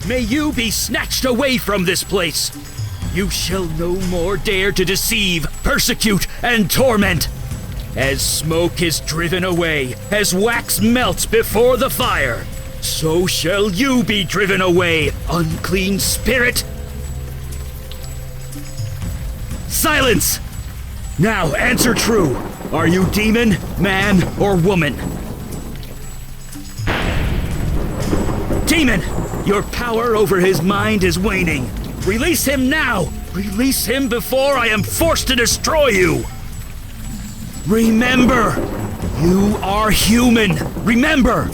may you be snatched away from this place. You shall no more dare to deceive, persecute, and torment. As smoke is driven away, as wax melts before the fire, so shall you be driven away, unclean spirit. Silence! Now answer true. Are you demon, man, or woman? Demon! Your power over his mind is waning. Release him now! Release him before I am forced to destroy you! Remember! You are human! Remember!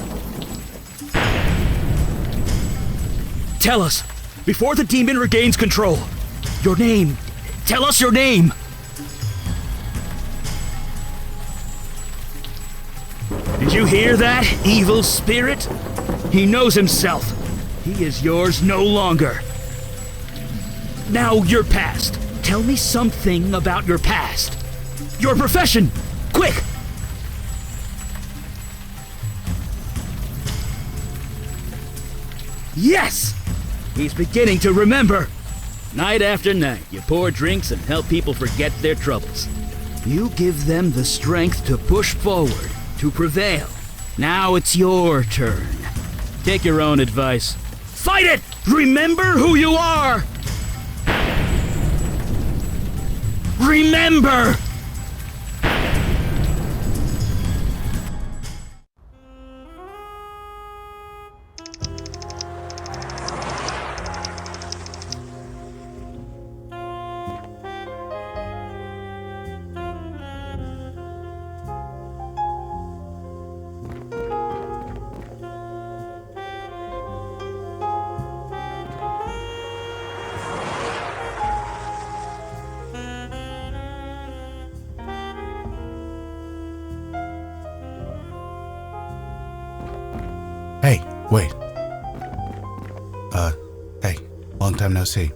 Tell us, before the demon regains control, your name. Tell us your name! Did you hear that, evil spirit? He knows himself. He is yours no longer. Now, your past. Tell me something about your past. Your profession! Quick! Yes! He's beginning to remember. Night after night, you pour drinks and help people forget their troubles. You give them the strength to push forward, to prevail. Now it's your turn. Take your own advice. Fight it! Remember who you are! Remember! Hey, wait. Hey, long time no see.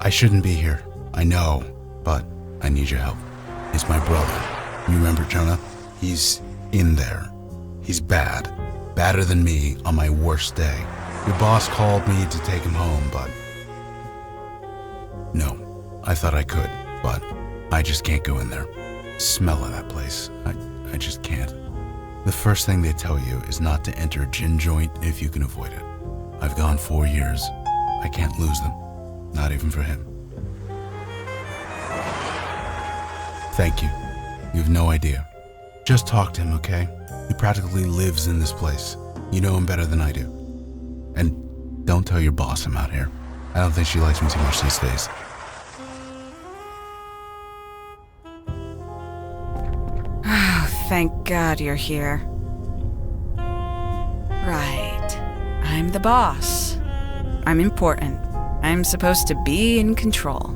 I shouldn't be here, I know, but I need your help. It's my brother. You remember Jonah? He's in there. He's bad. Badder than me on my worst day. Your boss called me to take him home, but... No, I thought I could, but I just can't go in there. Smell of that place. I just can't. The first thing they tell you is not to enter a gin joint if you can avoid it. I've gone 4 years. I can't lose them. Not even for him. Thank you. You have no idea. Just talk to him, okay? He practically lives in this place. You know him better than I do. And don't tell your boss I'm out here. I don't think she likes me too much these days. Thank God you're here. Right. I'm the boss. I'm important. I'm supposed to be in control.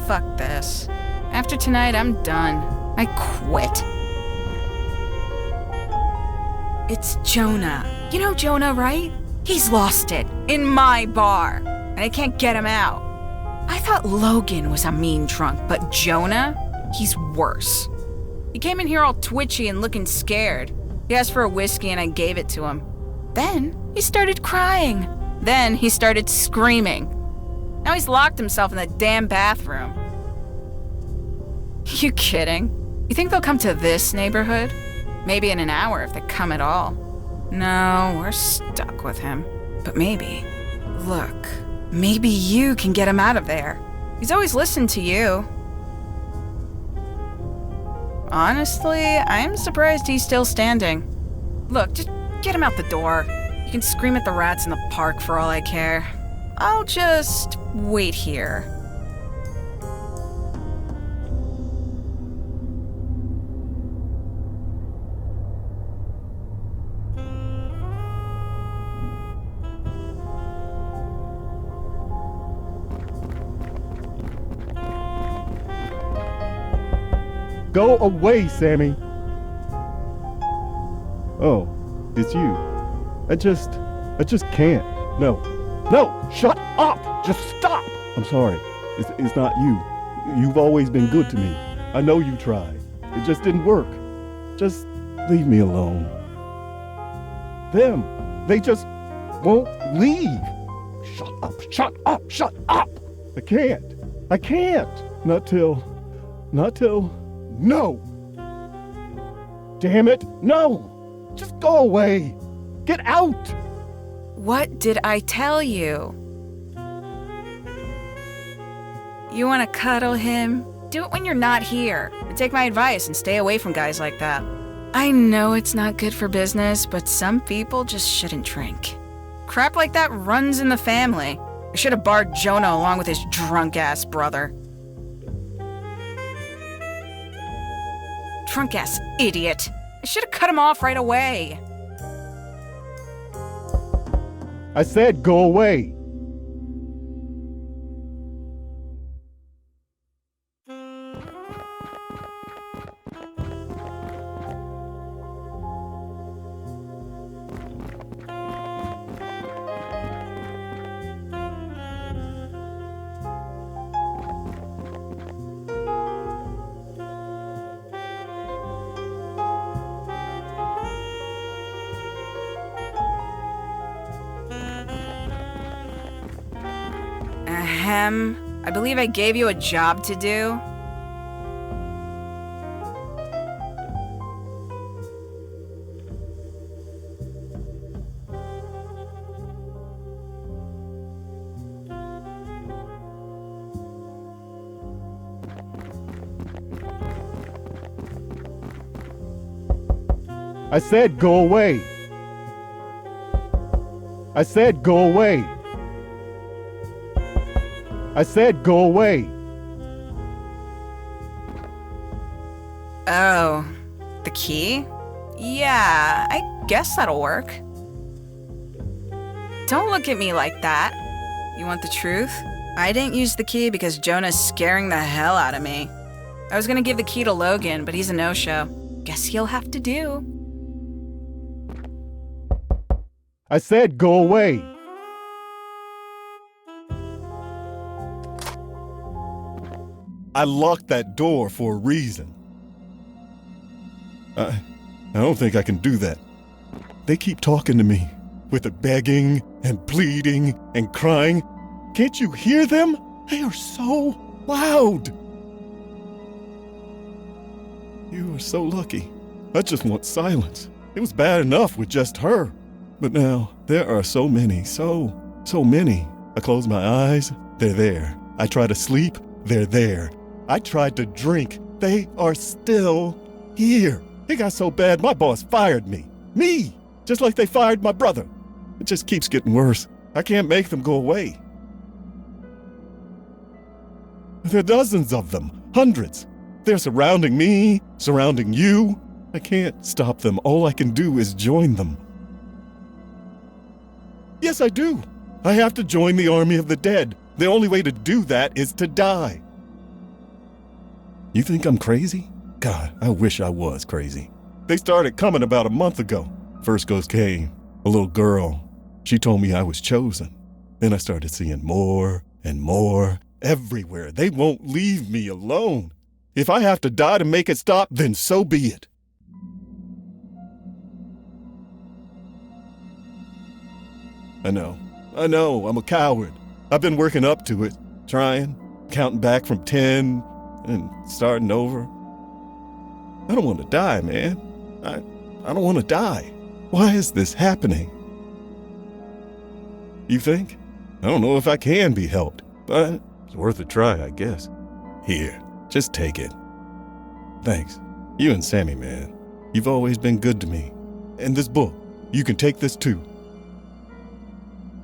Fuck this. After tonight, I'm done. I quit. It's Jonah. You know Jonah, right? He's lost it. In my bar. And I can't get him out. I thought Logan was a mean drunk, but Jonah? He's worse. He came in here all twitchy and looking scared. He asked for a whiskey and I gave it to him. Then he started crying. Then he started screaming. Now he's locked himself in the damn bathroom. You kidding? You think they'll come to this neighborhood? Maybe in an hour if they come at all. No, we're stuck with him. But maybe, look, maybe you can get him out of there. He's always listened to you. Honestly, I'm surprised he's still standing. Look, just get him out the door. You can scream at the rats in the park for all I care. I'll just wait here. Go away, Sammy. Oh, it's you. I just can't. No, shut up. Just stop. I'm sorry. It's not you. You've always been good to me. I know you tried. It just didn't work. Just leave me alone. Them, they just won't leave. Shut up, shut up, shut up! I can't. Not till, no! Damn it, no! Just go away! Get out! What did I tell you? You want to cuddle him? Do it when you're not here. But take my advice and stay away from guys like that. I know it's not good for business, but some people just shouldn't drink. Crap like that runs in the family. I should have barred Jonah along with his drunk-ass brother. Drunk-ass idiot. I should have cut him off right away. I said go away. I believe I gave you a job to do. I said go away. I said go away. I said go away. Oh, the key? Yeah, I guess that'll work. Don't look at me like that. You want the truth? I didn't use the key because Jonah's scaring the hell out of me. I was gonna give the key to Logan, but he's a no-show. Guess he'll have to do. I said go away. I locked that door for a reason. I don't think I can do that. They keep talking to me with the begging and pleading and crying. Can't you hear them? They are so loud. You are so lucky. I just want silence. It was bad enough with just her. But now there are so many, so many. I close my eyes, they're there. I try to sleep, they're there. I tried to drink. They are still here. It got so bad, my boss fired me. Me! Just like they fired my brother. It just keeps getting worse. I can't make them go away. There are dozens of them. Hundreds. They're surrounding me, surrounding you. I can't stop them. All I can do is join them. Yes, I do. I have to join the army of the dead. The only way to do that is to die. You think I'm crazy? God, I wish I was crazy. They started coming about a month ago. First ghost came, a little girl. She told me I was chosen. Then I started seeing more and more everywhere. They won't leave me alone. If I have to die to make it stop, then so be it. I know, I'm a coward. I've been working up to it, trying, counting back from 10 and starting over. I don't want to die, man. I don't want to die. Why is this happening? You think? I don't know if I can be helped, but it's worth a try, I guess. Here, just take it. Thanks. You and Sammy, man. You've always been good to me. And this book, you can take this too.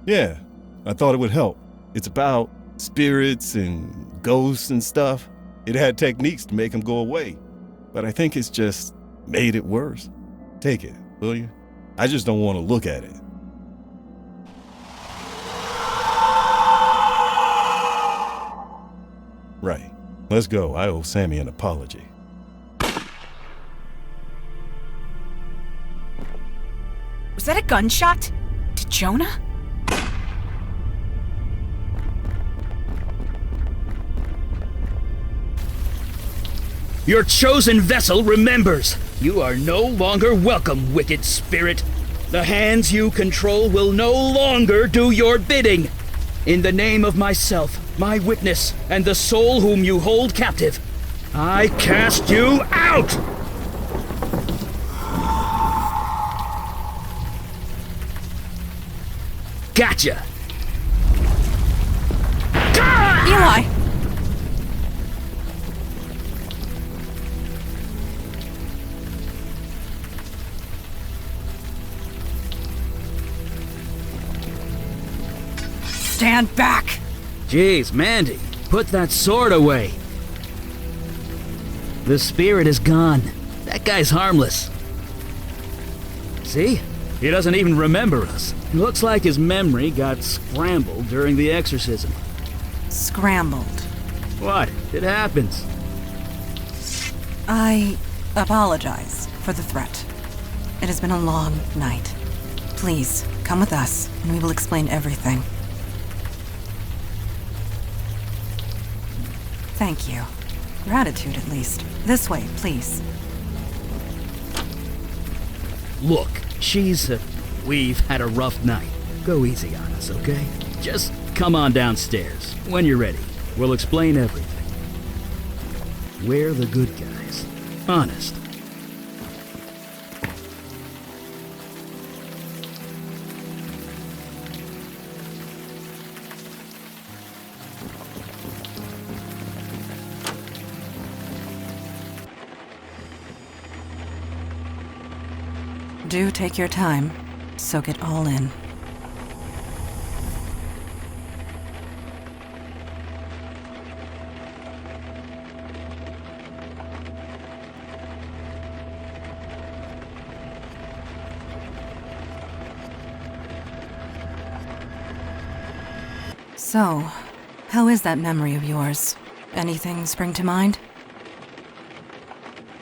Yeah, I thought it would help. It's about spirits and ghosts and stuff. It had techniques to make them go away, but I think it's just made it worse. Take it, will you? I just don't want to look at it. Right. Let's go. I owe Sammy an apology. Was that a gunshot? To Jonah? Your chosen vessel remembers. You are no longer welcome, wicked spirit. The hands you control will no longer do your bidding. In the name of myself, my witness, and the soul whom you hold captive, I cast you out! Gotcha! Eli! Stand back! Jeez, Mandy, put that sword away. The spirit is gone. That guy's harmless. See? He doesn't even remember us. Looks like his memory got scrambled during the exorcism. Scrambled. What? It happens. I apologize for the threat. It has been a long night. Please, come with us, and we will explain everything. Thank you. Gratitude, at least. This way, please. Look, we've had a rough night. Go easy on us, okay? Just come on downstairs. When you're ready, we'll explain everything. We're the good guys. Honest. Do take your time. Soak it all in. So, how is that memory of yours? Anything spring to mind?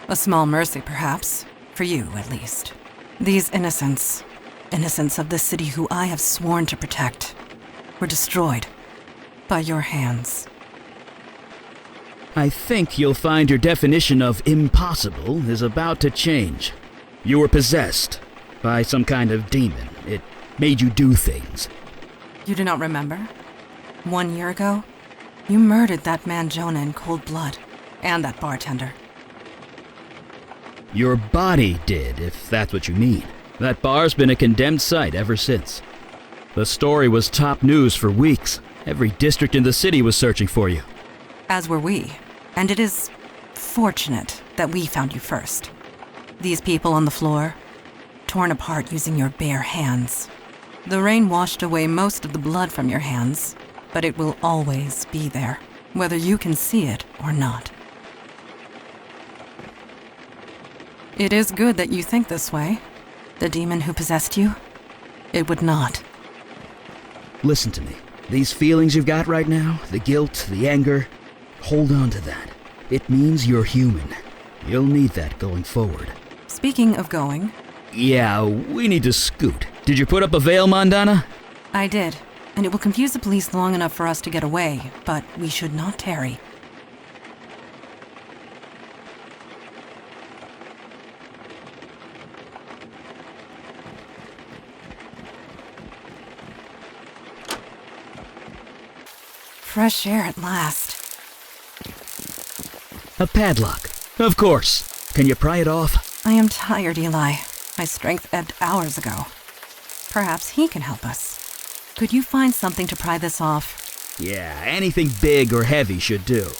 A small mercy, perhaps. For you, at least. These innocents of the city who I have sworn to protect, were destroyed by your hands. I think you'll find your definition of impossible is about to change. You were possessed by some kind of demon. It made you do things. You do not remember? 1 year ago, you murdered that man Jonah in cold blood, and that bartender. Your body did, if that's what you mean. That bar's been a condemned site ever since. The story was top news for weeks. Every district in the city was searching for you. As were we, and it is fortunate that we found you first. These people on the floor, torn apart using your bare hands. The rain washed away most of the blood from your hands, but it will always be there, whether you can see it or not. It is good that you think this way. The demon who possessed you, it would not. Listen to me. These feelings you've got right now, the guilt, the anger, hold on to that. It means you're human. You'll need that going forward. Speaking of going... Yeah, we need to scoot. Did you put up a veil, Mondana? I did, and it will confuse the police long enough for us to get away, but we should not tarry. Fresh air at last. A padlock. Of course. Can you pry it off? I am tired, Eli. My strength ebbed hours ago. Perhaps he can help us. Could you find something to pry this off? Yeah, anything big or heavy should do.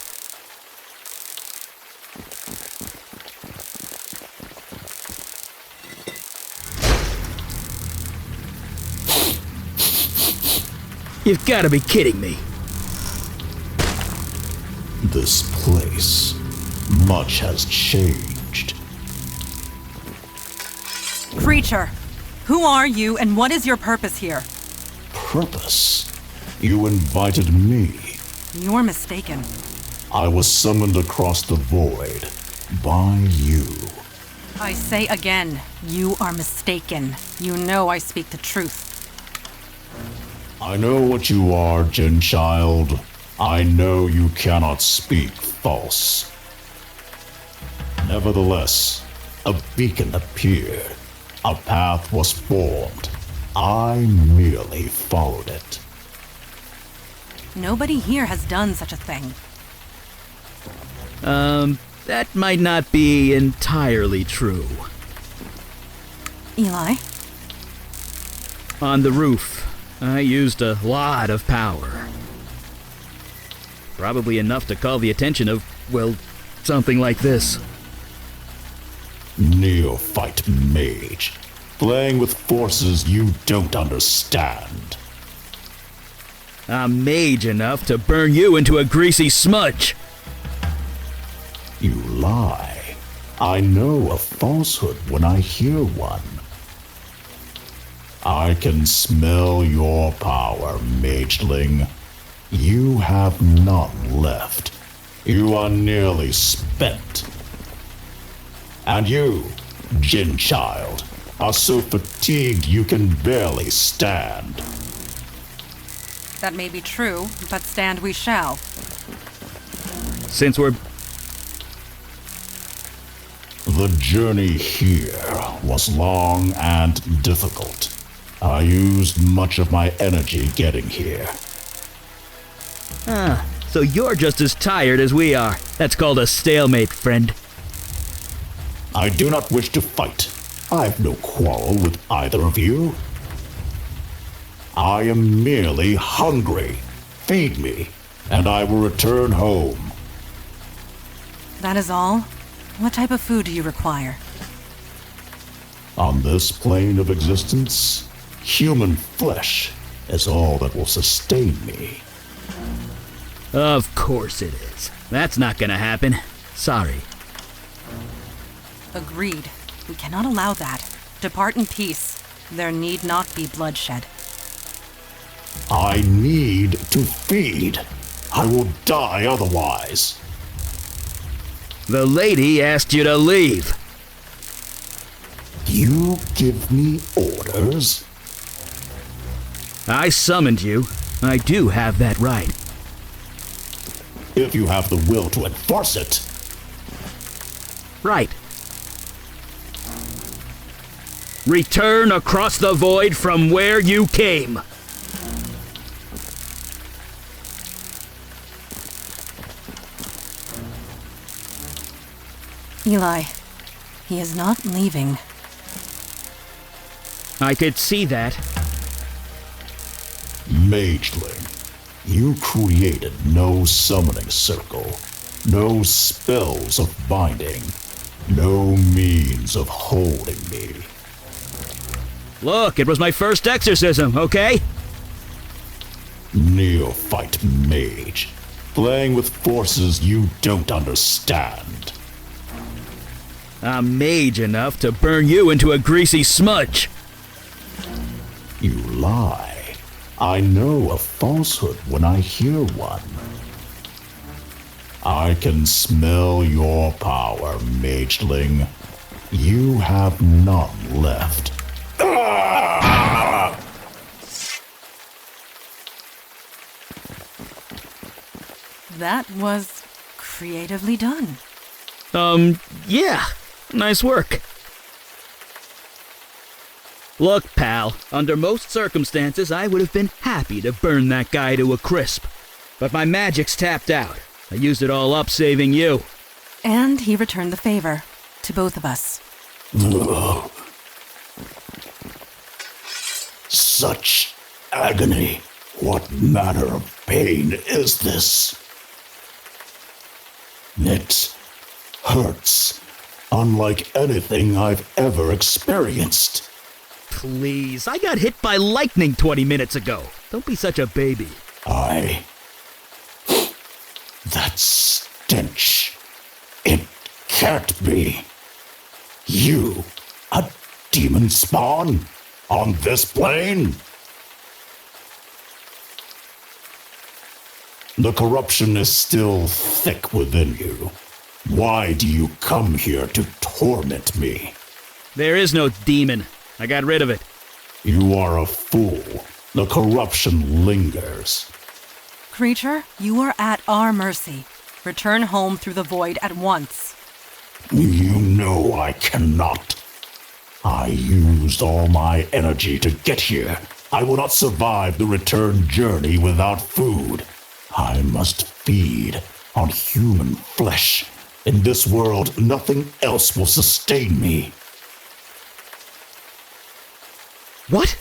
You've got to be kidding me. This place, much has changed. Creature, who are you and what is your purpose here? Purpose? You invited me. You're mistaken. I was summoned across the void by you. I say again, you are mistaken. You know I speak the truth. I know what you are, Genchild. I know you cannot speak false. Nevertheless, a beacon appeared. A path was formed. I merely followed it. Nobody here has done such a thing. That might not be entirely true. Eli? On the roof, I used a lot of power. Probably enough to call the attention of, well, something like this. Neophyte mage, playing with forces you don't understand. I'm mage enough to burn you into a greasy smudge. You lie. I know a falsehood when I hear one. I can smell your power, mageling. You have none left. You are nearly spent. And you, Jinn child, are so fatigued you can barely stand. That may be true, but stand we shall. Since we're... The journey here was long and difficult. I used much of my energy getting here. So you're just as tired as we are. That's called a stalemate, friend. I do not wish to fight. I have no quarrel with either of you. I am merely hungry. Feed me, and I will return home. That is all? What type of food do you require? On this plane of existence, human flesh is all that will sustain me. Of course it is. That's not gonna happen. Sorry. Agreed. We cannot allow that. Depart in peace. There need not be bloodshed. I need to feed. I will die otherwise. The lady asked you to leave. You give me orders? I summoned you. I do have that right. If you have the will to enforce it. Right. Return across the void from where you came. Eli, he is not leaving. I could see that. Mageling, you created no summoning circle, no spells of binding, no means of holding me. Look, it was my first exorcism, okay? Neophyte mage, playing with forces you don't understand. I'm mage enough to burn you into a greasy smudge. You lie. I know a falsehood when I hear one. I can smell your power, mageling. You have none left. That was creatively done. Yeah. Nice work. Look, pal, under most circumstances, I would have been happy to burn that guy to a crisp. But my magic's tapped out. I used it all up saving you. And he returned the favor to both of us. Such agony. What manner of pain is this? It hurts, unlike anything I've ever experienced. Please, I got hit by lightning 20 minutes ago. Don't be such a baby. That stench. It can't be. You, a demon spawn? On this plane? The corruption is still thick within you. Why do you come here to torment me? There is no demon. I got rid of it. You are a fool. The corruption lingers. Creature, you are at our mercy. Return home through the void at once. You know I cannot. I used all my energy to get here. I will not survive the return journey without food. I must feed on human flesh. In this world, nothing else will sustain me. What?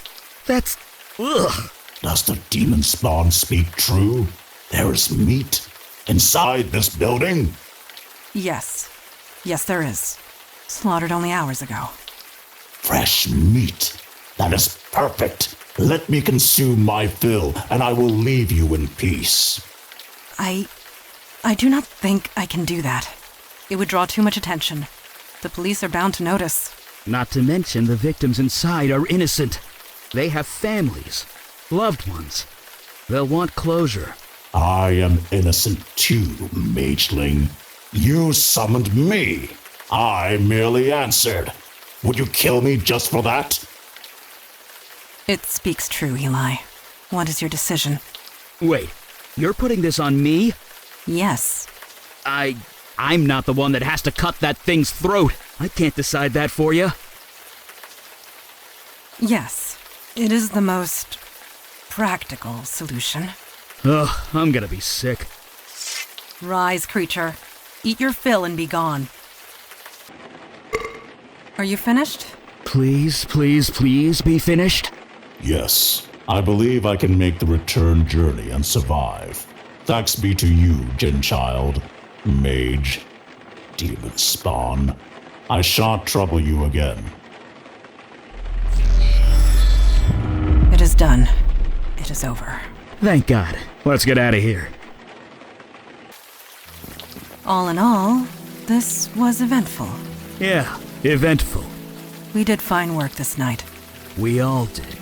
That's... ugh. Does the demon spawn speak true? There is meat inside this building? Yes. Yes, there is. Slaughtered only hours ago. Fresh meat. That is perfect. Let me consume my fill, and I will leave you in peace. I do not think I can do that. It would draw too much attention. The police are bound to notice. Not to mention the victims inside are innocent. They have families, loved ones. They'll want closure. I am innocent too, mageling. You summoned me. I merely answered. Would you kill me just for that? It speaks true, Eli. What is your decision? Wait, you're putting this on me? Yes. I'm not the one that has to cut that thing's throat. I can't decide that for you. Yes. It is the most practical solution. Ugh, I'm gonna be sick. Rise, creature. Eat your fill and be gone. Are you finished? Please, please, please be finished. Yes. I believe I can make the return journey and survive. Thanks be to you, Gin-child, mage, demon spawn. I shan't trouble you again. It is done. It is over. Thank God. Let's get out of here. All in all, this was eventful. Yeah, eventful. We did fine work this night. We all did.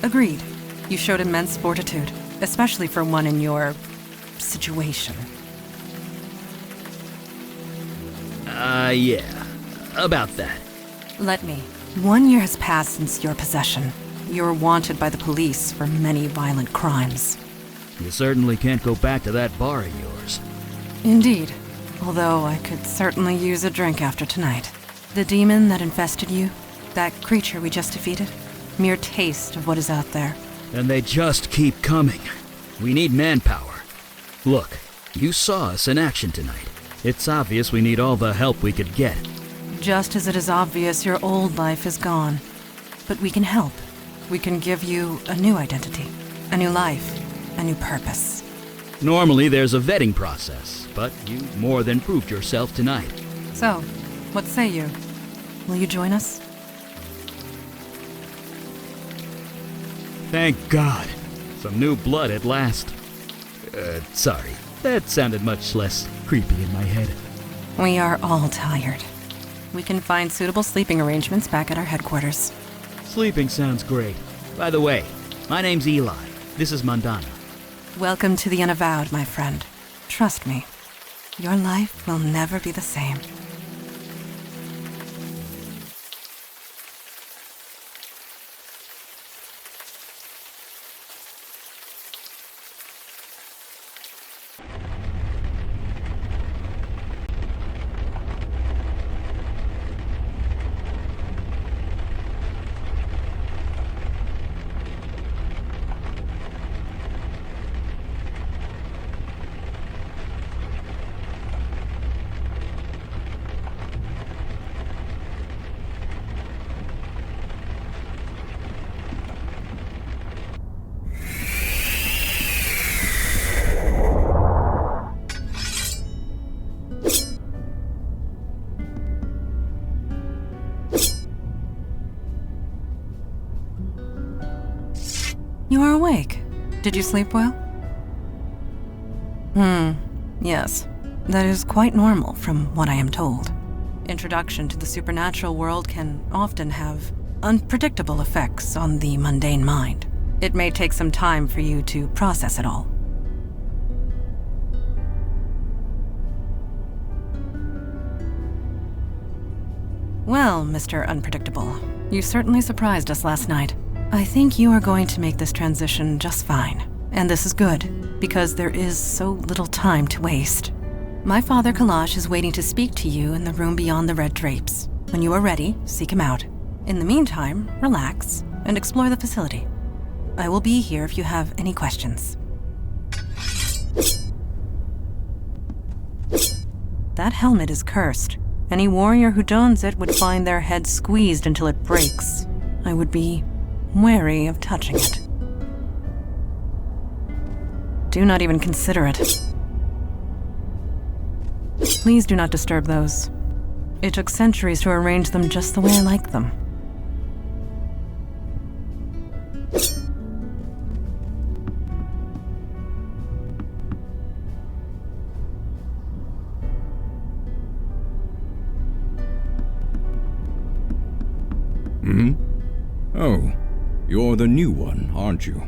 Agreed. You showed immense fortitude, especially for one in your situation. Yeah. About that. Let me. 1 year has passed since your possession. You're wanted by the police for many violent crimes. You certainly can't go back to that bar of yours. Indeed. Although I could certainly use a drink after tonight. The demon that infested you, that creature we just defeated, mere taste of what is out there. And they just keep coming. We need manpower. Look, you saw us in action tonight. It's obvious we need all the help we could get. Just as it is obvious your old life is gone. But we can help. We can give you a new identity, a new life, a new purpose. Normally there's a vetting process, but you more than proved yourself tonight. So, what say you? Will you join us? Thank God. Some new blood at last. Sorry. That sounded much less creepy in my head. We are all tired. We can find suitable sleeping arrangements back at our headquarters. Sleeping sounds great. By the way, my name's Eli. This is Mandana. Welcome to the Unavowed, my friend. Trust me, your life will never be the same. You are awake. Did you sleep well? Yes. That is quite normal from what I am told. Introduction to the supernatural world can often have unpredictable effects on the mundane mind. It may take some time for you to process it all. Well, Mr. Unpredictable, you certainly surprised us last night. I think you are going to make this transition just fine. And this is good, because there is so little time to waste. My father Kalash is waiting to speak to you in the room beyond the red drapes. When you are ready, seek him out. In the meantime, relax and explore the facility. I will be here if you have any questions. That helmet is cursed. Any warrior who dons it would find their head squeezed until it breaks. I would be wary of touching it. Do not even consider it. Please do not disturb those. It took centuries to arrange them just the way I like them. Oh, you're the new one, aren't you?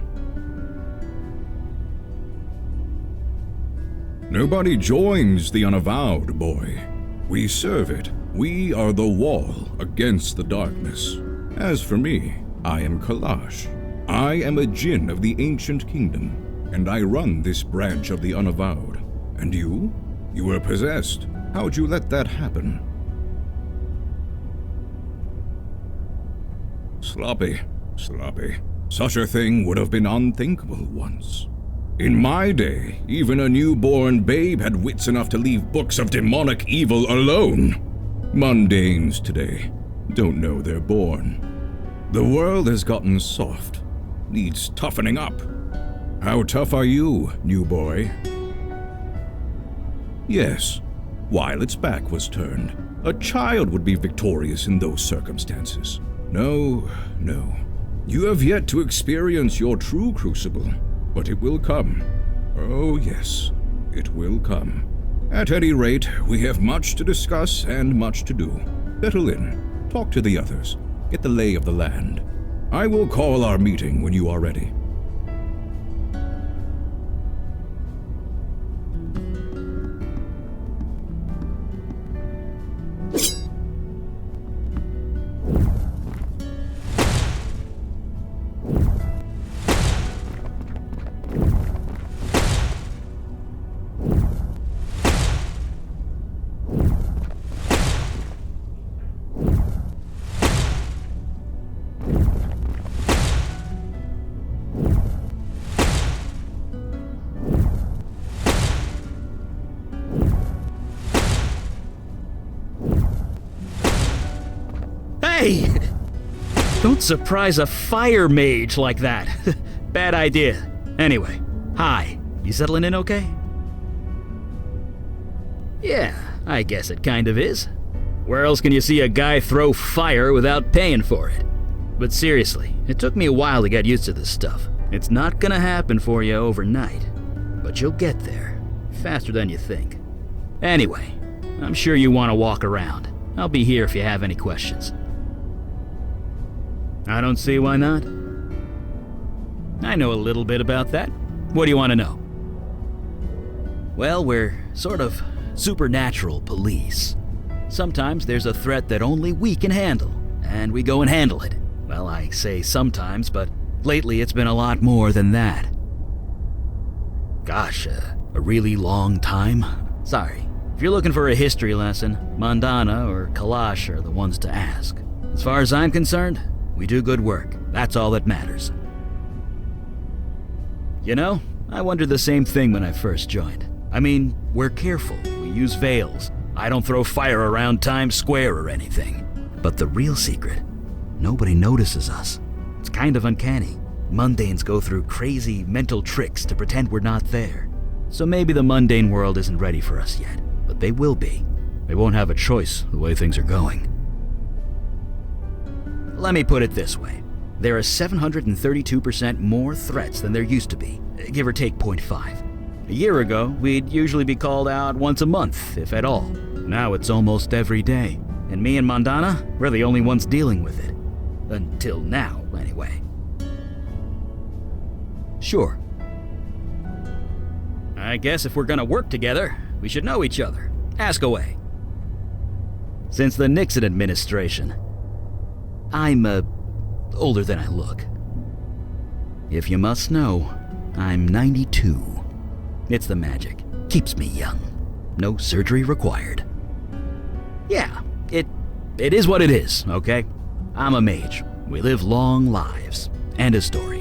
Nobody joins the Unavowed, boy. We serve it. We are the wall against the darkness. As for me, I am Kalash. I am a djinn of the ancient kingdom, and I run this branch of the Unavowed. And you? You were possessed. How'd you let that happen? Sloppy. Such a thing would have been unthinkable once. In my day, even a newborn babe had wits enough to leave books of demonic evil alone. Mundanes today don't know they're born. The world has gotten soft, needs toughening up. How tough are you, new boy? Yes, while its back was turned, a child would be victorious in those circumstances. No. You have yet to experience your true crucible, but it will come. Oh yes, it will come. At any rate, we have much to discuss and much to do. Settle in, talk to the others, get the lay of the land. I will call our meeting when you are ready. Hey! Don't surprise a fire mage like that. Bad idea. Anyway, hi. You settling in okay? Yeah, I guess it kind of is. Where else can you see a guy throw fire without paying for it? But seriously, it took me a while to get used to this stuff. It's not gonna happen for you overnight, but you'll get there, faster than you think. Anyway, I'm sure you want to walk around. I'll be here if you have any questions. I don't see why not. I know a little bit about that. What do you want to know? Well, we're sort of supernatural police. Sometimes there's a threat that only we can handle, and we go and handle it. Well, I say sometimes, but lately it's been a lot more than that. Gosh, a really long time? Sorry. If you're looking for a history lesson, Mandana or Kalash are the ones to ask. As far as I'm concerned, we do good work. That's all that matters. You know, I wondered the same thing when I first joined. I mean, we're careful. We use veils. I don't throw fire around Times Square or anything. But the real secret, nobody notices us. It's kind of uncanny. Mundanes go through crazy mental tricks to pretend we're not there. So maybe the mundane world isn't ready for us yet, but they will be. They won't have a choice the way things are going. Let me put it this way. There are 732% more threats than there used to be, give or take 0.5. A year ago, we'd usually be called out once a month, if at all. Now it's almost every day. And me and Mandana, we're the only ones dealing with it. Until now, anyway. Sure. I guess if we're gonna work together, we should know each other. Ask away. Since the Nixon administration, I'm, older than I look. If you must know, I'm 92. It's the magic. Keeps me young. No surgery required. Yeah, it is what it is, okay? I'm a mage. We live long lives. End of story.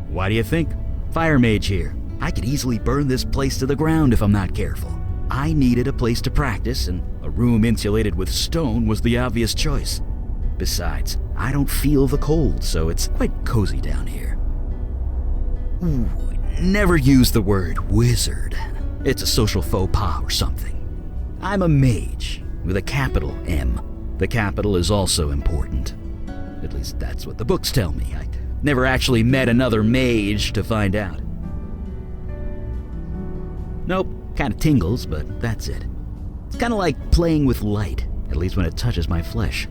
Why do you think? Fire mage here. I could easily burn this place to the ground if I'm not careful. I needed a place to practice, and a room insulated with stone was the obvious choice. Besides, I don't feel the cold, so it's quite cozy down here. Ooh, never use the word wizard. It's a social faux pas or something. I'm a mage, with a capital M. The capital is also important. At least that's what the books tell me. I never actually met another mage to find out. Nope, kinda tingles, but that's it. It's kinda like playing with light, at least when it touches my flesh.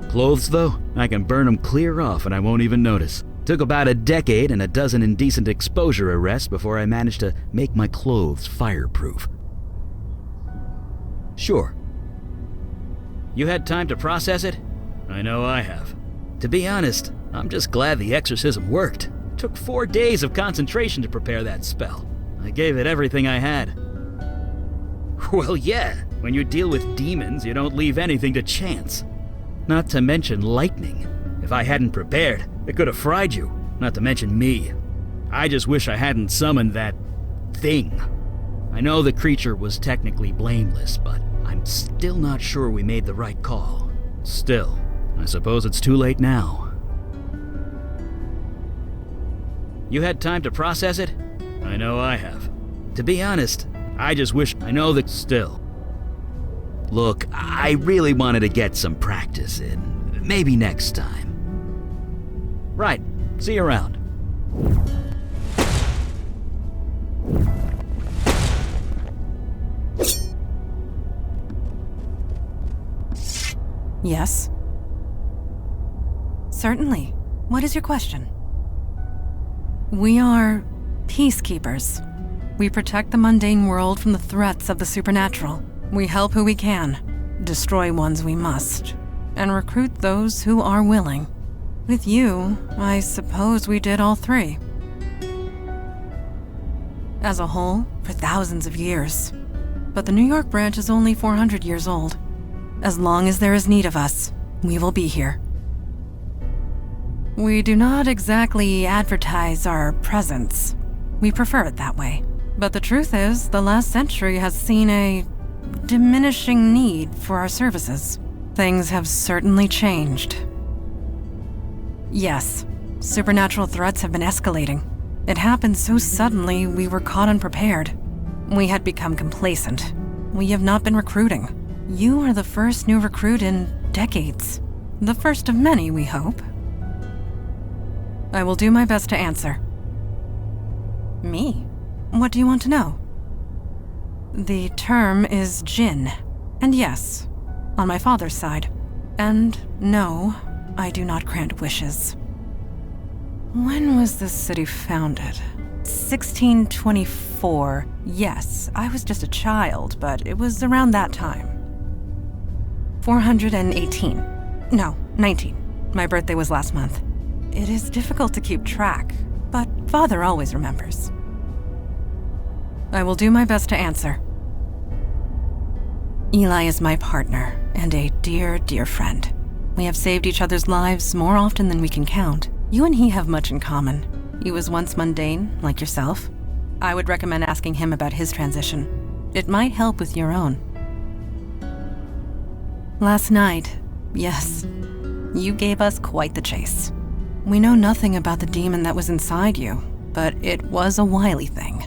Clothes, though, I can burn them clear off and I won't even notice. Took about a decade and a dozen indecent exposure arrests before I managed to make my clothes fireproof. Sure. You had time to process it? I know I have. To be honest, I'm just glad the exorcism worked. It took 4 days of concentration to prepare that spell. I gave it everything I had. Well, yeah, when you deal with demons, you don't leave anything to chance. Not to mention lightning. If I hadn't prepared, it could have fried you, not to mention me. I just wish I hadn't summoned that thing. I know the creature was technically blameless, but I'm still not sure we made the right call. Still, I suppose it's too late now. You had time to process it? I know I have. To be honest, I just wish I know that still. Look, I really wanted to get some practice in. Maybe next time. Right. See you around. Yes? Certainly. What is your question? We are peacekeepers. We protect the mundane world from the threats of the supernatural. We help who we can, destroy ones we must, and recruit those who are willing. With you, I suppose we did all three. As a whole, for thousands of years. But the New York branch is only 400 years old. As long as there is need of us, we will be here. We do not exactly advertise our presence. We prefer it that way. But the truth is, the last century has seen a diminishing need for our services. Things have certainly changed. Yes, supernatural threats have been escalating. It happened so suddenly we were caught unprepared. We had become complacent. We have not been recruiting. You are the first new recruit in decades. The first of many, we hope. I will do my best to answer. Me? What do you want to know? The term is Jinn. And yes, on my father's side. And no, I do not grant wishes. When was this city founded? 1624. Yes, I was just a child, but it was around that time. 418. No, 19. My birthday was last month. It is difficult to keep track, but Father always remembers. I will do my best to answer. Eli is my partner, and a dear, dear friend. We have saved each other's lives more often than we can count. You and he have much in common. He was once mundane, like yourself. I would recommend asking him about his transition. It might help with your own. Last night, yes, you gave us quite the chase. We know nothing about the demon that was inside you, but it was a wily thing.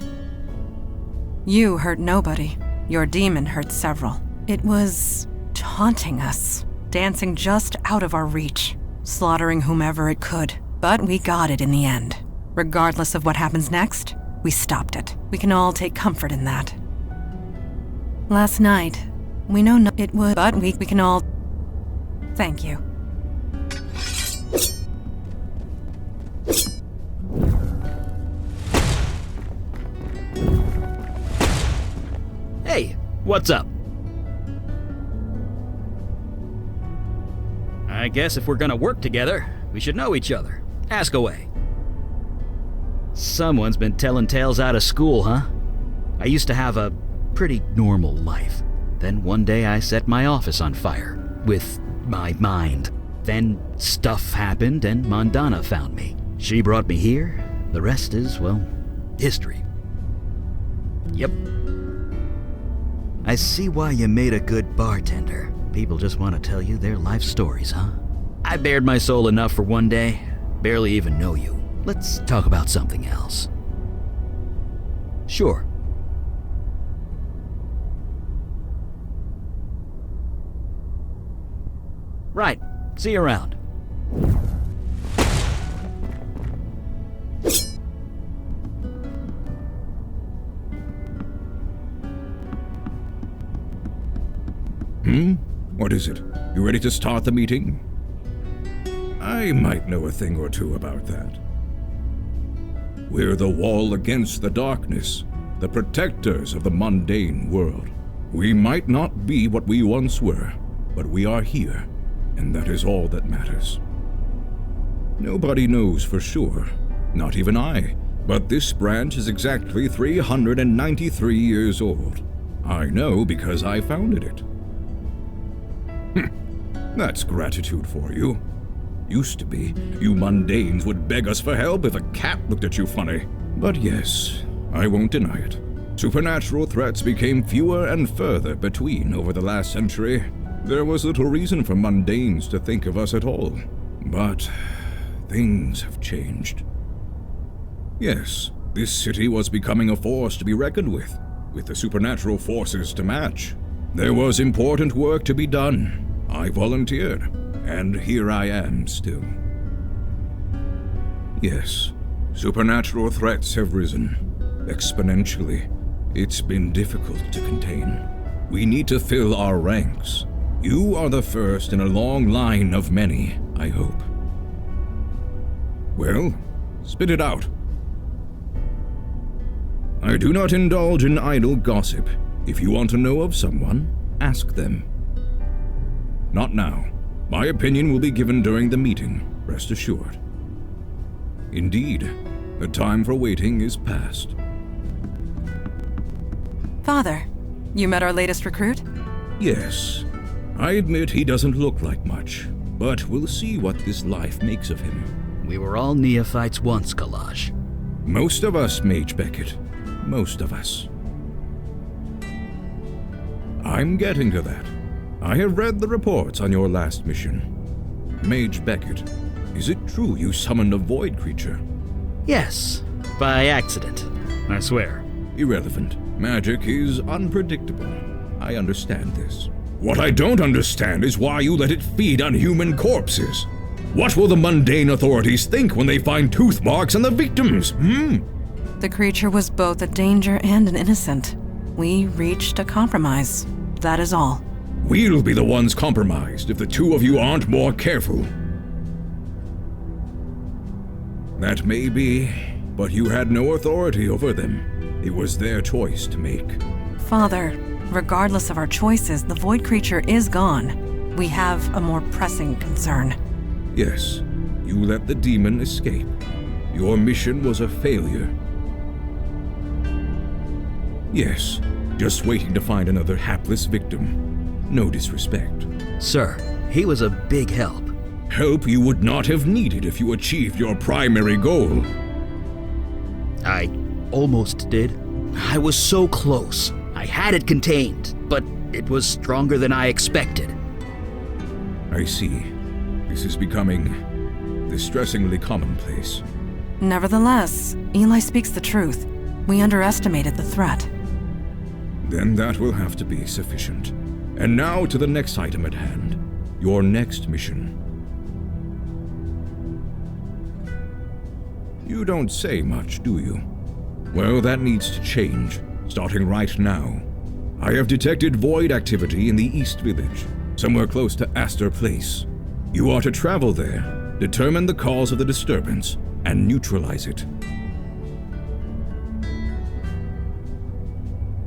You hurt nobody. Your demon hurt several. It was taunting us, dancing just out of our reach, slaughtering whomever it could. But we got it in the end. Regardless of what happens next, we stopped it. We can all take comfort in that. Last night, we know it would, but we can all... Thank you. Hey, what's up? I guess if we're gonna work together, we should know each other. Ask away. Someone's been telling tales out of school, huh? I used to have a pretty normal life. Then one day I set my office on fire. With my mind. Then stuff happened and Mandana found me. She brought me here. The rest is, well, history. Yep. I see why you made a good bartender. People just want to tell you their life stories, huh? I bared my soul enough for one day. Barely even know you. Let's talk about something else. Sure. Right. See you around. What is it? You ready to start the meeting? I might know a thing or two about that. We're the wall against the darkness, the protectors of the mundane world. We might not be what we once were, but we are here, and that is all that matters. Nobody knows for sure, not even I, but this branch is exactly 393 years old. I know because I founded it. That's gratitude for you. Used to be, you mundanes would beg us for help if a cat looked at you funny. But yes, I won't deny it. Supernatural threats became fewer and further between over the last century. There was little reason for mundanes to think of us at all. But things have changed. Yes, this city was becoming a force to be reckoned with the supernatural forces to match. There was important work to be done. I volunteered, and here I am still. Yes, supernatural threats have risen exponentially. It's been difficult to contain. We need to fill our ranks. You are the first in a long line of many, I hope. Well, spit it out. I do not indulge in idle gossip. If you want to know of someone, ask them. Not now. My opinion will be given during the meeting, rest assured. Indeed, the time for waiting is past. Father, you met our latest recruit? Yes. I admit he doesn't look like much, but we'll see what this life makes of him. We were all neophytes once, Kalash. Most of us, Mage Beckett. Most of us. I'm getting to that. I have read the reports on your last mission. Mage Beckett, is it true you summoned a void creature? Yes, by accident, I swear. Irrelevant. Magic is unpredictable. I understand this. What I don't understand is why you let it feed on human corpses. What will the mundane authorities think when they find tooth marks on the victims, The creature was both a danger and an innocent. We reached a compromise. That is all. We'll be the ones compromised if the two of you aren't more careful. That may be, but you had no authority over them. It was their choice to make. Father, regardless of our choices, the void creature is gone. We have a more pressing concern. Yes, you let the demon escape. Your mission was a failure. Yes, just waiting to find another hapless victim. No disrespect. Sir, he was a big help. Help you would not have needed if you achieved your primary goal. I almost did. I was so close. I had it contained, but it was stronger than I expected. I see. This is becoming distressingly commonplace. Nevertheless, Eli speaks the truth. We underestimated the threat. Then that will have to be sufficient. And now to the next item at hand. Your next mission. You don't say much, do you? Well, that needs to change, starting right now. I have detected void activity in the East Village, somewhere close to Astor Place. You are to travel there, determine the cause of the disturbance, and neutralize it.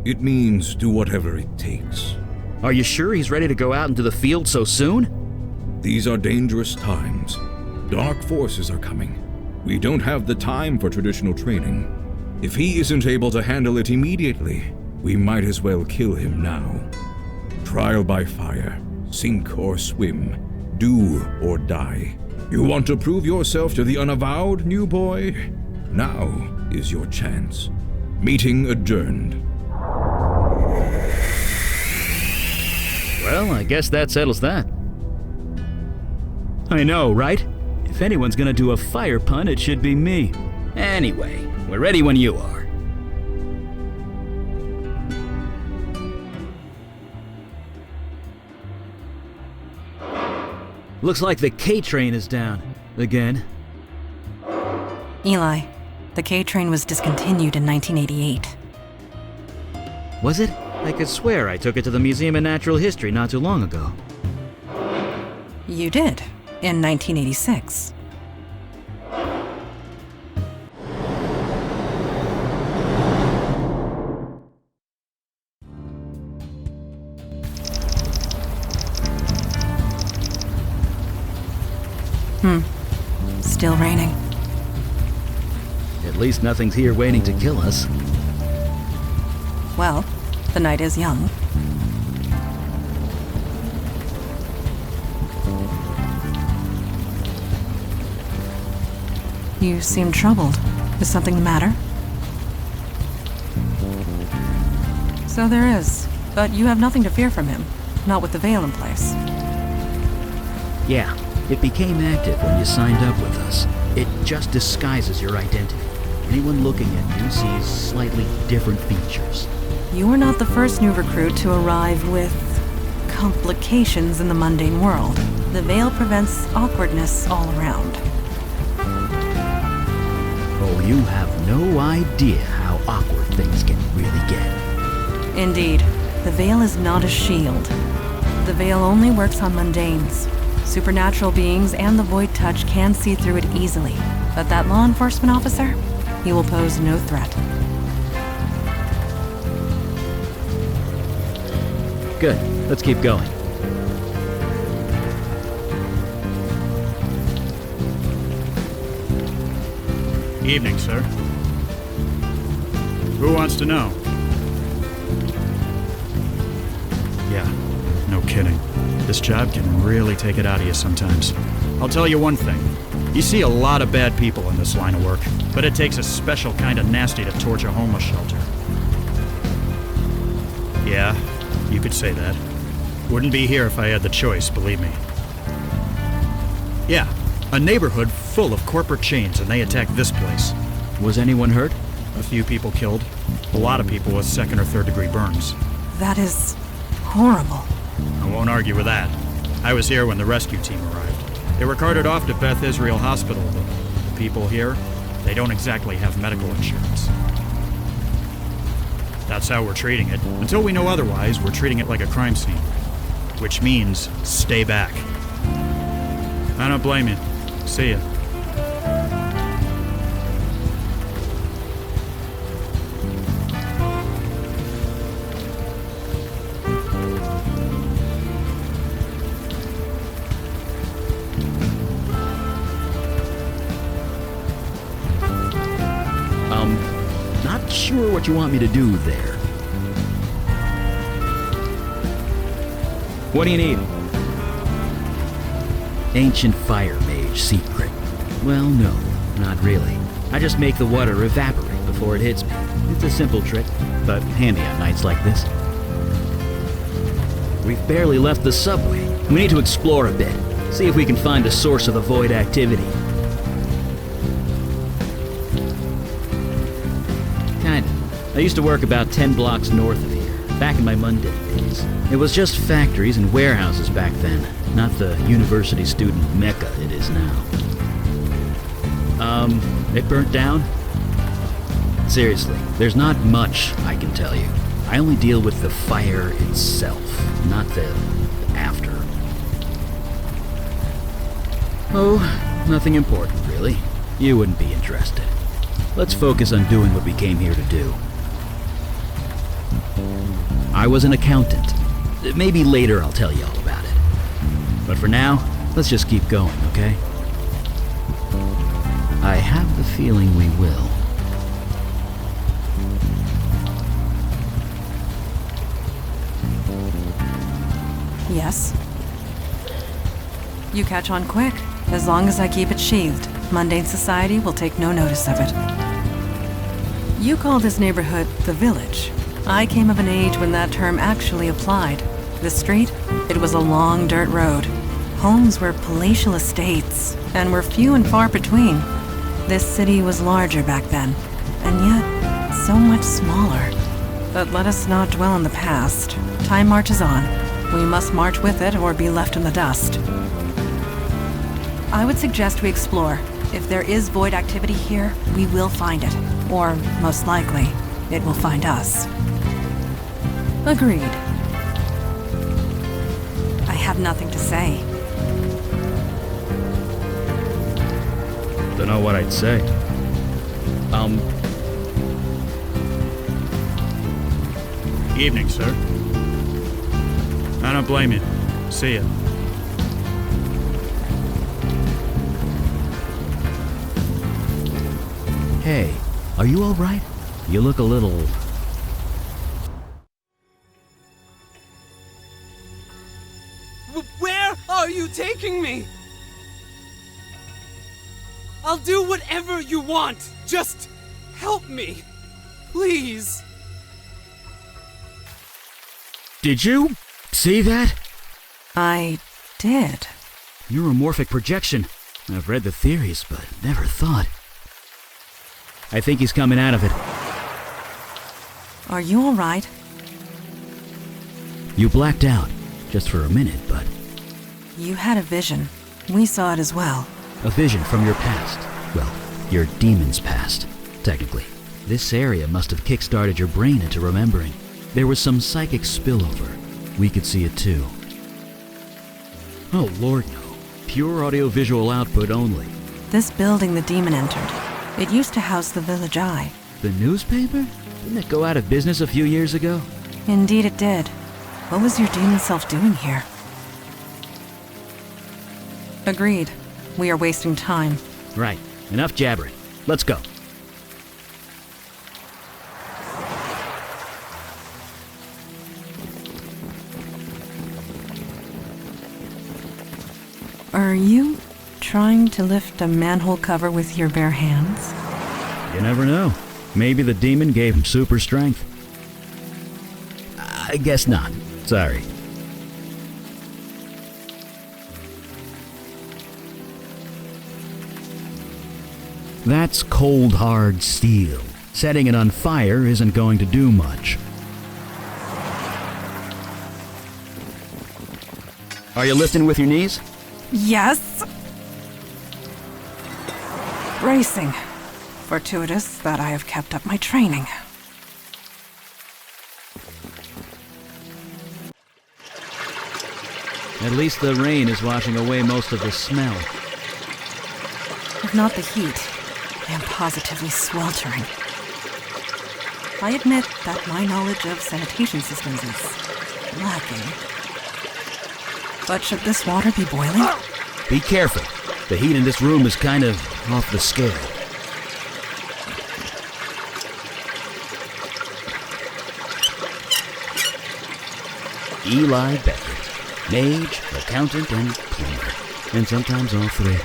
It means do whatever it takes. Are you sure he's ready to go out into the field so soon? These are dangerous times. Dark forces are coming. We don't have the time for traditional training. If he isn't able to handle it immediately, we might as well kill him now. Trial by fire, sink or swim. do or die. You want to prove yourself to the Unavowed, new boy? Now is your chance. Meeting adjourned. Well, I guess that settles that. I know, right? If anyone's gonna do a fire pun, it should be me. Anyway, we're ready when you are. Looks like the K train is down. Again. Eli, the K train was discontinued in 1988. Was it? I could swear I took it to the Museum of Natural History not too long ago. You did, in 1986. Still raining. At least nothing's here waiting to kill us. Well, the night is young. You seem troubled. Is something the matter? So there is, but you have nothing to fear from him. Not with the veil in place. Yeah, it became active when you signed up with us. It just disguises your identity. Anyone looking at you sees slightly different features. You are not the first new recruit to arrive with complications in the mundane world. The veil prevents awkwardness all around. Oh, you have no idea how awkward things can really get. Indeed, the veil is not a shield. The veil only works on mundanes. Supernatural beings and the void touch can see through it easily, but that law enforcement officer, he will pose no threat. Good. Let's keep going. Evening, sir. Who wants to know? Yeah, no kidding. This job can really take it out of you sometimes. I'll tell you one thing. You see a lot of bad people in this line of work, but it takes a special kind of nasty to torch a homeless shelter. Yeah, you could say that. Wouldn't be here if I had the choice, believe me. Yeah, a neighborhood full of corporate chains, and they attacked this place. Was anyone hurt? A few people killed. A lot of people with second or third degree burns. That is horrible. I won't argue with that. I was here when the rescue team arrived. They were carted off to Beth Israel Hospital, but the people here, they don't exactly have medical insurance. That's how we're treating it. Until we know otherwise, we're treating it like a crime scene. Which means, stay back. I don't blame you. See ya. Not sure what you want me to do there. What do you need? Ancient fire mage secret. Well, no, not really. I just make the water evaporate before it hits me. It's a simple trick, but handy on nights like this. We've barely left the subway. We need to explore a bit. See if we can find the source of the void activity. Kinda. I used to work about 10 blocks north of here, back in my mundane days. It was just factories and warehouses back then, not the university student mecca it is now. It burnt down? Seriously, there's not much I can tell you. I only deal with the fire itself, not the after. Oh, nothing important, really. You wouldn't be interested. Let's focus on doing what we came here to do. I was an accountant. Maybe later I'll tell you all about it. But for now, let's just keep going, okay? I have the feeling we will. Yes? You catch on quick. As long as I keep it sheathed, mundane society will take no notice of it. You call this neighborhood the village. I came of an age when that term actually applied. The street, it was a long dirt road. Homes were palatial estates, and were few and far between. This city was larger back then, and yet so much smaller. But let us not dwell on the past. Time marches on. We must march with it or be left in the dust. I would suggest we explore. If there is void activity here, we will find it. Or, most likely, it will find us. Agreed. I have nothing to say. Don't know what I'd say. Evening, sir. I don't blame you. See ya. Hey, are you all right? You look a little... Where are you taking me? I'll do whatever you want. Just help me. Please. Did you see that? I did. Neuromorphic projection. I've read the theories, but never thought. I think he's coming out of it. Are you all right? You blacked out, just for a minute, but... You had a vision. We saw it as well. A vision from your past. Well, your demon's past, technically. This area must have kick-started your brain into remembering. There was some psychic spillover. We could see it too. Oh lord no. Pure audio-visual output only. This building the demon entered. It used to house the Village Eye. The newspaper? Didn't it go out of business a few years ago? Indeed it did. What was your demon self doing here? Agreed. We are wasting time. Right. Enough jabbering. Let's go. Are you trying to lift a manhole cover with your bare hands? You never know. Maybe the demon gave him super strength. I guess not. Sorry. That's cold, hard steel. Setting it on fire isn't going to do much. Are you lifting with your knees? Yes. Bracing. Fortuitous that I have kept up my training. At least the rain is washing away most of the smell. If not the heat, I am positively sweltering. I admit that my knowledge of sanitation systems is lacking. But should this water be boiling? Be careful. The heat in this room is kind of off the scale. Eli Beckett. Mage, accountant, and plumber. And sometimes all three.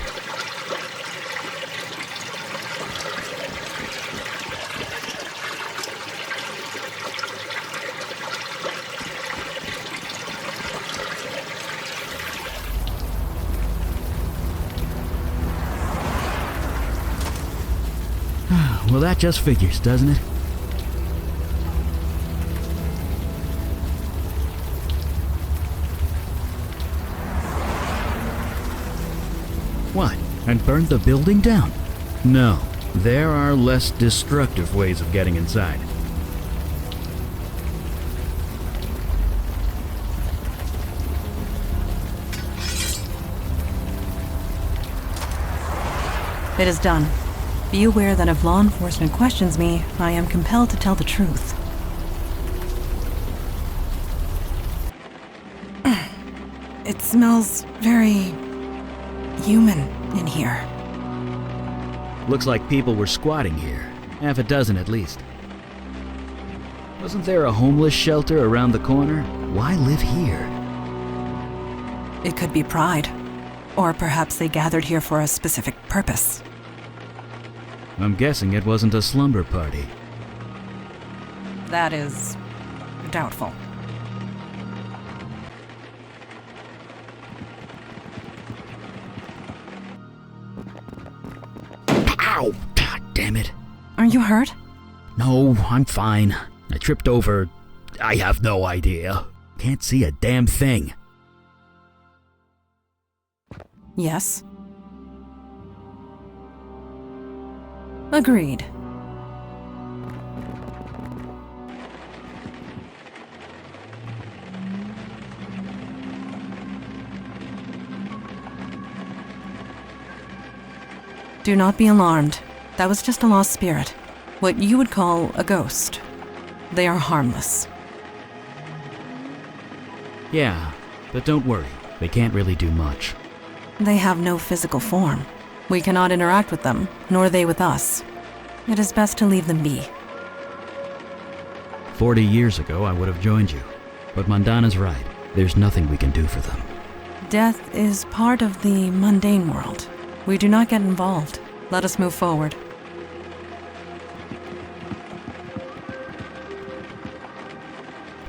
Well, that just figures, doesn't it? What? And burned the building down? No, there are less destructive ways of getting inside. It is done. Be aware that if law enforcement questions me, I am compelled to tell the truth. It smells very human in here. Looks like people were squatting here. Half a dozen at least. Wasn't there a homeless shelter around the corner? Why live here? It could be pride. Or perhaps they gathered here for a specific purpose. I'm guessing it wasn't a slumber party. That is doubtful. Ow! God damn it. Are you hurt? No, I'm fine. I tripped over... I have no idea. Can't see a damn thing. Yes. Agreed. Do not be alarmed. That was just a lost spirit. What you would call a ghost. They are harmless. Yeah, but don't worry. They can't really do much. They have no physical form. We cannot interact with them, nor they with us. It is best to leave them be. 40 years ago, I would have joined you. But Mandana's right. There's nothing we can do for them. Death is part of the mundane world. We do not get involved. Let us move forward.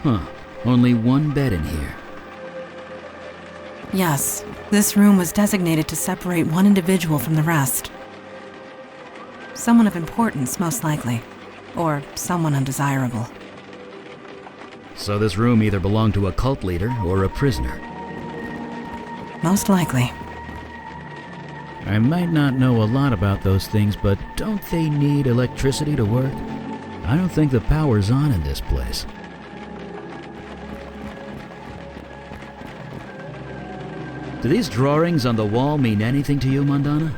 Huh. Only one bed in here. Yes, this room was designated to separate one individual from the rest. Someone of importance, most likely. Or someone undesirable. So this room either belonged to a cult leader or a prisoner. Most likely. I might not know a lot about those things, but don't they need electricity to work? I don't think the power's on in this place. Do these drawings on the wall mean anything to you, Mandana?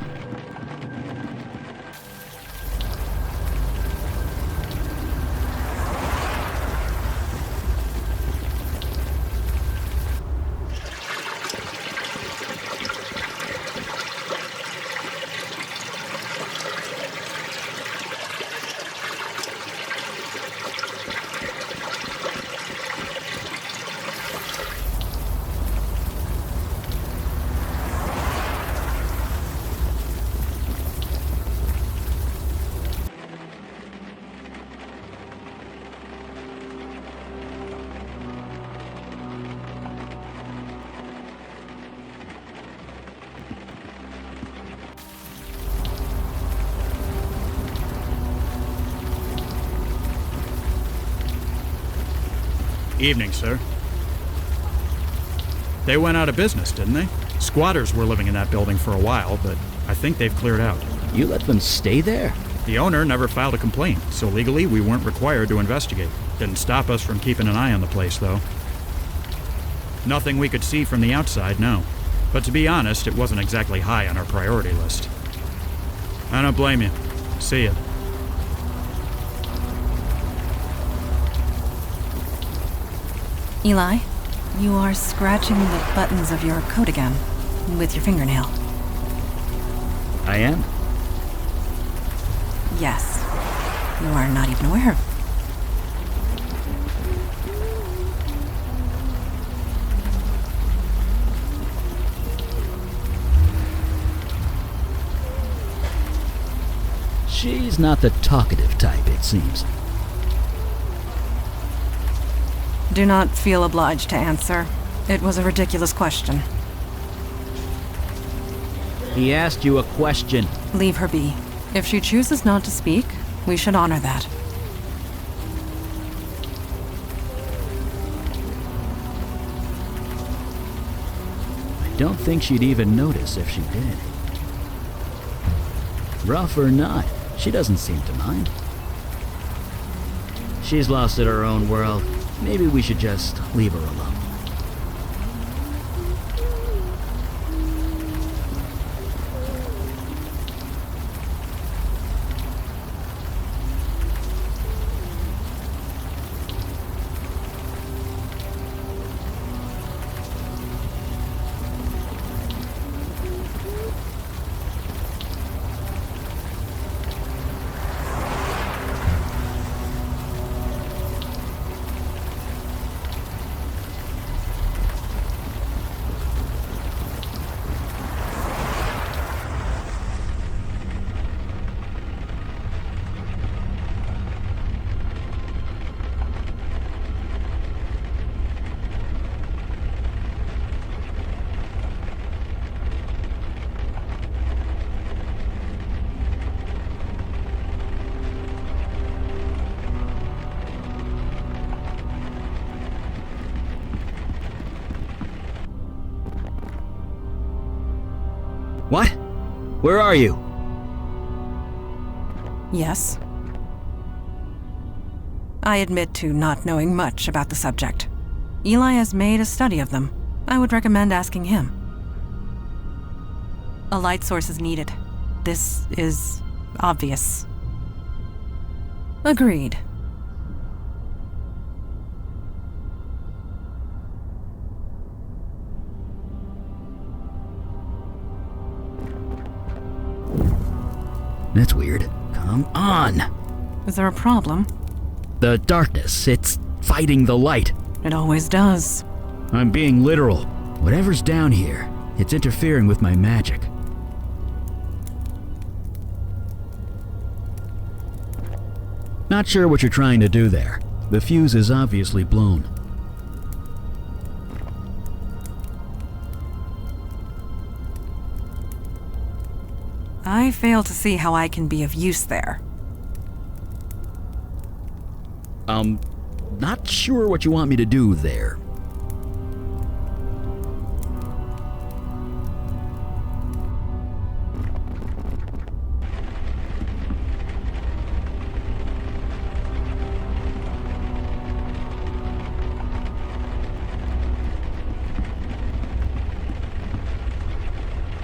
Evening, sir. They went out of business, didn't they? Squatters were living in that building for a while, but I think they've cleared out. You let them stay there? The owner never filed a complaint, so legally we weren't required to investigate. Didn't stop us from keeping an eye on the place, though. Nothing we could see from the outside, no. But to be honest, it wasn't exactly high on our priority list. I don't blame you. See ya. Eli, you are scratching the buttons of your coat again, with your fingernail. I am? Yes. You are not even aware of it. She's not the talkative type, it seems. Do not feel obliged to answer. It was a ridiculous question. He asked you a question. Leave her be. If she chooses not to speak, we should honor that. I don't think she'd even notice if she did. Rough or not, she doesn't seem to mind. She's lost in her own world. Maybe we should just leave her alone. Where are you? Yes. I admit to not knowing much about the subject. Eli has made a study of them. I would recommend asking him. A light source is needed. This is obvious. Agreed. That's weird. Come on! Is there a problem? The darkness, it's fighting the light. It always does. I'm being literal. Whatever's down here, it's interfering with my magic. Not sure what you're trying to do there. The fuse is obviously blown. I fail to see how I can be of use there. Not sure what you want me to do there.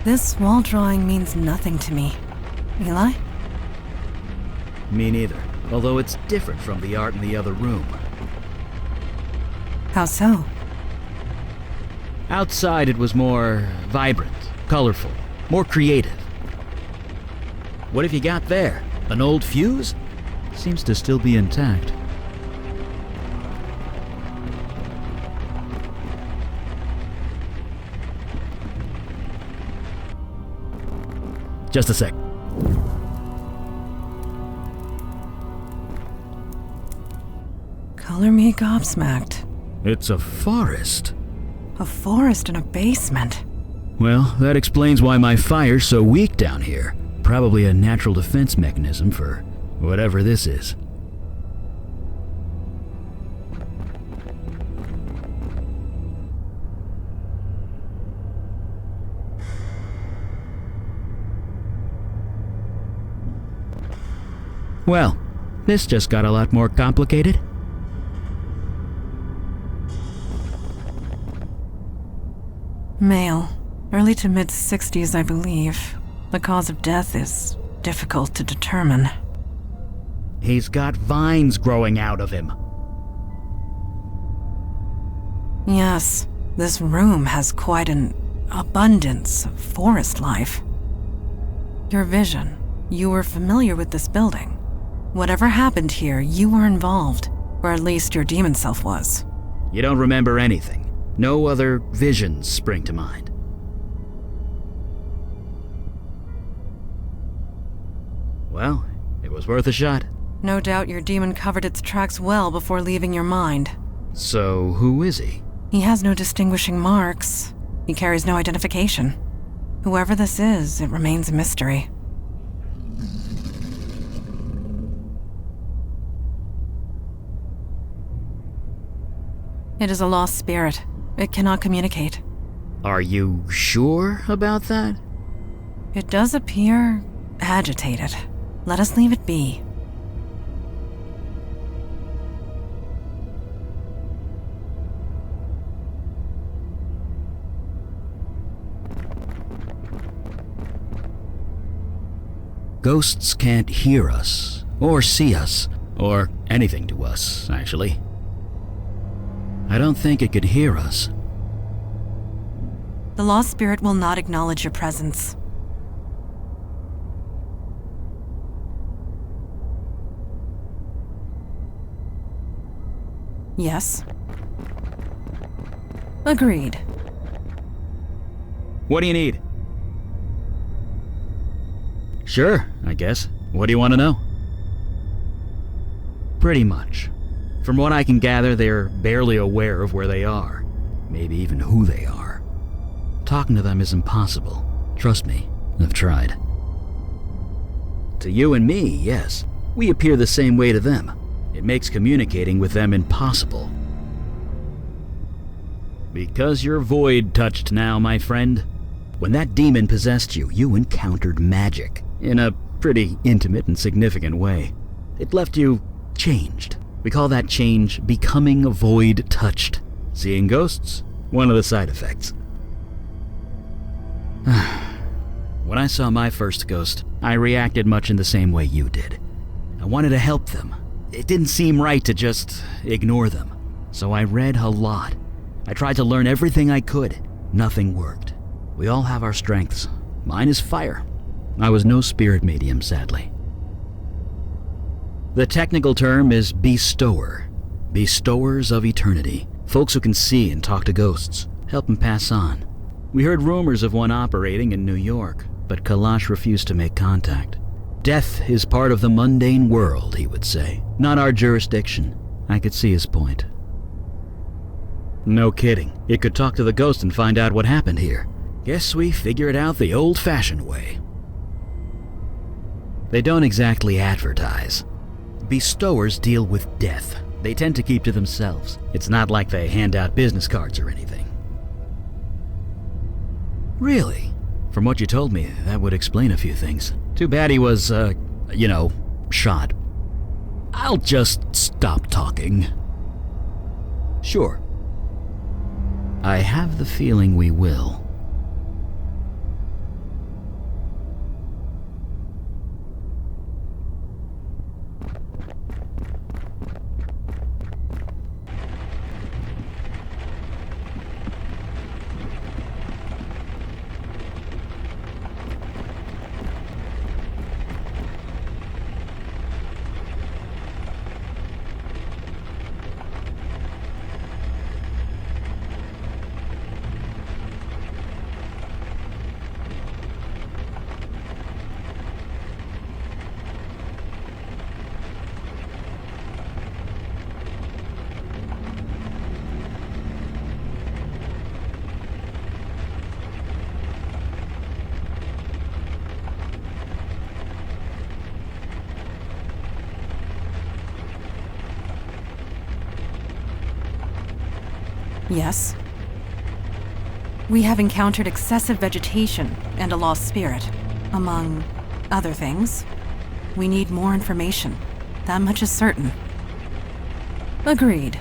This wall drawing means nothing to me. Eli? Me neither, although it's different from the art in the other room. How so? Outside it was more vibrant, colorful, more creative. What have you got there? An old fuse? Seems to still be intact. Just a sec. Color me gobsmacked. It's a forest. A forest in a basement. Well, that explains why my fire's so weak down here. Probably a natural defense mechanism for whatever this is. Well, this just got a lot more complicated. Male. Early to mid-60s, I believe. The cause of death is difficult to determine. He's got vines growing out of him. Yes, this room has quite an abundance of forest life. Your vision. You were familiar with this building. Whatever happened here, you were involved. Or at least your demon self was. You don't remember anything. No other visions spring to mind. Well, it was worth a shot. No doubt your demon covered its tracks well before leaving your mind. So, who is he? He has no distinguishing marks. He carries no identification. Whoever this is, it remains a mystery. It is a lost spirit. It cannot communicate. Are you sure about that? It does appear agitated. Let us leave it be. Ghosts can't hear us, or see us, or anything to us, actually. I don't think it could hear us. The lost spirit will not acknowledge your presence. Yes. Agreed. What do you need? Sure, I guess. What do you want to know? Pretty much. From what I can gather, they're barely aware of where they are. Maybe even who they are. Talking to them is impossible. Trust me, I've tried. To you and me, yes. We appear the same way to them. It makes communicating with them impossible. Because you're void-touched now, my friend, When that demon possessed you, you encountered magic in a pretty intimate and significant way. It left you changed. We call that change becoming void-touched. Seeing ghosts? One of the side effects. When I saw my first ghost, I reacted much in the same way you did. I wanted to help them. It didn't seem right to just ignore them. So I read a lot. I tried to learn everything I could. Nothing worked. We all have our strengths. Mine is fire. I was no spirit medium, sadly. The technical term is bestower. Bestowers of eternity. Folks who can see and talk to ghosts. Help them pass on. We heard rumors of one operating in New York, but Kalash refused to make contact. Death is part of the mundane world, he would say. Not our jurisdiction. I could see his point. No kidding. It could talk to the ghost and find out what happened here. Guess we figure it out the old-fashioned way. They don't exactly advertise. Bestowers deal with death. They tend to keep to themselves. It's not like they hand out business cards or anything. Really? From what you told me, that would explain a few things. Too bad he was, shot. I'll just stop talking. Sure. I have the feeling we will. Yes. We have encountered excessive vegetation and a lost spirit, among other things. We need more information. That much is certain. Agreed.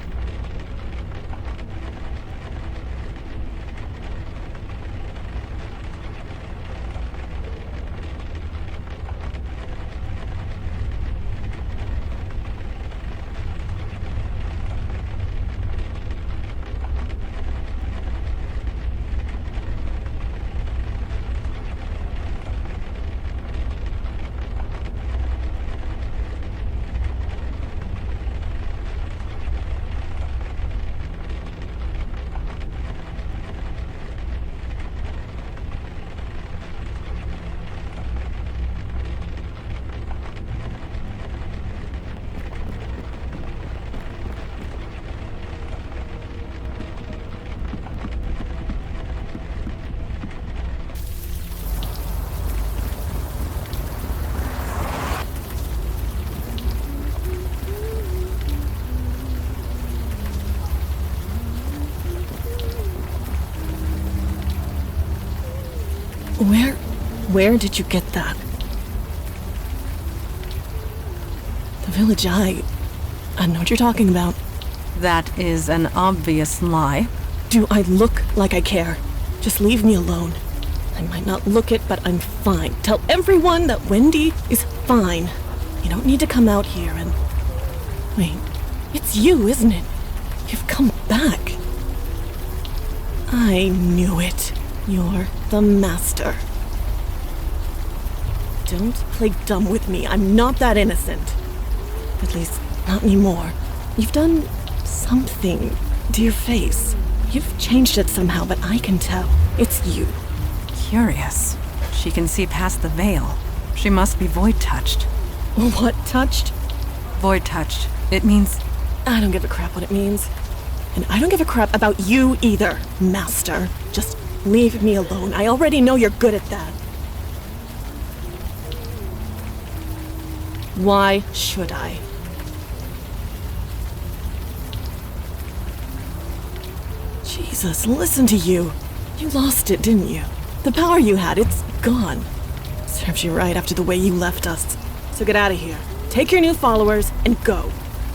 Where did you get that? The village, I know what you're talking about. That is an obvious lie. Do I look like I care? Just leave me alone. I might not look it, but I'm fine. Tell everyone that Wendy is fine. You don't need to come out here and... Wait, it's you, isn't it? You've come back. I knew it. You're the master. Don't play dumb with me. I'm not that innocent. At least, not anymore. You've done something to your face. You've changed it somehow, but I can tell. It's you. Curious. She can see past the veil. She must be void-touched. What touched? Void-touched. It means... I don't give a crap what it means. And I don't give a crap about you either, master. Just leave me alone. I already know you're good at that. Why should I? Jesus, listen to you. You lost it, didn't you? The power you had, it's gone. Serves you right after the way you left us. So get out of here. Take your new followers and go.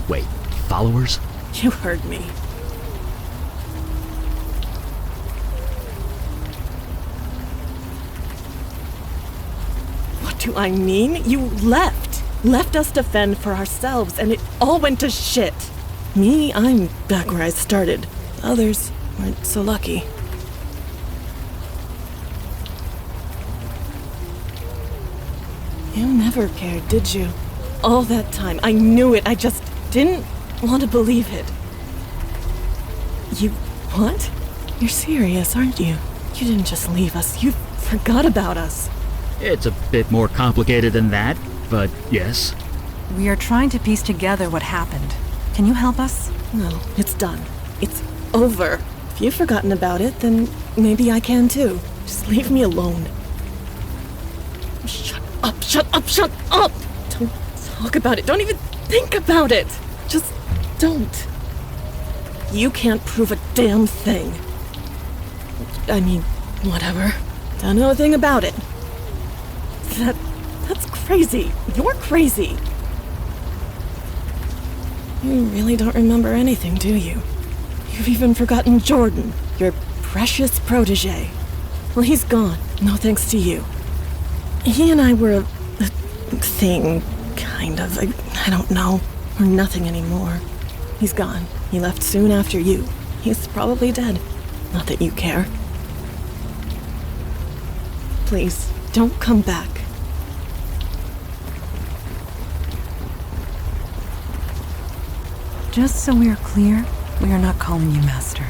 Wait, followers? You heard me. What do I mean? You left. Left us to fend for ourselves, and it all went to shit. Me, I'm back where I started. Others weren't so lucky. You never cared, did you? All that time, I knew it. I just didn't want to believe it. You what? You're serious, aren't you? You didn't just leave us. You forgot about us. It's a bit more complicated than that, but yes. We are trying to piece together what happened. Can you help us? No, it's done. It's over. If you've forgotten about it, then maybe I can too. Just leave me alone. Shut up, shut up, shut up! Don't talk about it. Don't even think about it. Just don't. You can't prove a damn thing. I mean, whatever. Don't know a thing about it. That's crazy. You're crazy. You really don't remember anything, do you? You've even forgotten Jordan, your precious protege. Well, he's gone. No thanks to you. He and I were a thing, kind of. I don't know. We're nothing anymore. He's gone. He left soon after you. He's probably dead. Not that you care. Please, don't come back. Just so we are clear, we are not calling you Master.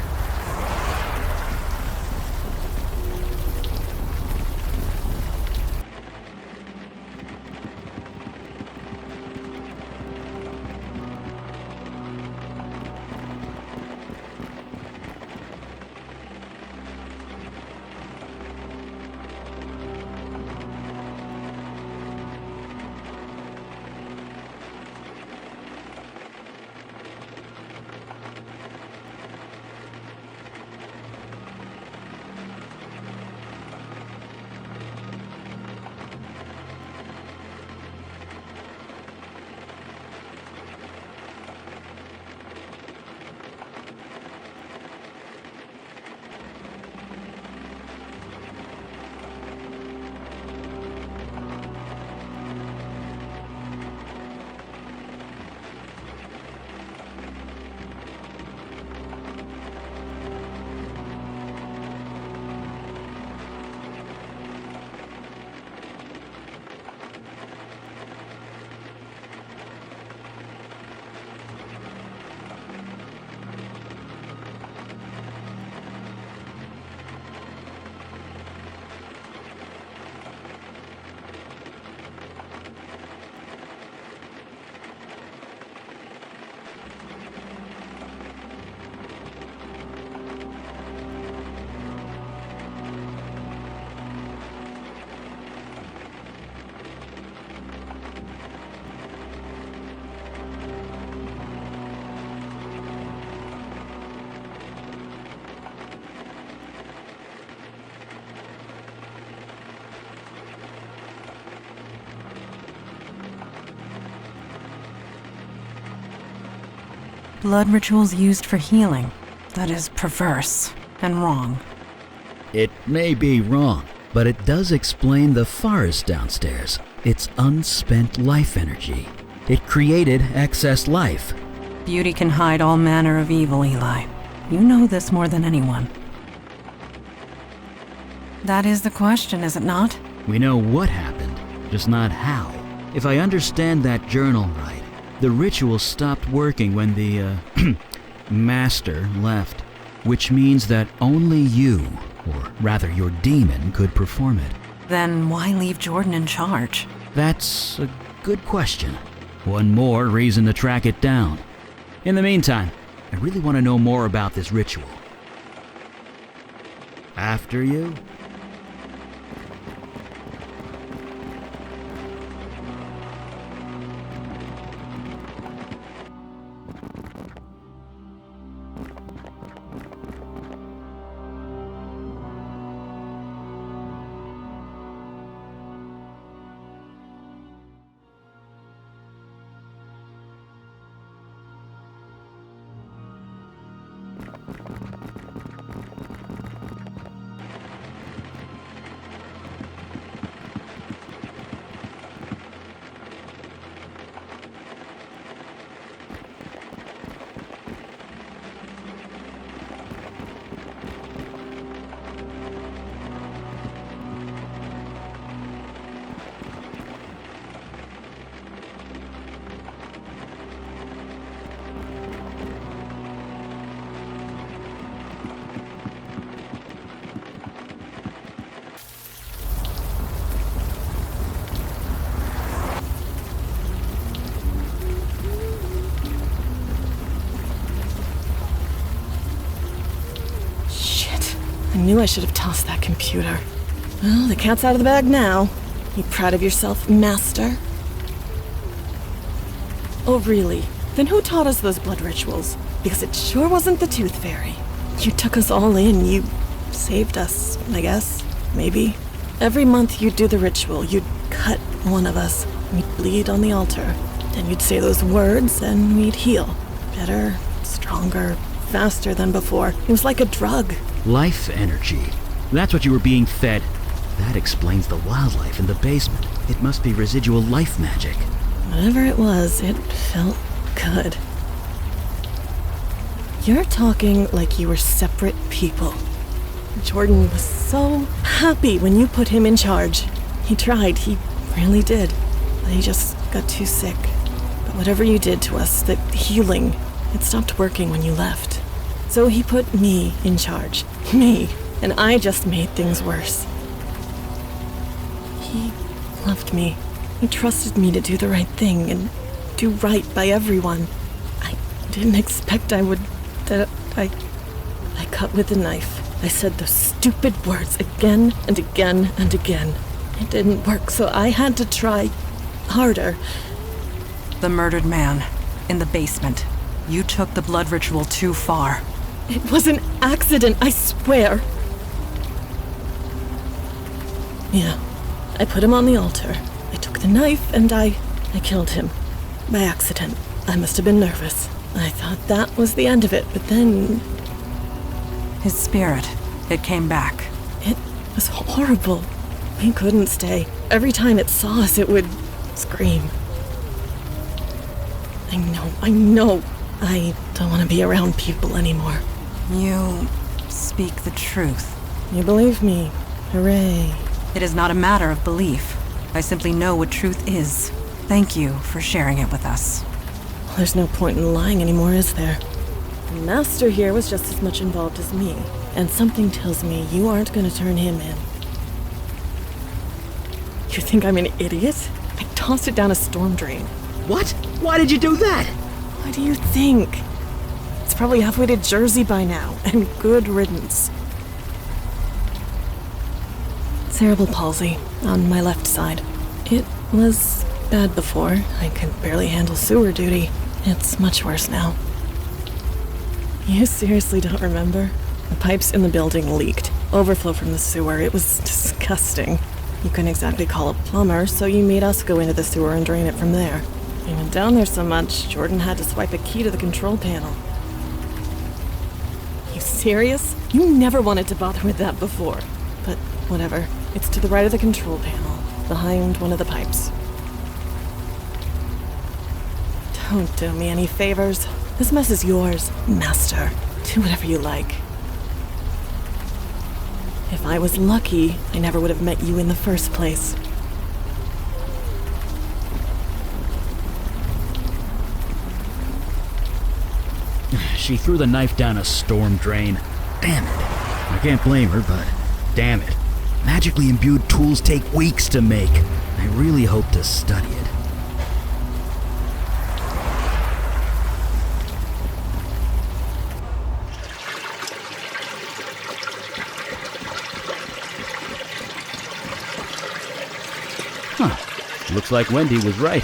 Blood rituals used for healing. That is perverse and wrong. It may be wrong, but it does explain the forest downstairs. It's unspent life energy. It created excess life. Beauty can hide all manner of evil, Eli. You know this more than anyone. That is the question, is it not? We know what happened, just not how. If I understand that journal right, the ritual stopped working when the, master left, which means that only you, or rather your demon, could perform it. Then why leave Jordan in charge? That's a good question. One more reason to track it down. In the meantime, I really want to know more about this ritual. After you? I knew I should have tossed that computer. Well, the cat's out of the bag now. You proud of yourself, Master? Oh, really? Then who taught us those blood rituals? Because it sure wasn't the Tooth Fairy. You took us all in. You saved us, I guess. Maybe. Every month you'd do the ritual. You'd cut one of us. We'd bleed on the altar. Then you'd say those words and we'd heal. Better, stronger, faster than before. It was like a drug. Life energy. That's what you were being fed. That explains the wildlife in the basement. It must be residual life magic. Whatever it was, it felt good. You're talking like you were separate people. Jordan was so happy when you put him in charge. He tried, he really did. But he just got too sick. But whatever you did to us, the healing, it stopped working when you left. So he put me in charge. Me. And I just made things worse. He loved me. He trusted me to do the right thing and do right by everyone. I didn't expect I would... I cut with a knife. I said those stupid words again and again and again. It didn't work, so I had to try harder. The murdered man in the basement. You took the blood ritual too far. It was an accident, I swear. Yeah, I put him on the altar. I took the knife and I killed him. By accident. I must have been nervous. I thought that was the end of it, but then... His spirit, it came back. It was horrible. We couldn't stay. Every time it saw us, it would scream. I know. I don't want to be around people anymore. You speak the truth. You believe me. Hooray. It is not a matter of belief. I simply know what truth is. Thank you for sharing it with us. Well, there's no point in lying anymore, is there? The Master here was just as much involved as me, and something tells me you aren't going to turn him in. You think I'm an idiot? I tossed it down a storm drain. What? Why did you do that? What do you think? It's probably halfway to Jersey by now, and good riddance. Cerebral palsy on my left side. It was bad before. I could barely handle sewer duty. It's much worse now. You seriously don't remember? The pipes in the building leaked. Overflow from the sewer. It was disgusting. You couldn't exactly call a plumber, so you made us go into the sewer and drain it from there. We went down there so much, Jordan had to swipe a key to the control panel. You serious? You never wanted to bother with that before. But whatever. It's to the right of the control panel, behind one of the pipes. Don't do me any favors. This mess is yours, Master. Do whatever you like. If I was lucky, I never would have met you in the first place. She threw the knife down a storm drain. Damn it. I can't blame her, but damn it. Magically imbued tools take weeks to make. I really hope to study it. Huh. Looks like Wendy was right.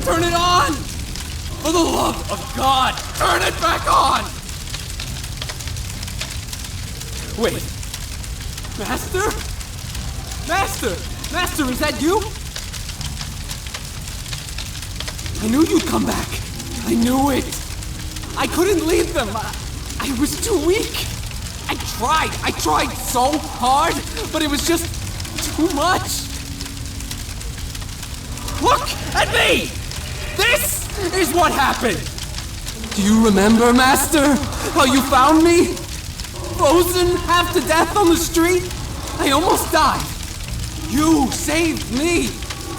Turn it on! For the love of God, turn it back on! Wait. Master? Master, is that you? I knew you'd come back. I knew it. I couldn't leave them. I was too weak. I tried so hard, but it was just too much. Look at me! This is what happened! Do you remember, Master? How you found me? Frozen half to death on the street? I almost died. You saved me!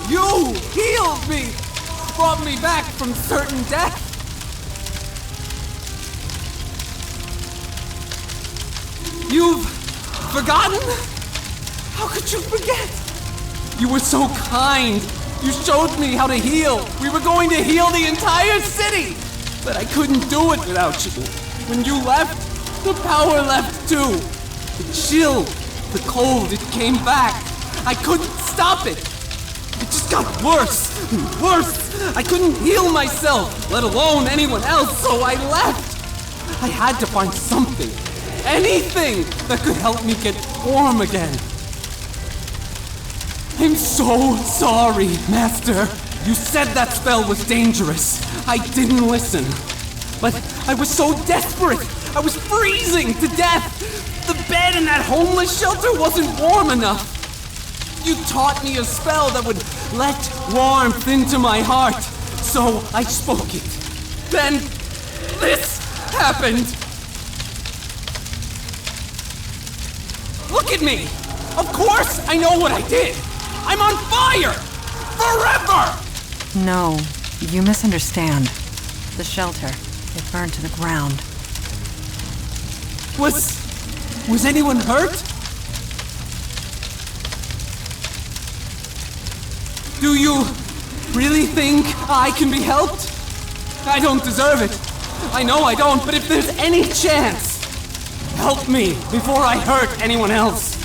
You healed me! Brought me back from certain death! You've forgotten? How could you forget? You were so kind. You showed me how to heal. We were going to heal the entire city. But I couldn't do it without you. When you left, the power left too. The chill, the cold, it came back. I couldn't stop it. It just got worse and worse. I couldn't heal myself, let alone anyone else, so I left. I had to find something, anything that could help me get warm again. I'm so sorry, Master. You said that spell was dangerous. I didn't listen. But I was so desperate. I was freezing to death. The bed in that homeless shelter wasn't warm enough. You taught me a spell that would let warmth into my heart. So I spoke it. Then this happened. Look at me. Of course I know what I did. I'm on fire! Forever! No, you misunderstand. The shelter, it burned to the ground. Was anyone hurt? Do you really think I can be helped? I don't deserve it. I know I don't, but if there's any chance, help me before I hurt anyone else.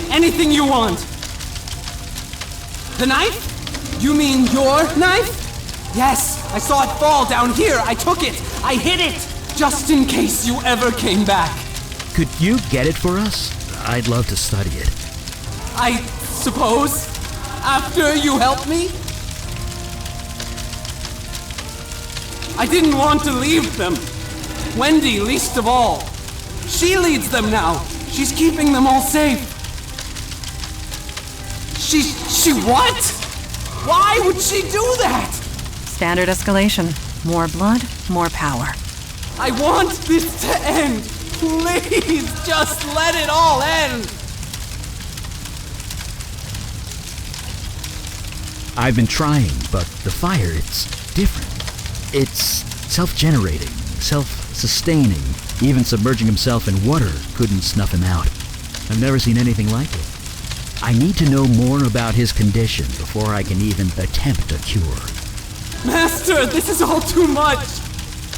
Anything you want. The knife? You mean your knife? Yes, I saw it fall down here. I took it. I hid it. Just in case you ever came back. Could you get it for us? I'd love to study it. I suppose? After you helped me? I didn't want to leave them. Wendy, least of all. She leads them now. She's keeping them all safe. She what? Why would she do that? Standard escalation. More blood, more power. I want this to end. Please, just let it all end. I've been trying, but the fire, it's different. It's self-generating, self-sustaining. Even submerging himself in water couldn't snuff him out. I've never seen anything like it. I need to know more about his condition before I can even attempt a cure. Master, this is all too much.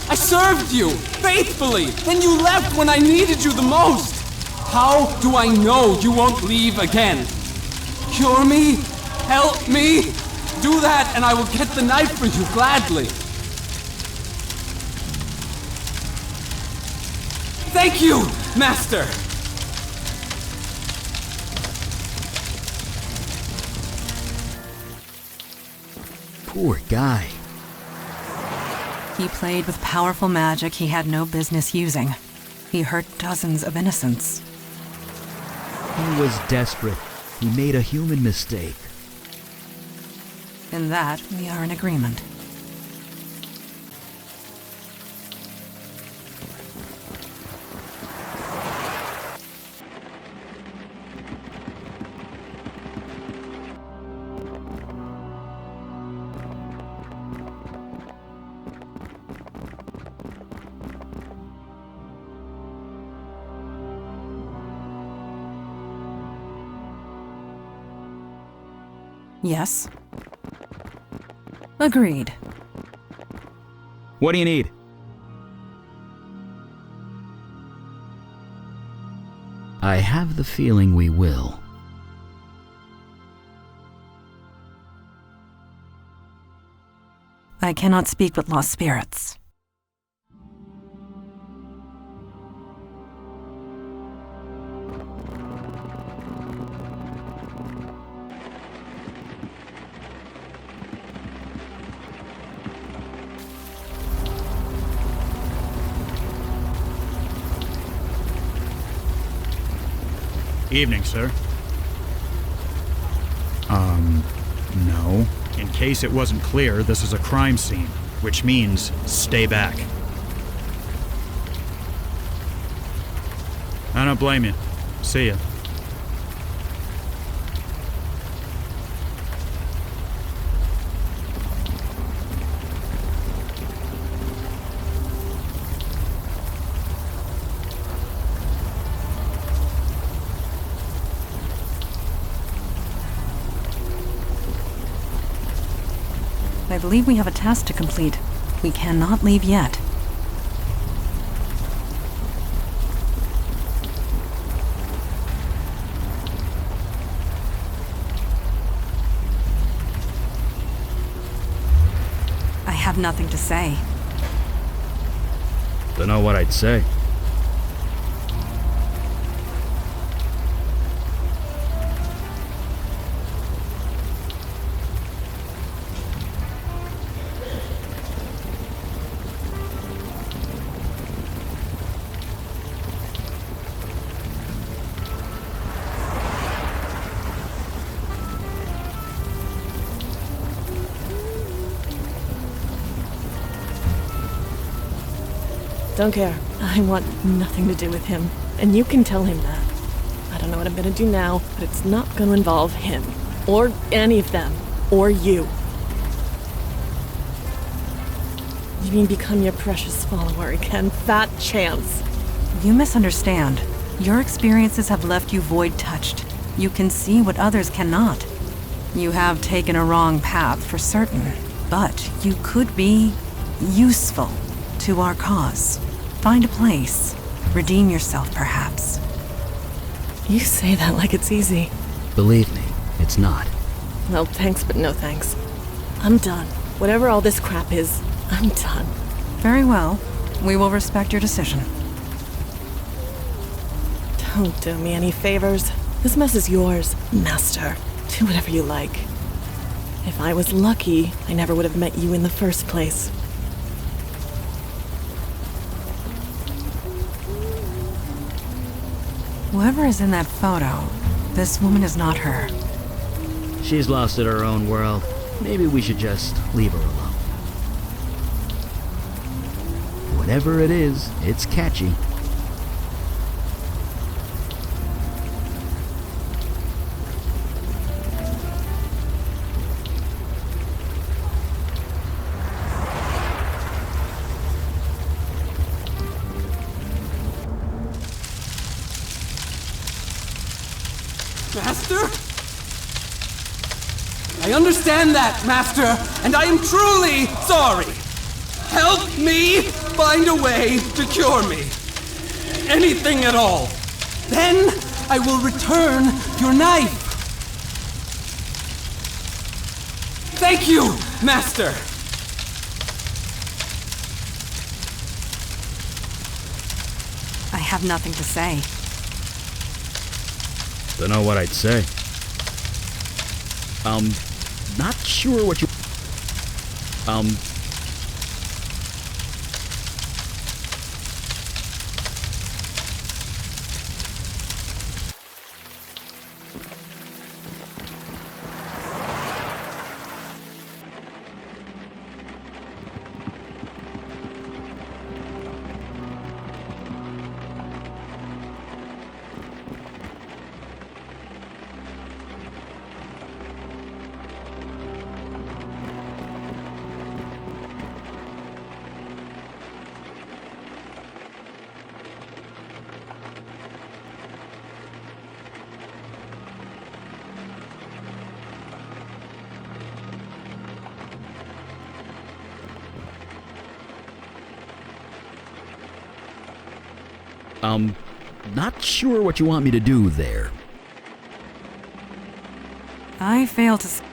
I served you, faithfully. Then you left when I needed you the most. How do I know you won't leave again? Cure me? Help me? Do that and I will get the knife for you gladly. Thank you, Master. Poor guy. He played with powerful magic he had no business using. He hurt dozens of innocents. He was desperate. He made a human mistake. In that, we are in agreement. Yes. Agreed. What do you need? I have the feeling we will. I cannot speak with lost spirits. Evening, sir. No. In case it wasn't clear, this is a crime scene, which means stay back. I don't blame you. See ya. believe we have a task to complete. We cannot leave yet. I have nothing to say. Dunno what I'd say. Don't care. I want nothing to do with him. And you can tell him that. I don't know what I'm gonna do now, but it's not gonna involve him. Or any of them. Or you. You mean become your precious follower again? Fat chance. You misunderstand. Your experiences have left you void-touched. You can see what others cannot. You have taken a wrong path for certain, but you could be useful to our cause. Find a place. Redeem yourself, perhaps. You say that like it's easy. Believe me, it's not. Well, thanks, but no thanks. I'm done. Whatever all this crap is, I'm done. Very well. We will respect your decision. Don't do me any favors. This mess is yours, Master. Do whatever you like. If I was lucky, I never would have met you in the first place. Whoever is in that photo, this woman is not her. She's lost in her own world. Maybe we should just leave her alone. Whatever it is, it's catchy. Master? I understand that, Master, and I am truly sorry. Help me find a way to cure me. Anything at all. Then I will return your knife. Thank you, Master. I have nothing to say. Dunno what I'd say. Not sure what you... Not sure what you want me to do there. I fail to...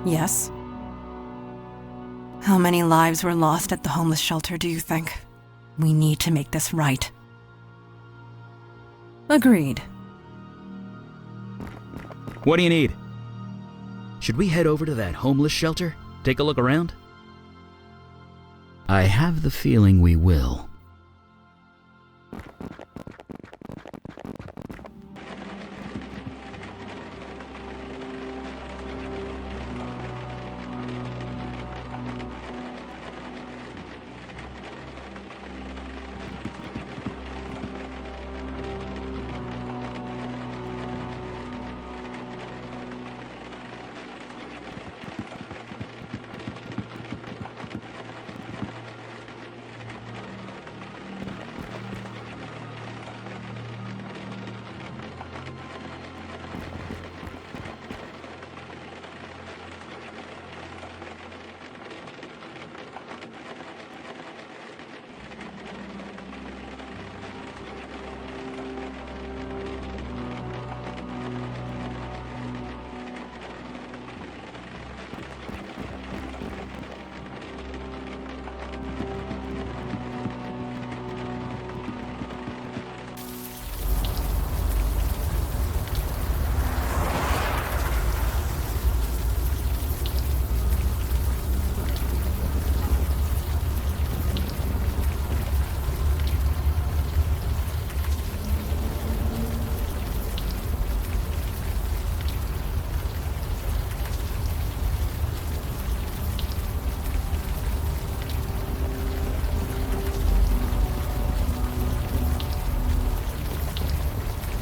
Yes? How many lives were lost at the homeless shelter, do you think? We need to make this right. Agreed. What do you need? Should we head over to that homeless shelter? Take a look around? I have the feeling we will.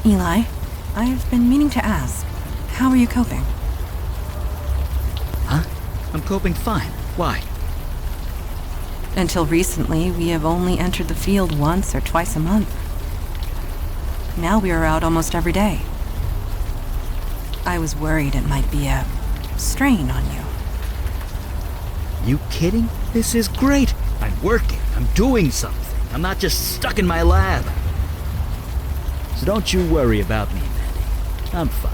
Eli, I've been meaning to ask, how are you coping? Huh? I'm coping fine. Why? Until recently, we have only entered the field once or twice a month. Now we are out almost every day. I was worried it might be a strain on you. You kidding? This is great. I'm working. I'm doing something. I'm not just stuck in my lab. So don't you worry about me, Mandy. I'm fine.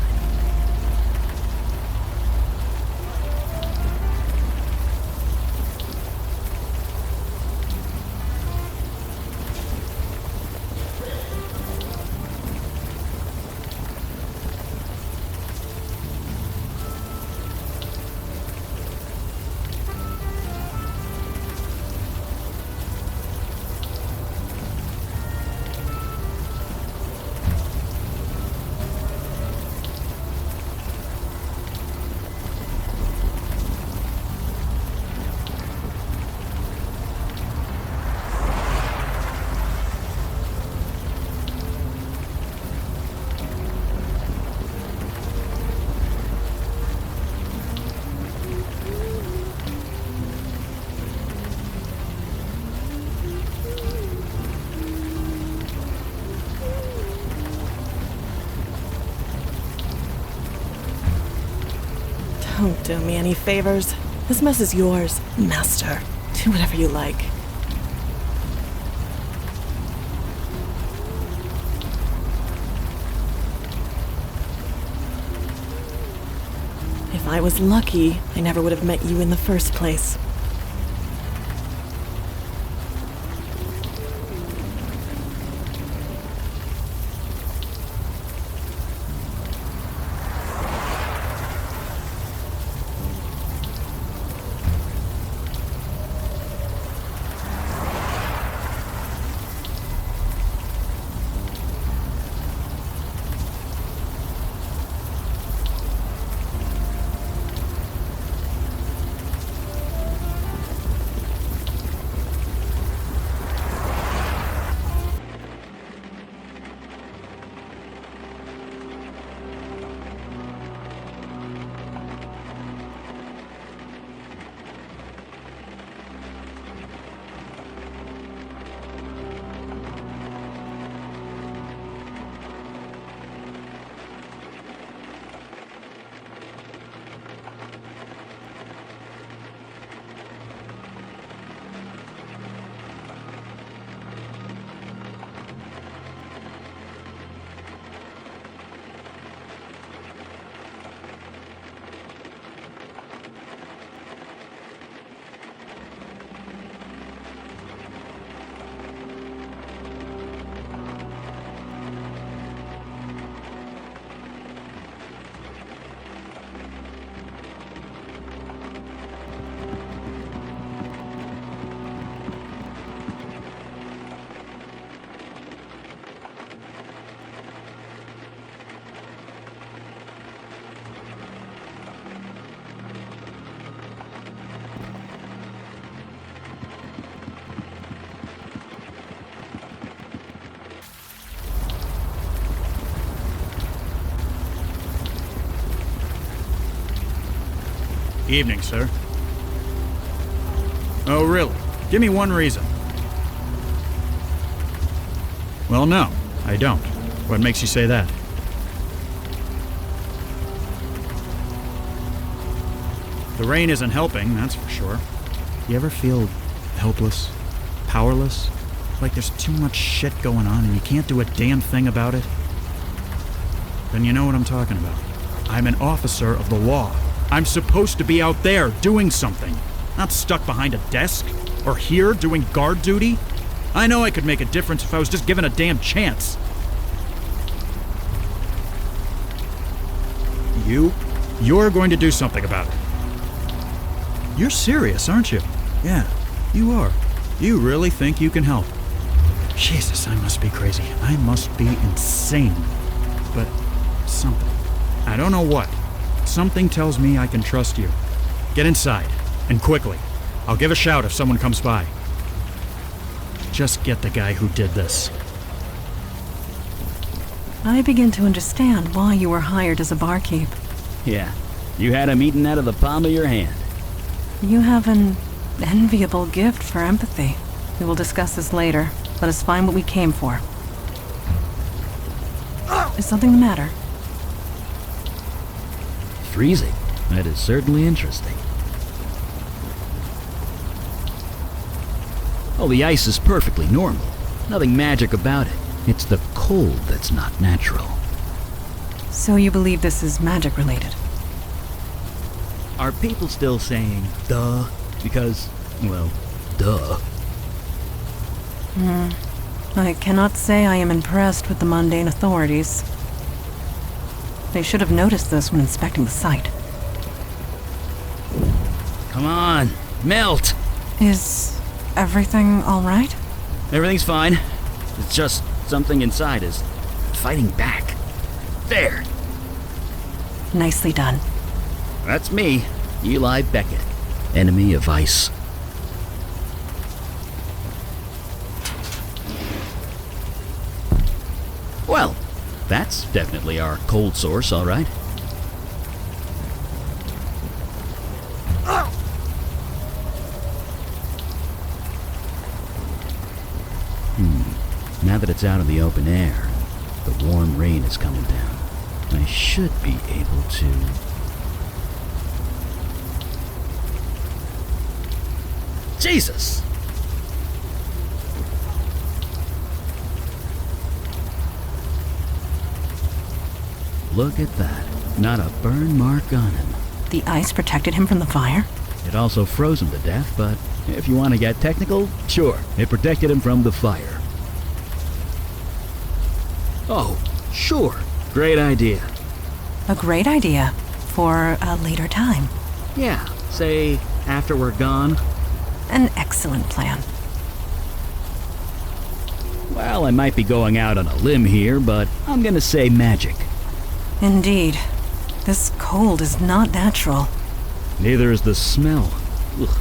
Don't do me any favors. This mess is yours, Master. Do whatever you like. If I was lucky, I never would have met you in the first place. Evening, sir. Oh, really? Give me one reason. Well, no, I don't. What makes you say that? The rain isn't helping, that's for sure. You ever feel helpless? Powerless? Like there's too much shit going on and you can't do a damn thing about it? Then you know what I'm talking about. I'm an officer of the law. I'm supposed to be out there doing something, not stuck behind a desk or here doing guard duty. I know I could make a difference if I was just given a damn chance. You're going to do something about it. You're serious, aren't you? Yeah, you are. You really think you can help? Jesus, I must be crazy. I must be insane. But something. I don't know what. Something tells me I can trust you. Get inside, and quickly. I'll give a shout if someone comes by. Just get the guy who did this. I begin to understand why you were hired as a barkeep. Yeah, you had him eaten out of the palm of your hand. You have an enviable gift for empathy. We will discuss this later. Let us find what we came for. Is something the matter? Freezing. That is certainly interesting. Oh, the ice is perfectly normal. Nothing magic about it. It's the cold that's not natural. So you believe this is magic related? Are people still saying, duh? Because, well, duh. I cannot say I am impressed with the mundane authorities. They should have noticed this when inspecting the site. Come on, melt! Is everything all right? Everything's fine. It's just something inside is fighting back. There! Nicely done. That's me, Eli Beckett, enemy of ice. Well, that's definitely our cold source, all right. Now that it's out in the open air, the warm rain is coming down. I should be able to... Jesus! Look at that. Not a burn mark on him. The ice protected him from the fire? It also froze him to death, but if you want to get technical, sure, it protected him from the fire. Oh, sure. Great idea. A great idea for a later time. Yeah, say after we're gone. An excellent plan. Well, I might be going out on a limb here, but I'm gonna say magic. Indeed. This cold is not natural. Neither is the smell. Ugh.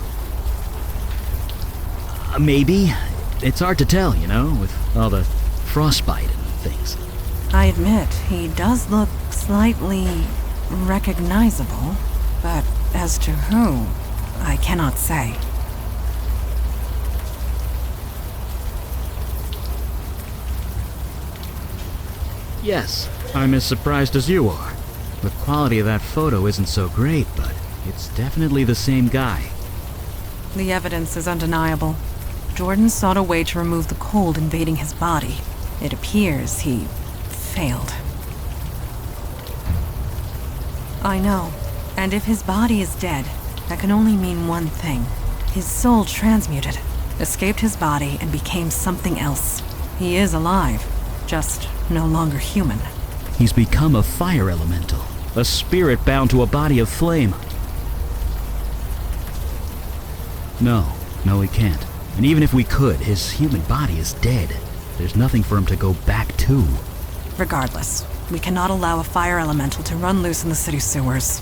Maybe. It's hard to tell, you know, with all the frostbite and things. I admit, he does look slightly recognizable, but as to who, I cannot say. Yes, I'm as surprised as you are. The quality of that photo isn't so great, but it's definitely the same guy. The evidence is undeniable. Jordan sought a way to remove the cold invading his body. It appears he failed. I know. And if his body is dead, that can only mean one thing. His soul transmuted, escaped his body, and became something else. He is alive, just no longer human. He's become a fire elemental, a spirit bound to a body of flame. No, he can't. And even if we could, his human body is dead. There's nothing for him to go back to. Regardless, we cannot allow a fire elemental to run loose in the city sewers.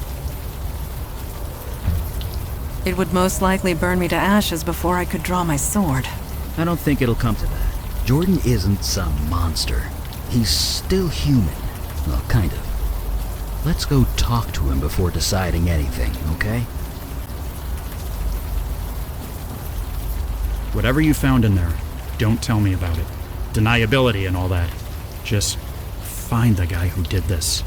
It would most likely burn me to ashes before I could draw my sword. I don't think it'll come to that. Jordan isn't some monster. He's still human. Well, kind of. Let's go talk to him before deciding anything, okay? Whatever you found in there, don't tell me about it. Deniability and all that. Just find the guy who did this.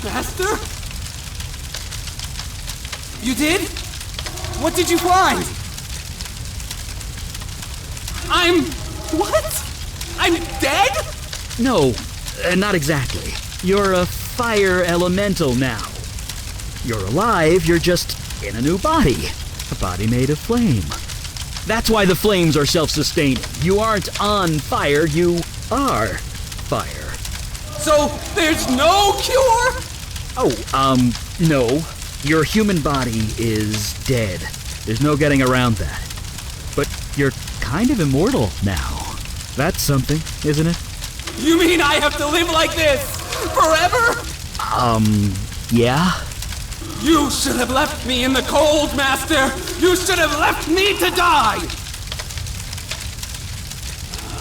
Master? You did? What did you find? What? I'm dead? No, not exactly. You're a fire elemental now. You're alive, you're just in a new body. A body made of flame. That's why the flames are self-sustaining. You aren't on fire, you are fire. So, there's no cure? No. Your human body is dead. There's no getting around that. But you're kind of immortal now. That's something, isn't it? You mean I have to live like this? Forever? Yeah? You should have left me in the cold, Master! You should have left me to die!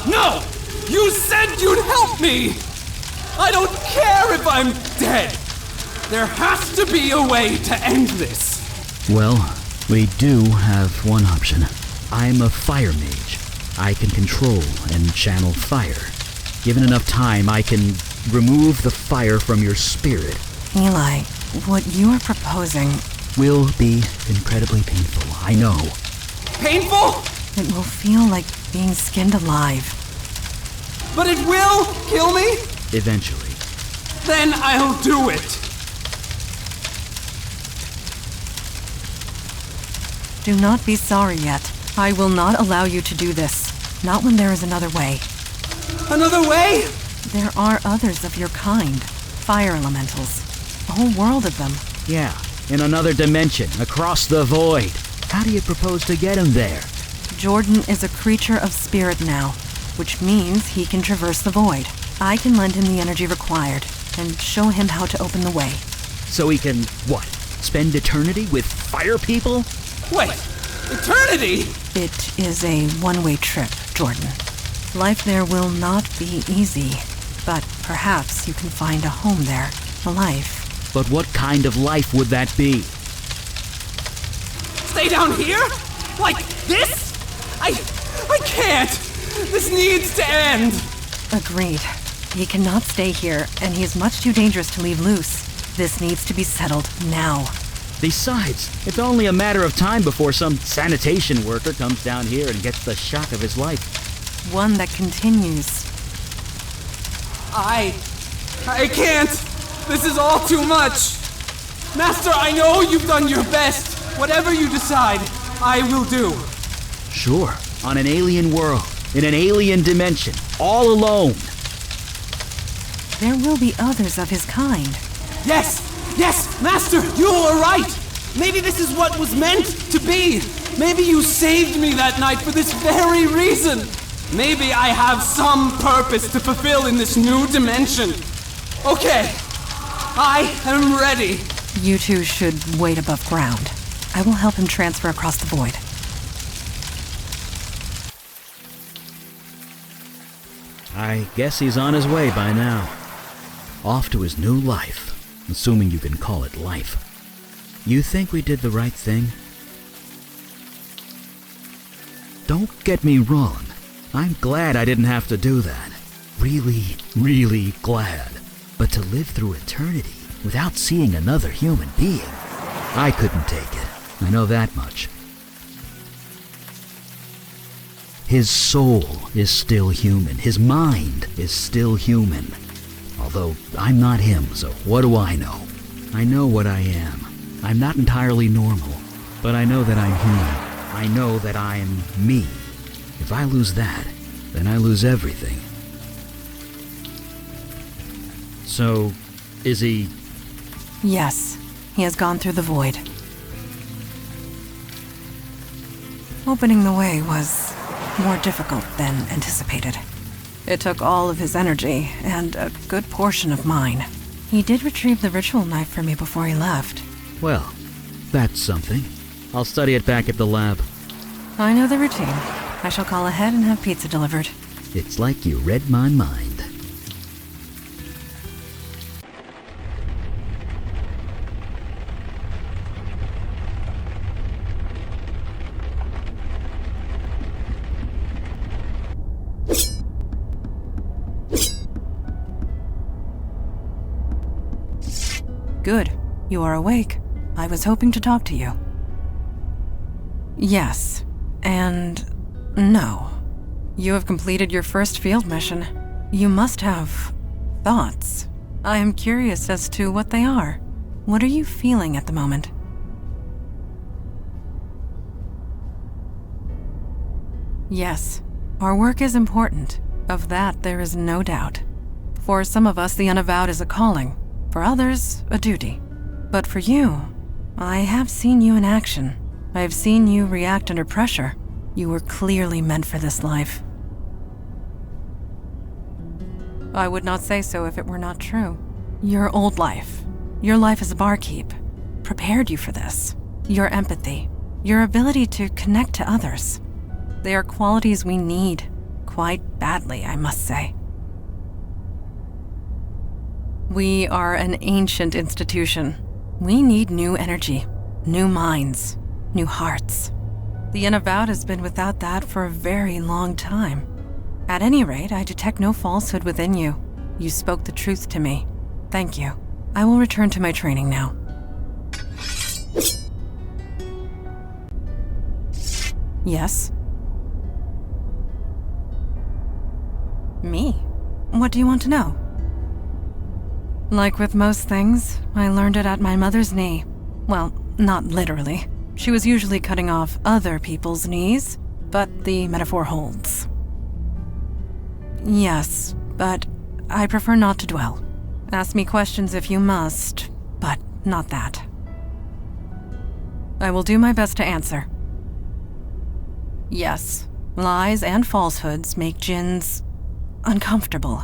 No! You said you'd help me! I don't care if I'm dead! There has to be a way to end this! Well, we do have one option. I'm a fire mage. I can control and channel fire. Given enough time, I can remove the fire from your spirit. Eli, what you are proposing... will be incredibly painful, I know. Painful? It will feel like being skinned alive. But it will kill me? Eventually. Then I'll do it. Do not be sorry yet. I will not allow you to do this. Not when there is another way. Another way? There are others of your kind. Fire elementals. A whole world of them. Yeah, in another dimension, across the void. How do you propose to get him there? Jordan is a creature of spirit now, which means he can traverse the void. I can lend him the energy required, and show him how to open the way. So he can, what, spend eternity with fire people? Wait, eternity? It is a one-way trip, Jordan. Life there will not be easy, but perhaps you can find a home there, a life. But what kind of life would that be? Stay down here? Like this? I can't! This needs to end! Agreed. He cannot stay here, and he is much too dangerous to leave loose. This needs to be settled now. Besides, it's only a matter of time before some sanitation worker comes down here and gets the shock of his life. One that continues. I can't! This is all too much! Master, I know you've done your best. Whatever you decide, I will do. Sure, on an alien world, in an alien dimension, all alone. There will be others of his kind. Yes! Yes, Master, you are right! Maybe this is what was meant to be! Maybe you saved me that night for this very reason! Maybe I have some purpose to fulfill in this new dimension. Okay, I am ready. You two should wait above ground. I will help him transfer across the void. I guess he's on his way by now. Off to his new life. Assuming you can call it life. You think we did the right thing? Don't get me wrong. I'm glad I didn't have to do that. Really, really glad. But to live through eternity without seeing another human being, I couldn't take it. I know that much. His soul is still human. His mind is still human. Although I'm not him, so what do I know? I know what I am. I'm not entirely normal, but I know that I'm human. I know that I'm me. If I lose that, then I lose everything. So, is he... Yes, he has gone through the void. Opening the way was more difficult than anticipated. It took all of his energy, and a good portion of mine. He did retrieve the ritual knife for me before he left. Well, that's something. I'll study it back at the lab. I know the routine. I shall call ahead and have pizza delivered. It's like you read my mind. Good. You are awake. I was hoping to talk to you. Yes. And no. You have completed your first field mission. You must have thoughts. I am curious as to what they are. What are you feeling at the moment? Yes. Our work is important. Of that, there is no doubt. For some of us, the Unavowed is a calling. For others, a duty. But for you, I have seen you in action. I have seen you react under pressure. You were clearly meant for this life. I would not say so if it were not true. Your old life, your life as a barkeep, prepared you for this. Your empathy, your ability to connect to others. They are qualities we need, quite badly, I must say. We are an ancient institution. We need new energy, new minds, new hearts. The Unavowed has been without that for a very long time. At any rate, I detect no falsehood within you. You spoke the truth to me. Thank you. I will return to my training now. Yes? Me? What do you want to know? Like with most things, I learned it at my mother's knee. Well, not literally. She was usually cutting off other people's knees, but the metaphor holds. Yes, but I prefer not to dwell. Ask me questions if you must, but not that. I will do my best to answer. Yes, lies and falsehoods make jinns uncomfortable.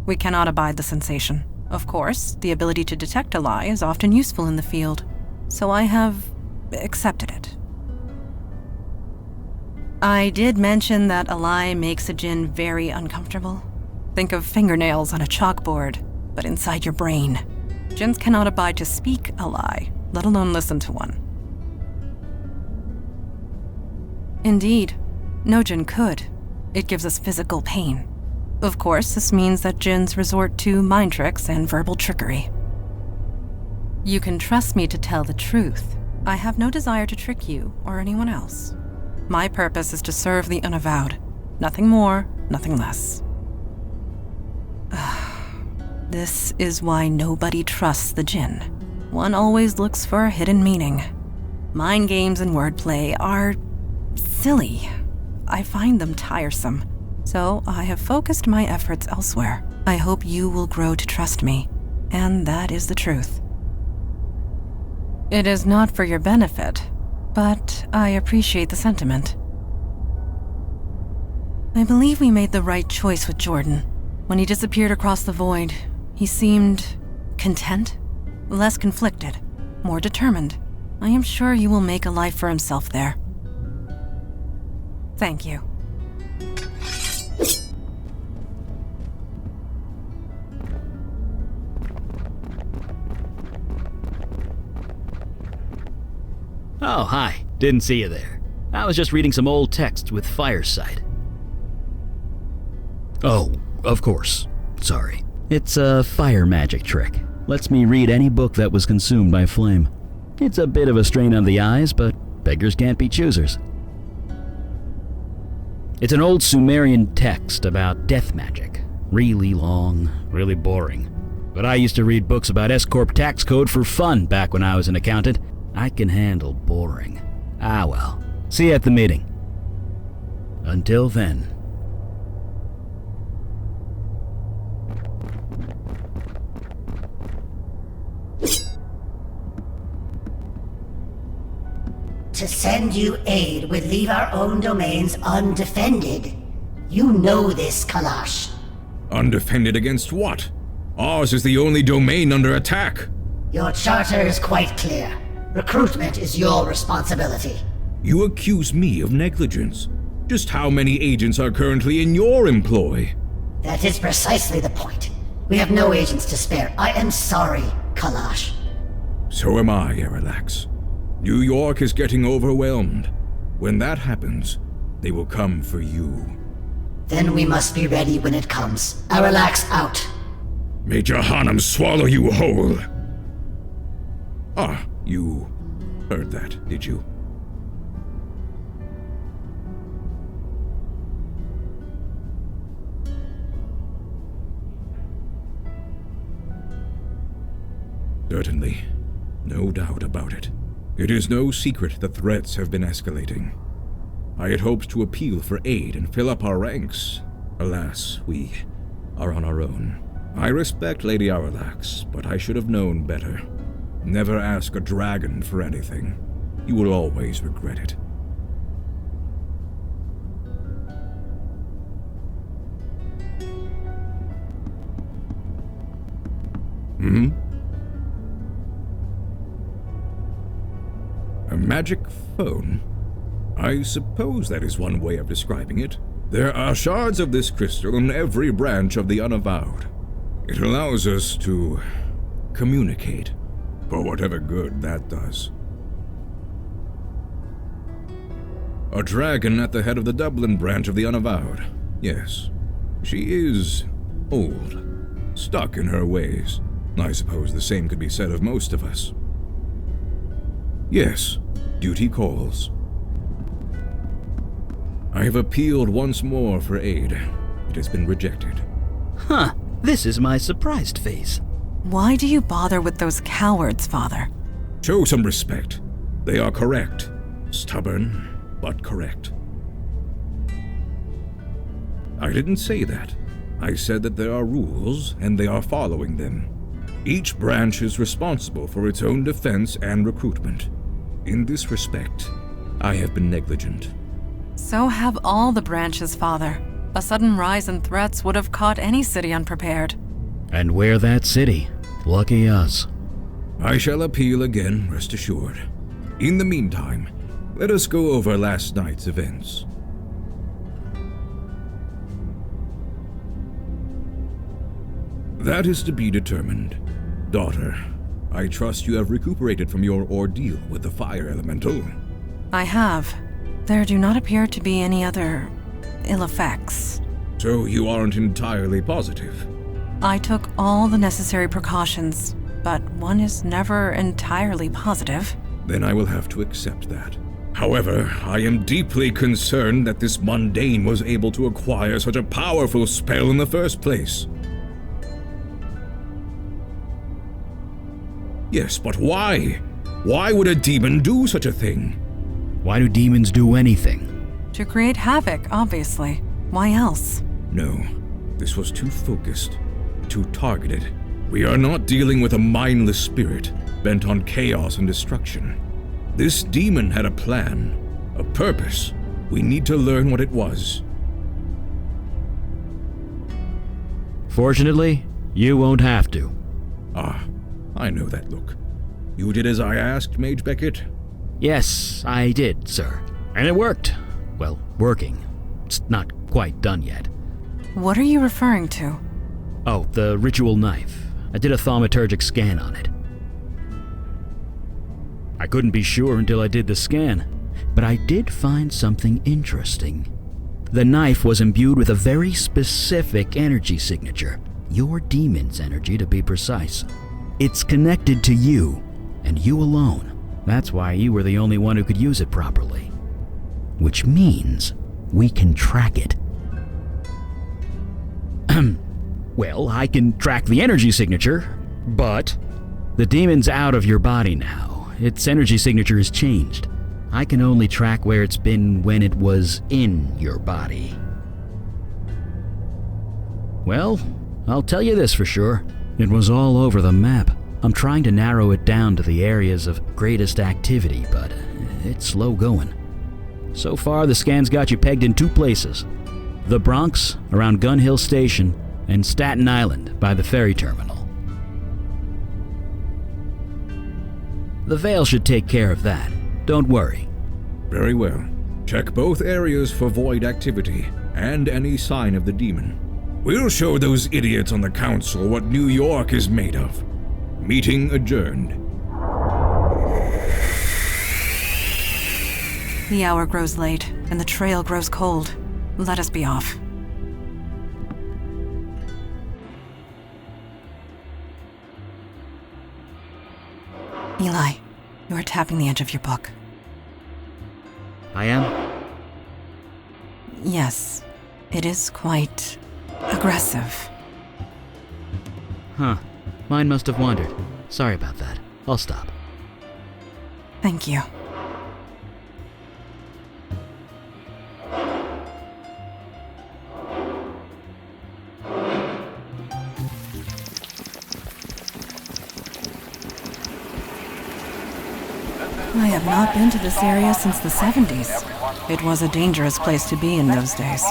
We cannot abide the sensation. Of course, the ability to detect a lie is often useful in the field, so I have accepted it. I did mention that a lie makes a jinn very uncomfortable. Think of fingernails on a chalkboard, but inside your brain. Jinns cannot abide to speak a lie, let alone listen to one. Indeed, no jinn could. It gives us physical pain. Of course, this means that jinns resort to mind tricks and verbal trickery. You can trust me to tell the truth. I have no desire to trick you or anyone else. My purpose is to serve the Unavowed. Nothing more, nothing less. This is why nobody trusts the jinn. One always looks for a hidden meaning. Mind games and wordplay are silly. I find them tiresome. So I have focused my efforts elsewhere. I hope you will grow to trust me, and that is the truth. It is not for your benefit, but I appreciate the sentiment. I believe we made the right choice with Jordan. When he disappeared across the void, he seemed content, less conflicted, more determined. I am sure you will make a life for himself there. Thank you. Oh, hi. Didn't see you there. I was just reading some old texts with Fireside. Oh, of course. Sorry. It's a fire magic trick. Lets me read any book that was consumed by flame. It's a bit of a strain on the eyes, but beggars can't be choosers. It's an old Sumerian text about death magic. Really long, really boring. But I used to read books about S-Corp tax code for fun back when I was an accountant. I can handle boring. Ah well. See you at the meeting. Until then. To send you aid would leave our own domains undefended. You know this, Kalash. Undefended against what? Ours is the only domain under attack. Your charter is quite clear. Recruitment is your responsibility. You accuse me of negligence. Just how many agents are currently in your employ? That is precisely the point. We have no agents to spare. I am sorry, Kalash. So am I, Aralax. New York is getting overwhelmed. When that happens, they will come for you. Then we must be ready when it comes. Aralax out. Major Hanum swallow you whole. Ah, you heard that, did you? Certainly. No doubt about it. It is no secret that threats have been escalating. I had hoped to appeal for aid and fill up our ranks. Alas, we are on our own. I respect Lady Aralax, but I should have known better. Never ask a dragon for anything. You will always regret it. A magic phone? I suppose that is one way of describing it. There are shards of this crystal in every branch of the Unavowed. It allows us to communicate, for whatever good that does. A dragon at the head of the Dublin branch of the Unavowed. Yes, she is old, stuck in her ways. I suppose the same could be said of most of us. Yes, duty calls. I have appealed once more for aid. It has been rejected. Huh, this is my surprised face. Why do you bother with those cowards, Father? Show some respect. They are correct. Stubborn, but correct. I didn't say that. I said that there are rules, and they are following them. Each branch is responsible for its own defense and recruitment. In this respect, I have been negligent. So have all the branches, Father. A sudden rise in threats would have caught any city unprepared. And we're that city. Lucky us. I shall appeal again, rest assured. In the meantime, let us go over last night's events. That is to be determined. Daughter, I trust you have recuperated from your ordeal with the fire elemental. I have. There do not appear to be any other ill effects. So you aren't entirely positive? I took all the necessary precautions, but one is never entirely positive. Then I will have to accept that. However, I am deeply concerned that this mundane was able to acquire such a powerful spell in the first place. Yes, but why? Why would a demon do such a thing? Why do demons do anything? To create havoc, obviously. Why else? No, this was too focused, too targeted. We are not dealing with a mindless spirit bent on chaos and destruction. This demon had a plan, a purpose. We need to learn what it was. Fortunately, you won't have to. Ah, I know that look. You did as I asked, Mage Beckett? Yes, I did, sir. And it worked. Well, working. It's not quite done yet. What are you referring to? Oh, the ritual knife. I did a thaumaturgic scan on it. I couldn't be sure until I did the scan, but I did find something interesting. The knife was imbued with a very specific energy signature. Your demon's energy, to be precise. It's connected to you, and you alone. That's why you were the only one who could use it properly. Which means we can track it. Well, I can track the energy signature, but the demon's out of your body now. Its energy signature has changed. I can only track where it's been when it was in your body. Well, I'll tell you this for sure. It was all over the map. I'm trying to narrow it down to the areas of greatest activity, but it's slow going. So far, the scan's got you pegged in 2 places. The Bronx, around Gun Hill Station, and Staten Island, by the ferry terminal. The veil should take care of that. Don't worry. Very well. Check both areas for void activity and any sign of the demon. We'll show those idiots on the council what New York is made of. Meeting adjourned. The hour grows late, and the trail grows cold. Let us be off. Eli, you are tapping the edge of your book. I am? Yes, it is quite aggressive. Huh. Mine must have wandered. Sorry about that. I'll stop. Thank you. I have not been to this area since the 70s. It was a dangerous place to be in those days.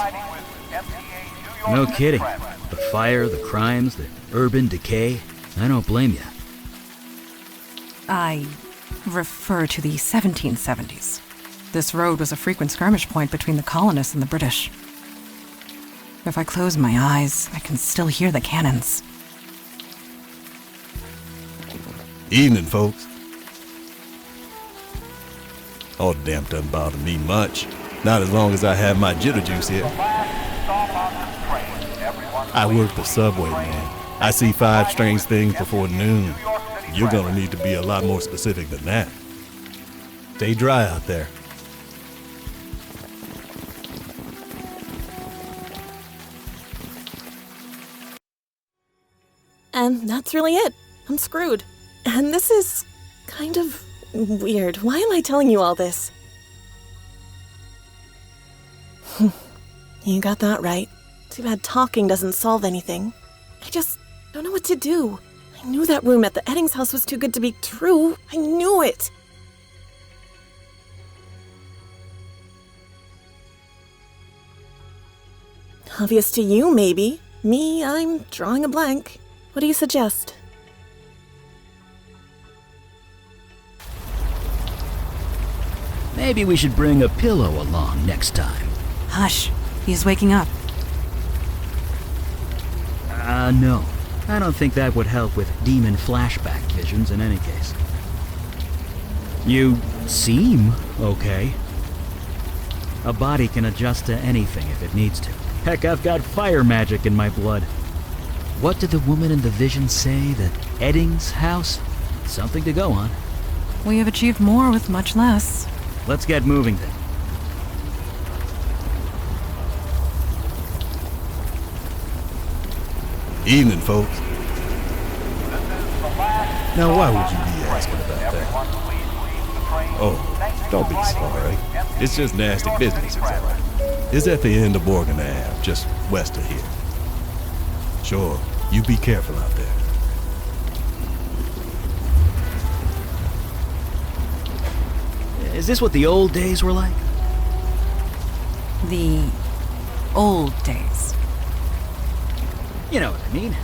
No kidding. The fire, the crimes, the urban decay. I don't blame you. I refer to the 1770s. This road was a frequent skirmish point between the colonists and the British. If I close my eyes, I can still hear the cannons. Evening, folks. All the damn doesn't bother me much. Not as long as I have my jitter juice here. I work the subway, man. I see 5 strange things before noon. You're gonna need to be a lot more specific than that. Stay dry out there. And that's really it. I'm screwed. And this is kind of weird. Why am I telling you all this? You got that right. Too bad talking doesn't solve anything. I just don't know what to do. I knew that room at the Eddings house was too good to be true. I knew it. Obvious to you, maybe. Me, I'm drawing a blank. What do you suggest? Maybe we should bring a pillow along next time. Hush, he's waking up. No. I don't think that would help with demon flashback visions in any case. You seem okay. A body can adjust to anything if it needs to. Heck, I've got fire magic in my blood. What did the woman in the vision say? The Eddings house? Something to go on. We have achieved more with much less. Let's get moving then. Evening, folks. Now, why would you be asking about that? Oh, don't be sorry. It's just nasty business, it's all right. It's at the end of Morgan Ave, just west of here. Sure, you be careful out there. Is this what the old days were like? The old days. You know what I mean.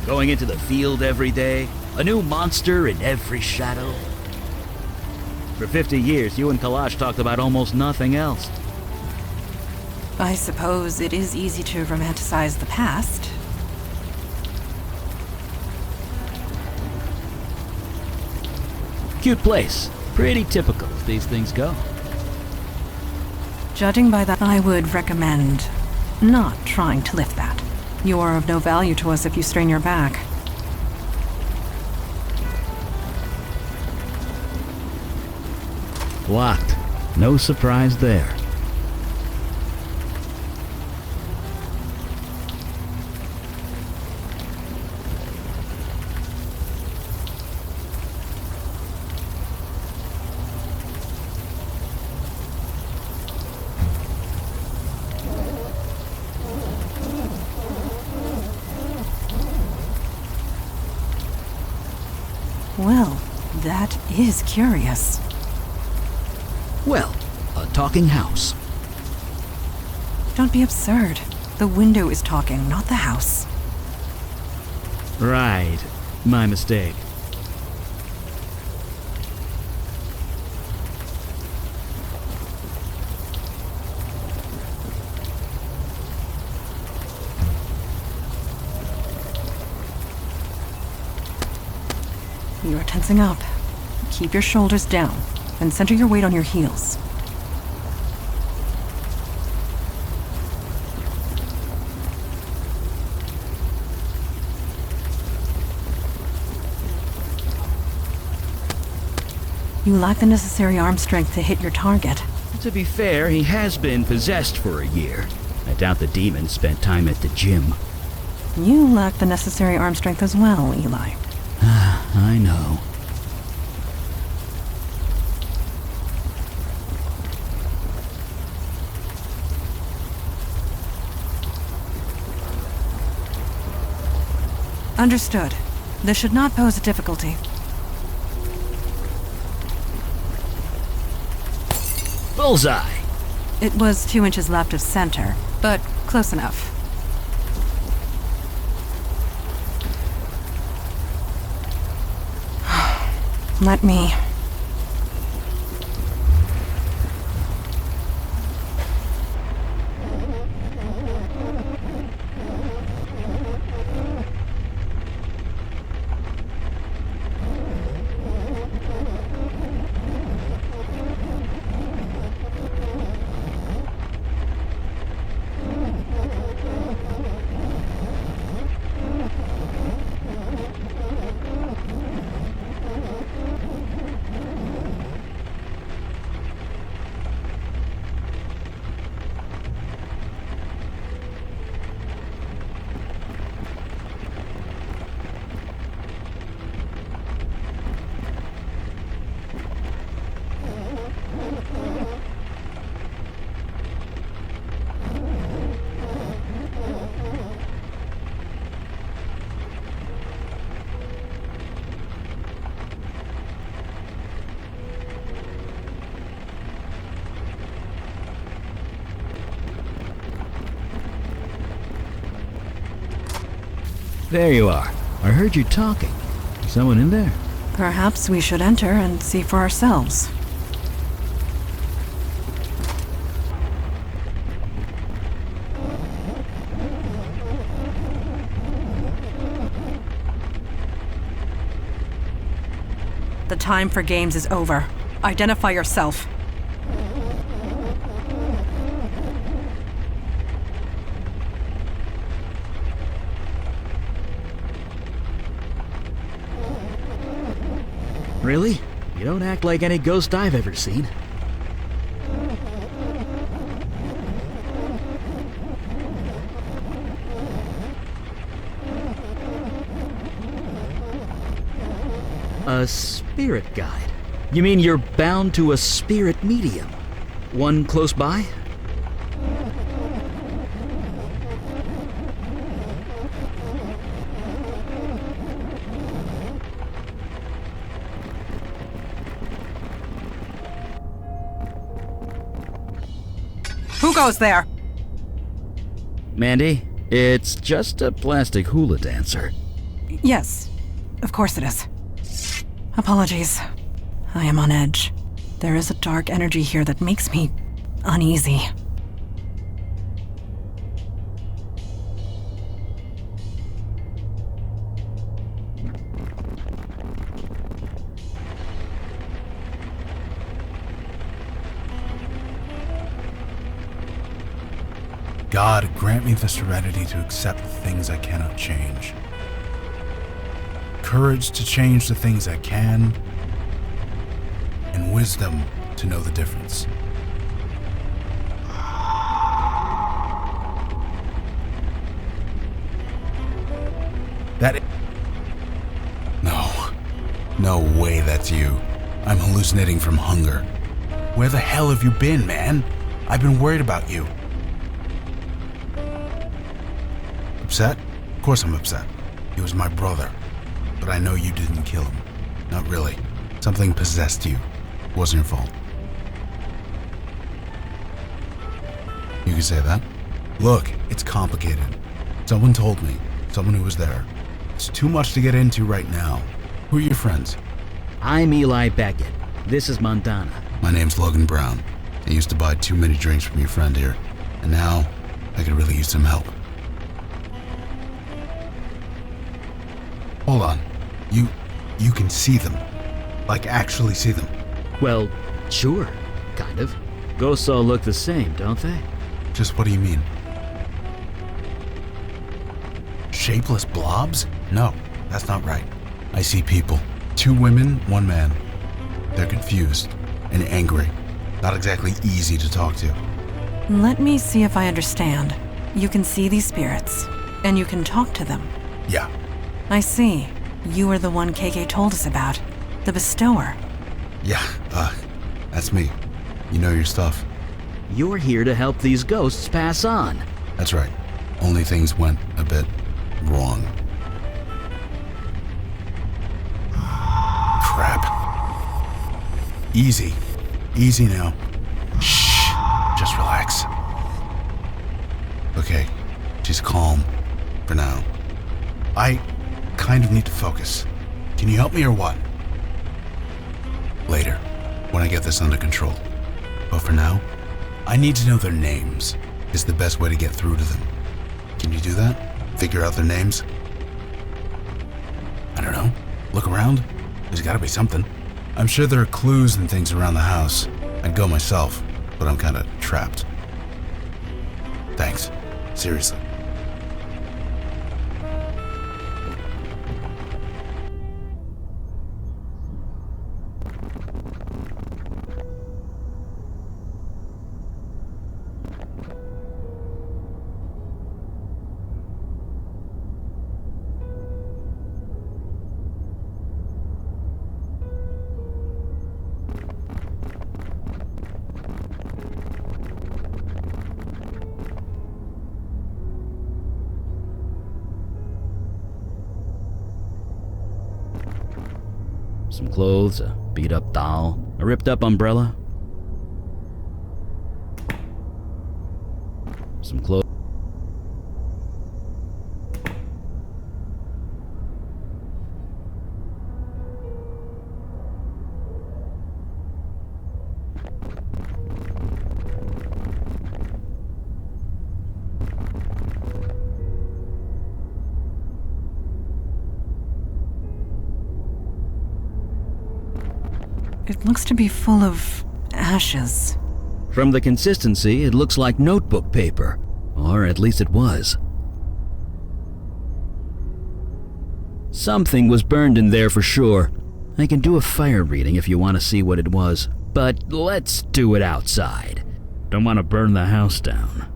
Going into the field every day, a new monster in every shadow. For 50 years, you and Kalash talked about almost nothing else. I suppose it is easy to romanticize the past. Cute place. Pretty typical as these things go. Judging by that, I would recommend not trying to lift that. You are of no value to us if you strain your back. Locked. No surprise there. Well, that is curious. Well, a talking house. Don't be absurd. The window is talking, not the house. Right. My mistake. Tensing up. Keep your shoulders down, and center your weight on your heels. You lack the necessary arm strength to hit your target. To be fair, he has been possessed for a year. I doubt the demon spent time at the gym. You lack the necessary arm strength as well, Eli. I know. Understood. This should not pose a difficulty. Bullseye! It was 2 inches left of center, but close enough. Let me... There you are. I heard you talking. Someone in there? Perhaps we should enter and see for ourselves. The time for games is over. Identify yourself. Really? You don't act like any ghost I've ever seen. A spirit guide? You mean you're bound to a spirit medium? One close by? Who goes there? Mandy, it's just a plastic hula dancer. Yes, of course it is. Apologies. I am on edge. There is a dark energy here that makes me uneasy. God, grant me the serenity to accept the things I cannot change. Courage to change the things I can, and wisdom to know the difference. No way that's you. I'm hallucinating from hunger. Where the hell have you been, man? I've been worried about you. Upset? Of course I'm upset. He was my brother. But I know you didn't kill him. Not really. Something possessed you. It wasn't your fault. You can say that. Look, it's complicated. Someone told me. Someone who was there. It's too much to get into right now. Who are your friends? I'm Eli Beckett. This is Montana. My name's Logan Brown. I used to buy too many drinks from your friend here. And now, I could really use some help. Hold on. You can see them. Like actually see them? Well, sure, kind of. Ghosts all look the same, don't they? Just what do you mean? Shapeless blobs? No, that's not right. I see people. 2 women, 1 man. They're confused and angry. Not exactly easy to talk to. Let me see if I understand. You can see these spirits, and you can talk to them. Yeah. I see. You are the one KK told us about. The bestower. Yeah, that's me. You know your stuff. You're here to help these ghosts pass on. That's right. Only things went a bit wrong. Crap. Easy. Easy now. Shh. Just relax. Okay. She's calm. For now. I kind of need to focus. Can you help me or what? Later. When I get this under control. But for now, I need to know their names. Is the best way to get through to them. Can you do that? Figure out their names? I don't know. Look around. There's gotta be something. I'm sure there are clues and things around the house. I'd go myself, but I'm kinda trapped. Thanks. Seriously. Some clothes, a beat-up doll, a ripped-up umbrella. Some clothes. It looks to be full of ashes. From the consistency, it looks like notebook paper. Or at least it was. Something was burned in there for sure. I can do a fire reading if you want to see what it was, but let's do it outside. Don't want to burn the house down.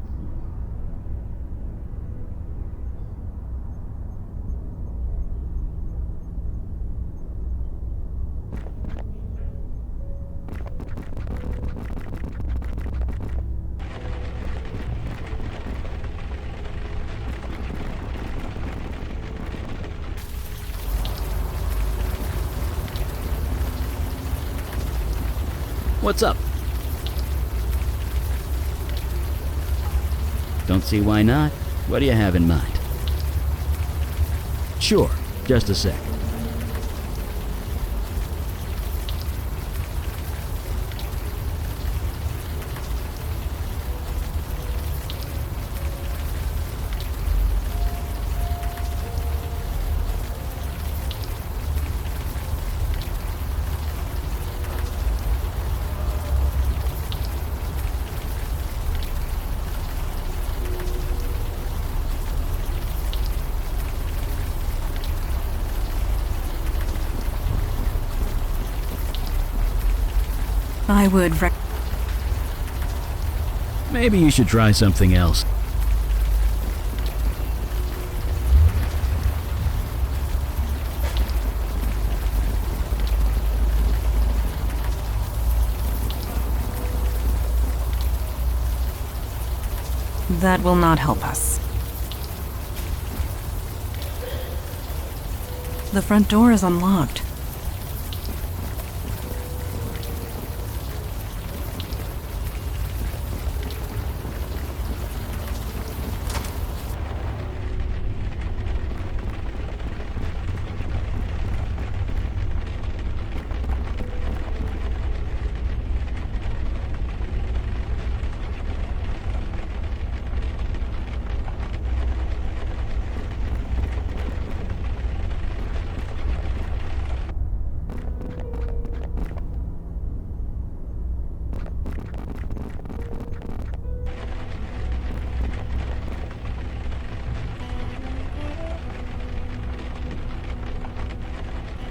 What's up? Don't see why not. What do you have in mind? Sure, just a sec. I would Maybe you should try something else. That will not help us. The front door is unlocked.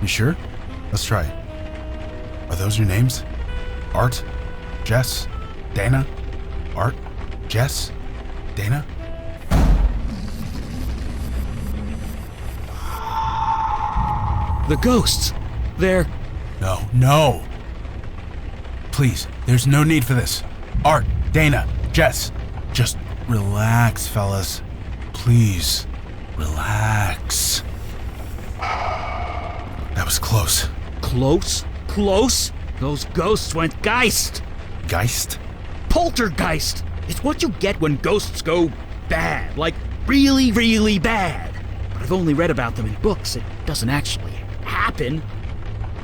You sure? Let's try it. Are those your names? Art? Jess? Dana? Art? Jess? Dana? The ghosts! They're... No. Please, there's no need for this. Art, Dana, Jess, just relax, fellas. Please, relax. That was close. Close? Close? Those ghosts went geist! Geist? Poltergeist! It's what you get when ghosts go bad. Like, really, really bad. But I've only read about them in books. It doesn't actually happen.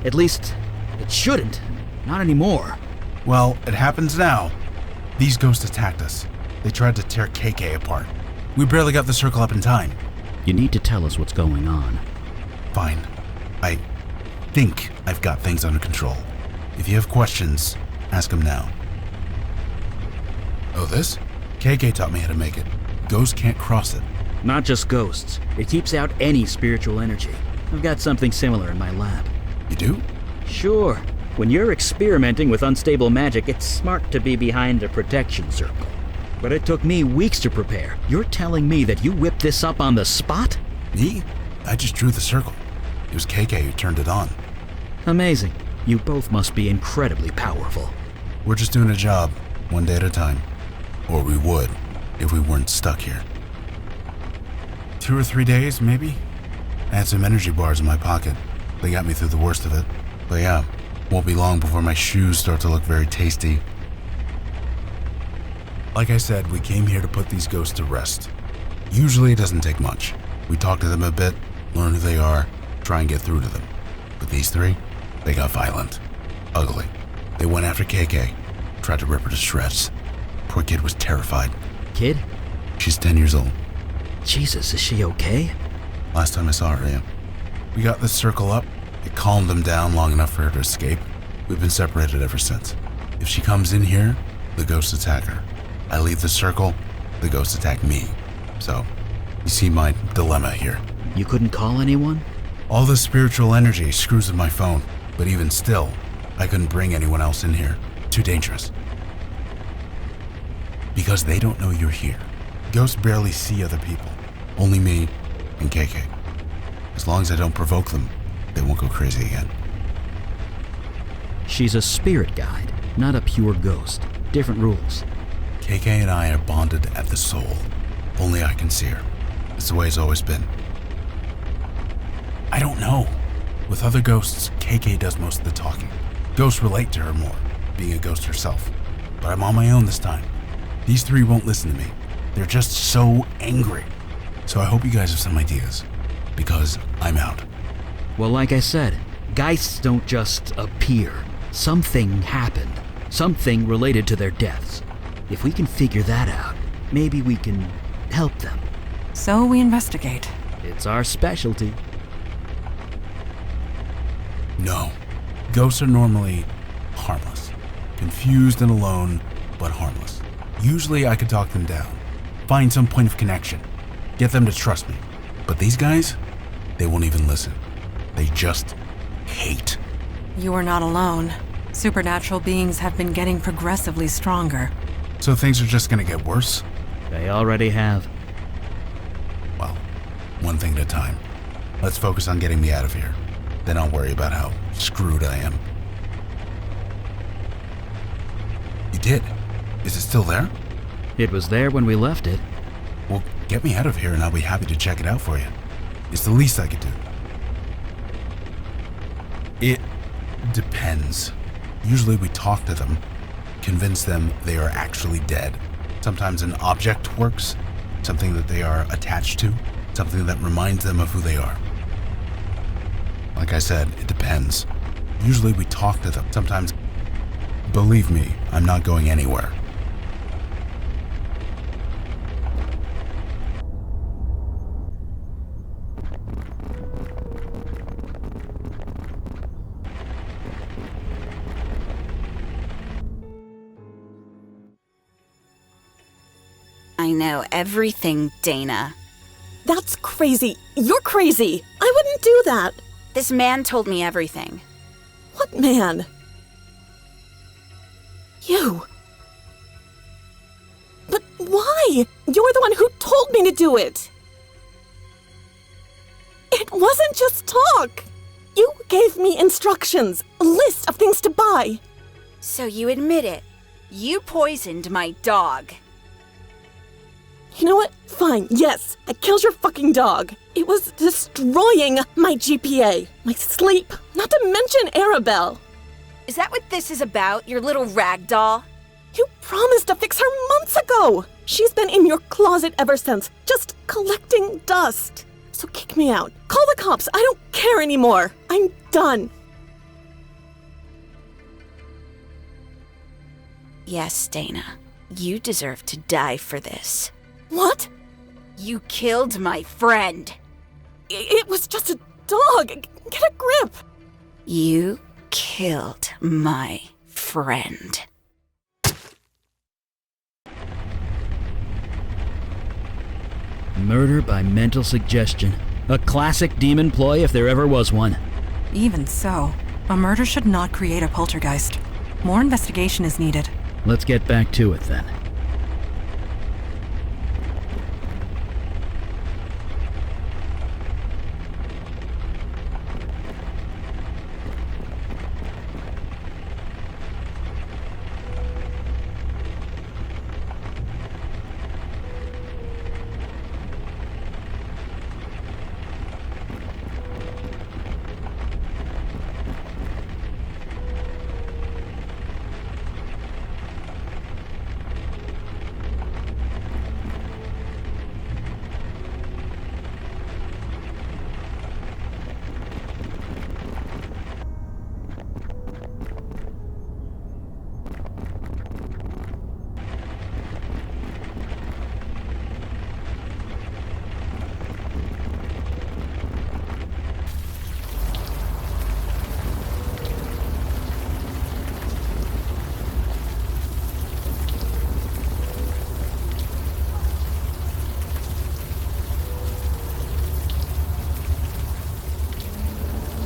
At least, it shouldn't. Not anymore. Well, it happens now. These ghosts attacked us. They tried to tear KK apart. We barely got the circle up in time. You need to tell us what's going on. Fine. I think I've got things under control. If you have questions, ask them now. Oh, this? KK taught me how to make it. Ghosts can't cross it. Not just ghosts. It keeps out any spiritual energy. I've got something similar in my lab. You do? Sure. When you're experimenting with unstable magic, it's smart to be behind a protection circle. But it took me weeks to prepare. You're telling me that you whipped this up on the spot? Me? I just drew the circle. It was KK who turned it on. Amazing. You both must be incredibly powerful. We're just doing a job, one day at a time. Or we would, if we weren't stuck here. 2 or 3 days, maybe? I had some energy bars in my pocket. They got me through the worst of it. But yeah, won't be long before my shoes start to look very tasty. Like I said, we came here to put these ghosts to rest. Usually it doesn't take much. We talk to them a bit, learn who they are, try and get through to them. But these three, they got violent. Ugly. They went after KK, tried to rip her to shreds. Poor kid was terrified. Kid? She's 10 years old. Jesus, is she okay? Last time I saw her, yeah. We got this circle up. It calmed them down long enough for her to escape. We've been separated ever since. If she comes in here, the ghosts attack her. I leave the circle, the ghosts attack me. So, you see my dilemma here. You couldn't call anyone? All this spiritual energy screws with my phone, but even still, I couldn't bring anyone else in here. Too dangerous. Because they don't know you're here. Ghosts barely see other people. Only me and KK. As long as I don't provoke them, they won't go crazy again. She's a spirit guide, not a pure ghost. Different rules. KK and I are bonded at the soul. Only I can see her. It's the way it's always been. I don't know. With other ghosts, KK does most of the talking. Ghosts relate to her more, being a ghost herself. But I'm on my own this time. These three won't listen to me. They're just so angry. So I hope you guys have some ideas, because I'm out. Well, like I said, geists don't just appear. Something happened. Something related to their deaths. If we can figure that out, maybe we can help them. So we investigate. It's our specialty. No. Ghosts are normally harmless. Confused and alone, but harmless. Usually I could talk them down. Find some point of connection. Get them to trust me. But these guys, they won't even listen. They just hate. You are not alone. Supernatural beings have been getting progressively stronger. So things are just gonna get worse? They already have. Well, one thing at a time. Let's focus on getting me out of here. Then I'll worry about how screwed I am. You did? Is it still there? It was there when we left it. Well, get me out of here and I'll be happy to check it out for you. It's the least I could do. It depends. Usually we talk to them, convince them they are actually dead. Sometimes an object works, something that they are attached to, something that reminds them of who they are. Like I said, it depends. Usually we talk to them. Sometimes, believe me, I'm not going anywhere. I know everything, Dana. That's crazy. You're crazy. I wouldn't do that. This man told me everything. What man? You. But why? You're the one who told me to do it. It wasn't just talk. You gave me instructions, a list of things to buy. So you admit it. You poisoned my dog. You know what? Fine, yes, I killed your fucking dog. It was destroying my GPA, my sleep, not to mention Arabelle. Is that what this is about, your little rag doll? You promised to fix her months ago. She's been in your closet ever since, just collecting dust. So kick me out. Call the cops. I don't care anymore. I'm done. Yes, Dana. You deserve to die for this. What? You killed my friend. It was just a dog. Get a grip. You killed my friend. Murder by mental suggestion. A classic demon ploy if there ever was one. Even so, a murder should not create a poltergeist. More investigation is needed. Let's get back to it then.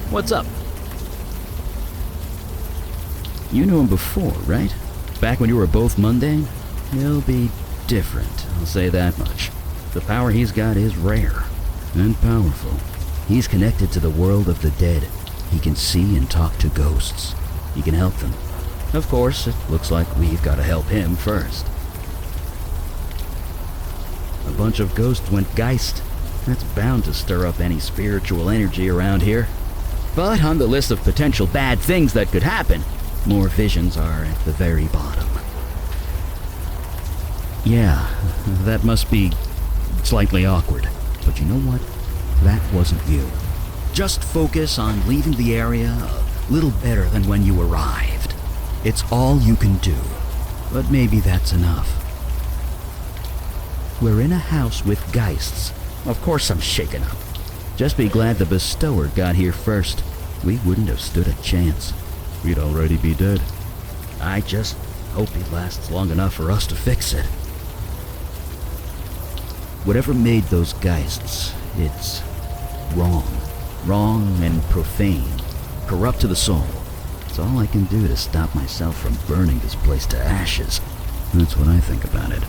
What's up? You knew him before, right? Back when you were both mundane? He'll be different, I'll say that much. The power he's got is rare and powerful. He's connected to the world of the dead. He can see and talk to ghosts. He can help them. Of course, it looks like we've got to help him first. A bunch of ghosts went geist. That's bound to stir up any spiritual energy around here. But on the list of potential bad things that could happen, more visions are at the very bottom. Yeah, that must be slightly awkward. But you know what? That wasn't you. Just focus on leaving the area a little better than when you arrived. It's all you can do. But maybe that's enough. We're in a house with geists. Of course I'm shaken up. Just be glad the bestower got here first. We wouldn't have stood a chance. We'd already be dead. I just hope he lasts long enough for us to fix it. Whatever made those geists, it's wrong. Wrong and profane. Corrupt to the soul. It's all I can do to stop myself from burning this place to ashes. That's what I think about it.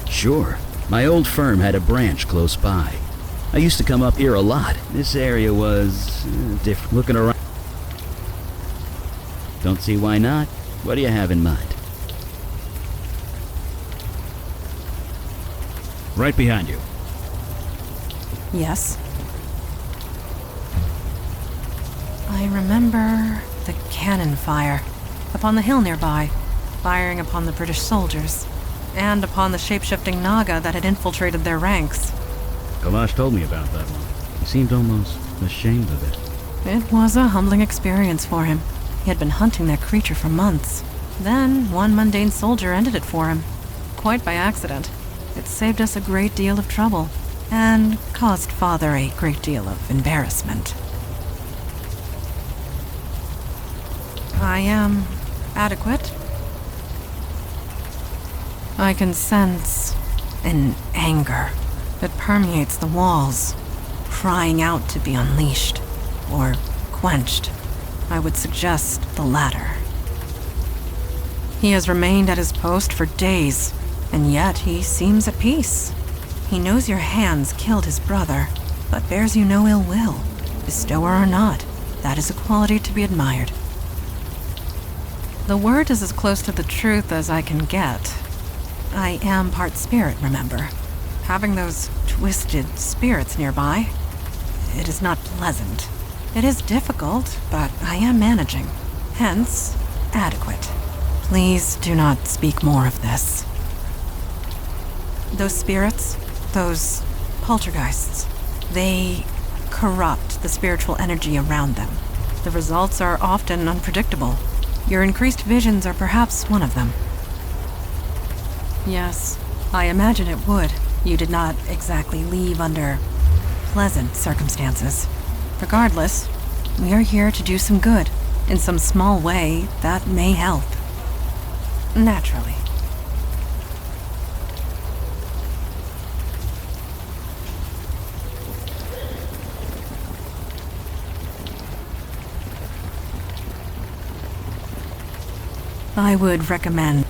Sure. My old firm had a branch close by. I used to come up here a lot. This area was different. Looking around. Don't see why not. What do you have in mind? Right behind you. Yes. I remember the cannon fire upon the hill nearby, firing upon the British soldiers, and upon the shape-shifting Naga that had infiltrated their ranks. Kalash told me about that one. He seemed almost ashamed of it. It was a humbling experience for him. He had been hunting that creature for months. Then, one mundane soldier ended it for him. Quite by accident. It saved us a great deal of trouble, and caused Father a great deal of embarrassment. I am adequate. I can sense an anger, It permeates the walls, crying out to be unleashed, or quenched. I would suggest the latter. He has remained at his post for days, and yet he seems at peace. He knows your hands killed his brother, but bears you no ill will, bestower or not. That is a quality to be admired. The word is as close to the truth as I can get. I am part spirit, remember. Having those twisted spirits nearby, it is not pleasant. It is difficult, but I am managing. Hence, adequate. Please do not speak more of this. Those spirits, those poltergeists, they corrupt the spiritual energy around them. The results are often unpredictable. Your increased visions are perhaps one of them. Yes, I imagine it would. You did not exactly leave under pleasant circumstances. Regardless, we are here to do some good. In some small way, that may help. Naturally. I would recommend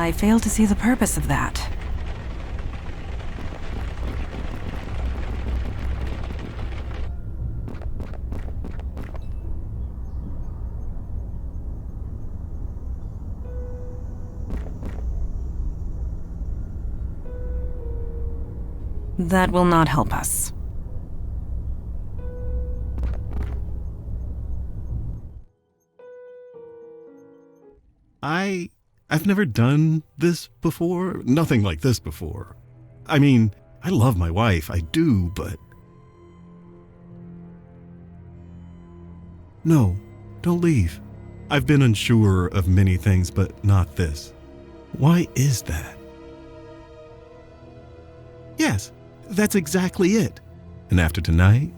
I fail to see the purpose of that. That will not help us. I've never done this before. Nothing like this before. I mean, I love my wife, I do, but... No, don't leave. I've been unsure of many things, but not this. Why is that? Yes, that's exactly it. And after tonight,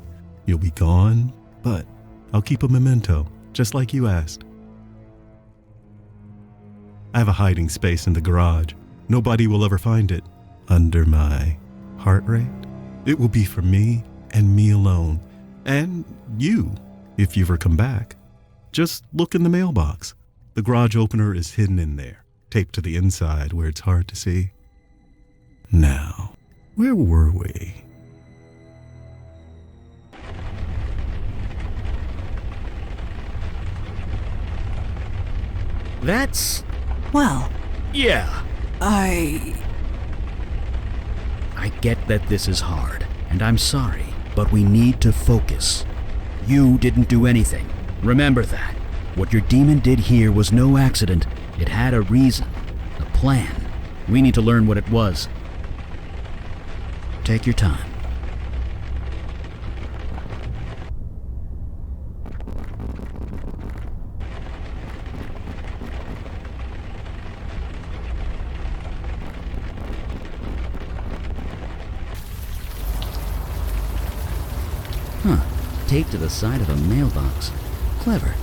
you'll be gone, but I'll keep a memento, just like you asked. I have a hiding space in the garage. Nobody will ever find it. Under my heart rate. It will be for me and me alone. And you, if you ever come back. Just look in the mailbox. The garage opener is hidden in there, taped to the inside where it's hard to see. Now, where were we? That's... Well, yeah. I get that this is hard, and I'm sorry, but we need to focus. You didn't do anything. Remember that. What your demon did here was no accident. It had a reason, a plan. We need to learn what it was. Take your time. Huh. Taped to the side of a mailbox. Clever.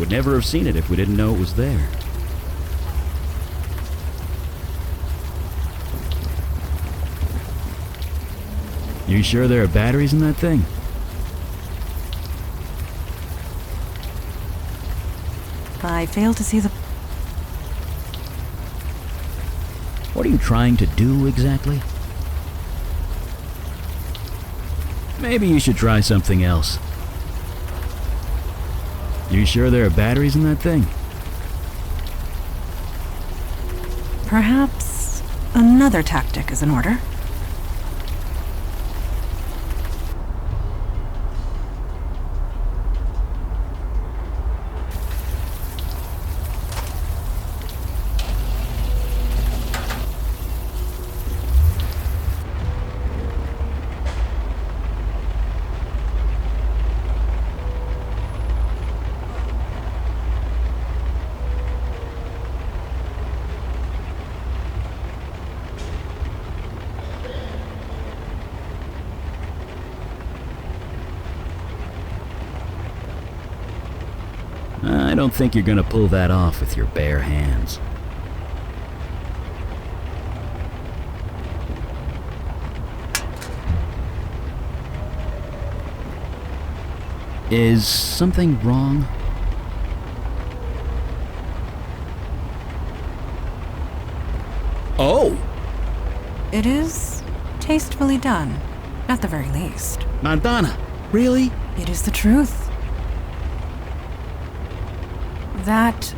Would never have seen it if we didn't know it was there. You sure there are batteries in that thing? I fail to see the... What are you trying to do exactly? Maybe you should try something else. You sure there are batteries in that thing? Perhaps another tactic is in order. I don't think you're gonna pull that off with your bare hands. Is something wrong? Oh! It is tastefully done, at the very least. Montana, really? It is the truth. That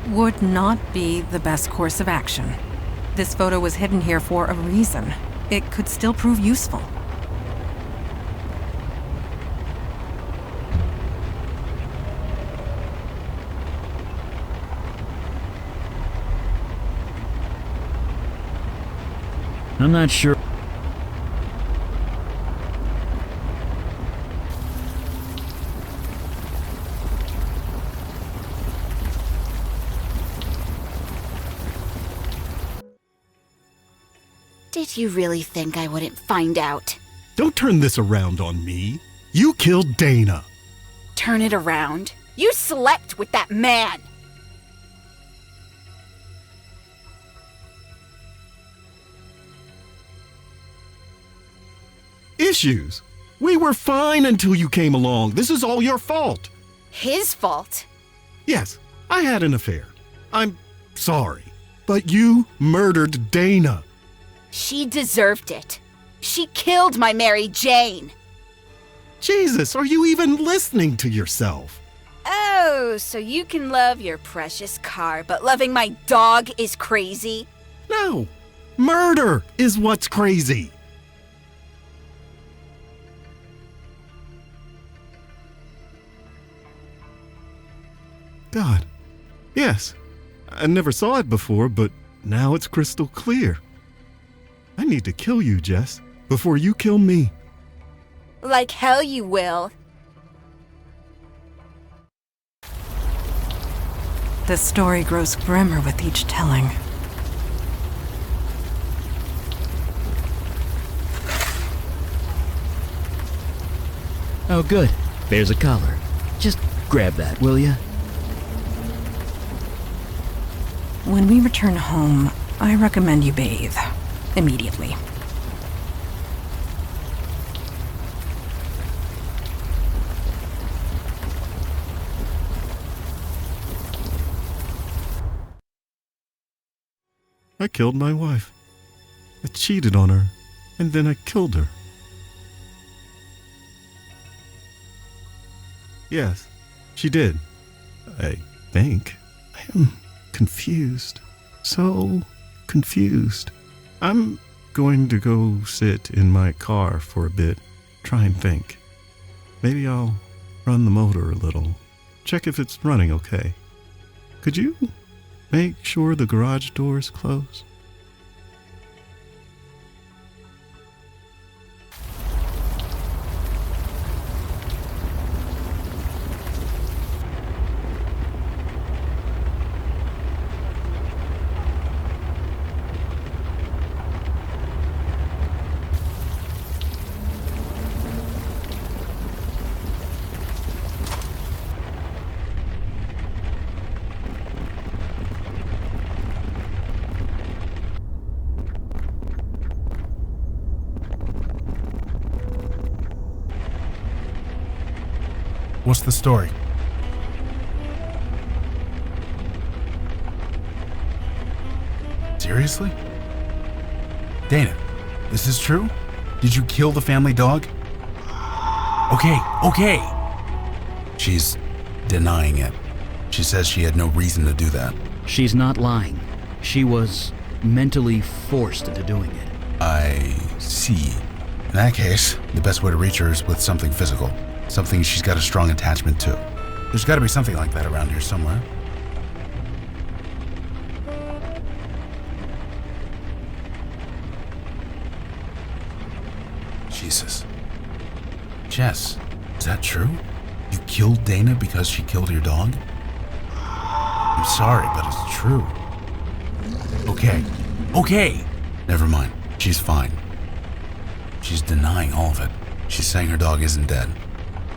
would not be the best course of action. This photo was hidden here for a reason. It could still prove useful. I'm not sure. Did you really think I wouldn't find out? Don't turn this around on me. You killed Dana. Turn it around? You slept with that man! Issues? We were fine until you came along. This is all your fault. His fault? Yes, I had an affair. I'm sorry. But you murdered Dana. She deserved it. She killed my Mary Jane. Jesus, are you even listening to yourself? Oh, so you can love your precious car, but loving my dog is crazy? No, murder is what's crazy. God, yes, I never saw it before, but now it's crystal clear. I need to kill you, Jess, before you kill me. Like hell you will. The story grows grimmer with each telling. Oh, good. There's a collar. Just grab that, will ya? When we return home, I recommend you bathe. Immediately. I killed my wife. I cheated on her, and then I killed her. Yes, she did. I think. I am confused. So confused. I'm going to go sit in my car for a bit, try and think. Maybe I'll run the motor a little, check if it's running okay. Could you make sure the garage door's closed? What's the story? Seriously? Dana, this is true? Did you kill the family dog? Okay. She's denying it. She says she had no reason to do that. She's not lying. She was mentally forced into doing it. I see. In that case, the best way to reach her is with something physical. Something she's got a strong attachment to. There's got to be something like that around here somewhere. Jesus. Jess, is that true? You killed Dana because she killed your dog? I'm sorry, but it's true. Okay. Never mind. She's fine. She's denying all of it. She's saying her dog isn't dead.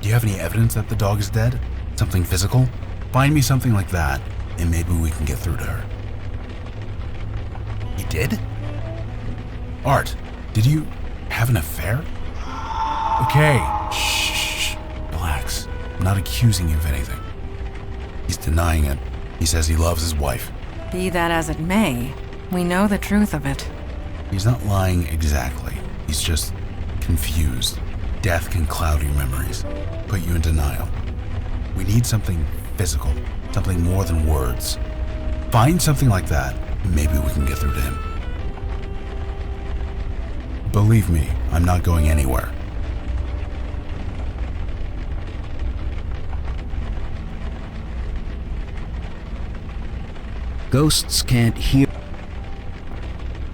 Do you have any evidence that the dog is dead? Something physical? Find me something like that, and maybe we can get through to her. You did? Art, did you have an affair? Okay, shh, relax. I'm not accusing you of anything. He's denying it. He says he loves his wife. Be that as it may, we know the truth of it. He's not lying exactly. He's just confused. Death can cloud your memories, put you in denial. We need something physical, something more than words. Find something like that, maybe we can get through to him. Believe me, I'm not going anywhere. Ghosts can't hear.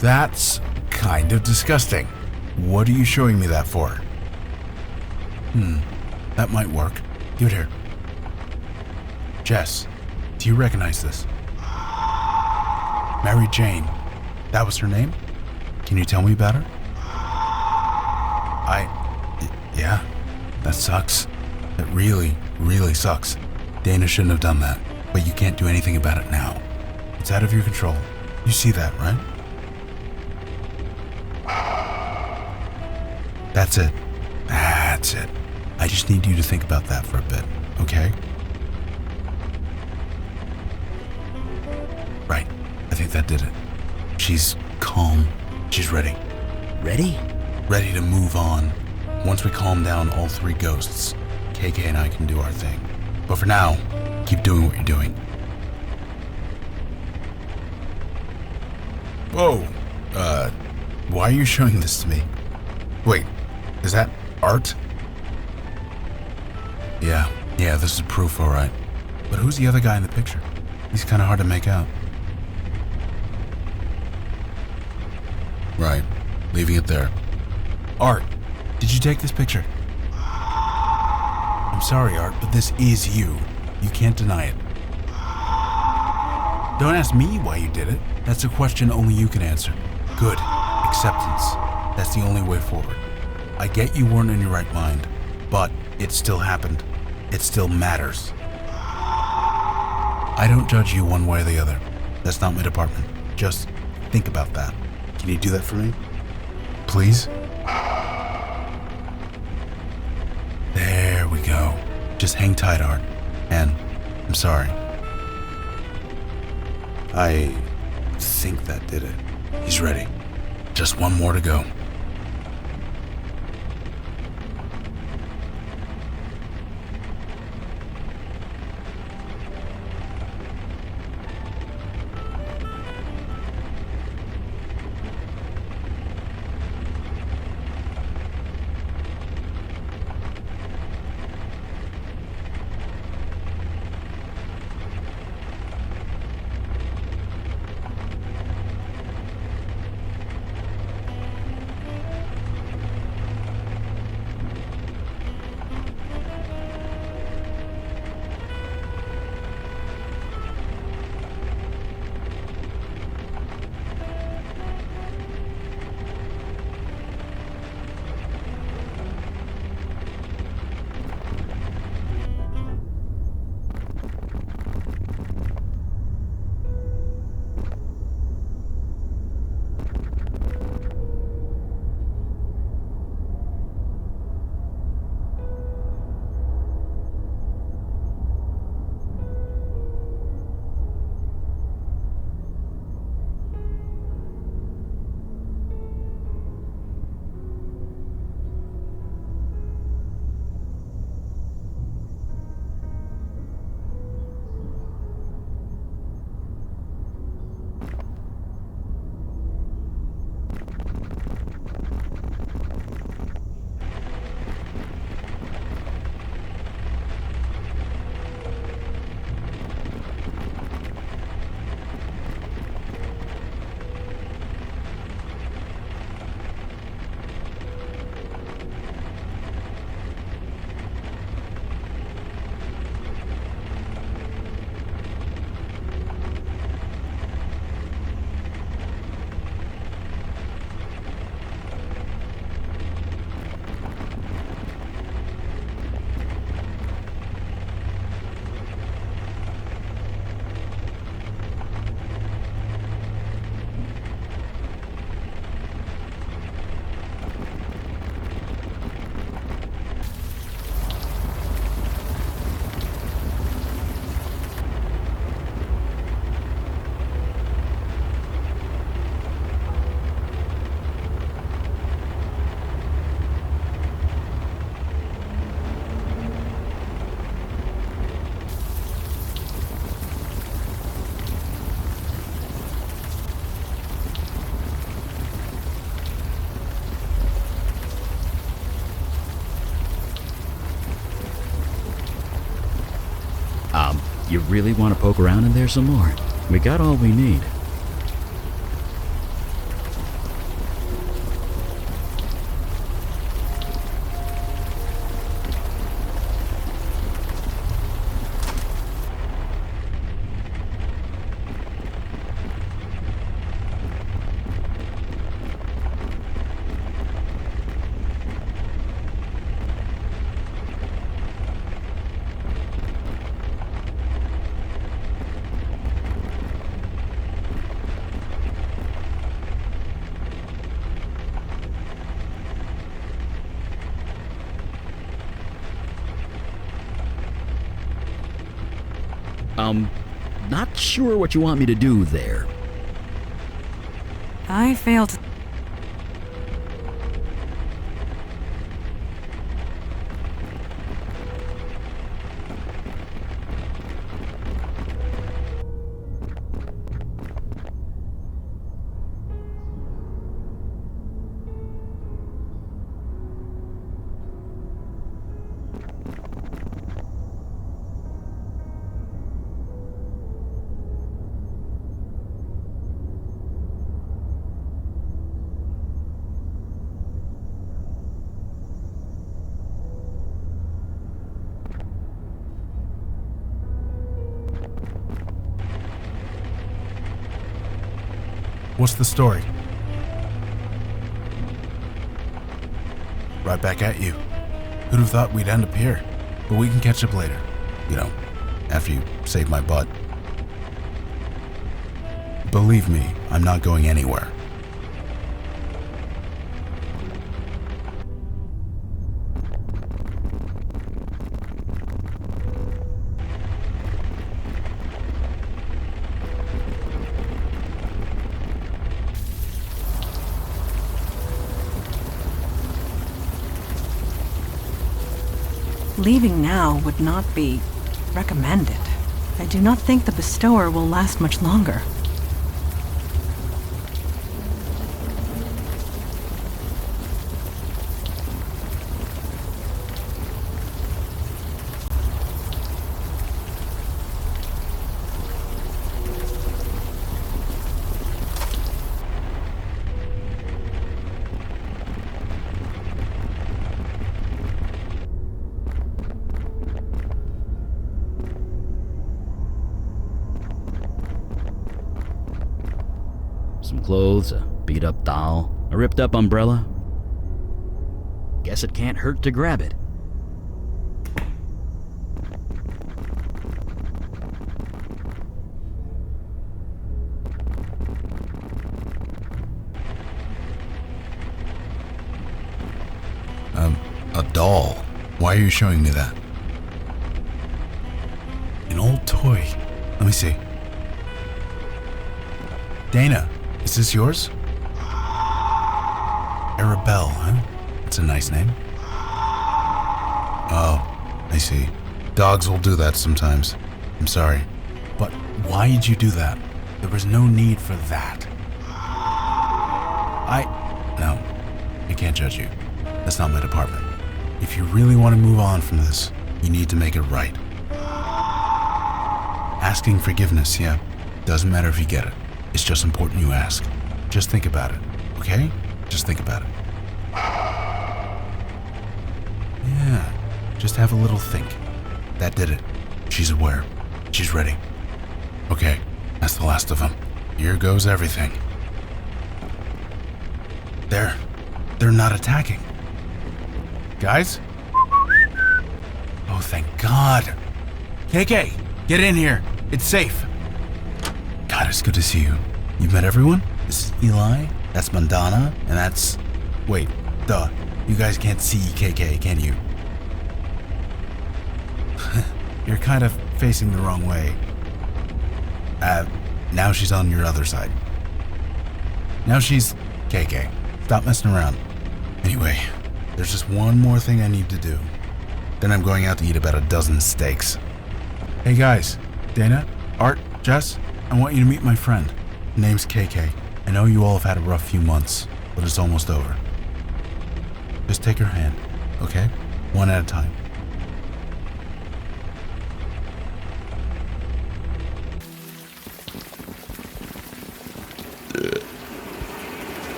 That's kind of disgusting. What are you showing me that for? That might work. Give it here. Jess, do you recognize this? Mary Jane. That was her name? Can you tell me about her? Yeah, that sucks. That really, really sucks. Dana shouldn't have done that, but you can't do anything about it now. It's out of your control. You see that, right? That's it. That's it. I just need you to think about that for a bit, okay? Right. I think that did it. She's calm. She's ready. Ready? Ready to move on. Once we calm down all three ghosts, KK and I can do our thing. But for now, keep doing what you're doing. Whoa. Why are you showing this to me? Wait, is that art? Yeah, this is proof, alright. But who's the other guy in the picture? He's kinda hard to make out. Right, leaving it there. Art, did you take this picture? I'm sorry, Art, but this is you. You can't deny it. Don't ask me why you did it. That's a question only you can answer. Good. Acceptance. That's the only way forward. I get you weren't in your right mind, but it still happened. It still matters. I don't judge you one way or the other. That's not my department. Just think about that. Can you do that for me? Please? There we go. Just hang tight, Art. And I'm sorry. I think that did it. He's ready. Just one more to go. really want to poke around in there some more? We got all we need. Not sure what you want me to do there. I failed. What's the story? Right back at you. Who'd have thought we'd end up here? But we can catch up later. You know, after you save my butt. Believe me, I'm not going anywhere. Leaving now would not be recommended. I do not think the bestower will last much longer. Some clothes, a beat-up doll, a ripped-up umbrella. Guess it can't hurt to grab it. A doll? Why are you showing me that? An old toy. Let me see. Dana, is this yours? Arabelle, huh? That's a nice name. Oh, I see. Dogs will do that sometimes. I'm sorry. But why did you do that? There was no need for that. No, I can't judge you. That's not my department. If you really want to move on from this, you need to make it right. Asking forgiveness, yeah. Doesn't matter if you get it. It's just important you ask. Just think about it, okay? Just think about it. Yeah, just have a little think. That did it. She's aware. She's ready. Okay, that's the last of them. Here goes everything. They're not attacking. Guys? Oh, thank God. KK, get in here. It's safe. God, it's good to see you. You've met everyone? This is Eli, that's Mandana, and that's... Wait, duh. You guys can't see KK, can you? You're kind of facing the wrong way. Now she's on your other side. Now she's KK. Stop messing around. Anyway, there's just one more thing I need to do. Then I'm going out to eat about a dozen steaks. Hey guys, Dana, Art, Jess, I want you to meet my friend. His name's KK. I know you all have had a rough few months, but it's almost over. Just take her hand, okay? One at a time.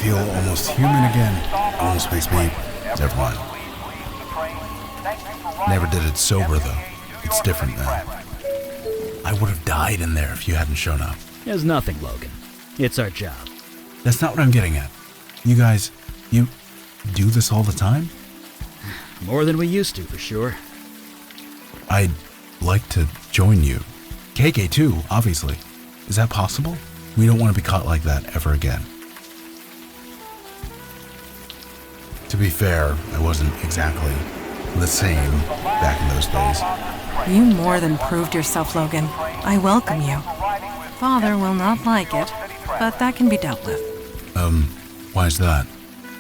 feel almost human again. Almost makes me... Never mind. Never did it sober, though. It's different now. I would have died in there if you hadn't shown up. There's nothing, Logan. It's our job. That's not what I'm getting at. You guys, you do this all the time? More than we used to, for sure. I'd like to join you. KK too, obviously. Is that possible? We don't want to be caught like that ever again. To be fair, I wasn't exactly the same back in those days. You more than proved yourself, Logan. I welcome you. Father will not like it, but that can be dealt with. Why is that?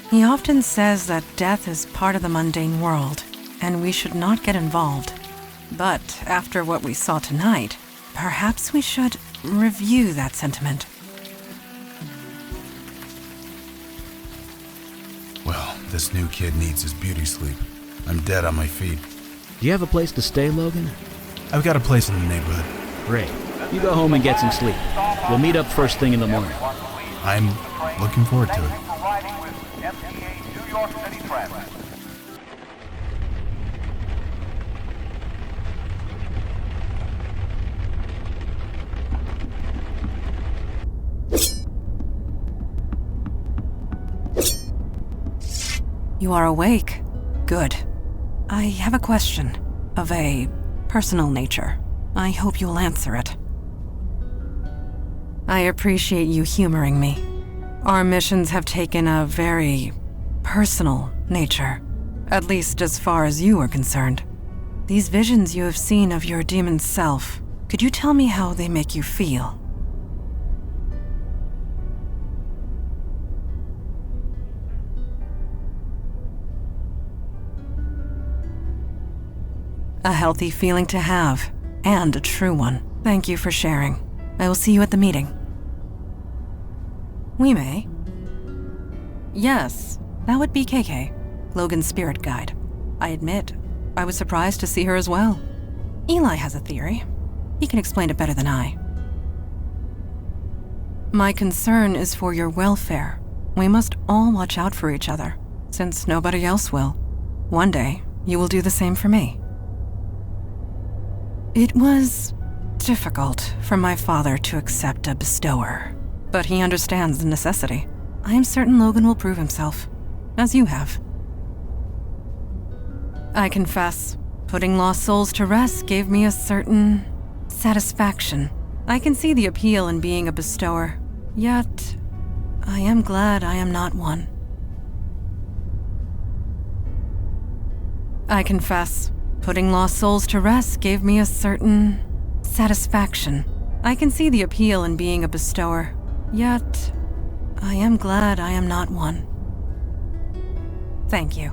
He often says that death is part of the mundane world, and we should not get involved. But after what we saw tonight, perhaps we should review that sentiment. Well, this new kid needs his beauty sleep. I'm dead on my feet. Do you have a place to stay, Logan? I've got a place in the neighborhood. Great. You go home and get some sleep. We'll meet up first thing in the morning. I'm looking forward to it. You are awake. Good. I have a question of a personal nature. I hope you'll answer it. I appreciate you humoring me. Our missions have taken a very personal nature, at least as far as you are concerned. These visions you have seen of your demon self, could you tell me how they make you feel? A healthy feeling to have, and a true one. Thank you for sharing. I will see you at the meeting. We may. Yes, that would be KK, Logan's spirit guide. I admit, I was surprised to see her as well. Eli has a theory. He can explain it better than I. My concern is for your welfare. We must all watch out for each other, since nobody else will. One day, you will do the same for me. It was difficult for my father to accept a bestower, but he understands the necessity. I am certain Logan will prove himself, as you have. I confess, putting lost souls to rest gave me a certain satisfaction. I can see the appeal in being a bestower, yet I am glad I am not one. I confess, putting lost souls to rest gave me a certain satisfaction. I can see the appeal in being a bestower, yet I am glad I am not one. Thank you.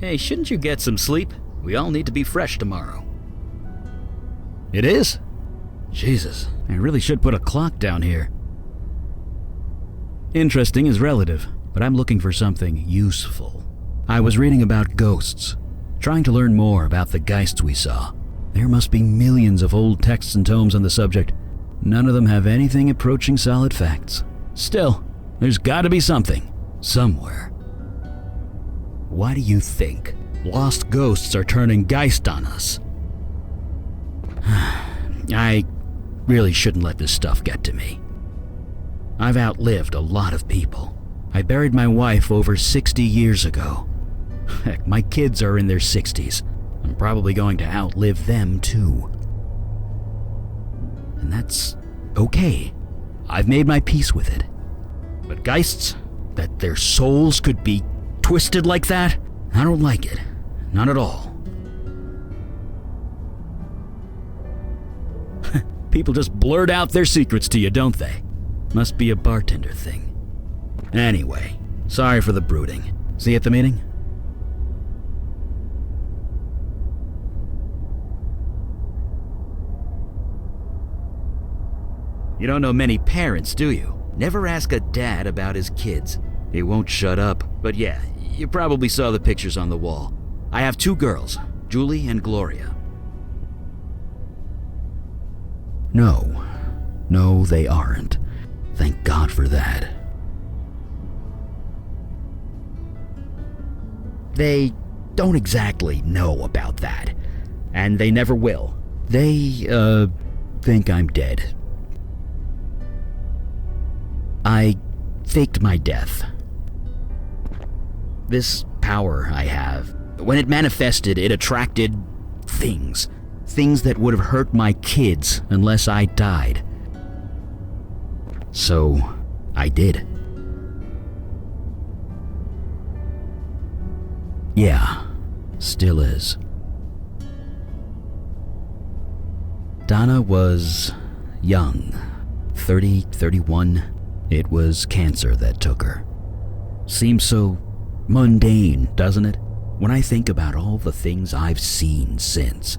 Hey, shouldn't you get some sleep? We all need to be fresh tomorrow. It is? Jesus, I really should put a clock down here. Interesting is relative, but I'm looking for something useful. I was reading about ghosts, trying to learn more about the geists we saw. There must be millions of old texts and tomes on the subject. None of them have anything approaching solid facts. Still, there's gotta be something, somewhere. Why do you think lost ghosts are turning geist on us? I really shouldn't let this stuff get to me. I've outlived a lot of people. I buried my wife over 60 years ago. Heck, my kids are in their 60s. I'm probably going to outlive them too. And that's okay. I've made my peace with it. But geists, that their souls could be twisted like that, I don't like it. Not at all. People just blurt out their secrets to you, don't they? Must be a bartender thing. Anyway, sorry for the brooding. See you at the meeting? You don't know many parents, do you? Never ask a dad about his kids. He won't shut up. But yeah, you probably saw the pictures on the wall. I have 2 girls, Julie and Gloria. No, they aren't. Thank God for that. They don't exactly know about that, and they never will. They, think I'm dead. I faked my death. This power I have, when it manifested, it attracted things. Things that would have hurt my kids unless I died. So, I did. Yeah, still is. Donna was young, 30, 31. It was cancer that took her. Seems so mundane, doesn't it? When I think about all the things I've seen since.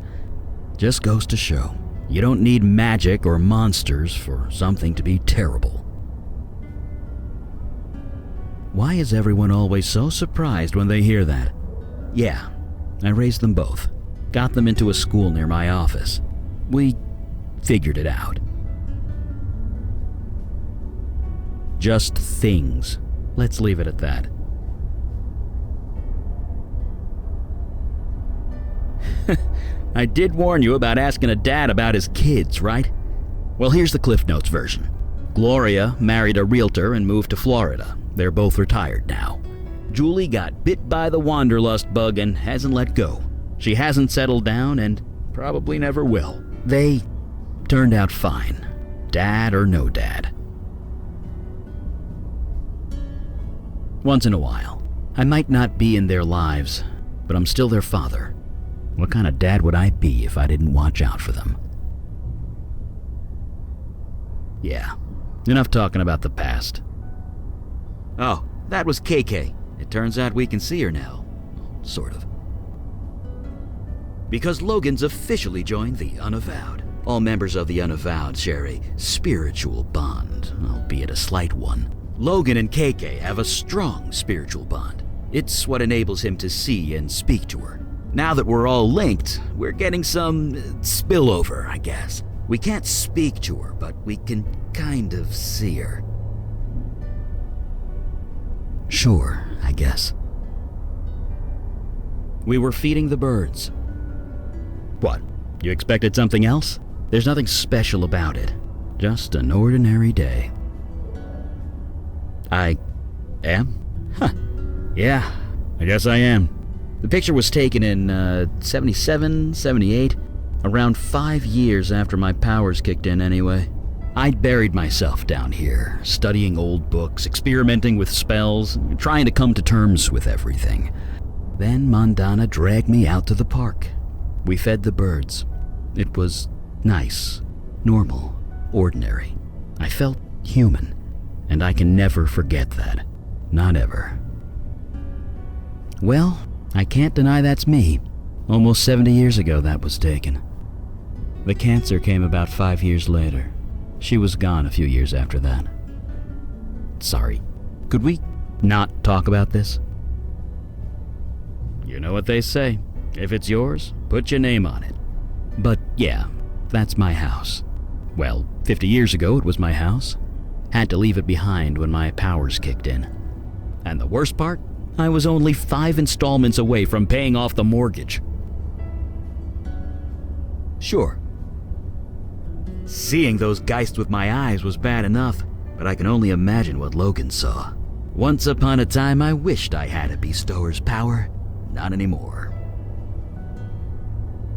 Just goes to show, you don't need magic or monsters for something to be terrible. Why is everyone always so surprised when they hear that? Yeah, I raised them both. Got them into a school near my office. We figured it out. Just things. Let's leave it at that. I did warn you about asking a dad about his kids, right? Well, here's the Cliff Notes version. Gloria married a realtor and moved to Florida. They're both retired now. Julie got bit by the wanderlust bug and hasn't let go. She hasn't settled down and probably never will. They turned out fine, dad or no dad. Once in a while, I might not be in their lives, but I'm still their father. What kind of dad would I be if I didn't watch out for them? Yeah, enough talking about the past. Oh, that was KK. It turns out we can see her now. Sort of. Because Logan's officially joined the Unavowed. All members of the Unavowed share a spiritual bond, albeit a slight one. Logan and KK have a strong spiritual bond. It's what enables him to see and speak to her. Now that we're all linked, we're getting some spillover, I guess. We can't speak to her, but we can kind of see her. Sure, I guess. We were feeding the birds. What? You expected something else? There's nothing special about it. Just an ordinary day. I am? Huh. Yeah, I guess I am. The picture was taken in 77, 78, around 5 years after my powers kicked in anyway. I'd buried myself down here, studying old books, experimenting with spells, trying to come to terms with everything. Then Mandana dragged me out to the park. We fed the birds. It was nice, normal, ordinary. I felt human, and I can never forget that. Not ever. Well, I can't deny that's me. Almost 70 years ago that was taken. The cancer came about 5 years later. She was gone a few years after that. Sorry, could we not talk about this? You know what they say. If it's yours, put your name on it. But yeah, that's my house. Well, 50 years ago it was my house. Had to leave it behind when my powers kicked in. And the worst part? I was only 5 installments away from paying off the mortgage. Sure. Seeing those geists with my eyes was bad enough, but I can only imagine what Logan saw. Once upon a time, I wished I had a bestower's power. Not anymore.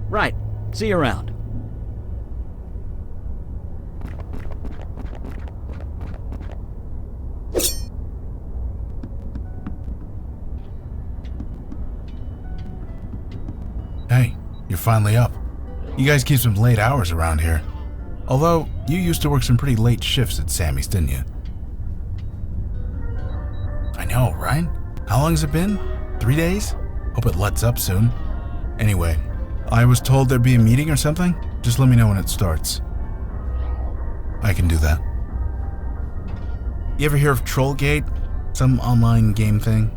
Right. See you around. Hey, you're finally up. You guys keep some late hours around here. Although, you used to work some pretty late shifts at Sammy's, didn't you? I know, right? How long has it been? 3 days? Hope it lets up soon. Anyway, I was told there'd be a meeting or something. Just let me know when it starts. I can do that. You ever hear of Trollgate? Some online game thing?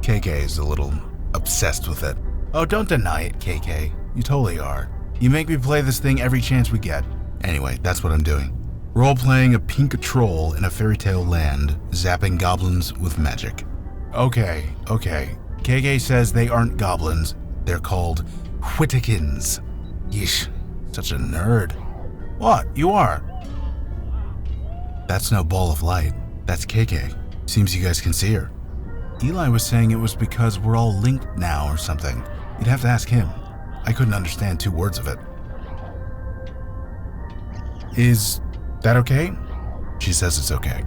KK is a little obsessed with it. Oh, don't deny it, KK. You totally are. You make me play this thing every chance we get. Anyway, that's what I'm doing. Role-playing a pink troll in a fairy tale land, zapping goblins with magic. Okay. KK says they aren't goblins. They're called Whittakins. Yeesh, such a nerd. What? You are? That's no ball of light. That's KK. Seems you guys can see her. Eli was saying it was because we're all linked now or something. You'd have to ask him. I couldn't understand 2 words of it. Is that okay? She says it's okay.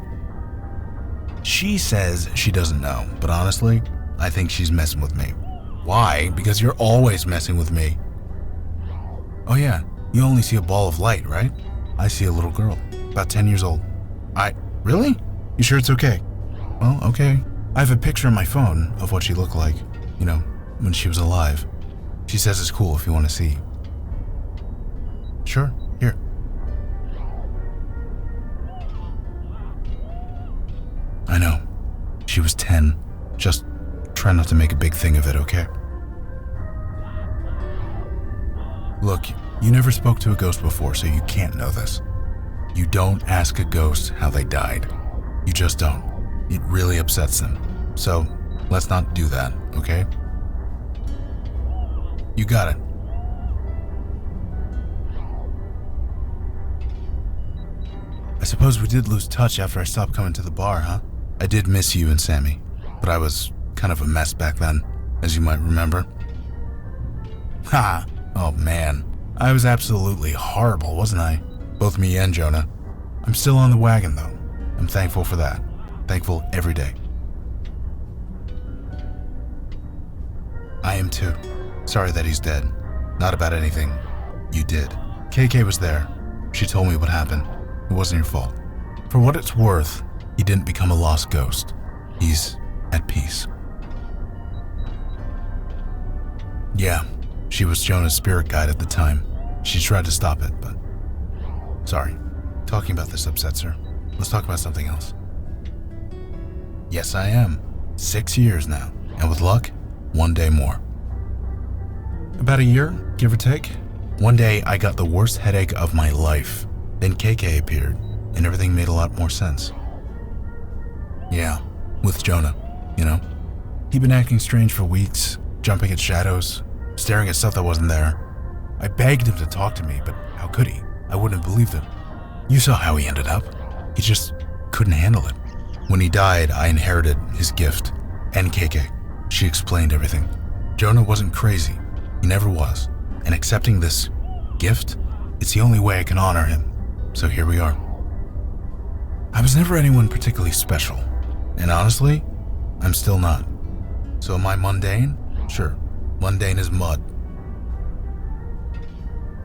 She says she doesn't know, but honestly, I think she's messing with me. Why? Because you're always messing with me. Oh yeah, you only see a ball of light, right? I see a little girl, about 10 years old. Really? You sure it's okay? Well, okay. I have a picture on my phone of what she looked like, when she was alive. She says it's cool if you want to see. Sure, here. I know. She was 10. Just try not to make a big thing of it, okay? Look, you never spoke to a ghost before, so you can't know this. You don't ask a ghost how they died. You just don't. It really upsets them. So, let's not do that, okay? You got it. I suppose we did lose touch after I stopped coming to the bar, huh? I did miss you and Sammy, but I was kind of a mess back then, as you might remember. Ha! Oh man, I was absolutely horrible, wasn't I? Both me and Jonah. I'm still on the wagon though. I'm thankful for that. Thankful every day. I am too. Sorry that he's dead. Not about anything you did. KK was there. She told me what happened. It wasn't your fault. For what it's worth, he didn't become a lost ghost. He's at peace. Yeah, she was Jonah's spirit guide at the time. She tried to stop it, but... Sorry. Talking about this upsets her. Let's talk about something else. Yes, I am. 6 years now. And with luck, 1 day more. About a year, give or take. One day, I got the worst headache of my life. Then KK appeared, and everything made a lot more sense. Yeah, with Jonah, He'd been acting strange for weeks, jumping at shadows, staring at stuff that wasn't there. I begged him to talk to me, but how could he? I wouldn't have believed it. You saw how he ended up. He just couldn't handle it. When he died, I inherited his gift, and KK. She explained everything. Jonah wasn't crazy. He never was. And accepting this gift, it's the only way I can honor him. So here we are. I was never anyone particularly special. And honestly, I'm still not. So am I mundane? Sure. Mundane as mud.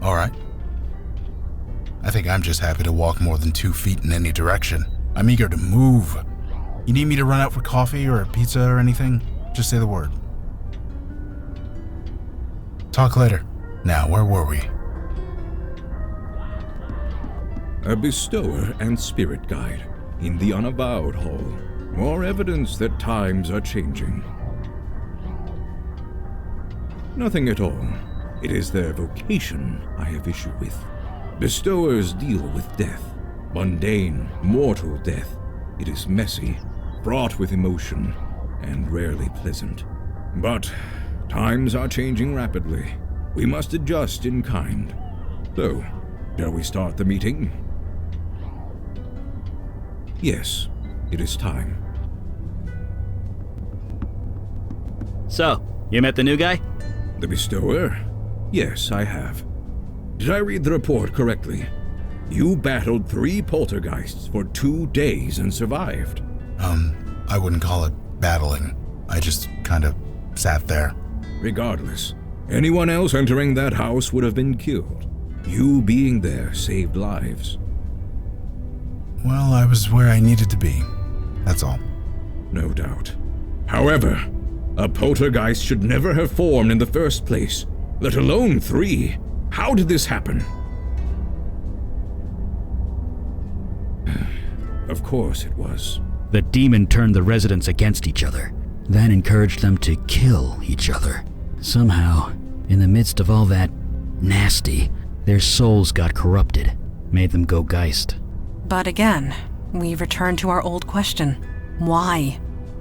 Alright. I think I'm just happy to walk more than 2 feet in any direction. I'm eager to move. You need me to run out for coffee or a pizza or anything? Just say the word. Talk later. Now, where were we? A bestower and spirit guide in the Unavowed Hall. More evidence that times are changing. Nothing at all. It is their vocation I have issue with. Bestowers deal with death. Mundane, mortal death. It is messy, fraught with emotion, and rarely pleasant. But times are changing rapidly. We must adjust in kind. So, shall we start the meeting? Yes, it is time. So, you met the new guy? The bestower? Yes, I have. Did I read the report correctly? You battled 3 poltergeists for 2 days and survived. I wouldn't call it battling. I just kind of sat there. Regardless, anyone else entering that house would have been killed. You being there saved lives. Well, I was where I needed to be. That's all. No doubt. However, a poltergeist should never have formed in the first place, let alone 3. How did this happen? Of course it was. The demon turned the residents against each other, then encouraged them to kill each other. Somehow, in the midst of all that nasty, their souls got corrupted, made them go Geist. But again, we return to our old question. Why?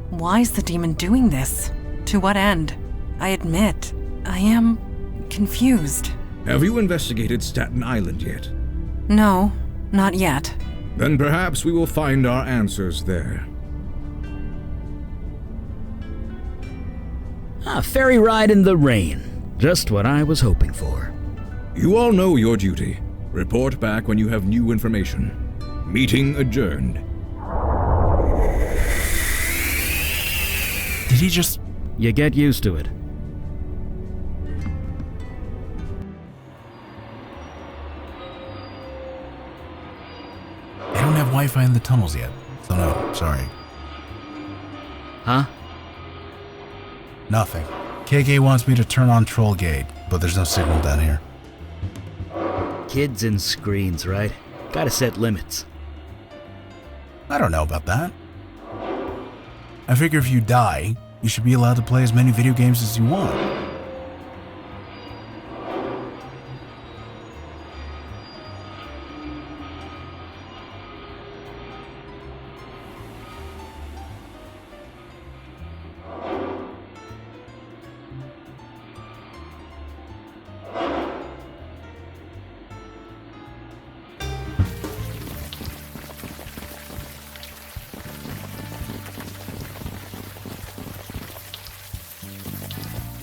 Why is the demon doing this? To what end? I admit, I am confused. Have you investigated Staten Island yet? No, not yet. Then perhaps we will find our answers there. A ferry ride in the rain. Just what I was hoping for. You all know your duty. Report back when you have new information. Meeting adjourned. Did he just... You get used to it. They don't have Wi-Fi in the tunnels yet. So no, sorry. Huh? Nothing. KK wants me to turn on Troll Gate, but there's no signal down here. Kids and screens, right? Gotta set limits. I don't know about that. I figure if you die, you should be allowed to play as many video games as you want.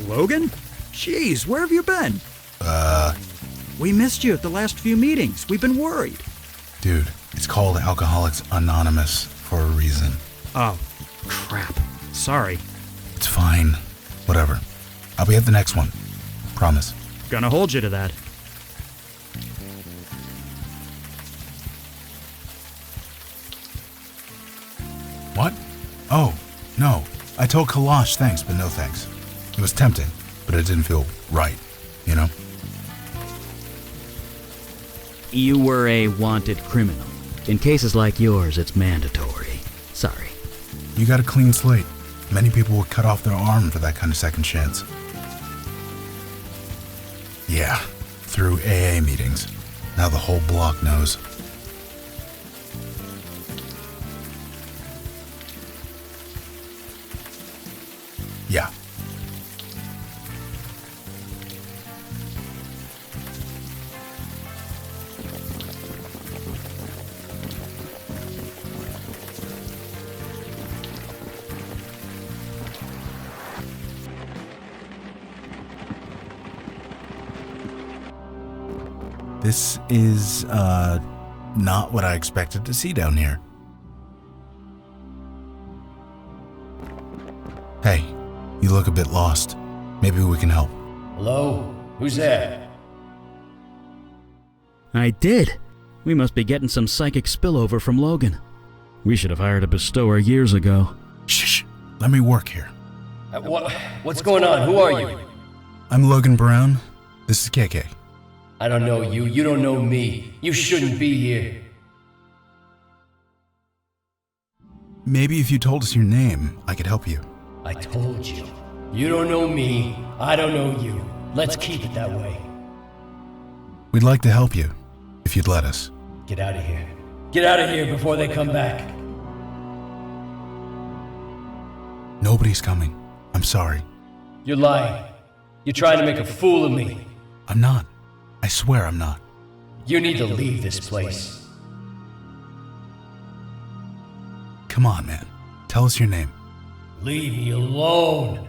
Logan? Jeez, where have you been? We missed you at the last few meetings. We've been worried. Dude, it's called Alcoholics Anonymous for a reason. Oh, crap. Sorry. It's fine. Whatever. I'll be at the next one. Promise. Gonna hold you to that. What? Oh, no. I told Kalash thanks, but no thanks. It was tempting, but it didn't feel right, you know? You were a wanted criminal. In cases like yours, it's mandatory. Sorry. You got a clean slate. Many people would cut off their arm for that kind of second chance. Yeah, through AA meetings. Now the whole block knows. Yeah. This is, not what I expected to see down here. Hey, you look a bit lost. Maybe we can help. Hello? Who's there? I did. We must be getting some psychic spillover from Logan. We should have hired a bestower years ago. Shh, let me work here. What's going on? Who are you? I'm Logan Brown. This is KK. I don't know you. You don't know me. You shouldn't be here. Maybe if you told us your name, I could help you. I told you. You don't know me. I don't know you. Let's keep it that way. We'd like to help you, if you'd let us. Get out of here. Get out of here before they come back. Nobody's coming. I'm sorry. You're lying. You're trying to make a fool of me. I'm not. I swear I'm not. You need to leave this place. Come on, man. Tell us your name. Leave me alone.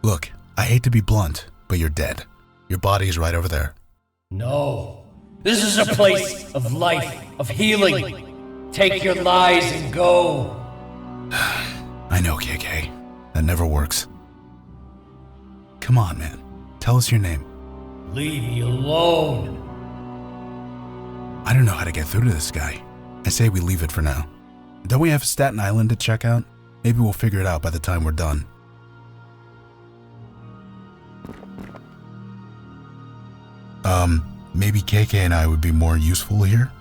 Look, I hate to be blunt, but you're dead. Your body is right over there. No. This is a place of life, of healing. Take your lies and go. I know, KK. That never works. Come on, man. Tell us your name. Leave me alone. I don't know how to get through to this guy. I say we leave it for now. Don't we have Staten Island to check out? Maybe we'll figure it out by the time we're done. Maybe KK and I would be more useful here?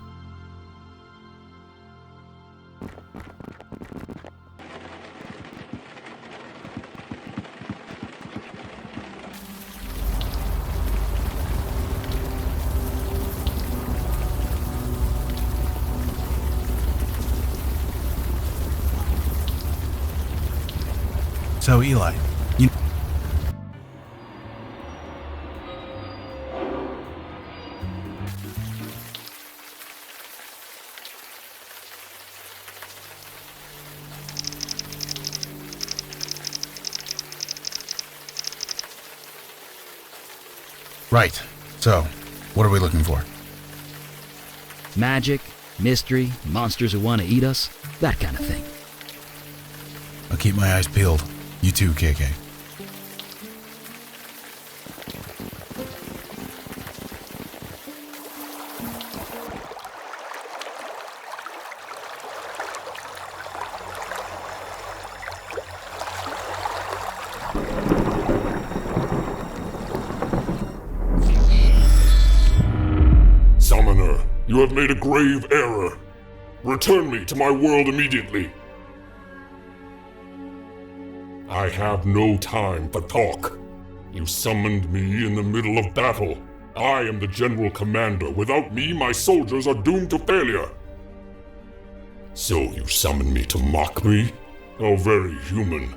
So, Eli, you... Right. So, what are we looking for? Magic, mystery, monsters who want to eat us, that kind of thing. I'll keep my eyes peeled. You too, KK. Summoner, you have made a grave error. Return me to my world immediately. I have no time for talk. You summoned me in the middle of battle. I am the general commander. Without me, my soldiers are doomed to failure. So you summoned me to mock me? How very human.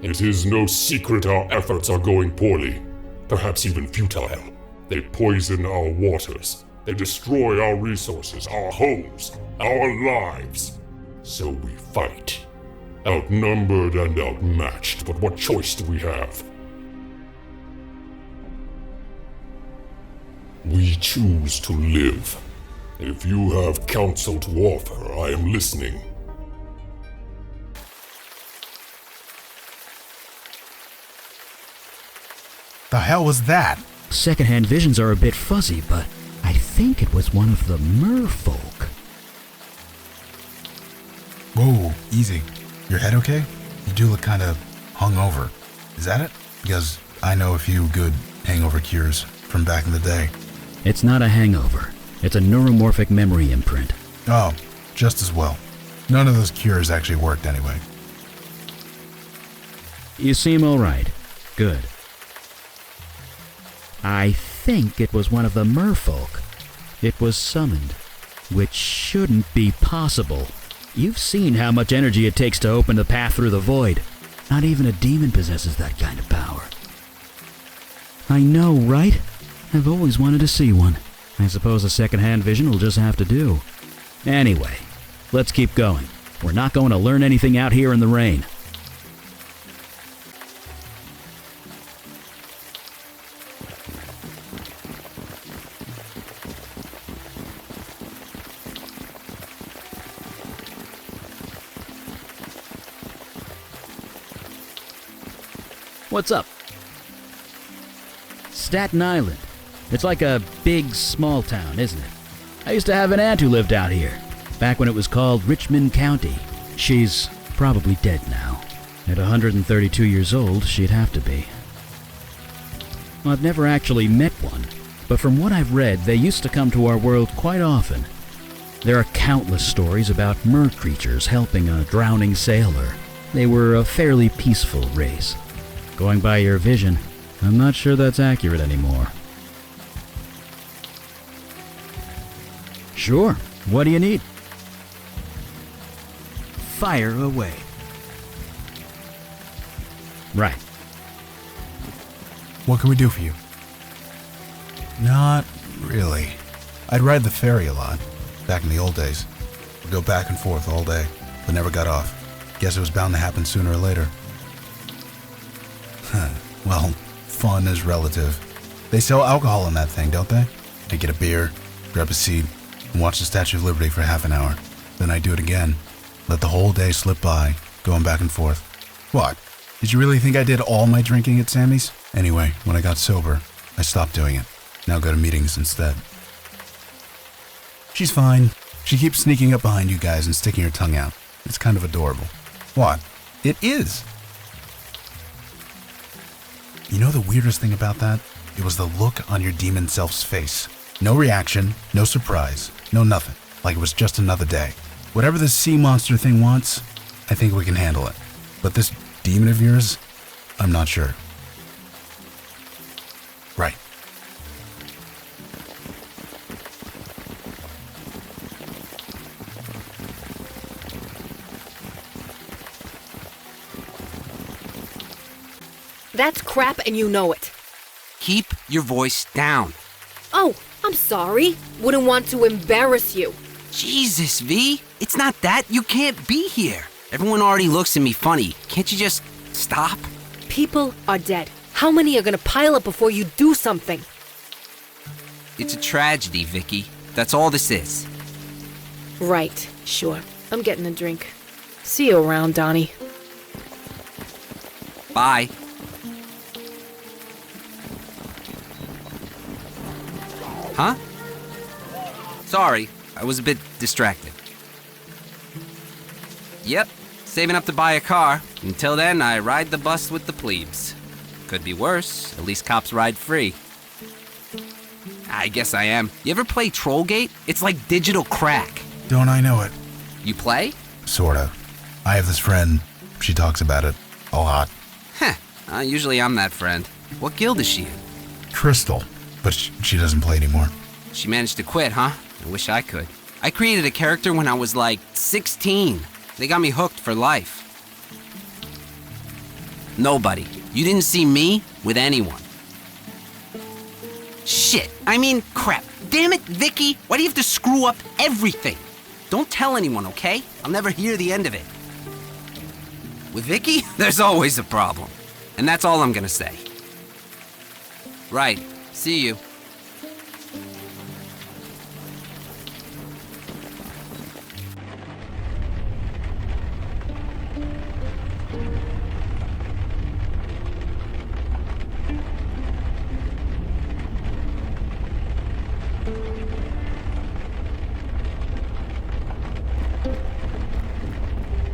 It is no secret our efforts are going poorly, perhaps even futile. They poison our waters. They destroy our resources, our homes, our lives. So we fight. Outnumbered and outmatched, but what choice do we have? We choose to live. If you have counsel to offer, I am listening. The hell was that? Secondhand visions are a bit fuzzy, but I think it was one of the merfolk. Whoa, easy. Your head okay? You do look kind of hungover. Is that it? Because I know a few good hangover cures from back in the day. It's not a hangover. It's a neuromorphic memory imprint. Oh, just as well. None of those cures actually worked anyway. You seem all right. Good. I think it was one of the merfolk. It was summoned, which shouldn't be possible. You've seen how much energy it takes to open the path through the void. Not even a demon possesses that kind of power. I know, right? I've always wanted to see one. I suppose a second-hand vision will just have to do. Anyway, let's keep going. We're not going to learn anything out here in the rain. What's up? Staten Island. It's like a big, small town, isn't it? I used to have an aunt who lived out here, back when it was called Richmond County. She's probably dead now. At 132 years old, she'd have to be. Well, I've never actually met one, but from what I've read, they used to come to our world quite often. There are countless stories about mer creatures helping a drowning sailor. They were a fairly peaceful race. Going by your vision, I'm not sure that's accurate anymore. Sure. What do you need? Fire away. Right. What can we do for you? Not really. I'd ride the ferry a lot, back in the old days. We'd go back and forth all day, but never got off. Guess it was bound to happen sooner or later. Well, fun is relative. They sell alcohol in that thing, don't they? I get a beer, grab a seat, and watch the Statue of Liberty for half an hour. Then I do it again. Let the whole day slip by, going back and forth. What? Did you really think I did all my drinking at Sammy's? Anyway, when I got sober, I stopped doing it. Now go to meetings instead. She's fine. She keeps sneaking up behind you guys and sticking her tongue out. It's kind of adorable. What? It is. You know the weirdest thing about that? It was the look on your demon self's face. No reaction, no surprise, no nothing. Like it was just another day. Whatever this sea monster thing wants, I think we can handle it. But this demon of yours, I'm not sure. Right. That's crap and you know it. Keep your voice down. Oh, I'm sorry. Wouldn't want to embarrass you. Jesus, V. It's not that. You can't be here. Everyone already looks at me funny. Can't you just stop? People are dead. How many are gonna pile up before you do something? It's a tragedy, Vicky. That's all this is. Right, sure. I'm getting a drink. See you around, Donnie. Bye. Huh? Sorry, I was a bit distracted. Yep, saving up to buy a car. Until then, I ride the bus with the plebes. Could be worse, at least cops ride free. I guess I am. You ever play Trollgate? It's like digital crack. Don't I know it? You play? Sorta. I have this friend. She talks about it a lot. Heh, usually I'm that friend. What guild is she in? Crystal, but she doesn't play anymore. She managed to quit, huh? I wish I could. I created a character when I was like 16. They got me hooked for life. Nobody. You didn't see me with anyone. Shit. I mean, crap. Damn it, Vicky. Why do you have to screw up everything? Don't tell anyone, okay? I'll never hear the end of it. With Vicky, there's always a problem. And that's all I'm gonna say. Right. See you.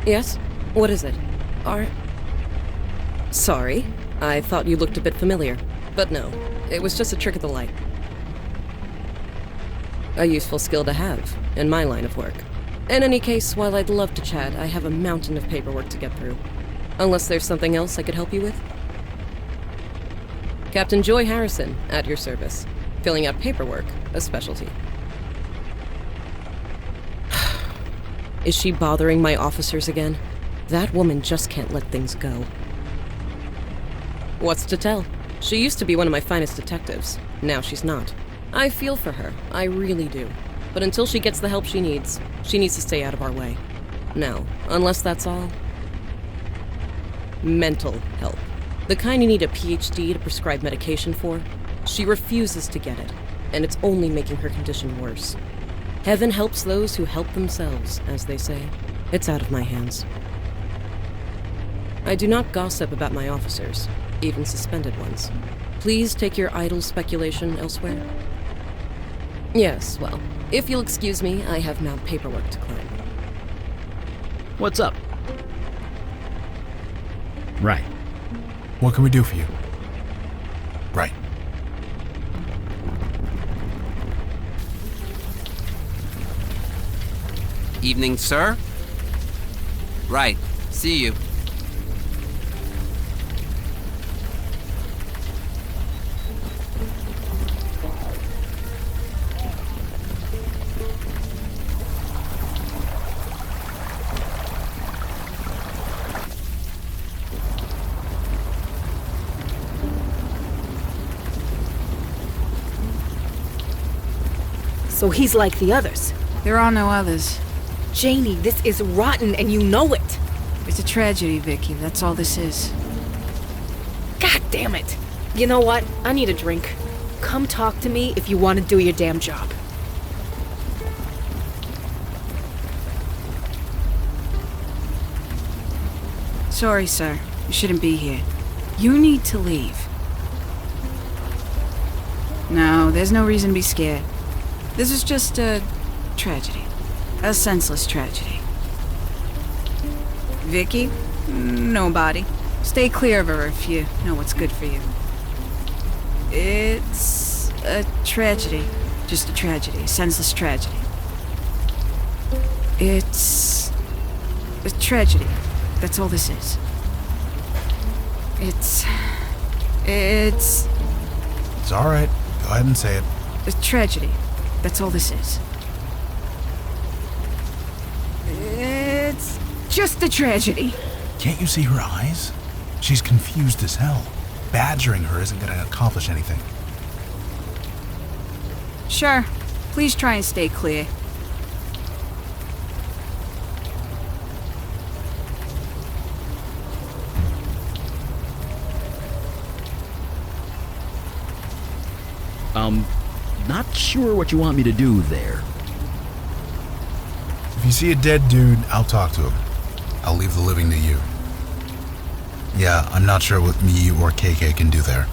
Yes? What is it? Sorry, I thought you looked a bit familiar. But no, it was just a trick of the light. A useful skill to have, in my line of work. In any case, while I'd love to chat, I have a mountain of paperwork to get through. Unless there's something else I could help you with? Captain Joy Harrison, at your service. Filling out paperwork, a specialty. Is she bothering my officers again? That woman just can't let things go. What's to tell? She used to be one of my finest detectives. Now she's not. I feel for her, I really do. But until she gets the help she needs to stay out of our way. Now, unless that's all... mental help. The kind you need a PhD to prescribe medication for. She refuses to get it, and it's only making her condition worse. Heaven helps those who help themselves, as they say. It's out of my hands. I do not gossip about my officers, even suspended ones. Please take your idle speculation elsewhere. Yes, well, if you'll excuse me, I have now paperwork to climb. What's up? Right. What can we do for you? Right. Evening, sir. Right. See you. So he's like the others. There are no others. Janie, this is rotten and you know it. It's a tragedy, Vicky. That's all this is. God damn it. You know what? I need a drink. Come talk to me if you want to do your damn job. Sorry, sir. You shouldn't be here. You need to leave. No, there's no reason to be scared. This is just a tragedy. A senseless tragedy. Vicky? Nobody. Stay clear of her if you know what's good for you. It's a tragedy. Just a tragedy. A senseless tragedy. It's a tragedy. That's all this is. It's all right. Go ahead and say it. a tragedy. That's all this is. It's just a tragedy. Can't you see her eyes? She's confused as hell. badgering her isn't gonna accomplish anything. Sure. Please try and stay clear. Not sure what you want me to do there. If you see a dead dude, I'll talk to him. I'll leave the living to you. Yeah, I'm not sure what me or KK can do there.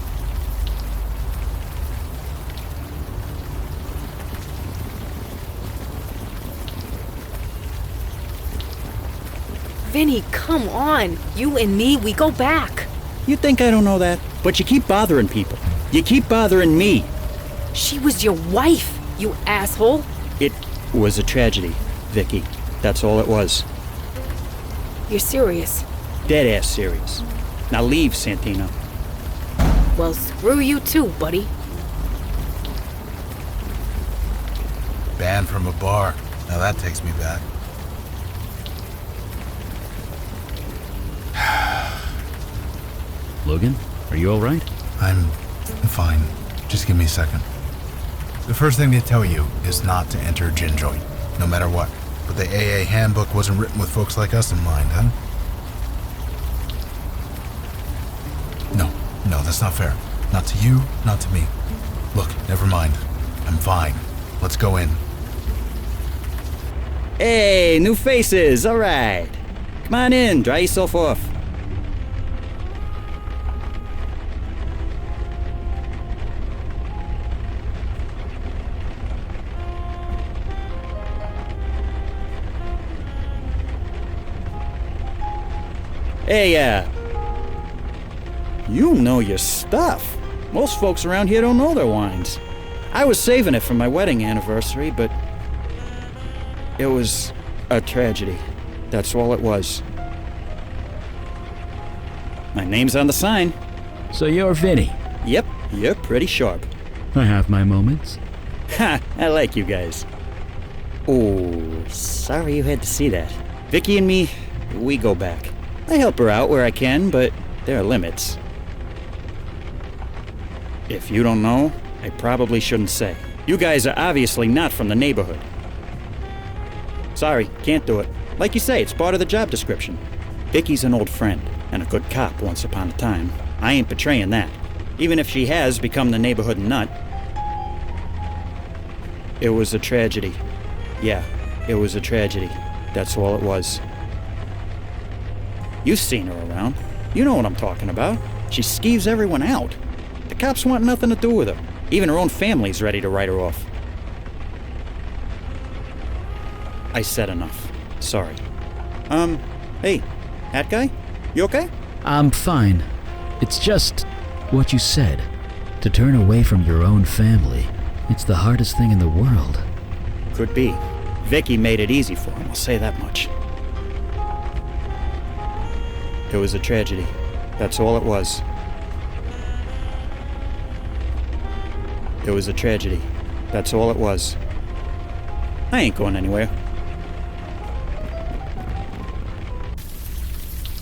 Vinny, come on. You and me, we go back. You think I don't know that? But you keep bothering people. You keep bothering me. She was your wife, you asshole. It was a tragedy, Vicky. That's all it was. You're serious? Dead-ass serious. Now leave, Santina. Well, screw you too, buddy. Banned from a bar. Now that takes me back. Logan, are you alright? I'm fine. Just give me a second. The first thing they tell you is not to enter a gin joint, no matter what. But the AA handbook wasn't written with folks like us in mind, huh? No, that's not fair. Not to you, not to me. Look, never mind. I'm fine. Let's go in. Hey, new faces, alright. Come on in, dry yourself off. Hey, you know your stuff. Most folks around here don't know their wines. I was saving it for my wedding anniversary, but it was a tragedy. That's all it was. My name's on the sign. So you're Vinny? Yep, you're pretty sharp. I have my moments. Ha, I like you guys. Oh, sorry you had to see that. Vicky and me, we go back. I help her out where I can, but there are limits. If you don't know, I probably shouldn't say. You guys are obviously not from the neighborhood. Sorry, can't do it. Like you say, it's part of the job description. Vicky's an old friend, and a good cop once upon a time. I ain't betraying that. Even if she has become the neighborhood nut. It was a tragedy. Yeah, it was a tragedy. That's all it was. You've seen her around. You know what I'm talking about. She skeeves everyone out. The cops want nothing to do with her. Even her own family's ready to write her off. I said enough. Sorry. Hey, hat guy? You okay? I'm fine. It's just what you said. To turn away from your own family, it's the hardest thing in the world. Could be. Vicky made it easy for him, I'll say that much. It was a tragedy. That's all it was. It was a tragedy. That's all it was. I ain't going anywhere.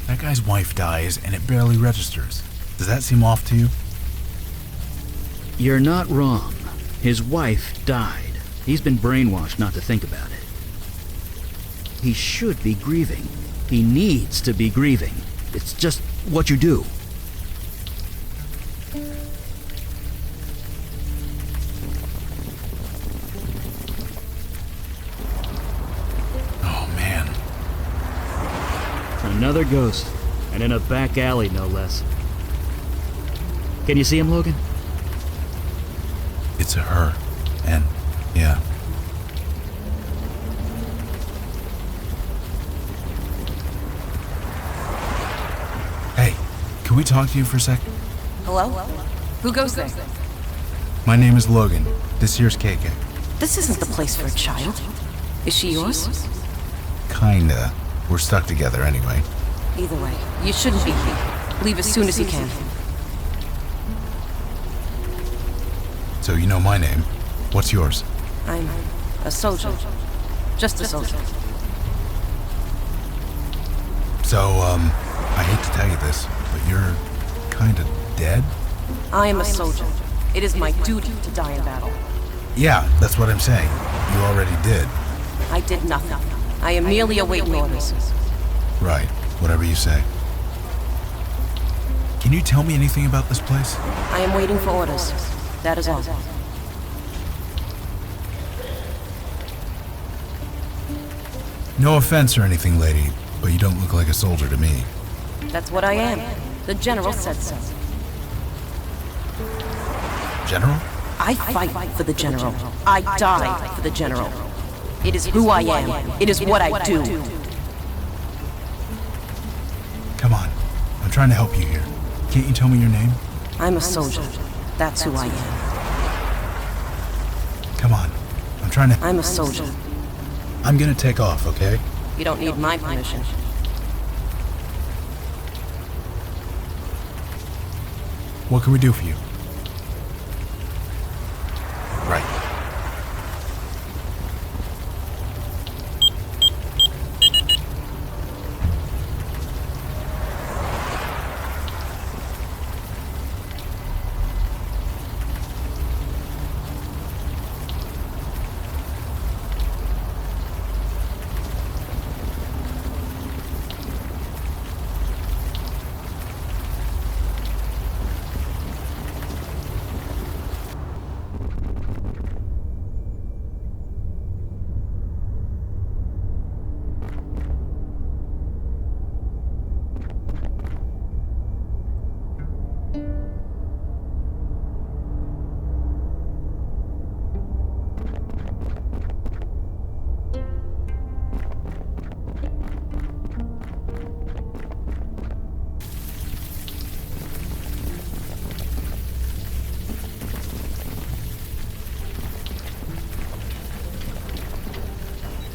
That guy's wife dies and it barely registers. Does that seem off to you? You're not wrong. His wife died. He's been brainwashed not to think about it. He should be grieving. He needs to be grieving. It's just what you do. Oh, man. Another ghost. And in a back alley, no less. Can you see him, Logan? It's a her. And, yeah. Hey, can we talk to you for a sec? Hello? Who goes there? My name is Logan. This here's KK. This isn't the place for a child. Is she yours? Kinda. We're stuck together anyway. Either way, you shouldn't be here. Leave as soon as you can. So you know my name. What's yours? I'm a soldier. Just a soldier. So, I hate to tell you this, but you're kinda dead? I am a soldier. It is my duty to die in battle. Yeah, that's what I'm saying. You already did. I did nothing. I am merely awaiting orders. Right, whatever you say. Can you tell me anything about this place? I am waiting for orders. That is all. No offense or anything, lady, but you don't look like a soldier to me. That's what I am. The general said so. General? I fight for the general. I die for the general. It is who I am. It is what I do. Come on. I'm trying to help you here. Can't you tell me your name? I'm a soldier. That's who I am. Come on. I'm trying to... I'm a soldier. I'm gonna take off, okay? You don't need my permission. What can we do for you? Right.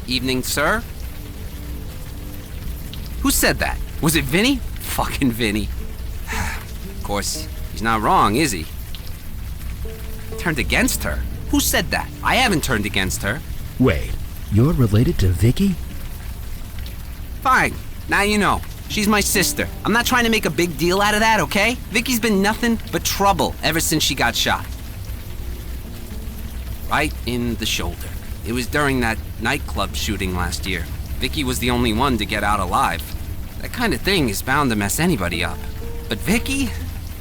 Evening, sir. Who said that? Was it Vinny? Fucking Vinny. Of course, he's not wrong, is he? Turned against her? Who said that? I haven't turned against her. Wait, you're related to Vicky? Fine. Now you know. She's my sister. I'm not trying to make a big deal out of that, okay? Vicky's been nothing but trouble ever since she got shot. Right in the shoulder. It was during that nightclub shooting last year. Vicky was the only one to get out alive. That kind of thing is bound to mess anybody up. But Vicky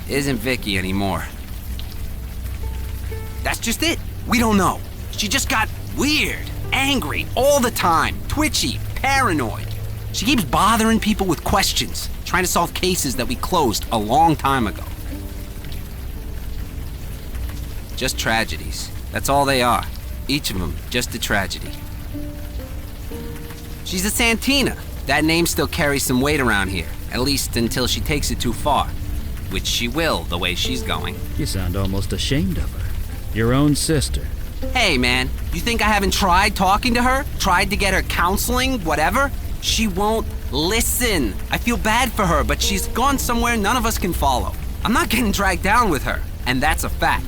isn't Vicky anymore. That's just it. We don't know. She just got weird, angry all the time, twitchy, paranoid. She keeps bothering people with questions, trying to solve cases that we closed a long time ago. Just tragedies. That's all they are. Each of them just a tragedy. She's a Santina. That name still carries some weight around here, at least until she takes it too far. Which she will, the way she's going. You sound almost ashamed of her. Your own sister. Hey, man, you think I haven't tried talking to her? Tried to get her counseling, whatever? She won't listen. I feel bad for her, but she's gone somewhere none of us can follow. I'm not getting dragged down with her, and that's a fact.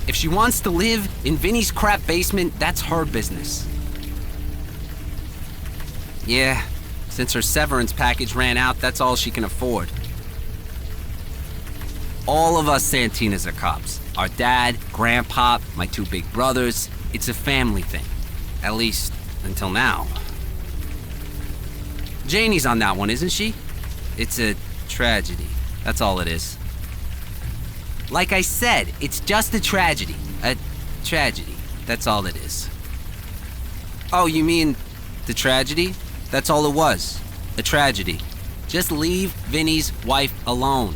If she wants to live in Vinny's crap basement, that's her business. Yeah, since her severance package ran out, that's all she can afford. All of us Santinas are cops. Our dad, grandpa, my two big brothers. It's a family thing. At least, until now. Janie's on that one, isn't she? It's a tragedy. That's all it is. Like I said, it's just a tragedy. A tragedy. That's all it is. Oh, you mean the tragedy? That's all it was. A tragedy. Just leave Vinny's wife alone.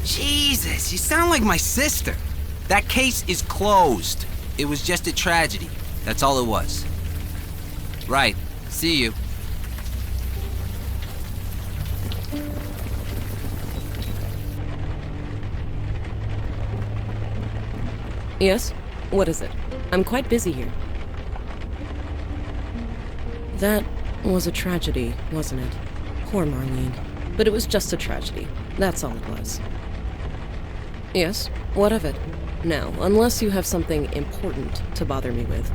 Jesus, you sound like my sister. That case is closed. It was just a tragedy. That's all it was. Right. See you. Yes? What is it? I'm quite busy here. That was a tragedy, wasn't it? Poor Marlene. But it was just a tragedy. That's all it was. Yes? What of it? Now, unless you have something important to bother me with.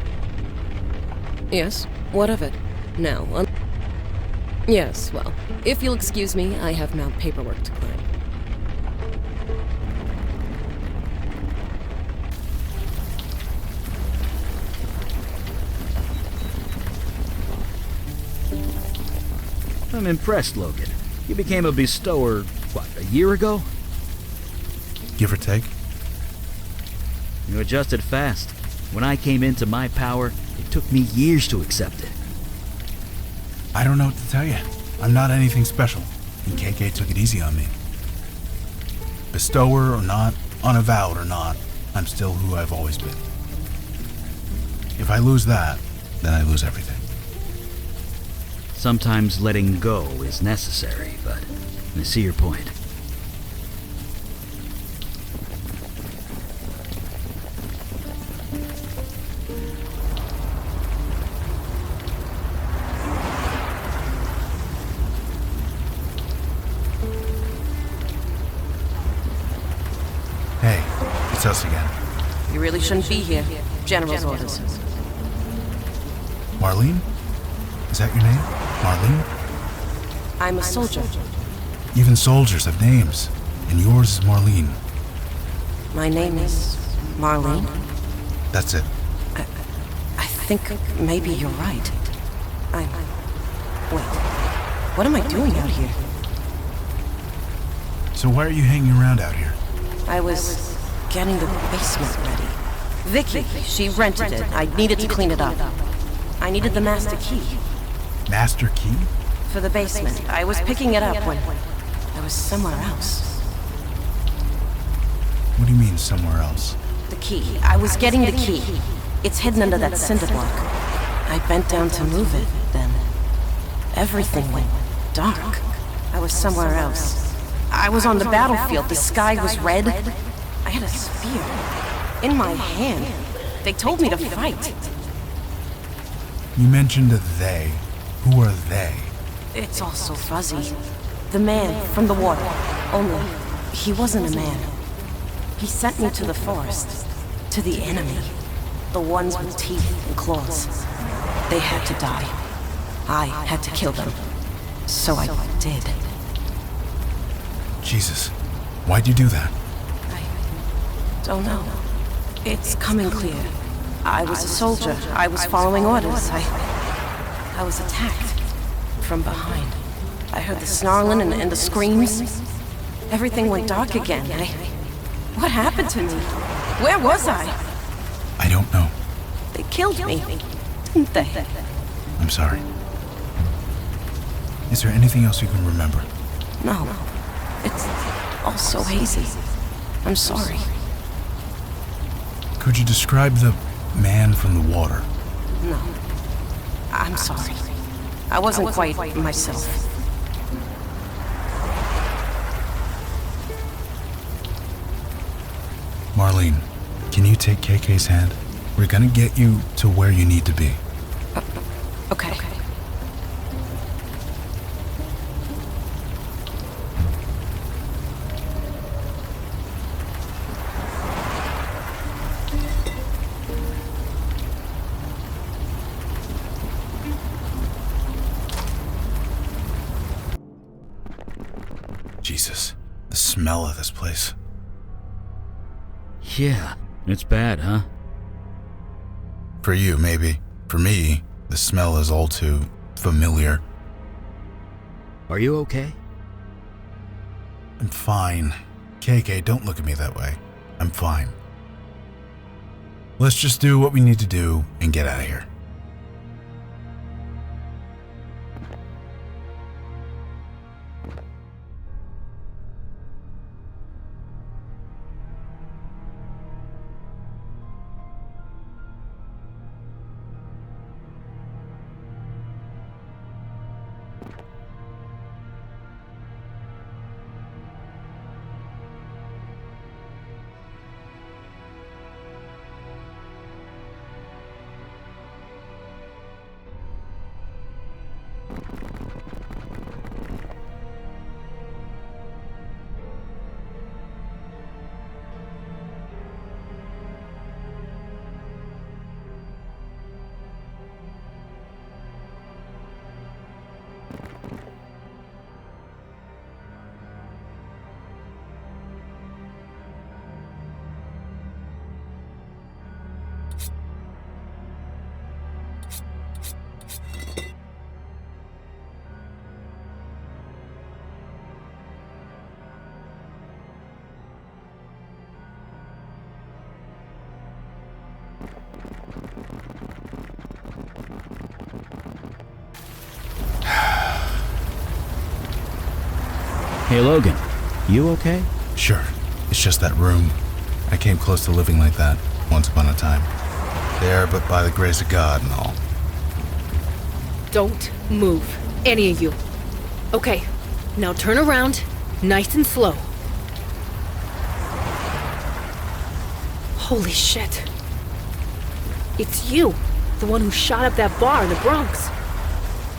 Yes? What of it? Now, Yes, well, if you'll excuse me, I have now paperwork to clear. I'm impressed, Logan. You became a bestower, what, a year ago? Give or take. You adjusted fast. When I came into my power, it took me years to accept it. I don't know what to tell you. I'm not anything special, and KK took it easy on me. Bestower or not, unavowed or not, I'm still who I've always been. If I lose that, then I lose everything. Sometimes letting go is necessary, but I see your point. Hey, it's us again. You really shouldn't be here. General's orders. Marlene? Is that your name? Marlene? I'm a soldier. Even soldiers have names, and yours is Marlene. My name is Marlene. That's it. I think maybe you're right. Wait. What am I doing out here? So why are you hanging around out here? I was getting the basement ready. Vicky, she rented it. I needed to clean it up. I needed the master key. Master key? For the basement. I was picking it up when I was somewhere else. What do you mean, somewhere else? The key. I was getting the key. It's hidden under that cinder block. I bent down to move it, then everything went dark. I was somewhere else. I was on the battlefield. The sky was red. I had a spear in my hand. They told me to fight. You mentioned a they. Who are they? It's all so fuzzy. The man from the water. Only, he wasn't a man. He sent me to the forest. To the enemy. The ones with teeth and claws. They had to die. I had to kill them. So I did. Jesus. Why'd you do that? I don't know. It's coming clear. I was a soldier. I was following orders. I was attacked. From behind. I heard the snarling and the screams. Everything went dark again. What happened to me? Where was I? I don't know. They killed me, didn't they? I'm sorry. Is there anything else you can remember? No. It's all so hazy. I'm sorry. Could you describe the man from the water? No. I'm sorry. I wasn't quite myself. Marlene, can you take KK's hand? We're gonna get you to where you need to be. Okay. Jesus, the smell of this place. Yeah, it's bad, huh? For you, maybe. For me, the smell is all too familiar. Are you okay? I'm fine. KK, don't look at me that way. I'm fine. Let's just do what we need to do and get out of here. Hey, Logan, you okay? Sure. It's just that room. I came close to living like that once upon a time. There, but by the grace of God and all. Don't move, any of you. Okay, now turn around, nice and slow. Holy shit. It's you, the one who shot up that bar in the Bronx.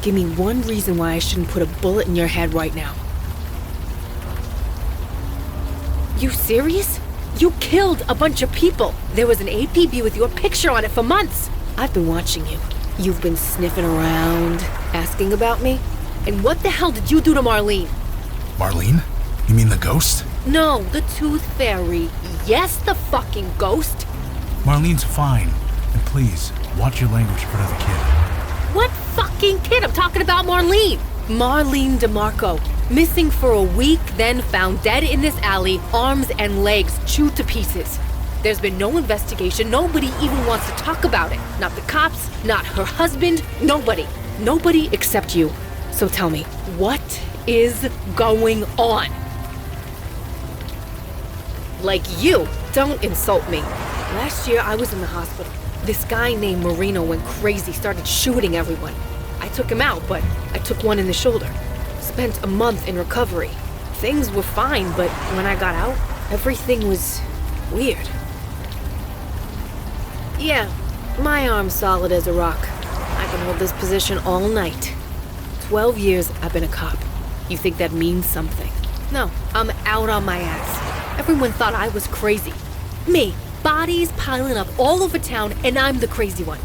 Give me one reason why I shouldn't put a bullet in your head right now. You serious? You killed a bunch of people. There was an APB with your picture on it for months. I've been watching you. You've been sniffing around, asking about me. And what the hell did you do to Marlene? Marlene? You mean the ghost? No, the Tooth Fairy. Yes, the fucking ghost. Marlene's fine. And please, watch your language for another kid. What fucking kid? I'm talking about Marlene. Marlene DeMarco. Missing for a week, then found dead in this alley, arms and legs chewed to pieces. There's been no investigation. Nobody even wants to talk about it. Not the cops, not her husband, nobody. Nobody except you. So tell me, what is going on? Like you, don't insult me. Last year I was in the hospital. This guy named Marino went crazy, started shooting everyone. I took him out, but I took one in the shoulder. Spent a month in recovery. Things were fine, but when I got out, everything was weird. Yeah, my arm's solid as a rock. I can hold this position all night. 12 years I've been a cop. You think that means something? No, I'm out on my ass. Everyone thought I was crazy. Me, bodies piling up all over town, and I'm the crazy one.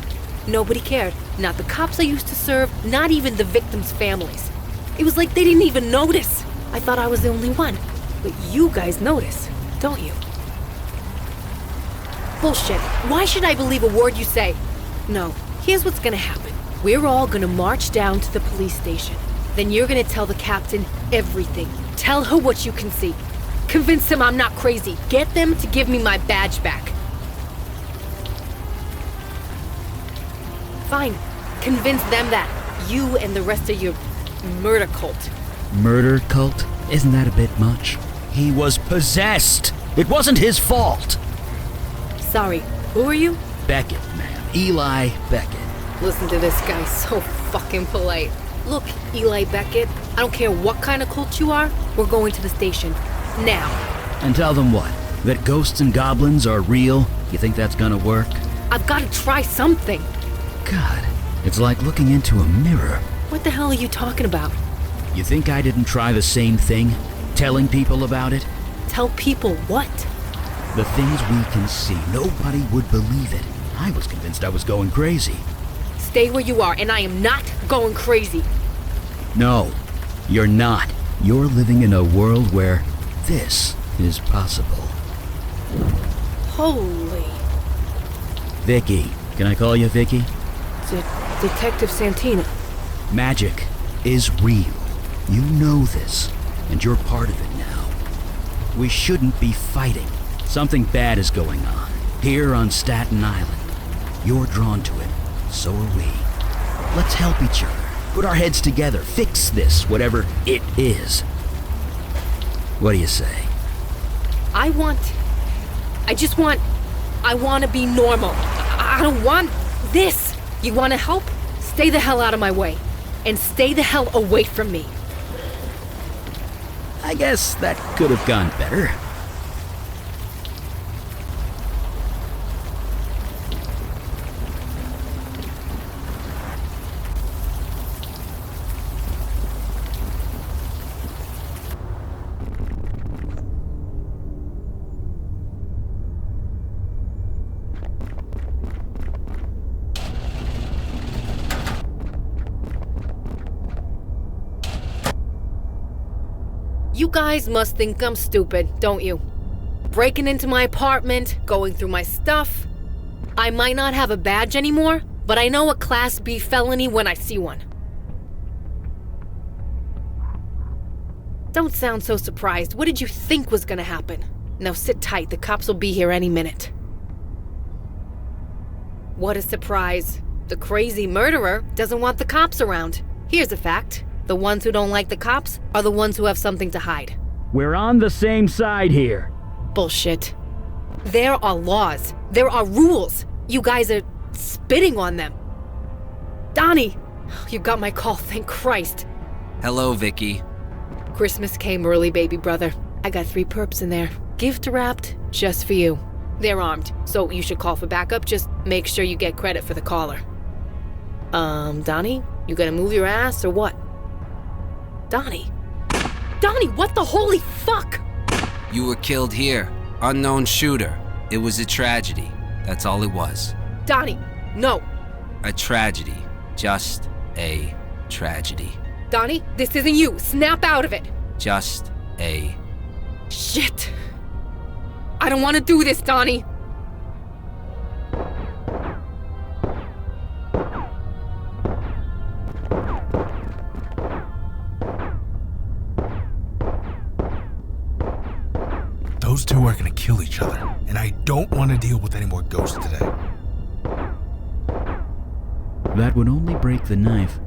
Nobody cared. Not the cops I used to serve, not even the victims' families. It was like they didn't even notice. I thought I was the only one. But you guys notice, don't you? Bullshit. Why should I believe a word you say? No, here's what's gonna happen. We're all gonna march down to the police station. Then you're gonna tell the captain everything. Tell her what you can see. Convince him I'm not crazy. Get them to give me my badge back. Fine. Convince them that. You and the rest of your murder cult. Murder cult? Isn't that a bit much? He was possessed. It wasn't his fault. Sorry, who are you? Beckett, ma'am. Eli Beckett. Listen to this guy, so fucking polite. Look, Eli Beckett, I don't care what kind of cult you are, we're going to the station. Now. And tell them what? That ghosts and goblins are real? You think that's gonna work? I've got to try something. God, it's like looking into a mirror. What the hell are you talking about? You think I didn't try the same thing? Telling people about it? Tell people what? The things we can see. Nobody would believe it. I was convinced I was going crazy. Stay where you are, and I am not going crazy. No, you're not. You're living in a world where this is possible. Holy. Vicky. Can I call you Vicky? Detective Santina. Magic is real. You know this, and you're part of it now. We shouldn't be fighting. Something bad is going on, here on Staten Island. You're drawn to it, so are we. Let's help each other, put our heads together, fix this, whatever it is. What do you say? I want to be normal. I don't want this. You want to help? Stay the hell out of my way. And stay the hell away from me. I guess that could have gone better. You guys must think I'm stupid, don't you? Breaking into my apartment, going through my stuff. I might not have a badge anymore, but I know a Class B felony when I see one. Don't sound so surprised. What did you think was gonna happen? Now sit tight, the cops will be here any minute. What a surprise. The crazy murderer doesn't want the cops around. Here's a fact. The ones who don't like the cops are the ones who have something to hide. We're on the same side here. Bullshit. There are laws. There are rules. You guys are spitting on them. Donnie! You got my call, thank Christ. Hello, Vicky. Christmas came early, baby brother. I got 3 perps in there. Gift wrapped just for you. They're armed, so you should call for backup. Just make sure you get credit for the caller. Donnie? You gonna move your ass or what? Donnie? Donnie, what the holy fuck? You were killed here. Unknown shooter. It was a tragedy. That's all it was. Donnie, no. A tragedy. Just a tragedy. Donnie, this isn't you. Snap out of it. Just a... Shit. I don't want to do this, Donnie. Those two are gonna kill each other, and I don't want to deal with any more ghosts today. That would only break the knife.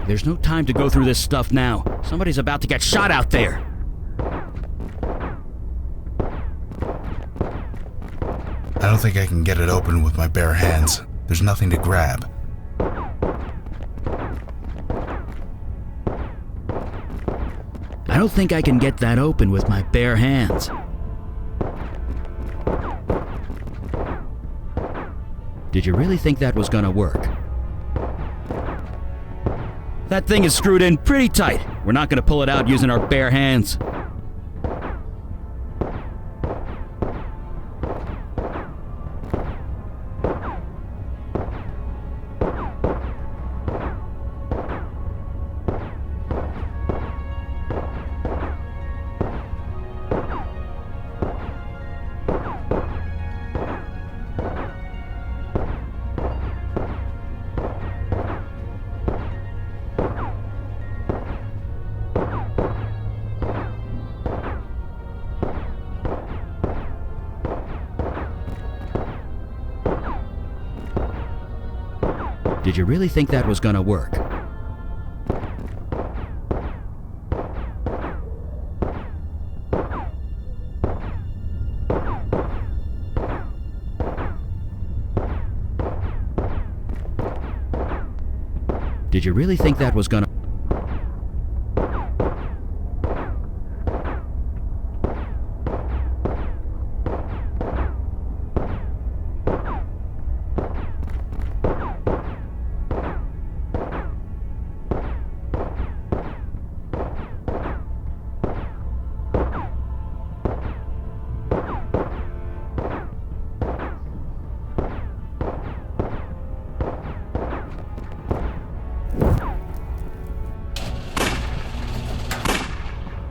There's no time to go through this stuff now. Somebody's about to get shot out there. I don't think I can get it open with my bare hands. There's nothing to grab. I don't think I can get that open with my bare hands. Did you really think that was gonna work? That thing is screwed in pretty tight. We're not gonna pull it out using our bare hands. Did you really think that was gonna work? Did you really think that was gonna...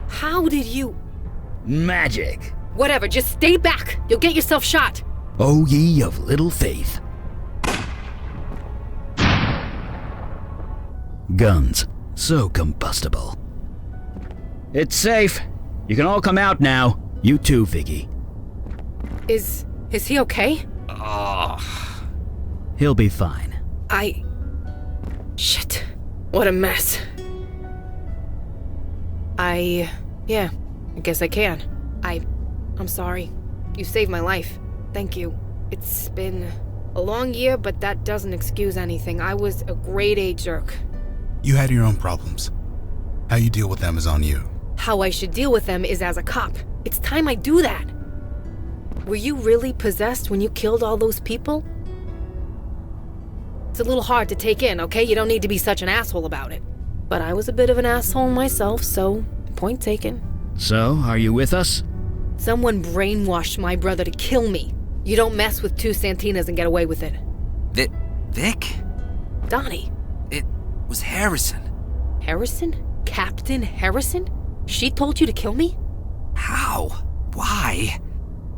How did you... Magic. Whatever, just stay back. You'll get yourself shot. O ye of little faith. Guns, so combustible. It's safe. You can all come out now. You too, Viggy. Is he okay? He'll be fine. Shit. What a mess. Yeah, I guess I can. I'm sorry. You saved my life. Thank you. It's been a long year, but that doesn't excuse anything. I was a grade A jerk. You had your own problems. How you deal with them is on you. How I should deal with them is as a cop. It's time I do that. Were you really possessed when you killed all those people? It's a little hard to take in, okay? You don't need to be such an asshole about it. But I was a bit of an asshole myself, so point taken. So, are you with us? Someone brainwashed my brother to kill me. You don't mess with 2 Santinas and get away with it. Vic? Donnie. It was Harrison. Harrison? Captain Harrison? She told you to kill me? How? Why?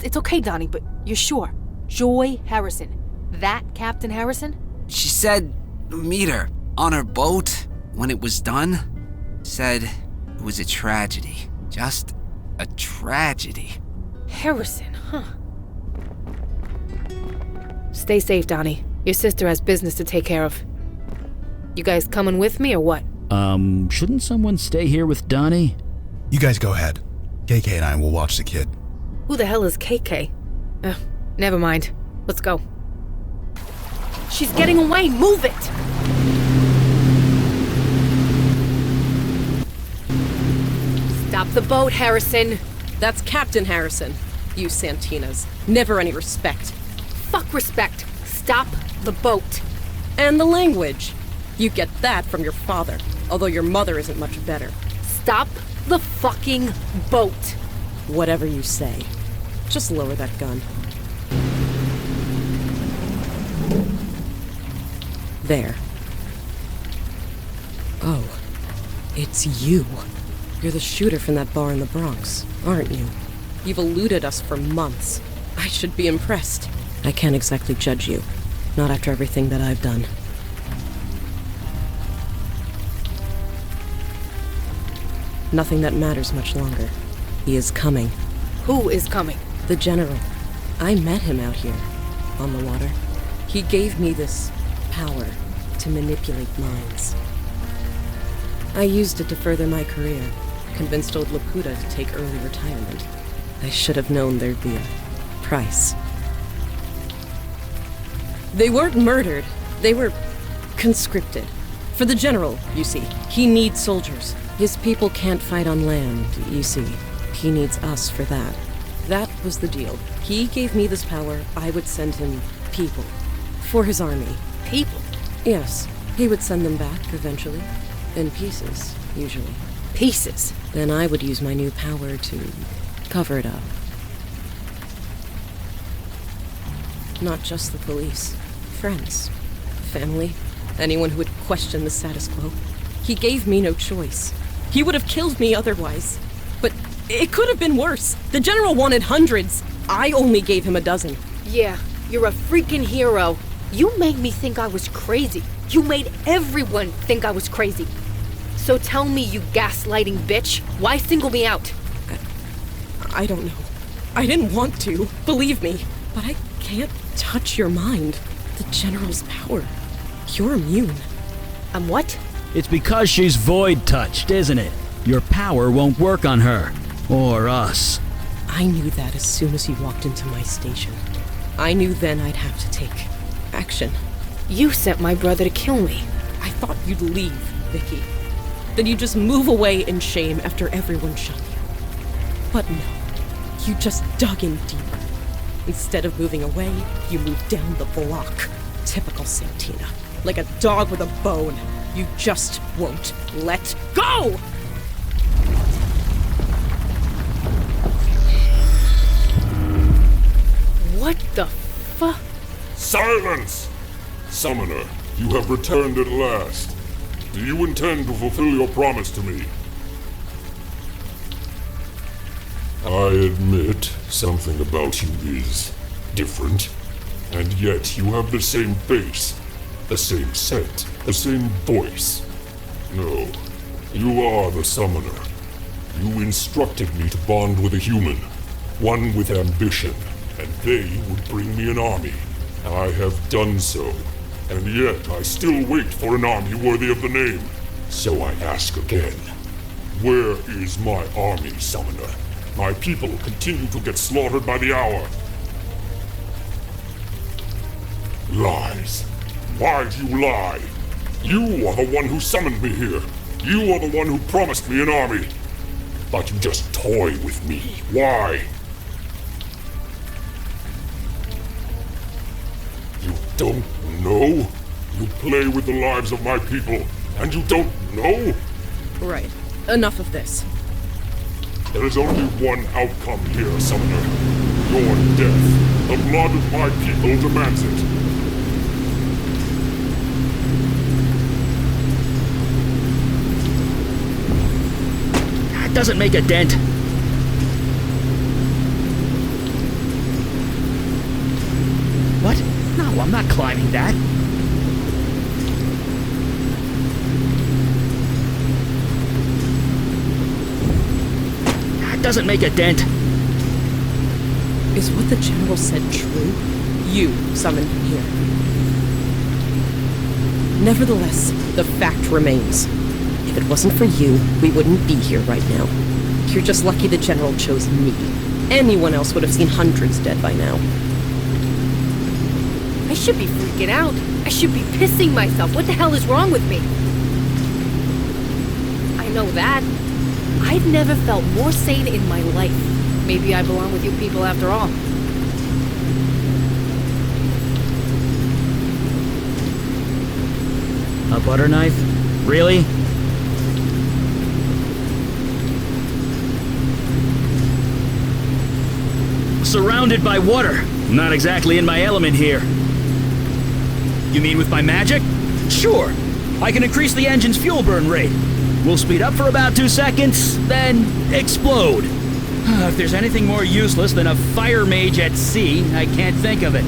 It's okay, Donnie, but you're sure? Joy Harrison. That Captain Harrison? She said meet her on her boat when it was done. Said it was a tragedy. Just a tragedy. Harrison, huh? Stay safe, Donnie. Your sister has business to take care of. You guys coming with me or what? Shouldn't someone stay here with Donnie? You guys go ahead. KK and I will watch the kid. Who the hell is KK? Never mind. Let's go. She's getting away! Move it! Stop the boat, Harrison! That's Captain Harrison. You Santinas. Never any respect. Fuck respect! Stop the boat! And the language. You get that from your father, although your mother isn't much better. Stop the fucking boat! Whatever you say. Just lower that gun. There. Oh, it's you. You're the shooter from that bar in the Bronx, aren't you? You've eluded us for months. I should be impressed. I can't exactly judge you. Not after everything that I've done. Nothing that matters much longer. He is coming. Who is coming? The General. I met him out here, on the water. He gave me this power to manipulate minds. I used it to further my career, convinced old Laputa to take early retirement. I should have known there'd be a price. They weren't murdered. They were conscripted. For the General, you see. He needs soldiers. His people can't fight on land, you see. He needs us for that. That was the deal. He gave me this power. I would send him people. For his army. People? Yes. He would send them back, eventually. In pieces, usually. Pieces? Then I would use my new power to cover it up. Not just the police. Friends. Family. Anyone who would question the status quo. He gave me no choice. He would have killed me otherwise. But it could have been worse. The General wanted hundreds. I only gave him a dozen. Yeah, you're a freaking hero. You made me think I was crazy. You made everyone think I was crazy. So tell me, you gaslighting bitch, why single me out? I don't know. I didn't want to, believe me. But I can't touch your mind. The General's power. You're immune. I'm what? It's because she's void-touched, isn't it? Your power won't work on her. Or us. I knew that as soon as you walked into my station. I knew then I'd have to take action. You sent my brother to kill me. I thought you'd leave, Vicky. Then you'd just move away in shame after everyone shot you. But no, you just dug in deeper. Instead of moving away, you moved down the block. Typical Santina. Like a dog with a bone. You just won't let go! What the fuck? Silence! Summoner, you have returned at last. Do you intend to fulfill your promise to me? I admit something about you is different, and yet you have the same face, the same scent, the same voice. No, you are the summoner. You instructed me to bond with a human, one with ambition, and they would bring me an army. I have done so, and yet I still wait for an army worthy of the name. So I ask again, where is my army, summoner? My people continue to get slaughtered by the hour. Lies. Why do you lie? You are the one who summoned me here. You are the one who promised me an army. But you just toy with me. Why? You don't know? You play with the lives of my people, and you don't know? Right. Enough of this. There is only one outcome here, Summoner. Your death. The blood of my people demands it. That doesn't make a dent. What? No, I'm not climbing that. Doesn't make a dent. Is what the General said true? You summoned him here. Nevertheless, the fact remains. If it wasn't for you, we wouldn't be here right now. You're just lucky the General chose me. Anyone else would have seen hundreds dead by now. I should be freaking out. I should be pissing myself. What the hell is wrong with me? I know that. I've never felt more sane in my life. Maybe I belong with you people after all. A butter knife? Really? Surrounded by water. Not exactly in my element here. You mean with my magic? Sure. I can increase the engine's fuel burn rate. We'll speed up for about 2 seconds, then explode. If there's anything more useless than a fire mage at sea, I can't think of it.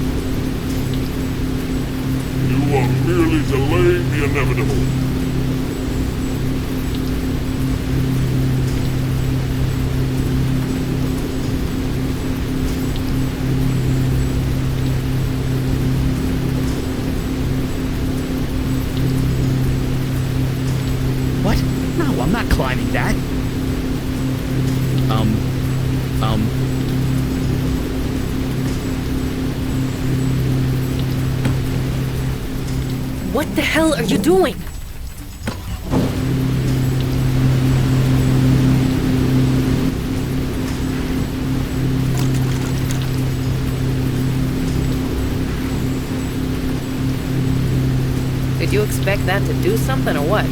You are merely delaying the inevitable. What? No, I'm not climbing that. What the hell are you doing? Did you expect that to do something or what?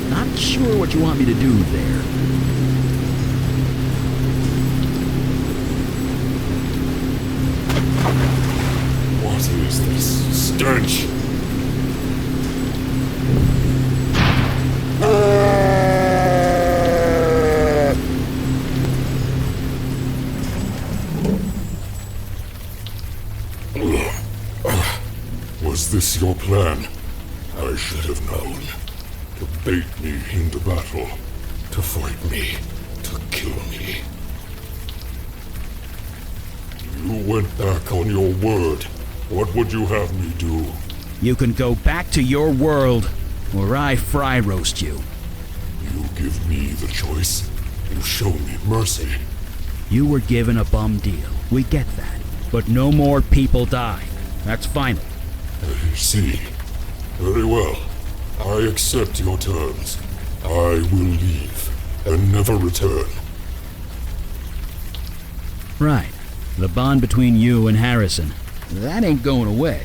Not sure what you want me to do there. What is this stench? Was this your plan? I should have known. To bait me into battle. To fight me. To kill me. You went back on your word. What would you have me do? You can go back to your world, or I fry roast you. You give me the choice. You show me mercy. You were given a bum deal. We get that. But no more people die. That's final. I see. Very well. I accept your terms. I will leave, and never return. Right. The bond between you and Harrison. That ain't going away.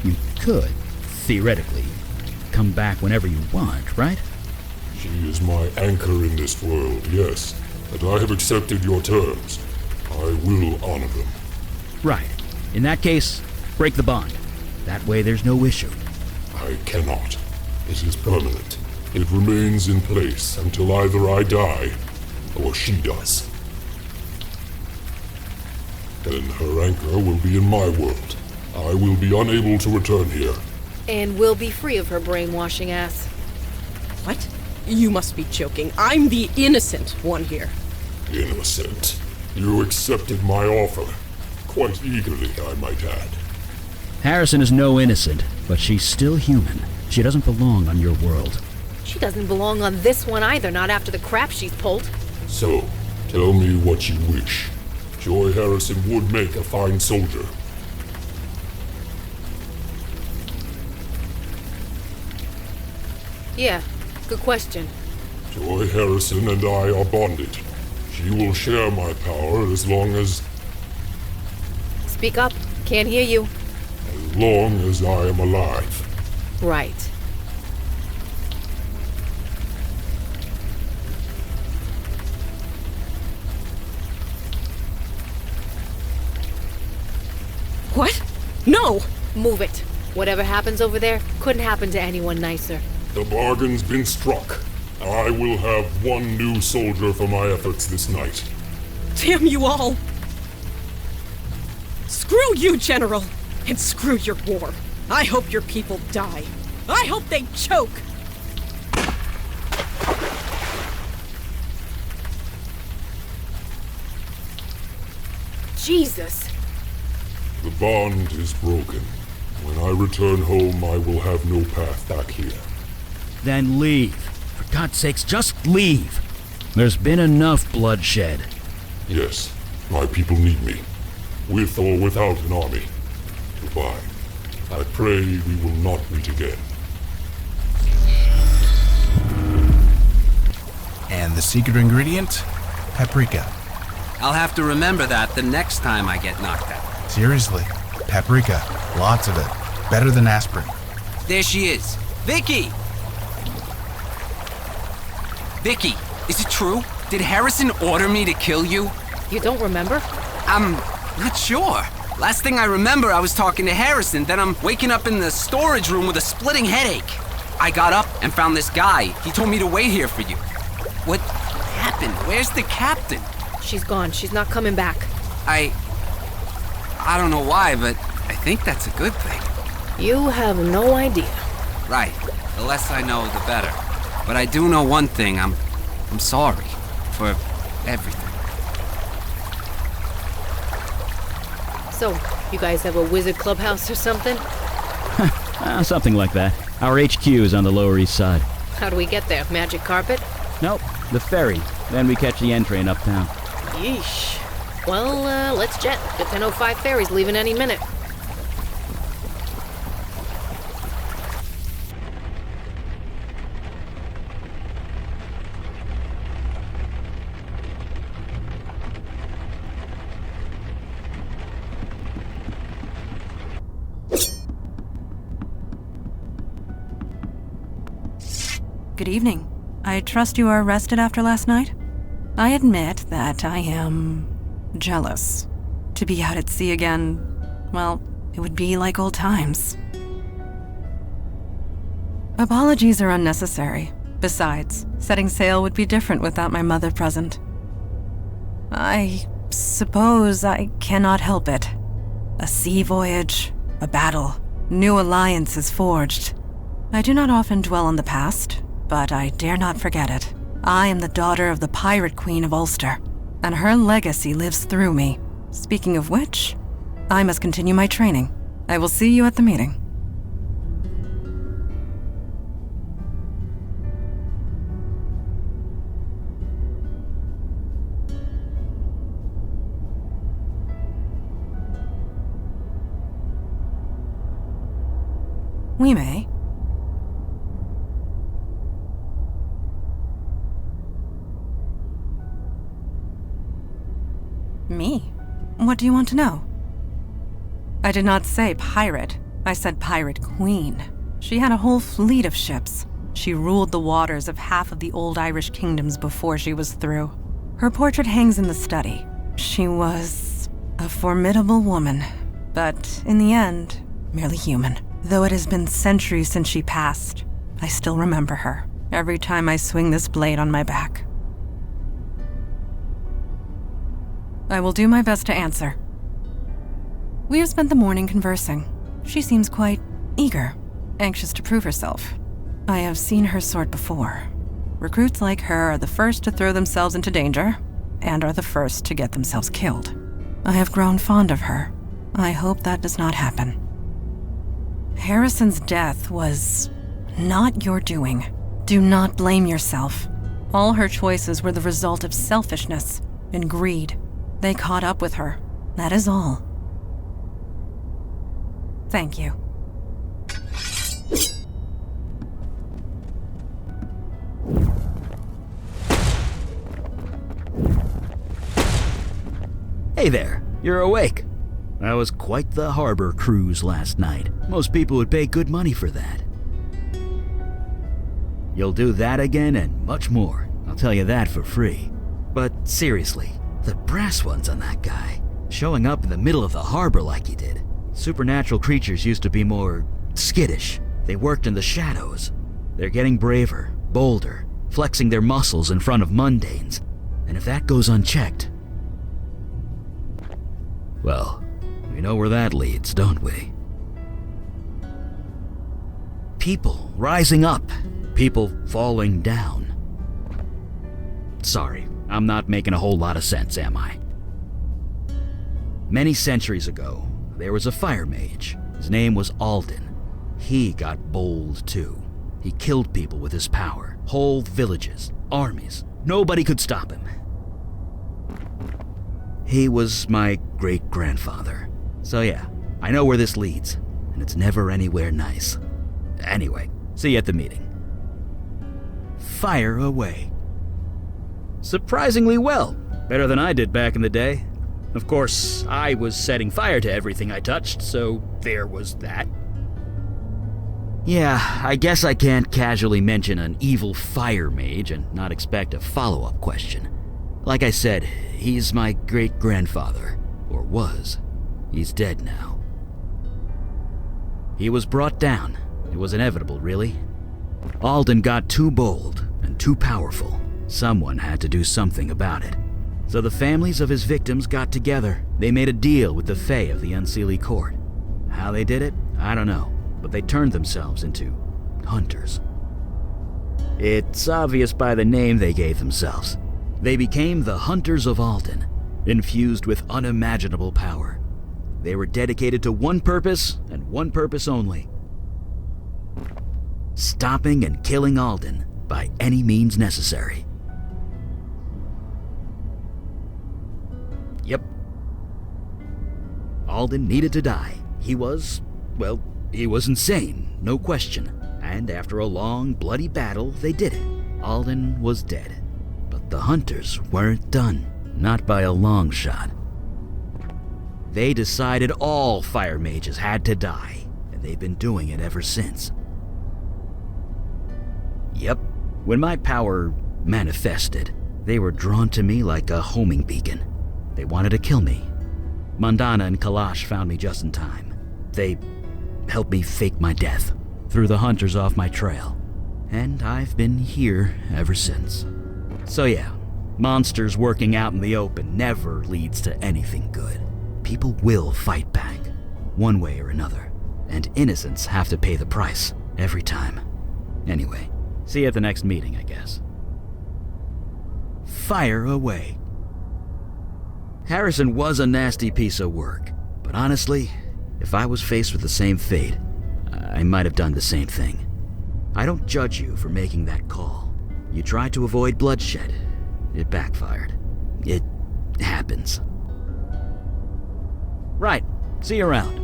You could, theoretically, come back whenever you want, right? She is my anchor in this world, yes. But I have accepted your terms. I will honor them. Right. In that case, break the bond. That way there's no issue. I cannot. It is permanent. It remains in place until either I die, or she does. Then her anchor will be in my world. I will be unable to return here. And we'll be free of her brainwashing ass. What? You must be joking. I'm the innocent one here. Innocent. You accepted my offer. Quite eagerly, I might add. Harrison is no innocent, but she's still human. She doesn't belong on your world. She doesn't belong on this one either, not after the crap she's pulled. So, tell me what you wish. Joy Harrison would make a fine soldier. Yeah, good question. Joy Harrison and I are bonded. She will share my power as long as... Speak up. Can't hear you. As long as I am alive. Right. What? No! Move it. Whatever happens over there couldn't happen to anyone nicer. The bargain's been struck. I will have one new soldier for my efforts this night. Damn you all! Screw you, General! And screw your war. I hope your people die. I hope they choke! Jesus! The bond is broken. When I return home, I will have no path back here. Then leave. For God's sakes, just leave. There's been enough bloodshed. Yes, my people need me. With or without an army. Goodbye. I pray we will not meet again. And the secret ingredient? Paprika. I'll have to remember that the next time I get knocked out. Seriously, paprika. Lots of it. Better than aspirin. There she is. Vicky! Vicky, is it true? Did Harrison order me to kill you? You don't remember? I'm not sure. Last thing I remember, I was talking to Harrison, then I'm waking up in the storage room with a splitting headache. I got up and found this guy. He told me to wait here for you. What happened? Where's the captain? She's gone. She's not coming back. I don't know why, but I think that's a good thing. You have no idea. Right. The less I know, the better. But I do know one thing. I'm sorry for everything. So, you guys have a wizard clubhouse or something? Something like that. Our HQ is on the Lower East Side. How do we get there? Magic carpet? Nope, the ferry. Then we catch the N train uptown. Yeesh. Well, let's jet. The 10:05 ferry's leaving any minute. Good evening. I trust you are rested after last night? I admit that I am jealous. To be out at sea again, well, it would be like old times. Apologies are unnecessary. Besides, setting sail would be different without my mother present. I suppose I cannot help it. A sea voyage, a battle, new alliances forged. I do not often dwell on the past, but I dare not forget it. I am the daughter of the Pirate Queen of Ulster, and her legacy lives through me. Speaking of which, I must continue my training. I will see you at the meeting. We may. Me? What do you want to know? I did not say pirate. I said pirate queen. She had a whole fleet of ships. She ruled the waters of half of the old Irish kingdoms before she was through. Her portrait hangs in the study. She was a formidable woman, but in the end, merely human. Though it has been centuries since she passed, I still remember her every time I swing this blade on my back. I will do my best to answer. We have spent the morning conversing. She seems quite eager, anxious to prove herself. I have seen her sort before. Recruits like her are the first to throw themselves into danger, and are the first to get themselves killed. I have grown fond of her. I hope that does not happen. Harrison's death was not your doing. Do not blame yourself. All her choices were the result of selfishness and greed. They caught up with her. That is all. Thank you. Hey there, you're awake. That was quite the harbor cruise last night. Most people would pay good money for that. You'll do that again and much more. I'll tell you that for free. But seriously, the brass ones on that guy, showing up in the middle of the harbor like he did. Supernatural creatures used to be more skittish. They worked in the shadows. They're getting braver, bolder, flexing their muscles in front of mundanes. And if that goes unchecked, well, we know where that leads, don't we? People rising up, people falling down. Sorry, I'm not making a whole lot of sense, am I? Many centuries ago, there was a fire mage. His name was Alden. He got bold too. He killed people with his power. Whole villages, armies. Nobody could stop him. He was my great-grandfather. So yeah, I know where this leads, and it's never anywhere nice. Anyway, see you at the meeting. Fire away. Surprisingly well. Better than I did back in the day. Of course, I was setting fire to everything I touched, so there was that. Yeah, I guess I can't casually mention an evil fire mage and not expect a follow-up question. Like I said, he's my great-grandfather, or was. He's dead now. He was brought down. It was inevitable, really. Alden got too bold and too powerful. Someone had to do something about it. So the families of his victims got together. They made a deal with the Fae of the Unseelie Court. How they did it, I don't know, but they turned themselves into hunters. It's obvious by the name they gave themselves. They became the Hunters of Alden, infused with unimaginable power. They were dedicated to one purpose and one purpose only: stopping and killing Alden by any means necessary. Yep. Alden needed to die. He was insane, no question. And after a long, bloody battle, they did it. Alden was dead. But the hunters weren't done. Not by a long shot. They decided all fire mages had to die, and they've been doing it ever since. Yep. When my power manifested, they were drawn to me like a homing beacon. They wanted to kill me. Mandana and Kalash found me just in time. They helped me fake my death, threw the hunters off my trail, and I've been here ever since. So yeah, monsters working out in the open never leads to anything good. People will fight back, one way or another, and innocents have to pay the price every time. Anyway, see you at the next meeting, I guess. Fire away. Harrison was a nasty piece of work, but honestly, if I was faced with the same fate, I might have done the same thing. I don't judge you for making that call. You tried to avoid bloodshed. It backfired. It happens. Right. See you around.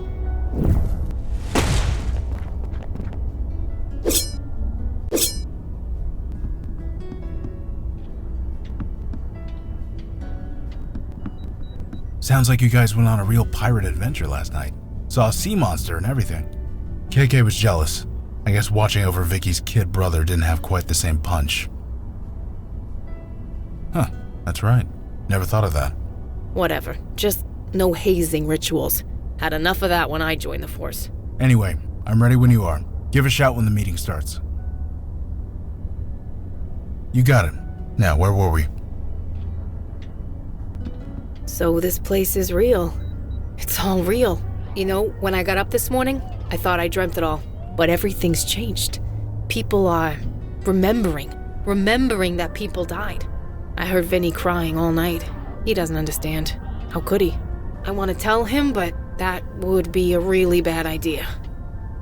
Sounds like you guys went on a real pirate adventure last night. Saw a sea monster and everything. KK was jealous. I guess watching over Vicky's kid brother didn't have quite the same punch. Huh, that's right. Never thought of that. Whatever. Just no hazing rituals. Had enough of that when I joined the force. Anyway, I'm ready when you are. Give a shout when the meeting starts. You got it. Now, where were we? So this place is real. It's all real. You know, when I got up this morning, I thought I dreamt it all. But everything's changed. People are remembering that people died. I heard Vinny crying all night. He doesn't understand. How could he? I want to tell him, but that would be a really bad idea.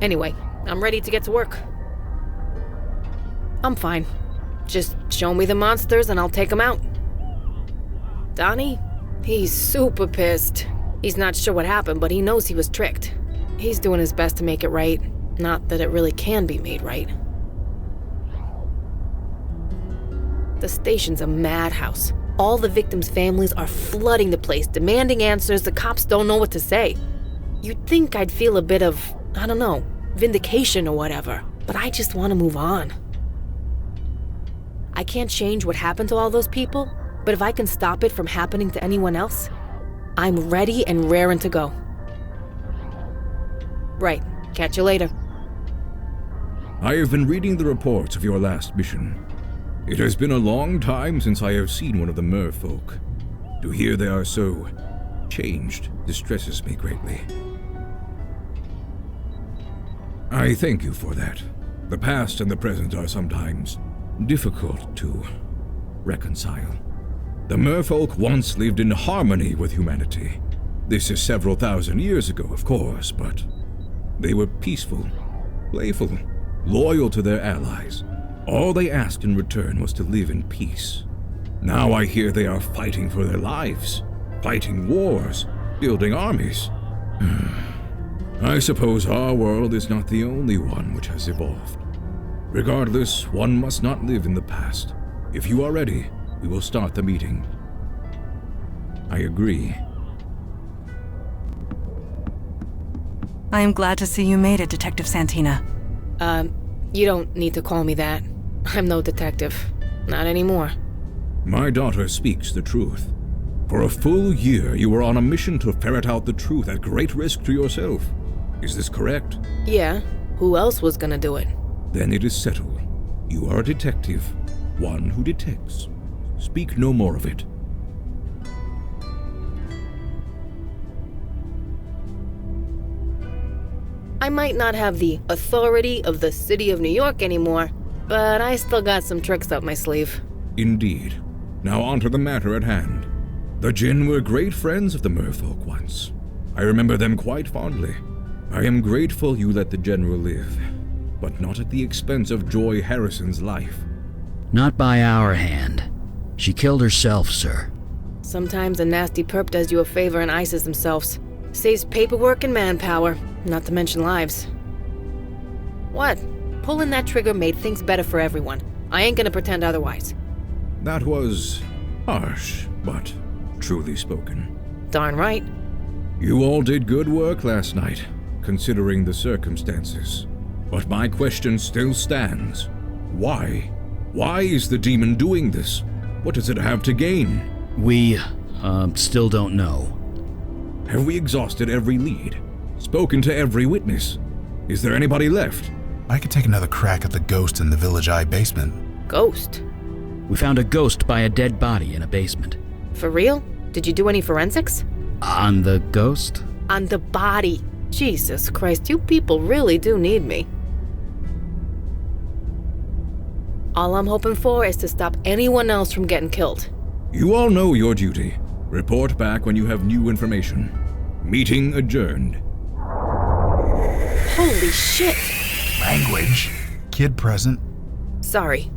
Anyway, I'm ready to get to work. I'm fine. Just show me the monsters and I'll take them out. Donnie? He's super pissed. He's not sure what happened, but he knows he was tricked. He's doing his best to make it right. Not that it really can be made right. The station's a madhouse. All the victims' families are flooding the place, demanding answers. The cops don't know what to say. You'd think I'd feel a bit of, I don't know, vindication or whatever, but I just want to move on. I can't change what happened to all those people, but if I can stop it from happening to anyone else, I'm ready and raring to go. Right. Catch you later. I have been reading the reports of your last mission. It has been a long time since I have seen one of the merfolk. To hear they are so changed distresses me greatly. I thank you for that. The past and the present are sometimes difficult to reconcile. The merfolk once lived in harmony with humanity. This is several thousand years ago, of course, but they were peaceful, playful, loyal to their allies. All they asked in return was to live in peace. Now I hear they are fighting for their lives, fighting wars, building armies. I suppose our world is not the only one which has evolved. Regardless, one must not live in the past. If you are ready, we will start the meeting. I agree. I am glad to see you made it, Detective Santina. You don't need to call me that. I'm no detective. Not anymore. My daughter speaks the truth. For a full year, you were on a mission to ferret out the truth at great risk to yourself. Is this correct? Yeah. Who else was gonna do it? Then it is settled. You are a detective, one who detects. Speak no more of it. I might not have the authority of the city of New York anymore, but I still got some tricks up my sleeve. Indeed. Now on to the matter at hand. The Jinn were great friends of the merfolk once. I remember them quite fondly. I am grateful you let the General live, but not at the expense of Joy Harrison's life. Not by our hand. She killed herself, sir. Sometimes a nasty perp does you a favor and ices themselves. Saves paperwork and manpower, not to mention lives. What? Pulling that trigger made things better for everyone. I ain't gonna pretend otherwise. That was harsh, but truly spoken. Darn right. You all did good work last night, considering the circumstances. But my question still stands. Why? Why is the demon doing this? What does it have to gain? We, still don't know. Have we exhausted every lead? Spoken to every witness? Is there anybody left? I could take another crack at the ghost in the Village Eye basement. Ghost? We found a ghost by a dead body in a basement. For real? Did you do any forensics? On the ghost? On the body. Jesus Christ, you people really do need me. All I'm hoping for is to stop anyone else from getting killed. You all know your duty. Report back when you have new information. Meeting adjourned. Holy shit! Language. Kid present. Sorry.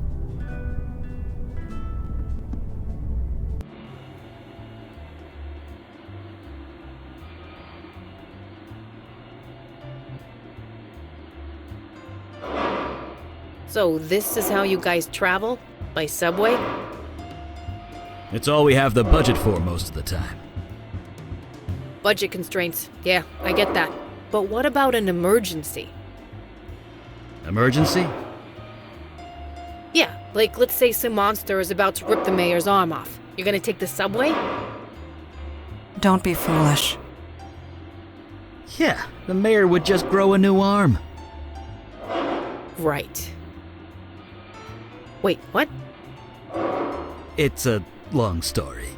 So this is how you guys travel? By subway? It's all we have the budget for most of the time. Budget constraints. Yeah, I get that. But what about an emergency? Emergency? Yeah, like let's say some monster is about to rip the mayor's arm off. You're gonna take the subway? Don't be foolish. Yeah, the mayor would just grow a new arm. Right. Wait, what? It's a long story.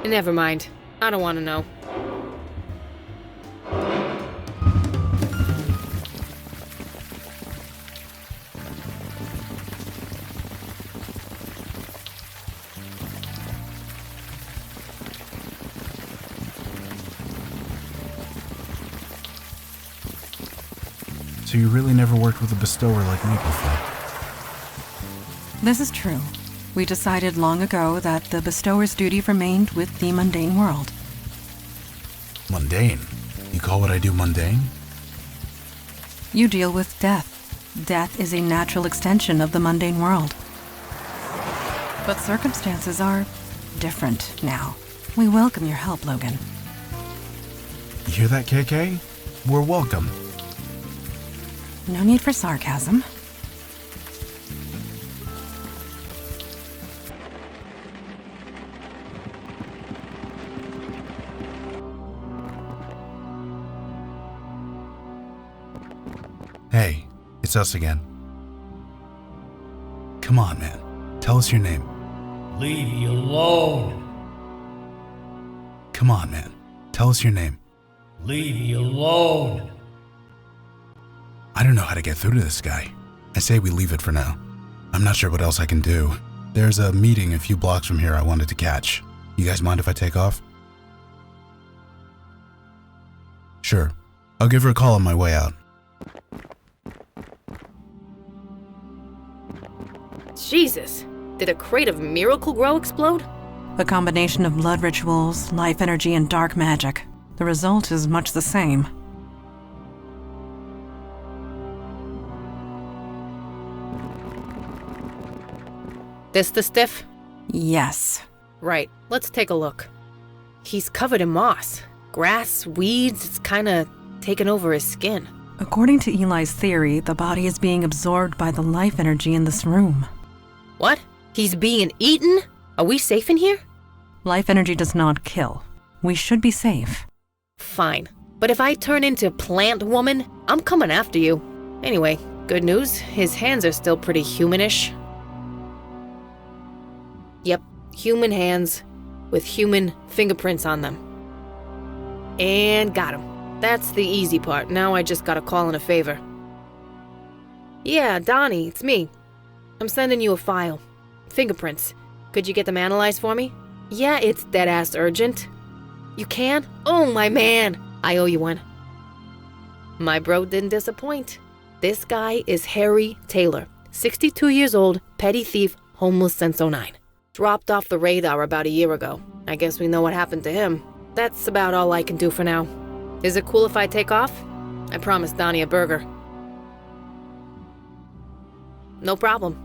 Never mind. I don't want to know. So you really never worked with a bestower like me before? This is true. We decided long ago that the bestower's duty remained with the mundane world. Mundane? You call what I do mundane? You deal with death. Death is a natural extension of the mundane world. But circumstances are different now. We welcome your help, Logan. You hear that, KK? We're welcome. No need for sarcasm. Hey, it's us again. Come on, man. Tell us your name. Leave me alone. Come on, man. Tell us your name. Leave me alone. I don't know how to get through to this guy. I say we leave it for now. I'm not sure what else I can do. There's a meeting a few blocks from here I wanted to catch. You guys mind if I take off? Sure. I'll give her a call on my way out. Jesus. Did a crate of Miracle Grow explode? A combination of blood rituals, life energy, and dark magic. The result is much the same. This the stiff? Yes. Right, let's take a look. He's covered in moss. Grass, weeds, it's kinda taken over his skin. According to Eli's theory, the body is being absorbed by the life energy in this room. What? He's being eaten? Are we safe in here? Life energy does not kill. We should be safe. Fine. But if I turn into Plant Woman, I'm coming after you. Anyway, good news, his hands are still pretty humanish. Yep, human hands with human fingerprints on them. And got him. That's the easy part. Now I just gotta call in a favor. Yeah, Donnie, it's me. I'm sending you a file. Fingerprints. Could you get them analyzed for me? Yeah, it's dead-ass urgent. You can? Oh, my man! I owe you one. My bro didn't disappoint. This guy is Harry Taylor, 62 years old, petty thief, homeless since '09. Dropped off the radar about a year ago. I guess we know what happened to him. That's about all I can do for now. Is it cool if I take off? I promised Donnie a burger. No problem.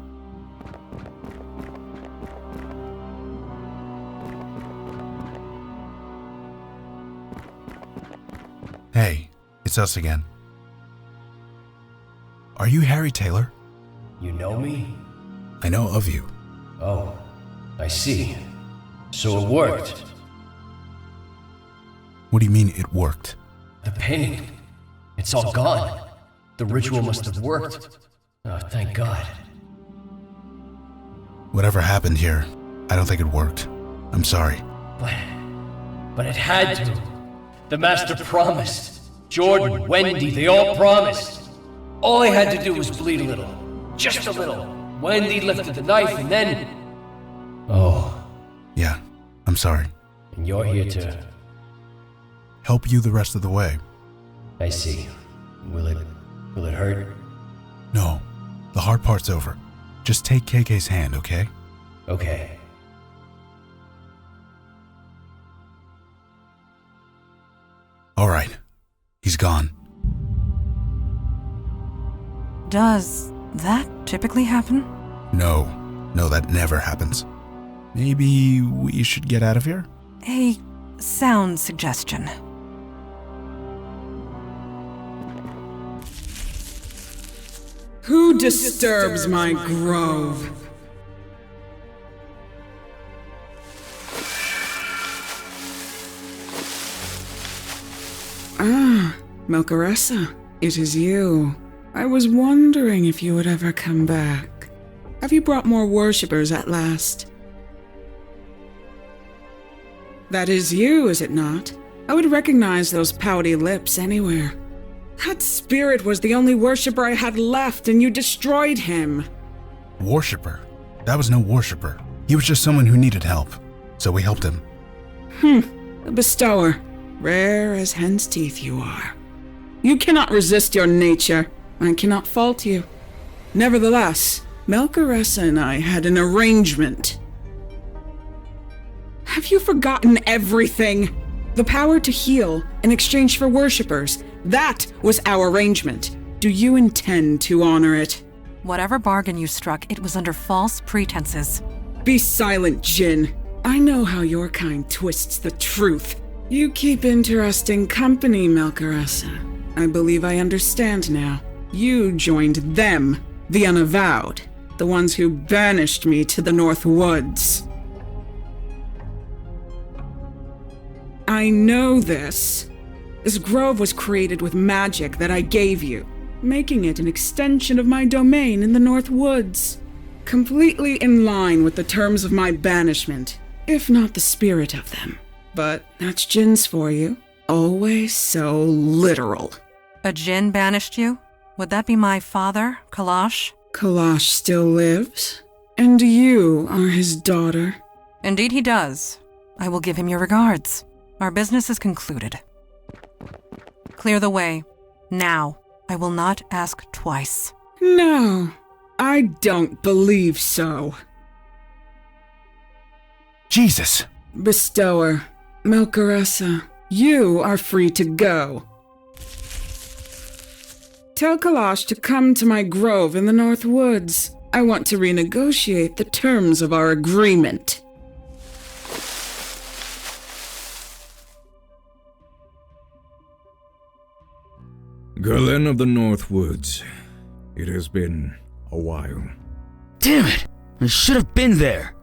Hey, it's us again. Are you Harry Taylor? You know me? I know of you. Oh, I see. So it worked. What do you mean it worked? The pain. It's all gone. The ritual must have worked. Oh, thank God. Whatever happened here, I don't think it worked. I'm sorry. But it had to. The Master promised. Jordan, Wendy, they all promised. All I had to do was bleed a little. Just a little. Wendy lifted the knife and then... Oh. Yeah, I'm sorry. And you're here to... help you the rest of the way. I see. Will it hurt? No, the hard part's over. Just take KK's hand, okay? Okay. All right. He's gone. Does that typically happen? No, that never happens. Maybe we should get out of here? A sound suggestion. Who disturbs my grove? Ah, Melcaressa, it is you. I was wondering if you would ever come back. Have you brought more worshippers at last? That is you, is it not? I would recognize those pouty lips anywhere. That spirit was the only worshipper I had left, and you destroyed him. Worshipper? That was no worshipper. He was just someone who needed help. So we helped him. A bestower. Rare as hen's teeth you are. You cannot resist your nature. I cannot fault you. Nevertheless, Melcaressa and I had an arrangement. Have you forgotten everything? The power to heal in exchange for worshippers. That was our arrangement. Do you intend to honor it? Whatever bargain you struck, it was under false pretenses. Be silent, Jinn. I know how your kind twists the truth. You keep interesting company, Melcaressa. I believe I understand now. You joined them, the Unavowed, the ones who banished me to the North Woods. I know this. This grove was created with magic that I gave you, making it an extension of my domain in the North Woods. Completely in line with the terms of my banishment, if not the spirit of them. But that's Jinn's for you. Always so literal. A Jinn banished you? Would that be my father, Kalash? Kalash still lives, and you are his daughter. Indeed he does. I will give him your regards. Our business is concluded. Clear the way. Now. I will not ask twice. No, I don't believe so. Jesus! Bestower, Melcaressa, you are free to go. Tell Kalash to come to my grove in the North Woods. I want to renegotiate the terms of our agreement. Galen of the North Woods. It has been a while. Damn it! I should have been there!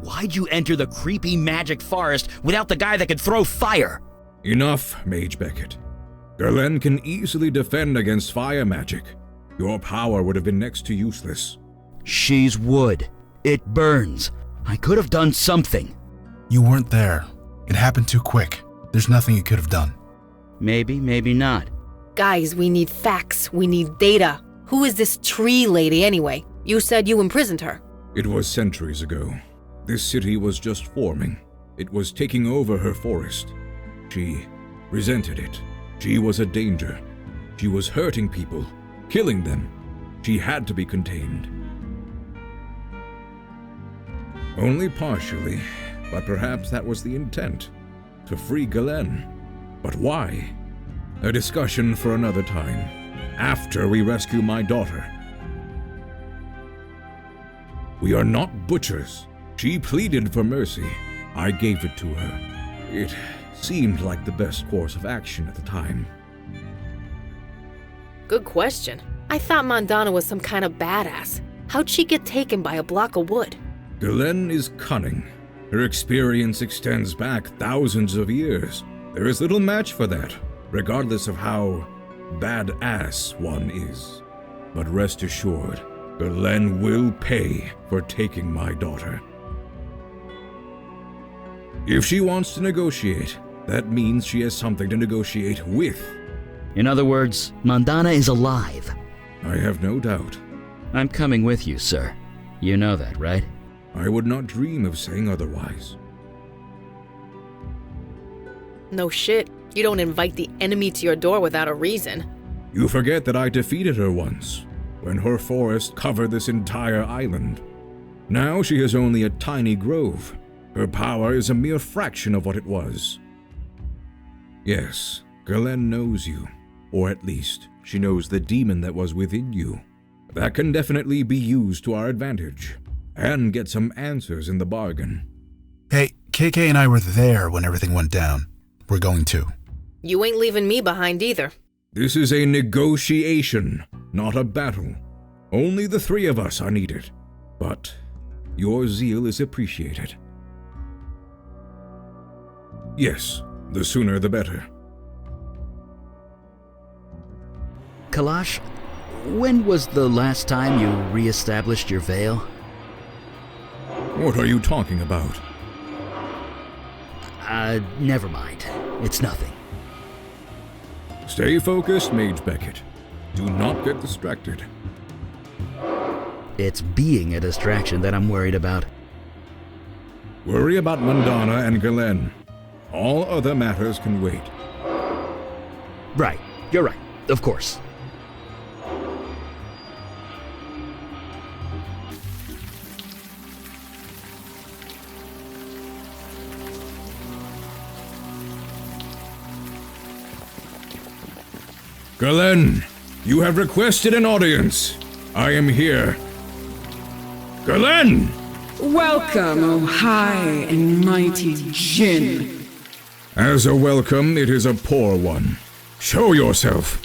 Why'd you enter the creepy magic forest without the guy that could throw fire? Enough, Mage Beckett. Galen can easily defend against fire magic. Your power would have been next to useless. She's wood. It burns. I could have done something. You weren't there. It happened too quick. There's nothing you could have done. Maybe, maybe not. Guys, we need facts. We need data. Who is this tree lady anyway? You said you imprisoned her. It was centuries ago. This city was just forming. It was taking over her forest. She resented it. She was a danger. She was hurting people, killing them. She had to be contained. Only partially, but perhaps that was the intent. To free Galen. But why? A discussion for another time, after we rescue my daughter. We are not butchers. She pleaded for mercy. I gave it to her. It seemed like the best course of action at the time. Good question. I thought Mandana was some kind of badass. How'd she get taken by a block of wood? Galen is cunning. Her experience extends back thousands of years. There is little match for that, regardless of how badass one is. But rest assured, Galen will pay for taking my daughter. If she wants to negotiate, that means she has something to negotiate with. In other words, Mandana is alive. I have no doubt. I'm coming with you, sir. You know that, right? I would not dream of saying otherwise. No shit. You don't invite the enemy to your door without a reason. You forget that I defeated her once, when her forest covered this entire island. Now she has only a tiny grove. Her power is a mere fraction of what it was. Yes, Galen knows you. Or at least, she knows the demon that was within you. That can definitely be used to our advantage. And get some answers in the bargain. Hey, KK and I were there when everything went down. We're going too. You ain't leaving me behind either. This is a negotiation, not a battle. Only the three of us are needed. But your zeal is appreciated. Yes, the sooner the better. Kalash, when was the last time you re-established your veil? What are you talking about? Never mind. It's nothing. Stay focused, Mage Beckett. Do not get distracted. It's being a distraction that I'm worried about. Worry about Mandana and Galen. All other matters can wait. Right. You're right. Of course. Galen, you have requested an audience. I am here. Galen! Welcome, O high and mighty Jinn. As a welcome, it is a poor one. Show yourself.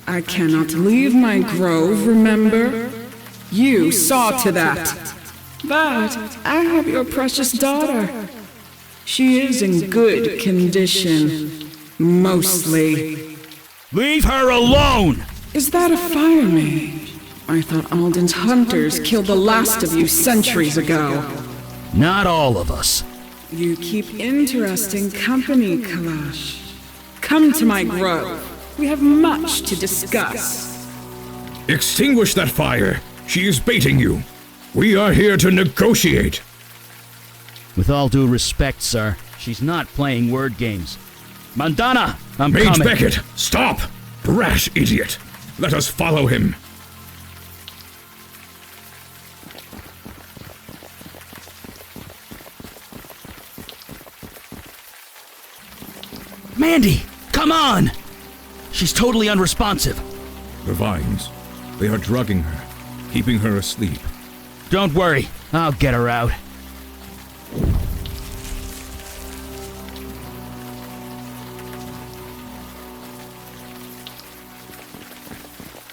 I cannot leave my grove, remember? You saw to that. But I have your precious daughter. She is in good condition. Mostly. Leave her alone! Is that a fire mage? I thought Alden's hunters killed the last of you centuries ago. Not all of us. You keep interesting company, Kalash. Come to my grove. We have much to discuss. Extinguish that fire! She is baiting you! We are here to negotiate! With all due respect, sir, she's not playing word games. Mandana! I'm Mage coming. Beckett, stop! Brash idiot! Let us follow him. Mandy, come on! She's totally unresponsive. The vines. They are drugging her, keeping her asleep. Don't worry, I'll get her out.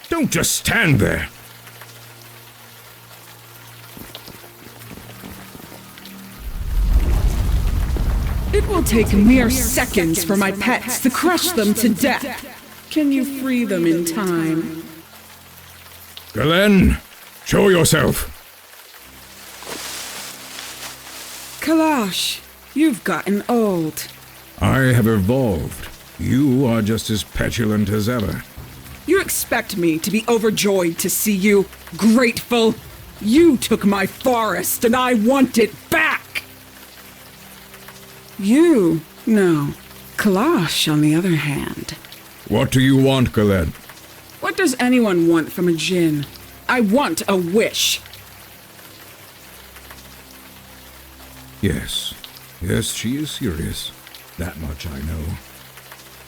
Don't just stand there. It will take mere seconds for my pets to crush them to death. Can you free them in time? Galen, show yourself. Kalash, you've gotten old. I have evolved. You are just as petulant as ever. You expect me to be overjoyed to see you, grateful? You took my forest and I want it back! You? No. Kalash, on the other hand. What do you want, Galen? What does anyone want from a djinn? I want a wish. Yes. Yes, she is serious. That much I know.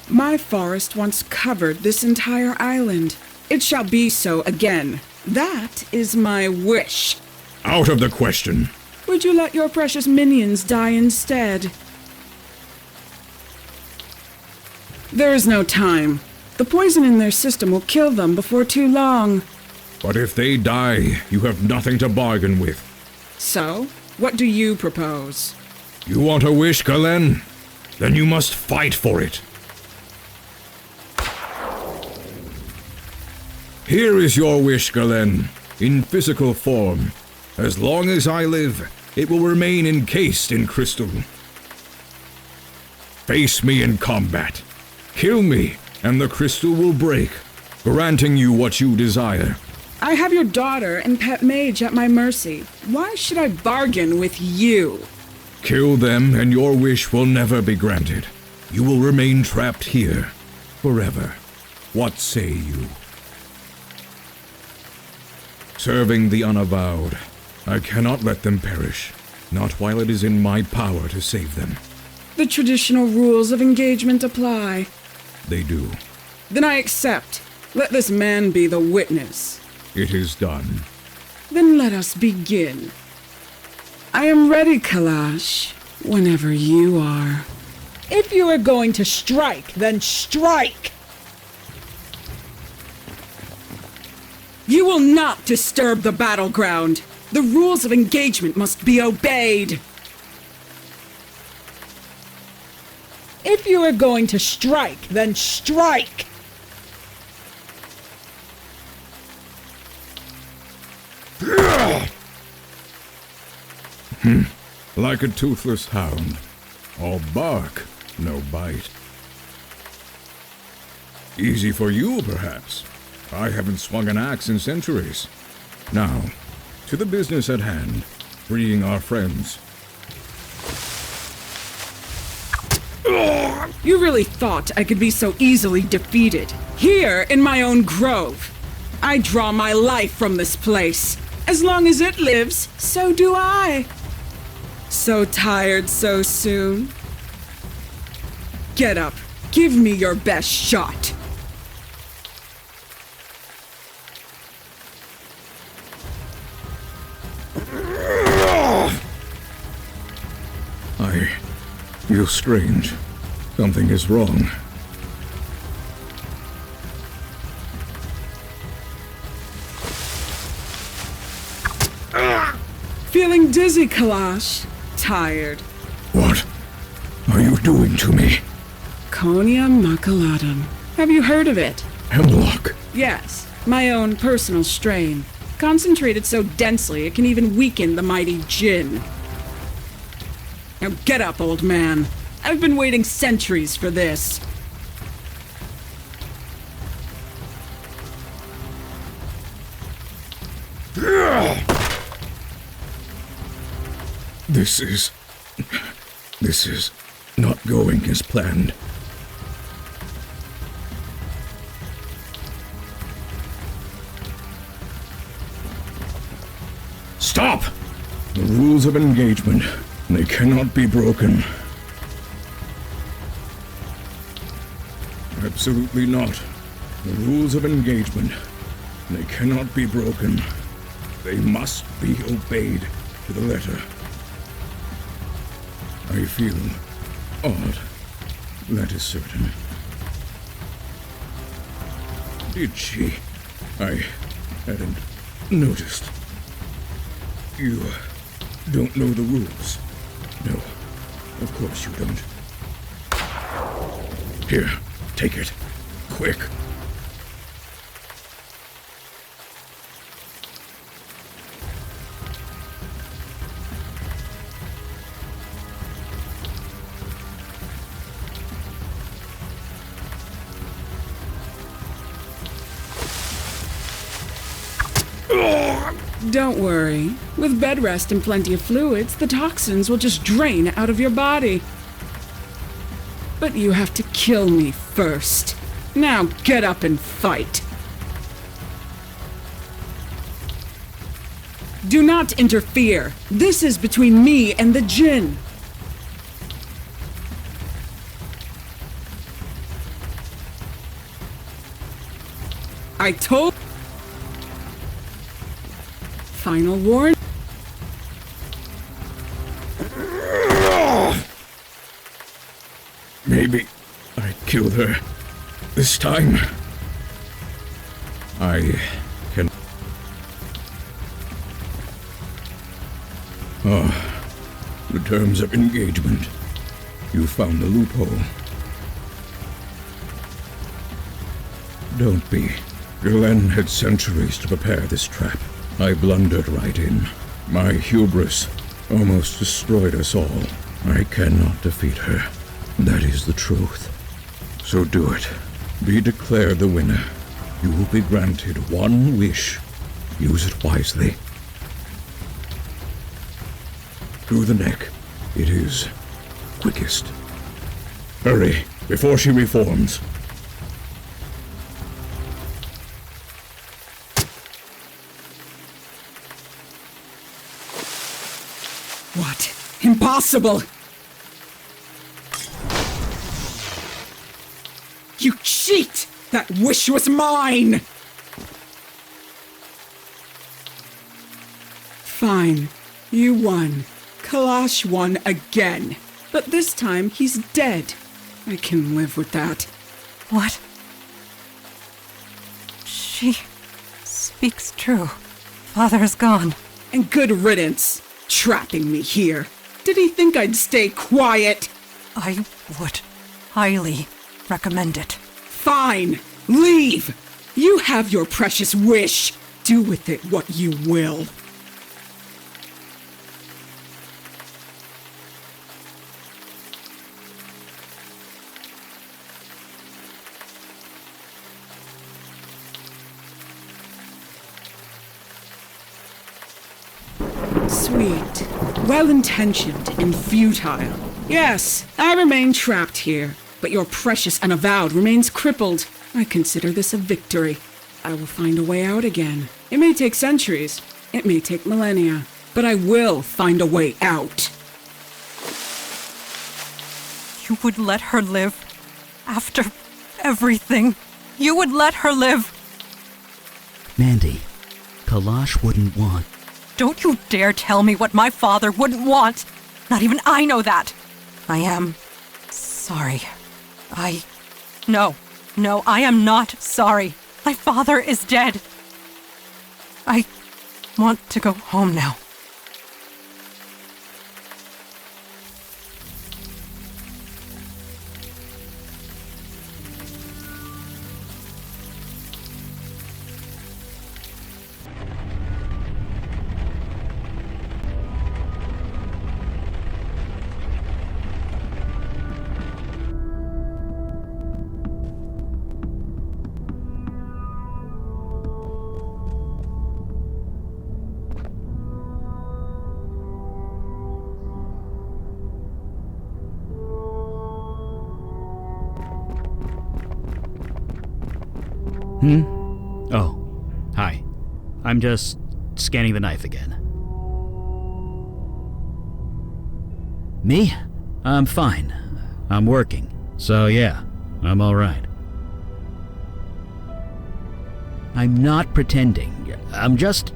My forest once covered this entire island. It shall be so again. That is my wish. Out of the question. Would you let your precious minions die instead? There is no time. The poison in their system will kill them before too long. But if they die, you have nothing to bargain with. So, what do you propose? You want a wish, Galen? Then you must fight for it. Here is your wish, Galen, in physical form. As long as I live, it will remain encased in crystal. Face me in combat. Kill me, and the crystal will break, granting you what you desire. I have your daughter and pet mage at my mercy. Why should I bargain with you? Kill them, and your wish will never be granted. You will remain trapped here, forever. What say you? Serving the Unavowed, I cannot let them perish, not while it is in my power to save them. The traditional rules of engagement apply. They do. Then I accept. Let this man be the witness. It is done. Then let us begin. I am ready, Kalash, whenever you are. If you are going to strike, then strike! You will not disturb the battleground. The rules of engagement must be obeyed. If you are going to strike, then strike! Like a toothless hound. All bark, no bite. Easy for you, perhaps. I haven't swung an axe in centuries. Now, to the business at hand, freeing our friends. You really thought I could be so easily defeated? Here, in my own grove. I draw my life from this place. As long as it lives, so do I. So tired so soon? Get up. Give me your best shot. I feel strange. Something is wrong. Feeling dizzy, Kalash. Tired. What are you doing to me? Conia maculatum. Have you heard of it? Hemlock. Yes, my own personal strain. Concentrated so densely it can even weaken the mighty djinn. Now get up, old man. I've been waiting centuries for this. This is not going as planned. Stop! The rules of engagement, they cannot be broken. Absolutely not. The rules of engagement, they cannot be broken. They must be obeyed to the letter. I feel odd, that is certain. Did she? I hadn't noticed. You don't know the rules. No, of course you don't. Here, take it. Quick. Don't worry. With bed rest and plenty of fluids, the toxins will just drain out of your body. But you have to kill me first. Now get up and fight. Do not interfere. This is between me and the Jinn. I told... Final warning. Maybe I killed her. This time, I can... Oh, the terms of engagement. You found the loophole. Don't be. Glenn had centuries to prepare this trap. I blundered right in. My hubris almost destroyed us all. I cannot defeat her. That is the truth. So do it. Be declared the winner. You will be granted one wish. Use it wisely. Through the neck. It is quickest. Hurry, before she reforms. What? Impossible! You cheat! That wish was mine! Fine. You won. Kalash won again. But this time, he's dead. I can live with that. What? She speaks true. Father is gone. And good riddance. Trapping me here. Did he think I'd stay quiet? I would highly recommend it. Fine. Leave. You have your precious wish. Do with it what you will. Sweet. Well-intentioned and futile. Yes, I remain trapped here, but your precious Unavowed remains crippled. I consider this a victory. I will find a way out again. It may take centuries. It may take millennia. But I will find a way out. You would let her live? After everything? You would let her live? Mandy, Kalash wouldn't want... Don't you dare tell me what my father wouldn't want! Not even I know that! I am... sorry. No, I am not sorry. My father is dead. I want to go home now. Oh, hi. I'm just scanning the knife again. Me? I'm fine. I'm working. So yeah, I'm alright. I'm not pretending. I'm just...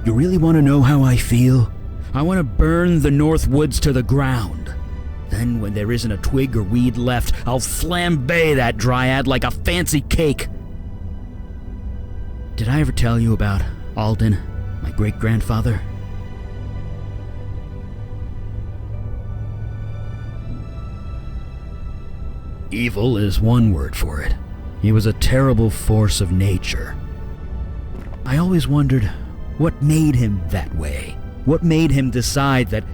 You really want to know how I feel? I want to burn the North Woods to the ground. Then when there isn't a twig or weed left, I'll flambe that dryad like a fancy cake. Did I ever tell you about Alden, my great-grandfather? Evil is one word for it. He was a terrible force of nature. I always wondered what made him that way. What made him decide that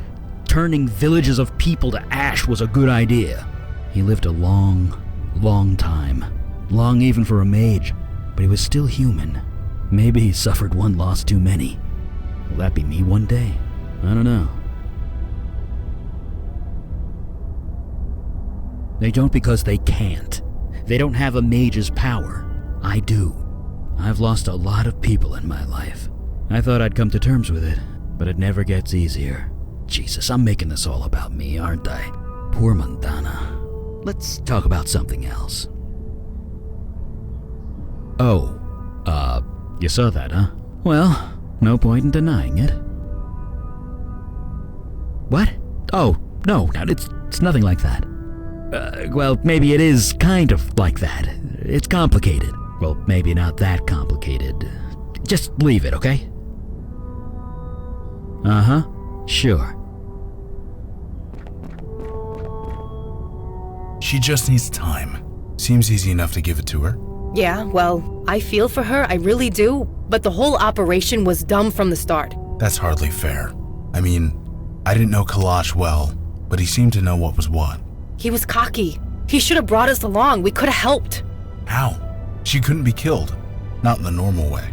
turning villages of people to ash was a good idea? He lived a long, long time. Long even for a mage, but he was still human. Maybe he suffered one loss too many. Will that be me one day? I don't know. They don't because they can't. They don't have a mage's power. I do. I've lost a lot of people in my life. I thought I'd come to terms with it, but it never gets easier. Jesus, I'm making this all about me, aren't I? Poor Montana. Let's talk about something else. Oh, you saw that, huh? Well, no point in denying it. What? Oh, no, it's nothing like that. Well, maybe it is kind of like that. It's complicated. Well, maybe not that complicated. Just leave it, okay? Uh-huh, sure. She just needs time. Seems easy enough to give it to her. Yeah, well, I feel for her, I really do. But the whole operation was dumb from the start. That's hardly fair. I mean, I didn't know Kalash well, but he seemed to know what was what. He was cocky. He should have brought us along. We could have helped. How? She couldn't be killed. Not in the normal way.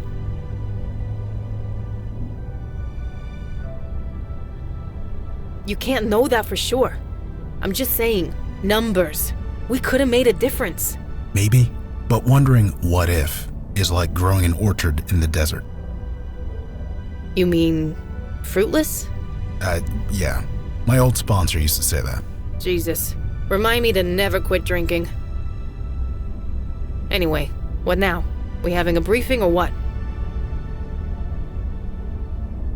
You can't know that for sure. I'm just saying, numbers. We could have made a difference. Maybe, but wondering what if is like growing an orchard in the desert. You mean fruitless? Yeah. My old sponsor used to say that. Jesus. Remind me to never quit drinking. Anyway, what now? We having a briefing or what?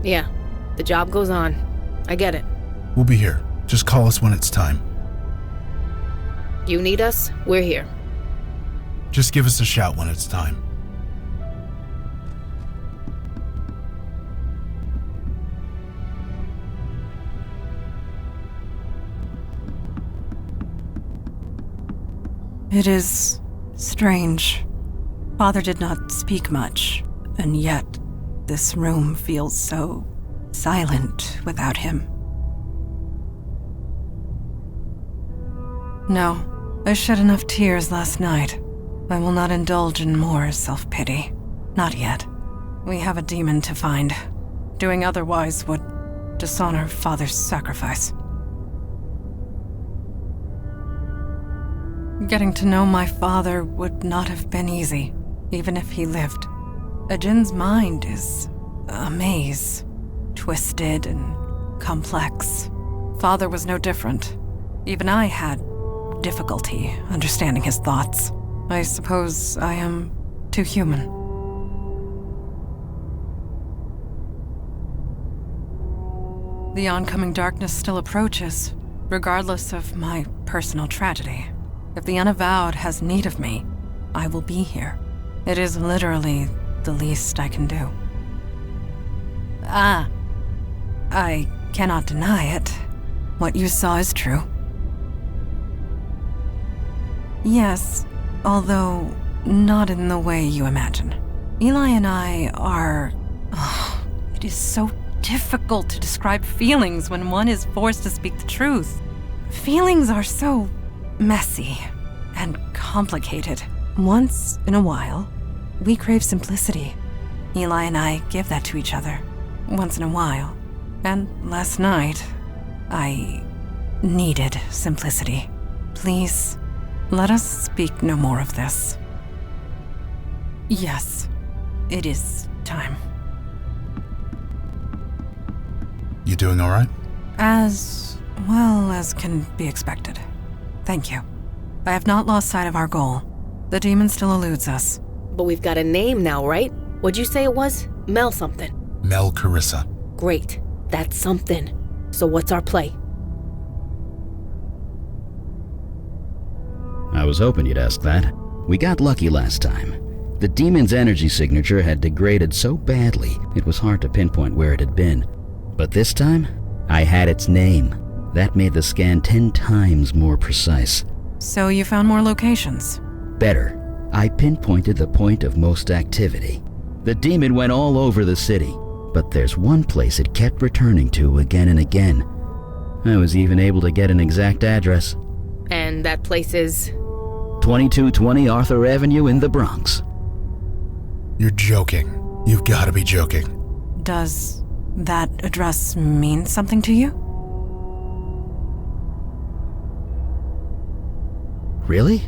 Yeah, the job goes on. I get it. We'll be here. Just call us when it's time. You need us? We're here. Just give us a shout when it's time. It is strange. Father did not speak much, and yet this room feels so silent without him. No, I shed enough tears last night. I will not indulge in more self-pity. Not yet. We have a demon to find. Doing otherwise would dishonor Father's sacrifice. Getting to know my father would not have been easy, even if he lived. Ajin's mind is a maze, twisted and complex. Father was no different. Even I had difficulty understanding his thoughts. I suppose I am too human. The oncoming darkness still approaches, regardless of my personal tragedy. If the Unavowed has need of me, I will be here. It is literally the least I can do. I cannot deny it. What you saw is true. Yes, although not in the way you imagine. Eli and I are... it is so difficult to describe feelings when one is forced to speak the truth. Feelings are so messy and complicated. Once in a while, we crave simplicity. Eli and I give that to each other, once in a while. And last night, I needed simplicity. Please, let us speak no more of this. Yes, it is time. You doing alright? As well as can be expected. Thank you. I have not lost sight of our goal. The demon still eludes us. But we've got a name now, right? What'd you say it was? Mel something. Mel Carissa. Great. That's something. So what's our play? I was hoping you'd ask that. We got lucky last time. The demon's energy signature had degraded so badly, it was hard to pinpoint where it had been. But this time, I had its name. That made the scan 10 times more precise. So you found more locations? Better. I pinpointed the point of most activity. The demon went all over the city, but there's one place it kept returning to again and again. I was even able to get an exact address. And that place is? 2220 Arthur Avenue in the Bronx. You're joking. You've got to be joking. Does that address mean something to you? Really?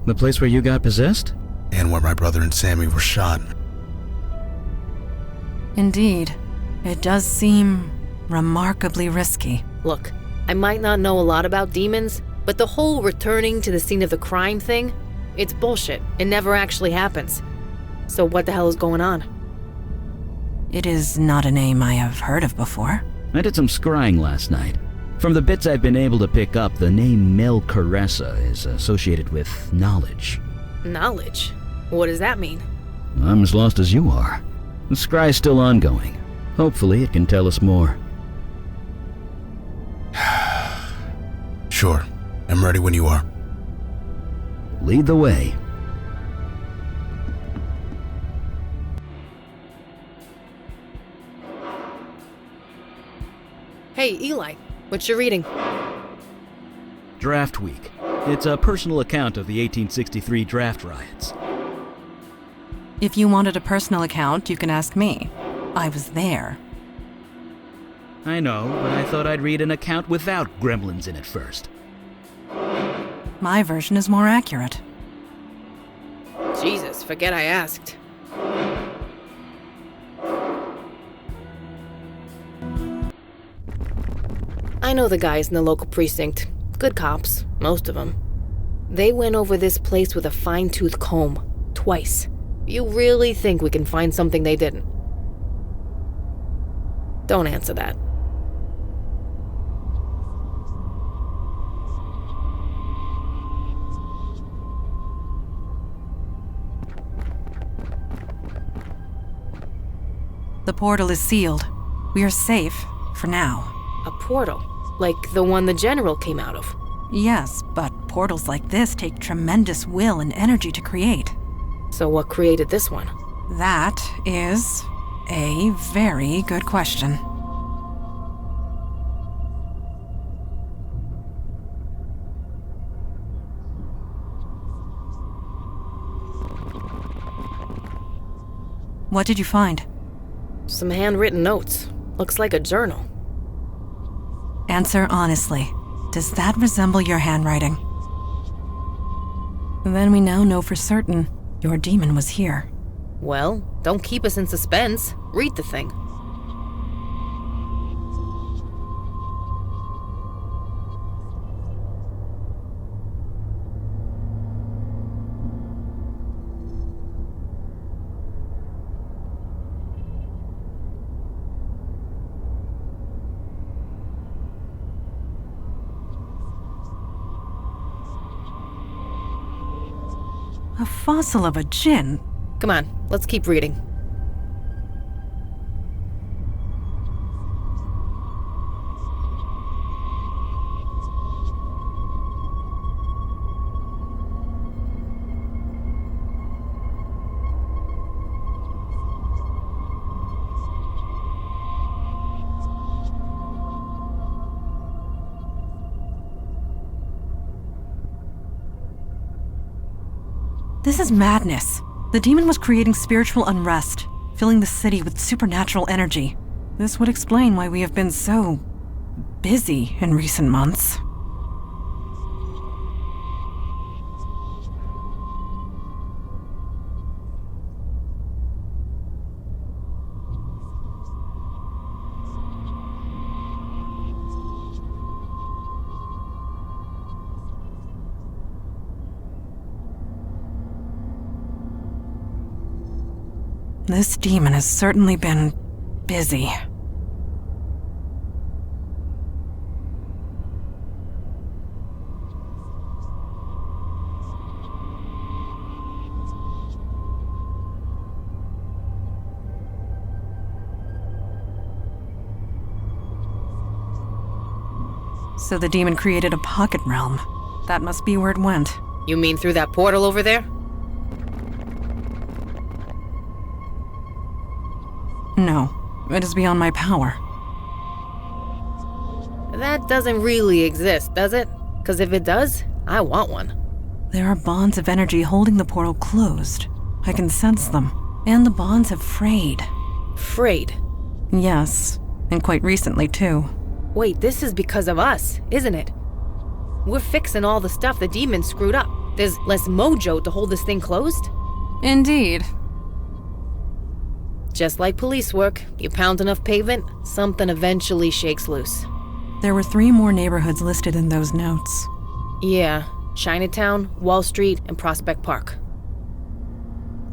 The place where you got possessed? And where my brother and Sammy were shot. Indeed. It does seem remarkably risky. Look, I might not know a lot about demons, but the whole returning to the scene of the crime thing, it's bullshit. It never actually happens. So what the hell is going on? It is not a name I have heard of before. I did some scrying last night. From the bits I've been able to pick up, the name Mel Carissa is associated with knowledge. Knowledge? What does that mean? I'm as lost as you are. The scry's still ongoing. Hopefully it can tell us more. Sure. I'm ready when you are. Lead the way. Hey, Eli, what you reading? Draft Week. It's a personal account of the 1863 draft riots. If you wanted a personal account, you can ask me. I was there. I know, but I thought I'd read an account without gremlins in it first. My version is more accurate. Jesus, forget I asked. I know the guys in the local precinct. Good cops, most of them. They went over this place with a fine-tooth comb, twice. You really think we can find something they didn't? Don't answer that. The portal is sealed. We are safe, for now. A portal? Like the one the General came out of? Yes, but portals like this take tremendous will and energy to create. So what created this one? That is a very good question. What did you find? Some handwritten notes. Looks like a journal. Answer honestly. Does that resemble your handwriting? Then we now know for certain your demon was here. Well, don't keep us in suspense. Read the thing. A fossil of a djinn? Come on, let's keep reading. This is madness. The demon was creating spiritual unrest, filling the city with supernatural energy. This would explain why we have been so busy in recent months. This demon has certainly been busy. So the demon created a pocket realm. That must be where it went. You mean through that portal over there? No, it is beyond my power. That doesn't really exist, does it? Because if it does, I want one. There are bonds of energy holding the portal closed. I can sense them. And the bonds have frayed. Frayed? Yes, and quite recently too. Wait, this is because of us, isn't it? We're fixing all the stuff the demons screwed up. There's less mojo to hold this thing closed? Indeed. Just like police work, you pound enough pavement, something eventually shakes loose. There were 3 more neighborhoods listed in those notes. Yeah, Chinatown, Wall Street, and Prospect Park.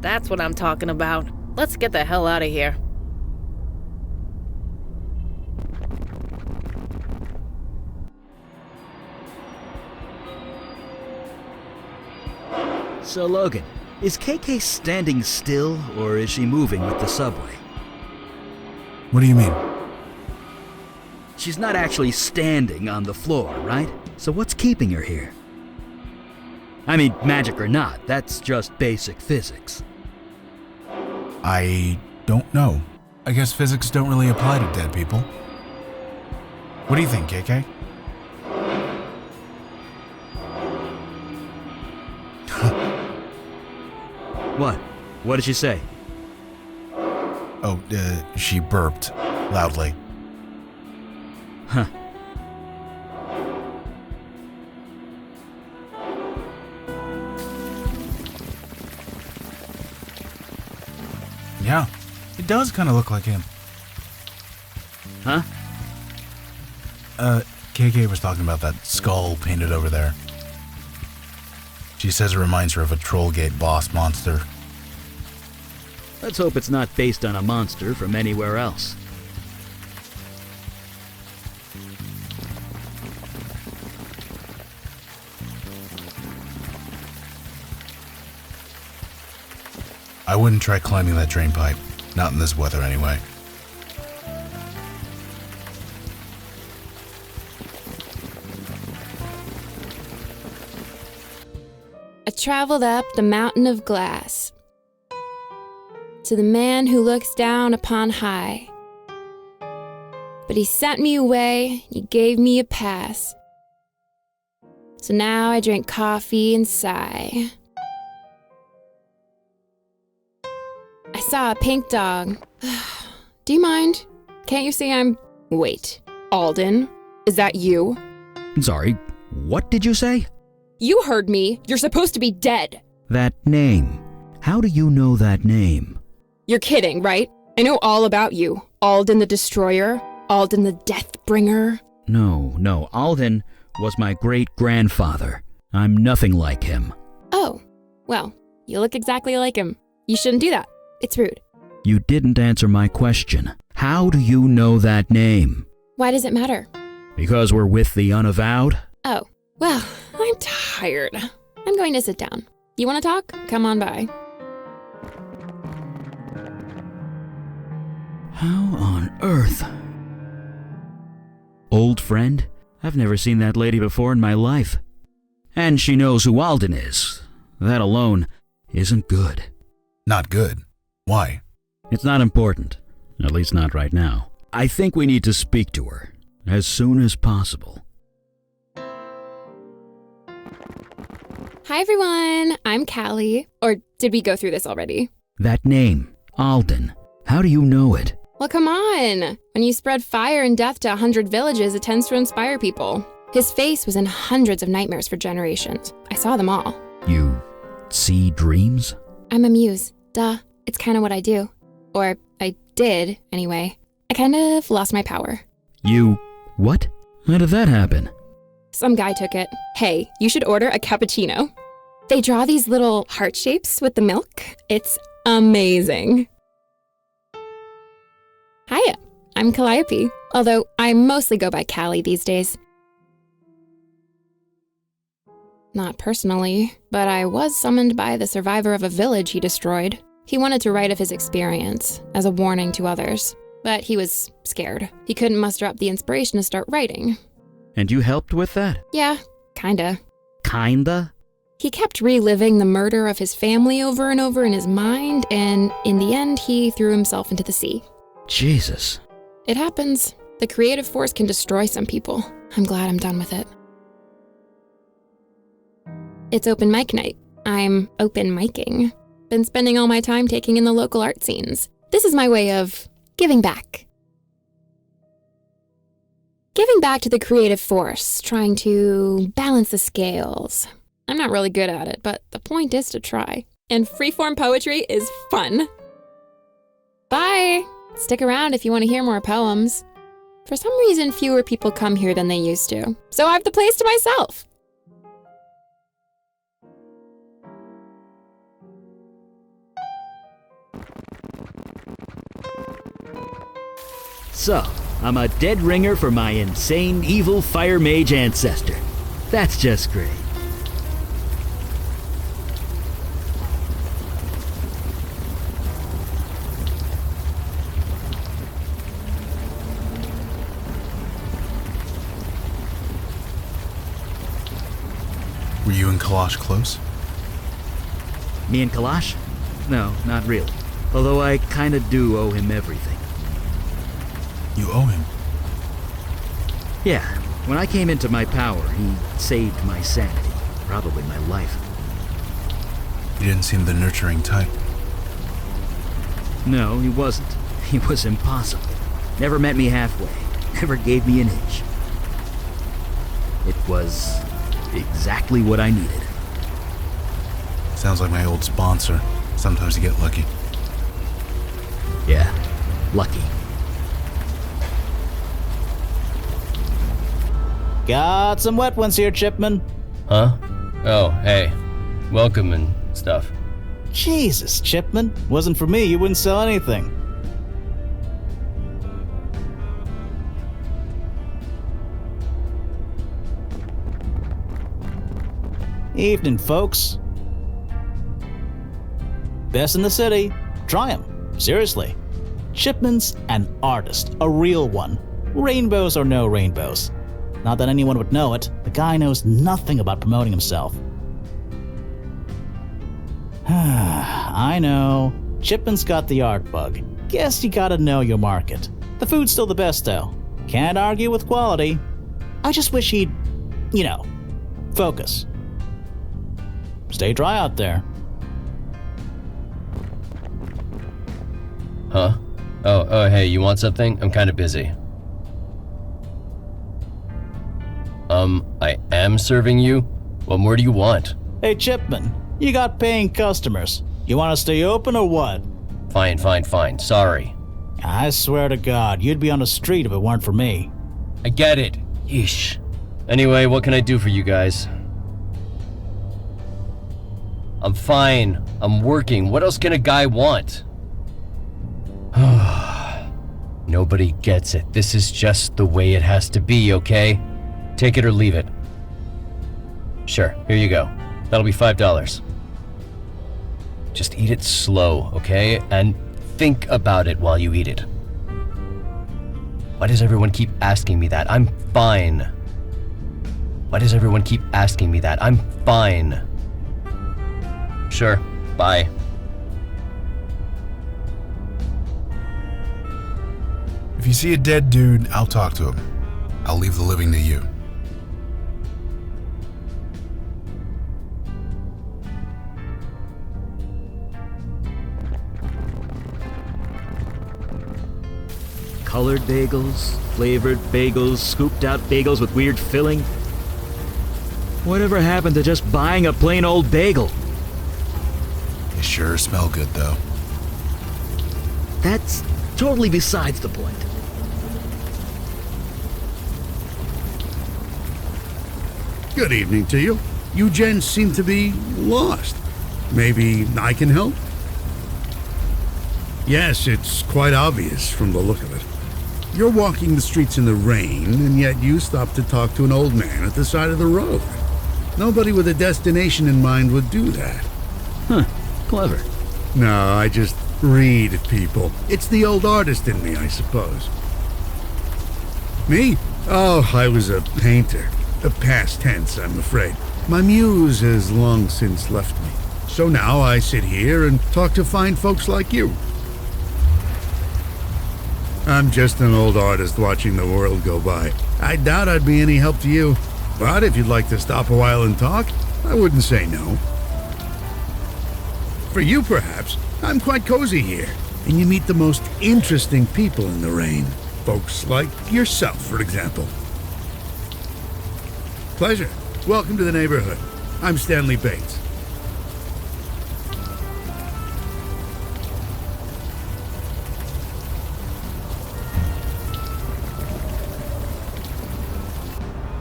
That's what I'm talking about. Let's get the hell out of here. So Logan, is KK standing still, or is she moving with the subway? What do you mean? She's not actually standing on the floor, right? So what's keeping her here? I mean, magic or not, that's just basic physics. I don't know. I guess physics don't really apply to dead people. What do you think, KK? What? What did she say? Oh, she burped loudly. Huh. Yeah, it does kind of look like him. Huh? KK was talking about that skull painted over there. She says it reminds her of a Trollgate boss monster. Let's hope it's not based on a monster from anywhere else. I wouldn't try climbing that drain pipe. Not in this weather, anyway. I traveled up the mountain of glass to the man who looks down upon high. But he sent me away, he gave me a pass. So now I drink coffee and sigh. I saw a pink dog. Do you mind? Can't you see I'm... Wait, Alden? Is that you? Sorry, what did you say? You heard me. You're supposed to be dead. That name. How do you know that name? You're kidding, right? I know all about you. Alden the Destroyer, Alden the Deathbringer. No, Alden was my great-grandfather. I'm nothing like him. Oh, well, you look exactly like him. You shouldn't do that. It's rude. You didn't answer my question. How do you know that name? Why does it matter? Because we're with the Unavowed? Oh, well, I'm tired. I'm going to sit down. You want to talk? Come on by. How on earth? Old friend? I've never seen that lady before in my life. And she knows who Alden is. That alone isn't good. Not good? Why? It's not important. At least not right now. I think we need to speak to her as soon as possible. Hi, everyone. I'm Callie. Or did we go through this already? That name, Alden. How do you know it? Well, come on. When you spread fire and death to 100 villages, it tends to inspire people. His face was in hundreds of nightmares for generations. I saw them all. You see dreams? I'm a muse. Duh. It's kind of what I do. Or I did, anyway. I kind of lost my power. You... what? How did that happen? Some guy took it. Hey, you should order a cappuccino. They draw these little heart shapes with the milk. It's amazing. Hiya, I'm Calliope, although I mostly go by Callie these days. Not personally, but I was summoned by the survivor of a village he destroyed. He wanted to write of his experience, as a warning to others, but he was scared. He couldn't muster up the inspiration to start writing. And you helped with that? Yeah, kinda. Kinda? He kept reliving the murder of his family over and over in his mind, and in the end, he threw himself into the sea. Jesus. It happens. The creative force can destroy some people. I'm glad I'm done with it. It's open mic night. I'm open micing. Been spending all my time taking in the local art scenes. This is my way of giving back. Giving back to the creative force, trying to balance the scales. I'm not really good at it, but the point is to try. And freeform poetry is fun. Bye! Stick around if you want to hear more poems. For some reason, fewer people come here than they used to, so I have the place to myself. So, I'm a dead ringer for my insane, evil fire mage ancestor. That's just great. Were you and Kalash close? Me and Kalash? No, not really. Although I kinda do owe him everything. You owe him? Yeah, when I came into my power, he saved my sanity. Probably my life. He didn't seem the nurturing type. No, he wasn't. He was impossible. Never met me halfway. Never gave me an inch. It was exactly what I needed. Sounds like my old sponsor. Sometimes you get lucky. Yeah, lucky. Got some wet ones here, Chipman. Huh? Oh, hey. Welcome and stuff. Jesus, Chipman. Wasn't for me, you wouldn't sell anything. Evening, folks. Best in the city. Try 'em. Seriously. Chipman's an artist, a real one. Rainbows or no rainbows. Not that anyone would know it, the guy knows nothing about promoting himself. I know. Chipman's got the art bug. Guess you gotta know your market. The food's still the best though. Can't argue with quality. I just wish he'd, focus. Stay dry out there. Huh? Oh, hey, you want something? I'm kinda busy. I am serving you? What more do you want? Hey, Chipman, you got paying customers. You want to stay open or what? Fine. Sorry. I swear to God, you'd be on the street if it weren't for me. I get it. Yeesh. Anyway, what can I do for you guys? I'm fine. I'm working. What else can a guy want? Nobody gets it. This is just the way it has to be, okay? Take it or leave it. Sure, here you go. That'll be $5. Just eat it slow, okay? And think about it while you eat it. Why does everyone keep asking me that? I'm fine. Why does everyone keep asking me that? I'm fine. Sure, bye. If you see a dead dude, I'll talk to him. I'll leave the living to you. Colored bagels, flavored bagels, scooped out bagels with weird filling. Whatever happened to just buying a plain old bagel? They sure smell good, though. That's totally besides the point. Good evening to you. You gents seem to be lost. Maybe I can help? Yes, it's quite obvious from the look of it. You're walking the streets in the rain, and yet you stop to talk to an old man at the side of the road. Nobody with a destination in mind would do that. Huh, clever. No, I just read people. It's the old artist in me, I suppose. Me? Oh, I was a painter. A past tense, I'm afraid. My muse has long since left me. So now I sit here and talk to fine folks like you. I'm just an old artist watching the world go by. I doubt I'd be any help to you. But if you'd like to stop a while and talk, I wouldn't say no. For you, perhaps, I'm quite cozy here, and you meet the most interesting people in the rain. Folks like yourself, for example. Pleasure. Welcome to the neighborhood. I'm Stanley Bates.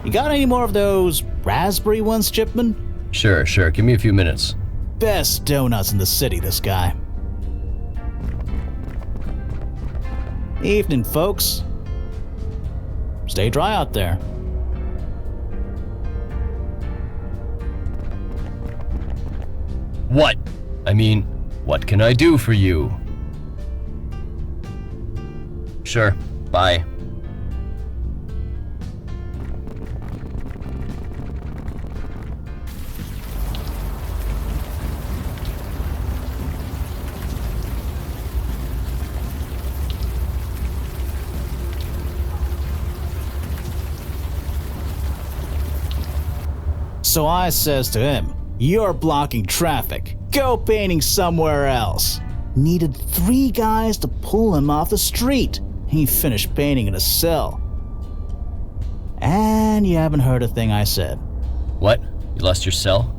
You got any more of those raspberry ones, Chipman? Sure. Give me a few minutes. Best donuts in the city, this guy. Evening, folks. Stay dry out there. What? I mean, what can I do for you? Sure. Bye. So I says to him, "You're blocking traffic. Go painting somewhere else." Needed 3 guys to pull him off the street. He finished painting in a cell. And you haven't heard a thing I said. What? You lost your cell?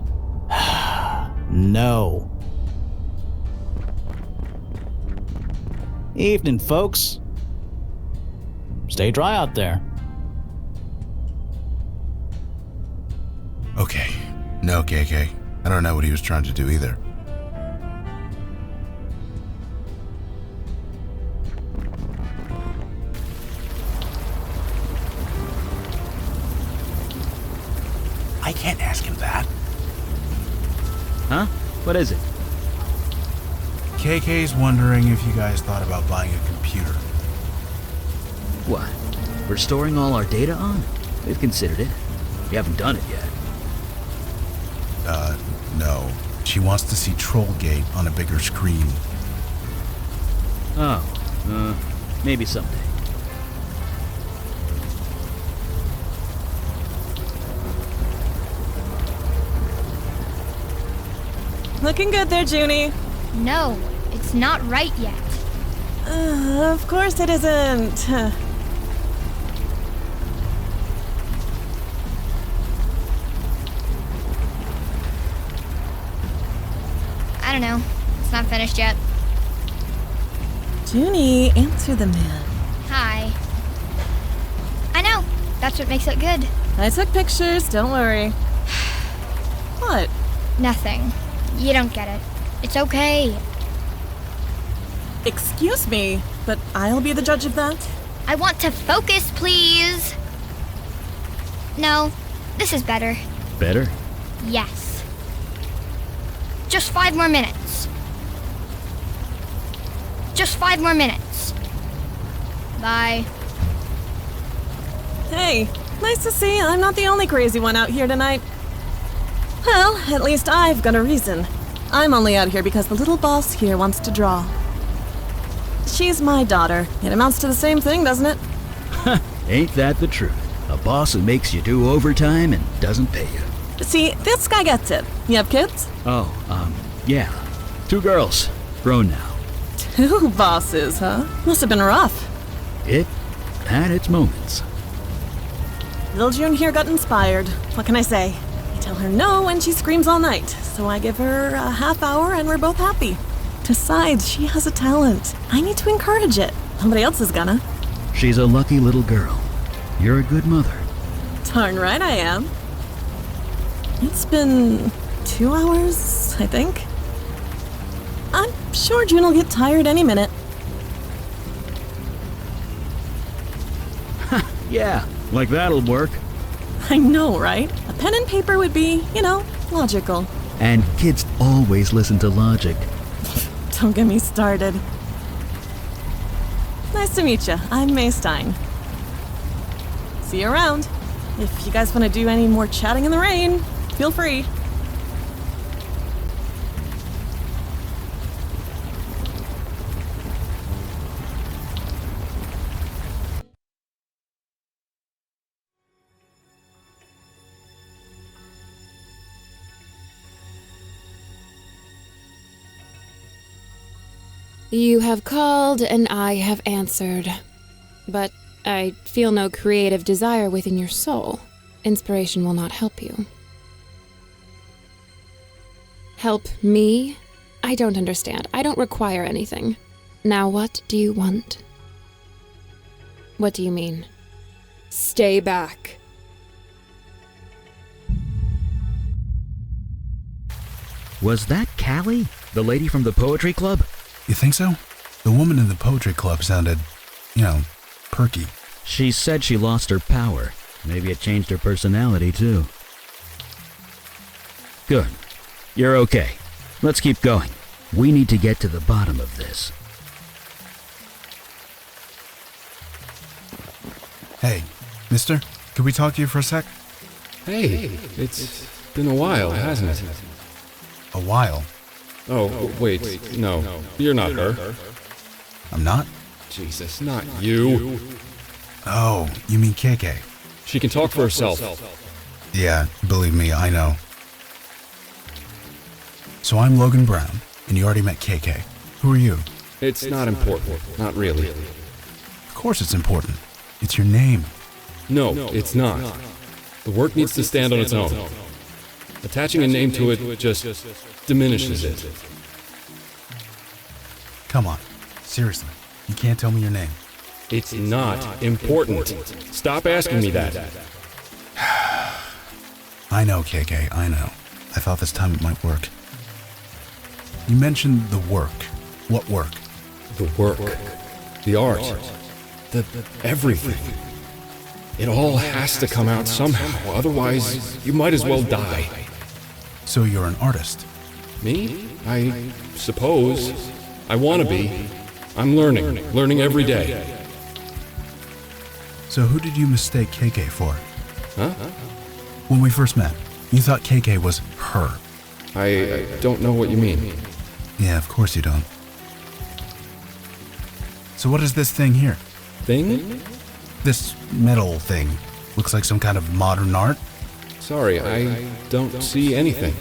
No. Evening, folks. Stay dry out there. Okay. No, KK. I don't know what he was trying to do either. I can't ask him that. Huh? What is it? KK's wondering if you guys thought about buying a computer. What? We're storing all our data on? We've considered it. We haven't done it yet. No. She wants to see Trollgate on a bigger screen. Oh, maybe someday. Looking good there, Junie. No, it's not right yet. Of course it isn't. I don't know. It's not finished yet. Junie, answer the man. Hi. I know. That's what makes it good. I took pictures, don't worry. What? Nothing. You don't get it. It's okay. Excuse me, but I'll be the judge of that. I want to focus, please. No, this is better. Better? Yes. Just 5 more minutes. Just 5 more minutes. Bye. Hey, nice to see I'm not the only crazy one out here tonight. Well, at least I've got a reason. I'm only out here because the little boss here wants to draw. She's my daughter. It amounts to the same thing, doesn't it? Ain't that the truth? A boss who makes you do overtime and doesn't pay you. See, this guy gets it. You have kids? Oh, yeah. 2 girls. Grown now. 2 bosses, huh? Must have been rough. It had its moments. Little June here got inspired. What can I say? I tell her no and she screams all night. So I give her a half hour and we're both happy. Besides, she has a talent. I need to encourage it. Nobody else is gonna. She's a lucky little girl. You're a good mother. Darn right I am. It's been 2 hours, I think. I'm sure June will get tired any minute. Yeah, like that'll work. I know, right? A pen and paper would be, logical. And kids always listen to logic. Don't get me started. Nice to meet you. I'm May Stein. See you around. If you guys want to do any more chatting in the rain, feel free. You have called and I have answered. But I feel no creative desire within your soul. Inspiration will not help you. Help me? I don't understand. I don't require anything. Now what do you want? What do you mean? Stay back. Was that Callie? The lady from the poetry club? You think so? The woman in the poetry club sounded, perky. She said she lost her power. Maybe it changed her personality, too. Good. You're okay. Let's keep going. We need to get to the bottom of this. Hey, mister, could we talk to you for a sec? Hey, it's been a while, hasn't it? A while? Oh, wait, no, you're not her. I'm not? Jesus, not you. Oh, you mean KK? She can talk for herself. Yeah, believe me, I know. So I'm Logan Brown, and you already met KK. Who are you? It's not important, not really. Of course it's important. It's your name. No, it's not. The work needs to stand on its own. Attaching a name to it just diminishes it. Come on, seriously, you can't tell me your name. It's not important. Stop asking me that. I know, KK, I know. I thought this time it might work. You mentioned the work. What work? The work. The art. The everything. It all has to come out somehow, otherwise you might as well die. So you're an artist? Me? I suppose. I want to be. I'm learning every day. So who did you mistake KK for? Huh? When we first met, you thought KK was her. I don't know what you mean. Yeah, of course you don't. So what is this thing here? Thing? This metal thing. Looks like some kind of modern art. Sorry, I don't see anything.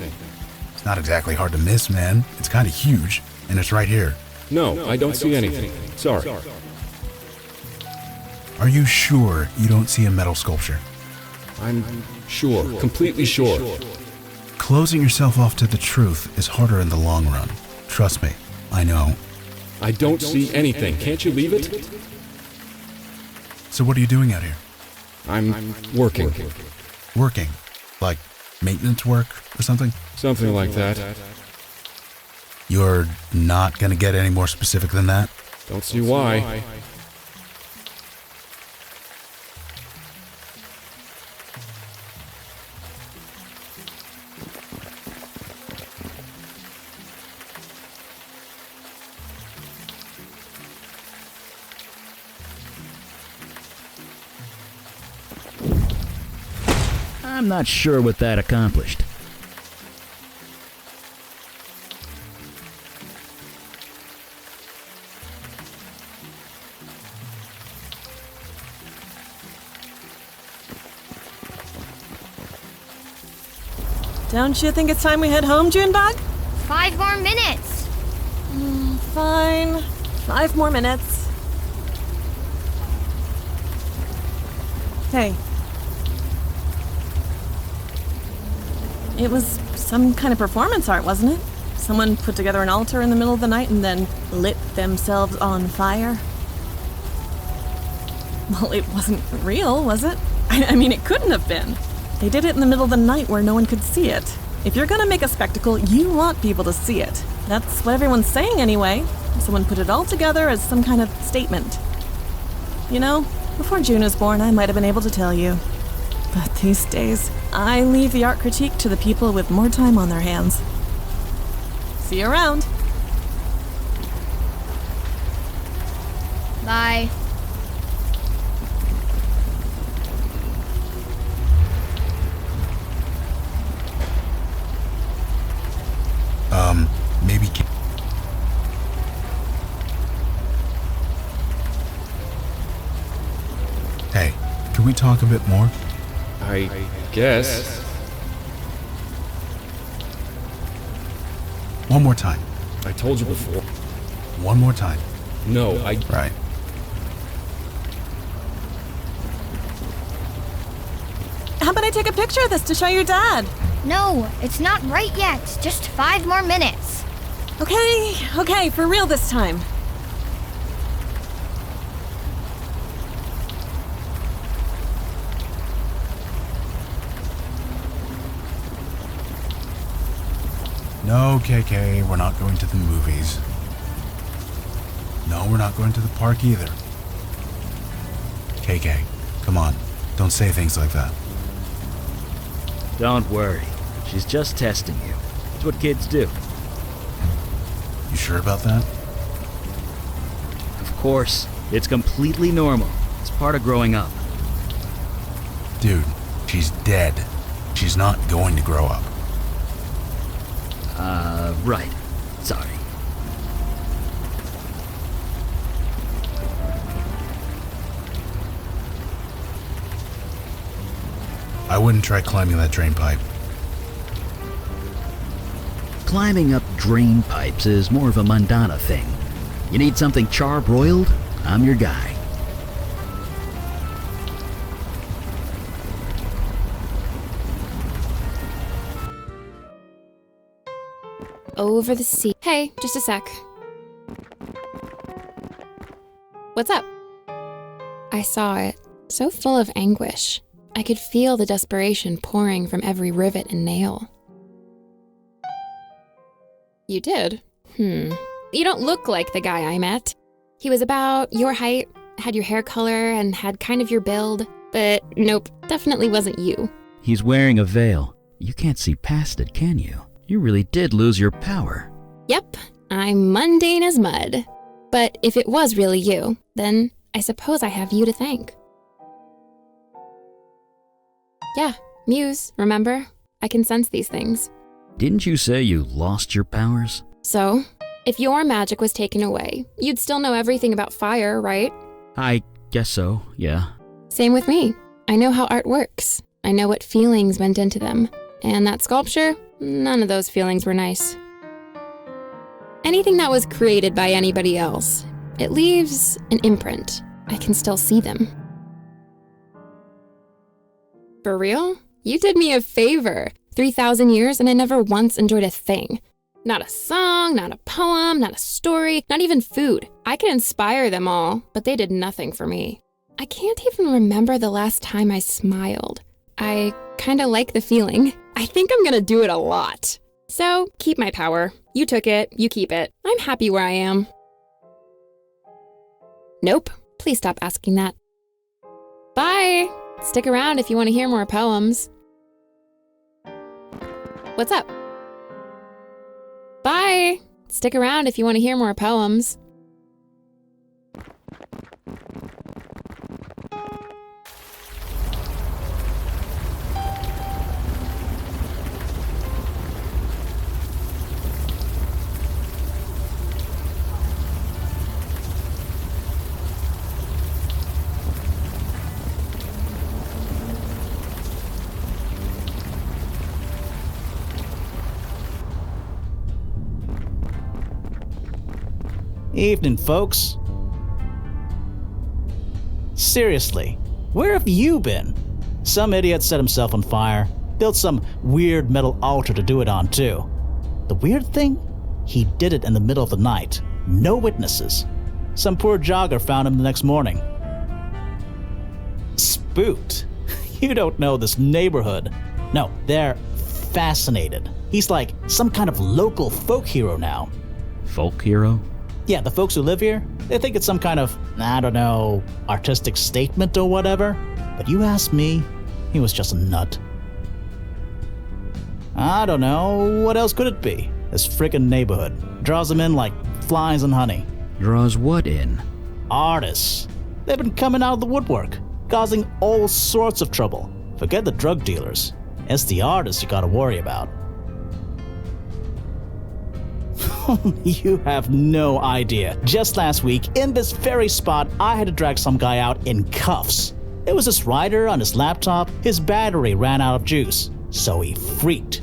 It's not exactly hard to miss, man. It's kind of huge, and it's right here. No, I don't see anything. Sorry. Are you sure you don't see a metal sculpture? I'm sure, completely sure. Closing yourself off to the truth is harder in the long run. Trust me, I know. I don't see anything. Can't you leave it? So what are you doing out here? I'm working. Working? Like maintenance work or something? Something like that. You're not gonna get any more specific than that? Don't see why. I'm not sure what that accomplished. Don't you think it's time we head home, Junebug? 5 more minutes. Fine. 5 more minutes. Hey. It was some kind of performance art, wasn't it? Someone put together an altar in the middle of the night and then lit themselves on fire. Well, it wasn't real, was it? I mean, it couldn't have been. They did it in the middle of the night where no one could see it. If you're gonna make a spectacle, you want people to see it. That's what everyone's saying anyway. Someone put it all together as some kind of statement. You know, before June was born, I might have been able to tell you. But these days, I leave the art critique to the people with more time on their hands. See you around. Bye. Maybe. Hey, can we talk a bit more? I guess. One more time. I told you before. One more time. No, Right. How about I take a picture of this to show your dad? No, it's not right yet. Just 5 more minutes. Okay, for real this time. No, KK, we're not going to the movies. No, we're not going to the park either. KK, come on. Don't say things like that. Don't worry. She's just testing you. It's what kids do. You sure about that? Of course. It's completely normal. It's part of growing up. Dude, she's dead. She's not going to grow up. Right. Sorry. I wouldn't try climbing that drain pipe. Climbing up drain pipes is more of a Mundana thing. You need something charbroiled? I'm your guy. Over the sea. Hey, just a sec. What's up? I saw it. So full of anguish. I could feel the desperation pouring from every rivet and nail. You did? You don't look like the guy I met. He was about your height, had your hair color, and had kind of your build. But nope, definitely wasn't you. He's wearing a veil. You can't see past it, can you? You really did lose your power. Yep, I'm mundane as mud. But if it was really you, then I suppose I have you to thank. Yeah, Muse, remember? I can sense these things. Didn't you say you lost your powers? So, if your magic was taken away, you'd still know everything about fire, right? I guess so, yeah. Same with me. I know how art works. I know what feelings went into them. And that sculpture, none of those feelings were nice. Anything that was created by anybody else, it leaves an imprint. I can still see them. For real? You did me a favor. 3,000 years and I never once enjoyed a thing. Not a song, not a poem, not a story, not even food. I could inspire them all, but they did nothing for me. I can't even remember the last time I smiled. I kinda like the feeling. I think I'm gonna do it a lot. So, keep my power. You took it, you keep it. I'm happy where I am. Nope, please stop asking that. Bye! Stick around if you want to hear more poems. What's up? Bye! Stick around if you want to hear more poems. Evening, folks. Seriously, where have you been? Some idiot set himself on fire, built some weird metal altar to do it on, too. The weird thing? He did it in the middle of the night. No witnesses. Some poor jogger found him the next morning. Spooked? You don't know this neighborhood. No, they're fascinated. He's like some kind of local folk hero now. folk hero? Yeah, the folks who live here, they think it's some kind of, I don't know, artistic statement or whatever. But you ask me, he was just a nut. I don't know, what else could it be? This frickin' neighborhood draws them in like flies and honey. Draws what in? Artists. They've been coming out of the woodwork, causing all sorts of trouble. Forget the drug dealers. It's the artists you gotta worry about. You have no idea. Just last week, in this very spot, I had to drag some guy out in cuffs. It was this writer on his laptop. His battery ran out of juice, so he freaked.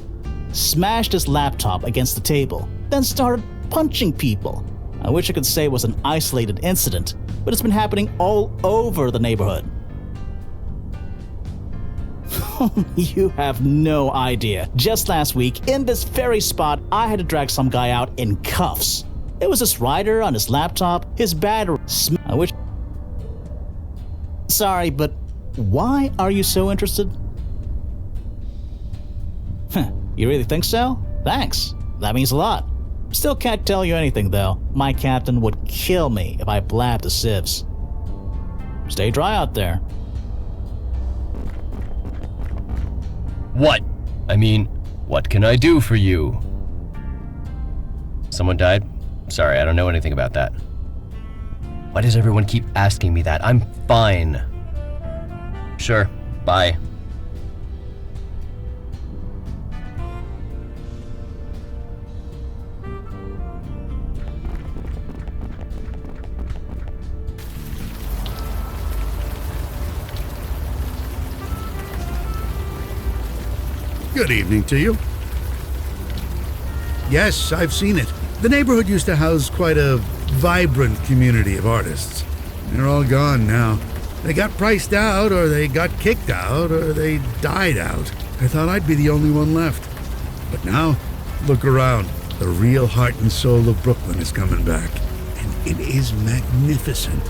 Smashed his laptop against the table, then started punching people. I wish I could say it was an isolated incident, but it's been happening all over the neighborhood. You have no idea. Just last week, in this very spot, I had to drag some guy out in cuffs. It was this writer on his laptop. His battery I wish. Sorry, but why are you so interested? You really think so? Thanks. That means a lot. Still can't tell you anything, though. My captain would kill me if I blabbed the sieves. Stay dry out there. What? I mean, what can I do for you? Someone died? Sorry, I don't know anything about that. Why does everyone keep asking me that? I'm fine. Sure, bye. Good evening to you. Yes, I've seen it. The neighborhood used to house quite a vibrant community of artists. They're all gone now. They got priced out, or they got kicked out, or they died out. I thought I'd be the only one left. But now, look around. The real heart and soul of Brooklyn is coming back. And it is magnificent.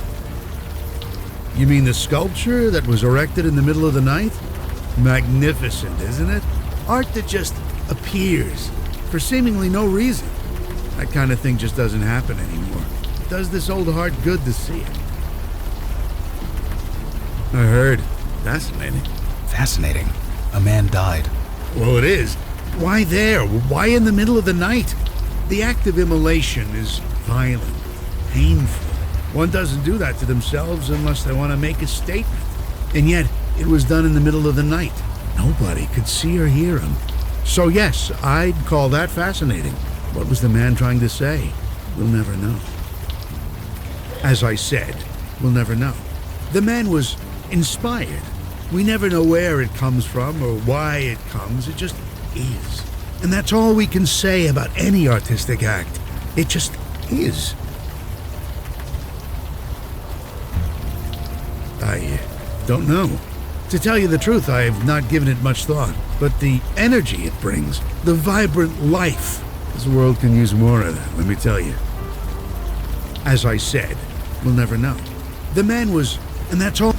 You mean the sculpture that was erected in the middle of the night? Magnificent, isn't it? Art that just appears for seemingly no reason. That kind of thing just doesn't happen anymore. It does this old heart good to see it. I heard. Fascinating. Fascinating. A man died. Well, it is. Why there? Why in the middle of the night? The act of immolation is violent, painful. One doesn't do that to themselves unless they want to make a statement. And yet, it was done in the middle of the night. Nobody could see or hear him. So yes, I'd call that fascinating. What was the man trying to say? We'll never know. As I said, we'll never know. The man was inspired. We never know where it comes from or why it comes. It just is. And that's all we can say about any artistic act. It just is. I don't know. To tell you the truth, I have not given it much thought. But the energy it brings, the vibrant life, this world can use more of that, let me tell you. As I said, we'll never know. The man was, and that's all.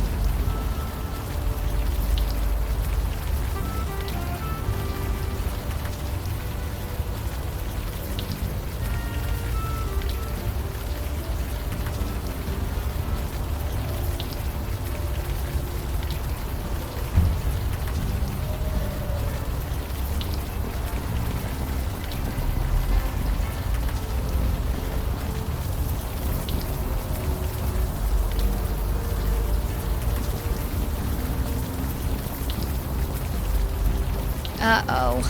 Uh-oh.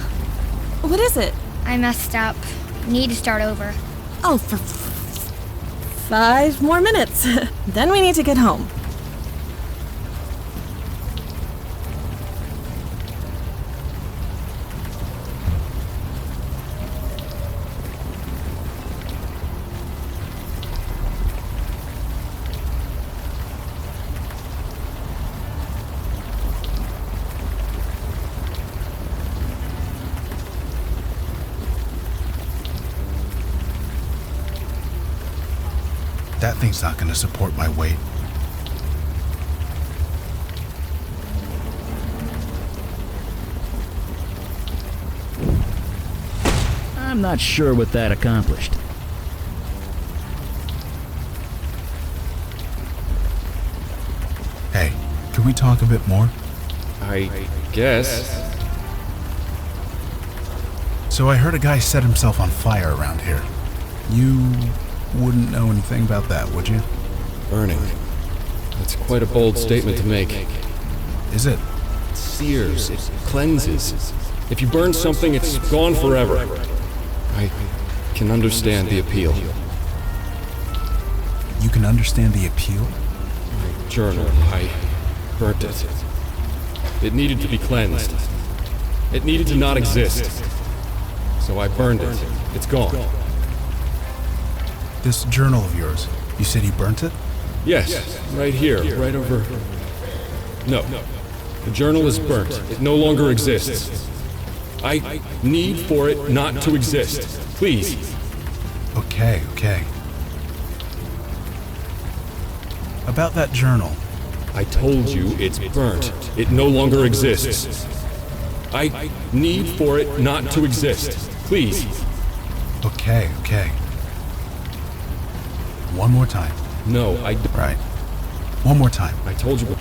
What is it? I messed up. Need to start over. Oh, for 5 more minutes. Then we need to get home. That thing's not going to support my weight. I'm not sure what that accomplished. Could we talk a bit more? I guess. So I heard a guy set himself on fire around here. You wouldn't know anything about that, would you? Burning. That's quite a bold statement to make. Is it? It sears, it cleanses. If you burn something, it's gone forever. I can understand the appeal. You can understand the appeal? My journal, I burnt it. It needed to be cleansed. It needed to not exist. So I burned it. It's gone. This journal of yours, you said you burnt it? Yes, right here, right over... No, the journal is burnt. It no longer exists. I need for it not to exist. Please. Okay. About that journal. I told you it's burnt. It no longer exists. I need for it not to exist. Please. Okay. One more time. No, Right. One more time. I told you...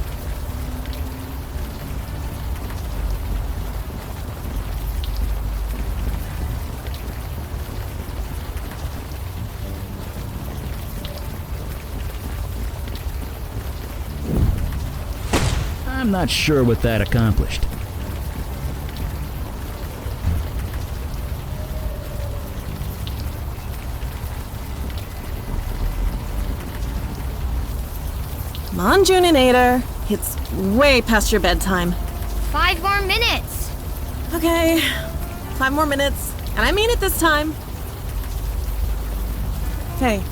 I'm not sure what that accomplished. Come on, Juninator. It's way past your bedtime. 5 more minutes. Okay, 5 more minutes, and I mean it this time. Hey.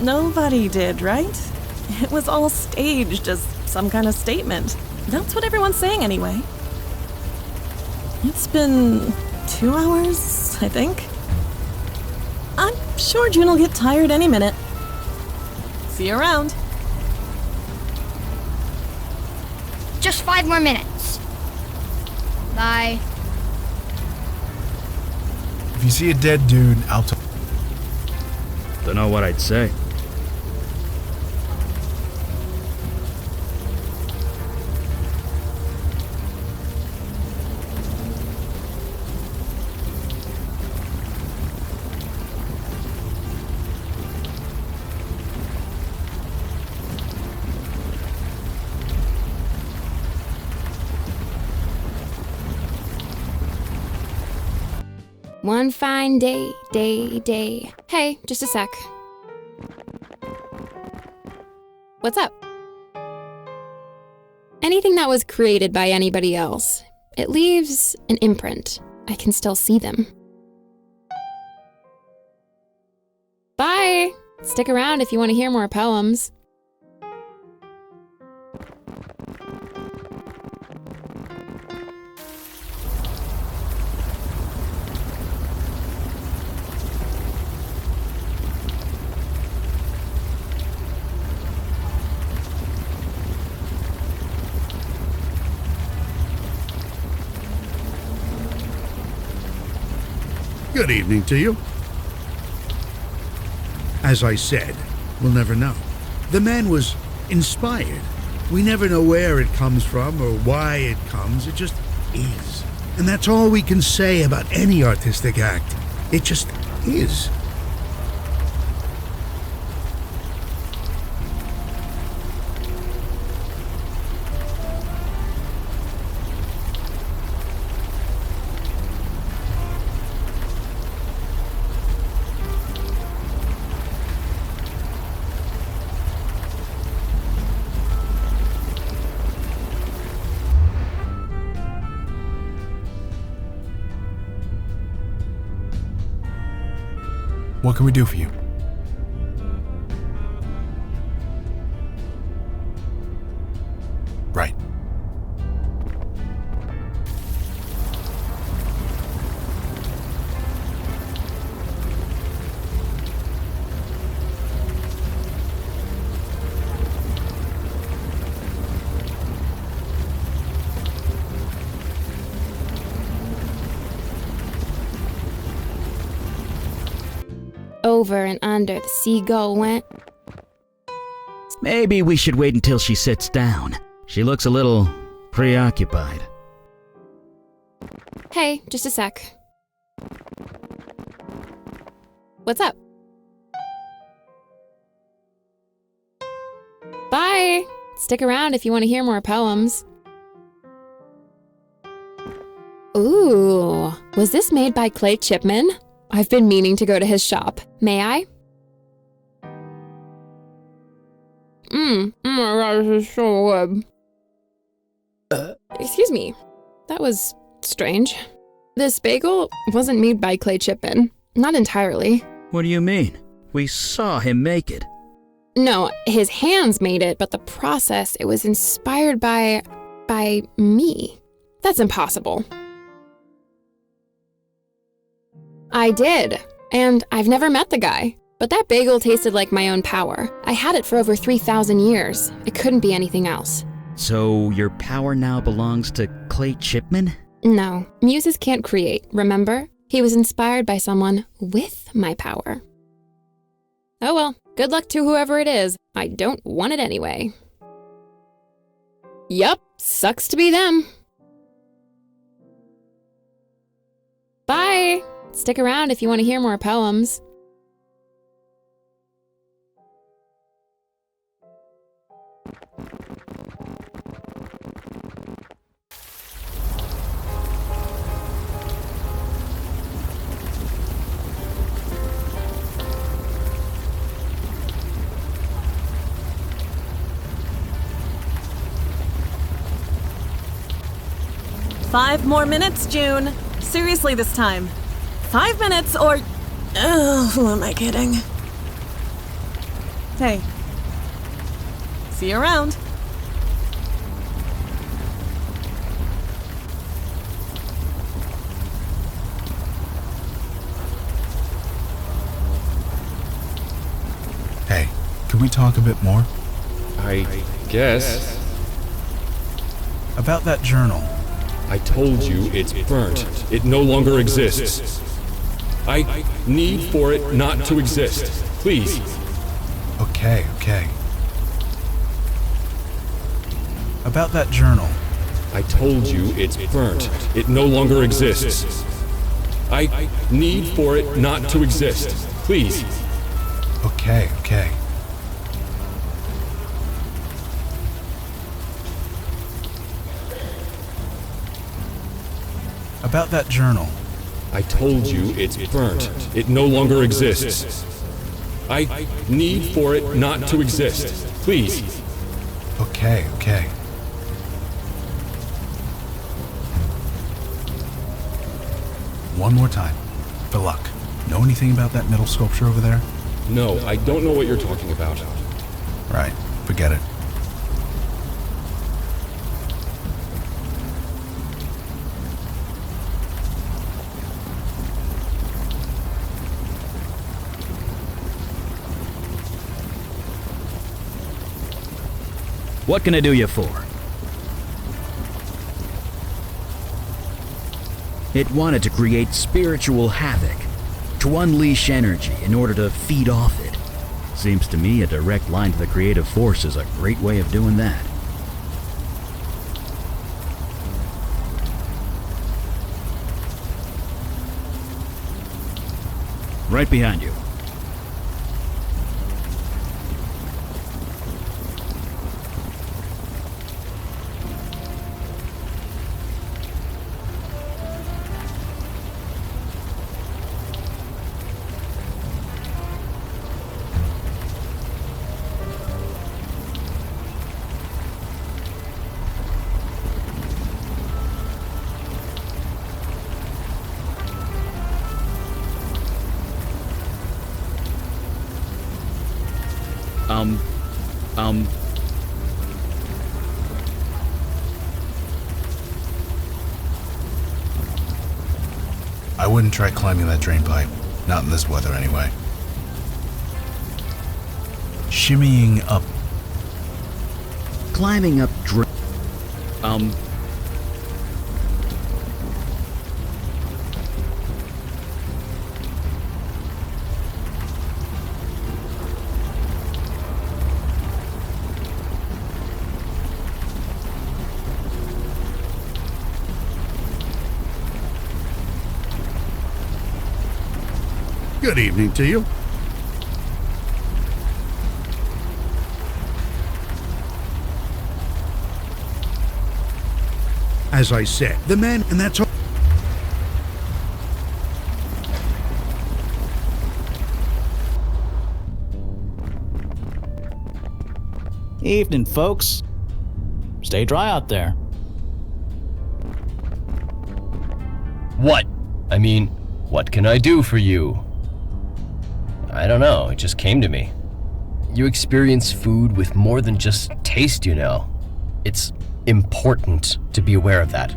Nobody did, right? It was all staged as some kind of statement. That's what everyone's saying anyway. It's been 2 hours, I think. I'm sure June will get tired any minute. See you around. Just 5 more minutes. Bye. If you see a dead dude, I'll tell... Don't know what I'd say. One fine day. Hey, just a sec. What's up? Anything that was created by anybody else, it leaves an imprint. I can still see them. Bye! Stick around if you want to hear more poems. Good evening to you. As I said, we'll never know. The man was inspired. We never know where it comes from or why it comes. It just is. And that's all we can say about any artistic act. It just is. What can we do for you? Right. Over and under the seagull went. Maybe we should wait until she sits down. She looks a little preoccupied. Hey, just a sec. What's up? Bye! Stick around if you want to hear more poems. Ooh, was this made by Clay Chipman? I've been meaning to go to his shop. May I? Oh my god, this is so good. Excuse me. That was strange. This bagel wasn't made by Clay Chipman. Not entirely. What do you mean? We saw him make it. No, his hands made it, but the process, it was inspired by me. That's impossible. I did, and I've never met the guy. But that bagel tasted like my own power. I had it for over 3,000 years. It couldn't be anything else. So your power now belongs to Clay Chipman? No, muses can't create, remember? He was inspired by someone with my power. Oh well, good luck to whoever it is. I don't want it anyway. Yup, sucks to be them. Bye! Stick around if you want to hear more poems. Five more minutes, June. Seriously this time. 5 minutes or... Oh, who am I kidding? Hey. See you around. Hey, can we talk a bit more? I guess. About that journal. I told you it's burnt. It no longer exists. I need for it not to exist. Please. Okay. About that journal. I told you it's burnt. It no longer exists. I need for it not to exist. Please. Okay. About that journal. I told you it's burnt. It no longer exists. I need for it not to exist. Please. Okay. One more time. For luck. Know anything about that metal sculpture over there? No, I don't know what you're talking about. Right. Forget it. What can I do you for? It wanted to create spiritual havoc, to unleash energy in order to feed off it. Seems to me a direct line to the creative force is a great way of doing that. Right behind you. I wouldn't try climbing that drain pipe. Not in this weather, anyway. Shimmying up. Climbing up Good evening to you. As I said, the man, and that's all. Evening, folks. Stay dry out there. What? I mean, what can I do for you? I don't know, it just came to me. You experience food with more than just taste, you know. It's important to be aware of that.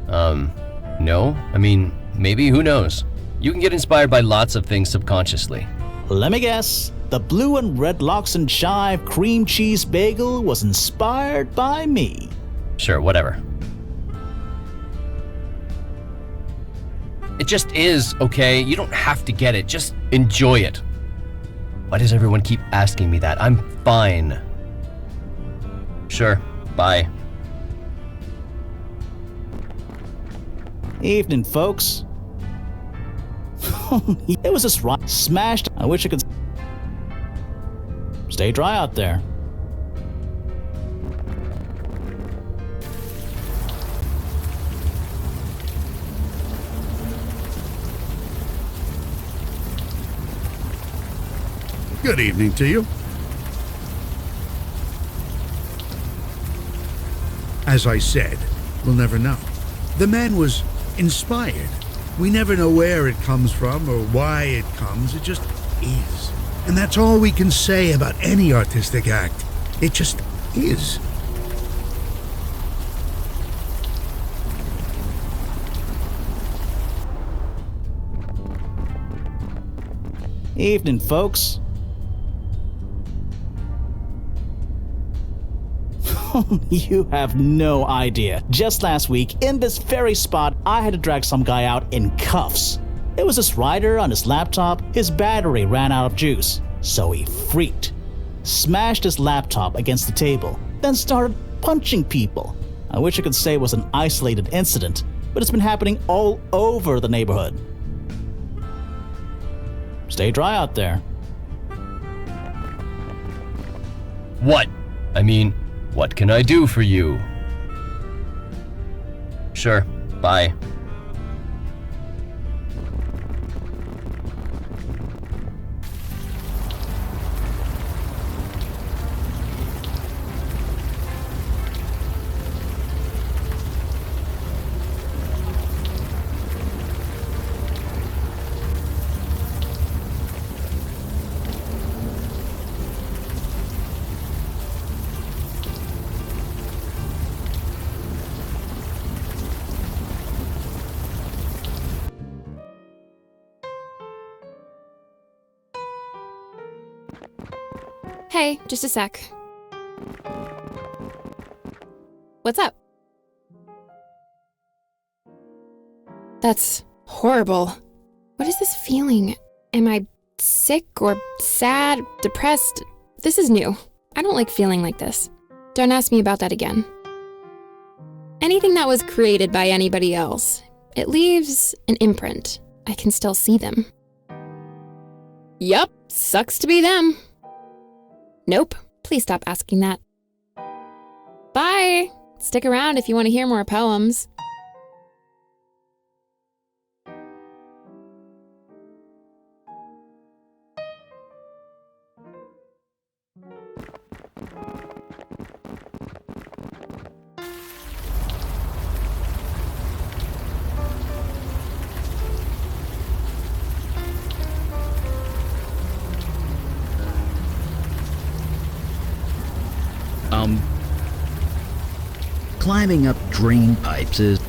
No? I mean, maybe, who knows? You can get inspired by lots of things subconsciously. Let me guess. The blue and red lox and chive cream cheese bagel was inspired by me. Sure, whatever. It just is, okay? You don't have to get it, just enjoy it. Why does everyone keep asking me that? I'm fine. Sure, bye. Evening, folks. It was just right. Smashed. I wish I could. Stay dry out there. Good evening to you. As I said, we'll never know. The man was inspired. We never know where it comes from or why it comes. It just is. And that's all we can say about any artistic act. It just is. Evening, folks. You have no idea. Just last week, in this very spot, I had to drag some guy out in cuffs. It was this writer on his laptop. His battery ran out of juice, so he freaked. Smashed his laptop against the table, then started punching people. I wish I could say it was an isolated incident, but it's been happening all over the neighborhood. Stay dry out there. What? I mean, what can I do for you? Sure, bye. Hey, just a sec. What's up? That's horrible. What is this feeling? Am I sick or sad, depressed? This is new. I don't like feeling like this. Don't ask me about that again. Anything that was created by anybody else, it leaves an imprint. I can still see them. Yup, sucks to be them. Nope, please stop asking that. Bye! Stick around if you want to hear more poems. Climbing up drain pipes is...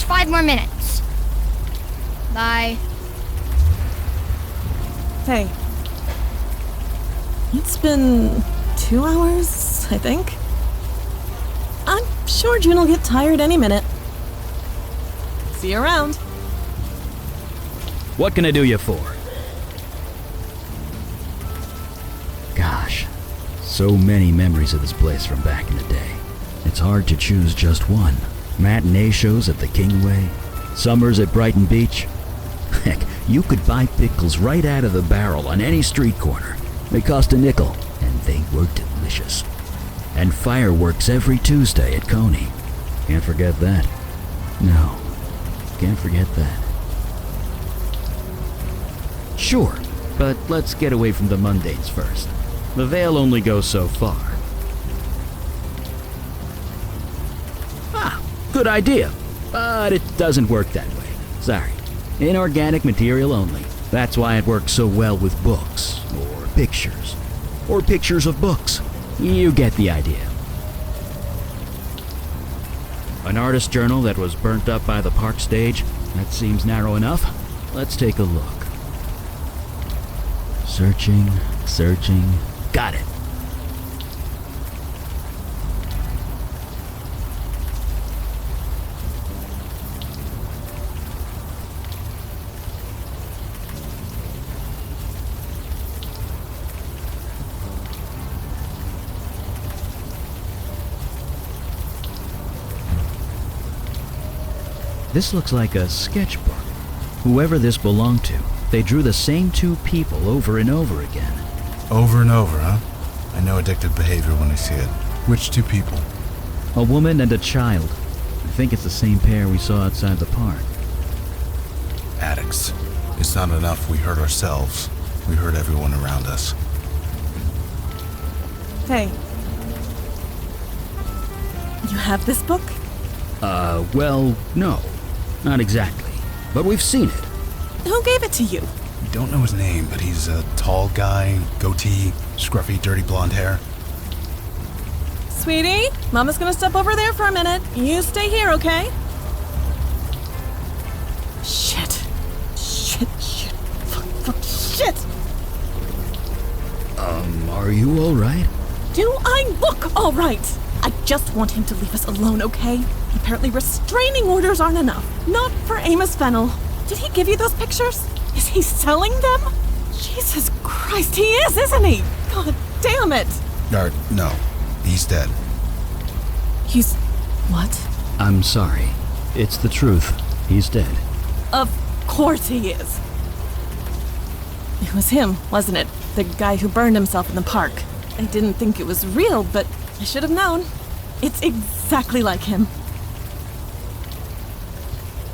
5 more minutes. Bye. Hey. It's been 2 hours, I think. I'm sure June will get tired any minute. See you around. What can I do you for? Gosh, so many memories of this place from back in the day. It's hard to choose just one. Matinee shows at the Kingway, summers at Brighton Beach. Heck, you could buy pickles right out of the barrel on any street corner. They cost a nickel, and they were delicious. And fireworks every Tuesday at Coney. Can't forget that. No, can't forget that. Sure, but let's get away from the mundanes first. The veil only goes so far. Ah, good idea. But it doesn't work that way. Sorry. Inorganic material only. That's why it works so well with books, or pictures, or pictures of books. You get the idea. An artist journal that was burnt up by the park stage? That seems narrow enough. Let's take a look. Searching, searching. Got it. This looks like a sketchbook. Whoever this belonged to, they drew the same 2 people over and over again. Over and over, huh? I know addictive behavior when I see it. Which 2 people? A woman and a child. I think it's the same pair we saw outside the park. Addicts. It's not enough we hurt ourselves. We hurt everyone around us. Hey. You have this book? Well, no. Not exactly. But we've seen it. Who gave it to you? We don't know his name, but he's a tall guy, goatee, scruffy, dirty blonde hair. Sweetie, Mama's gonna step over there for a minute. You stay here, okay? Shit. Shit. Fuck, shit! Are you alright? Do I look alright? I just want him to leave us alone, okay? Apparently restraining orders aren't enough. Not for Amos Fennel. Did he give you those pictures? Is he selling them? Jesus Christ, he is, isn't he? God damn it! No. He's dead. He's... what? I'm sorry. It's the truth. He's dead. Of course he is. It was him, wasn't it? The guy who burned himself in the park. I didn't think it was real, but I should have known. It's exactly like him.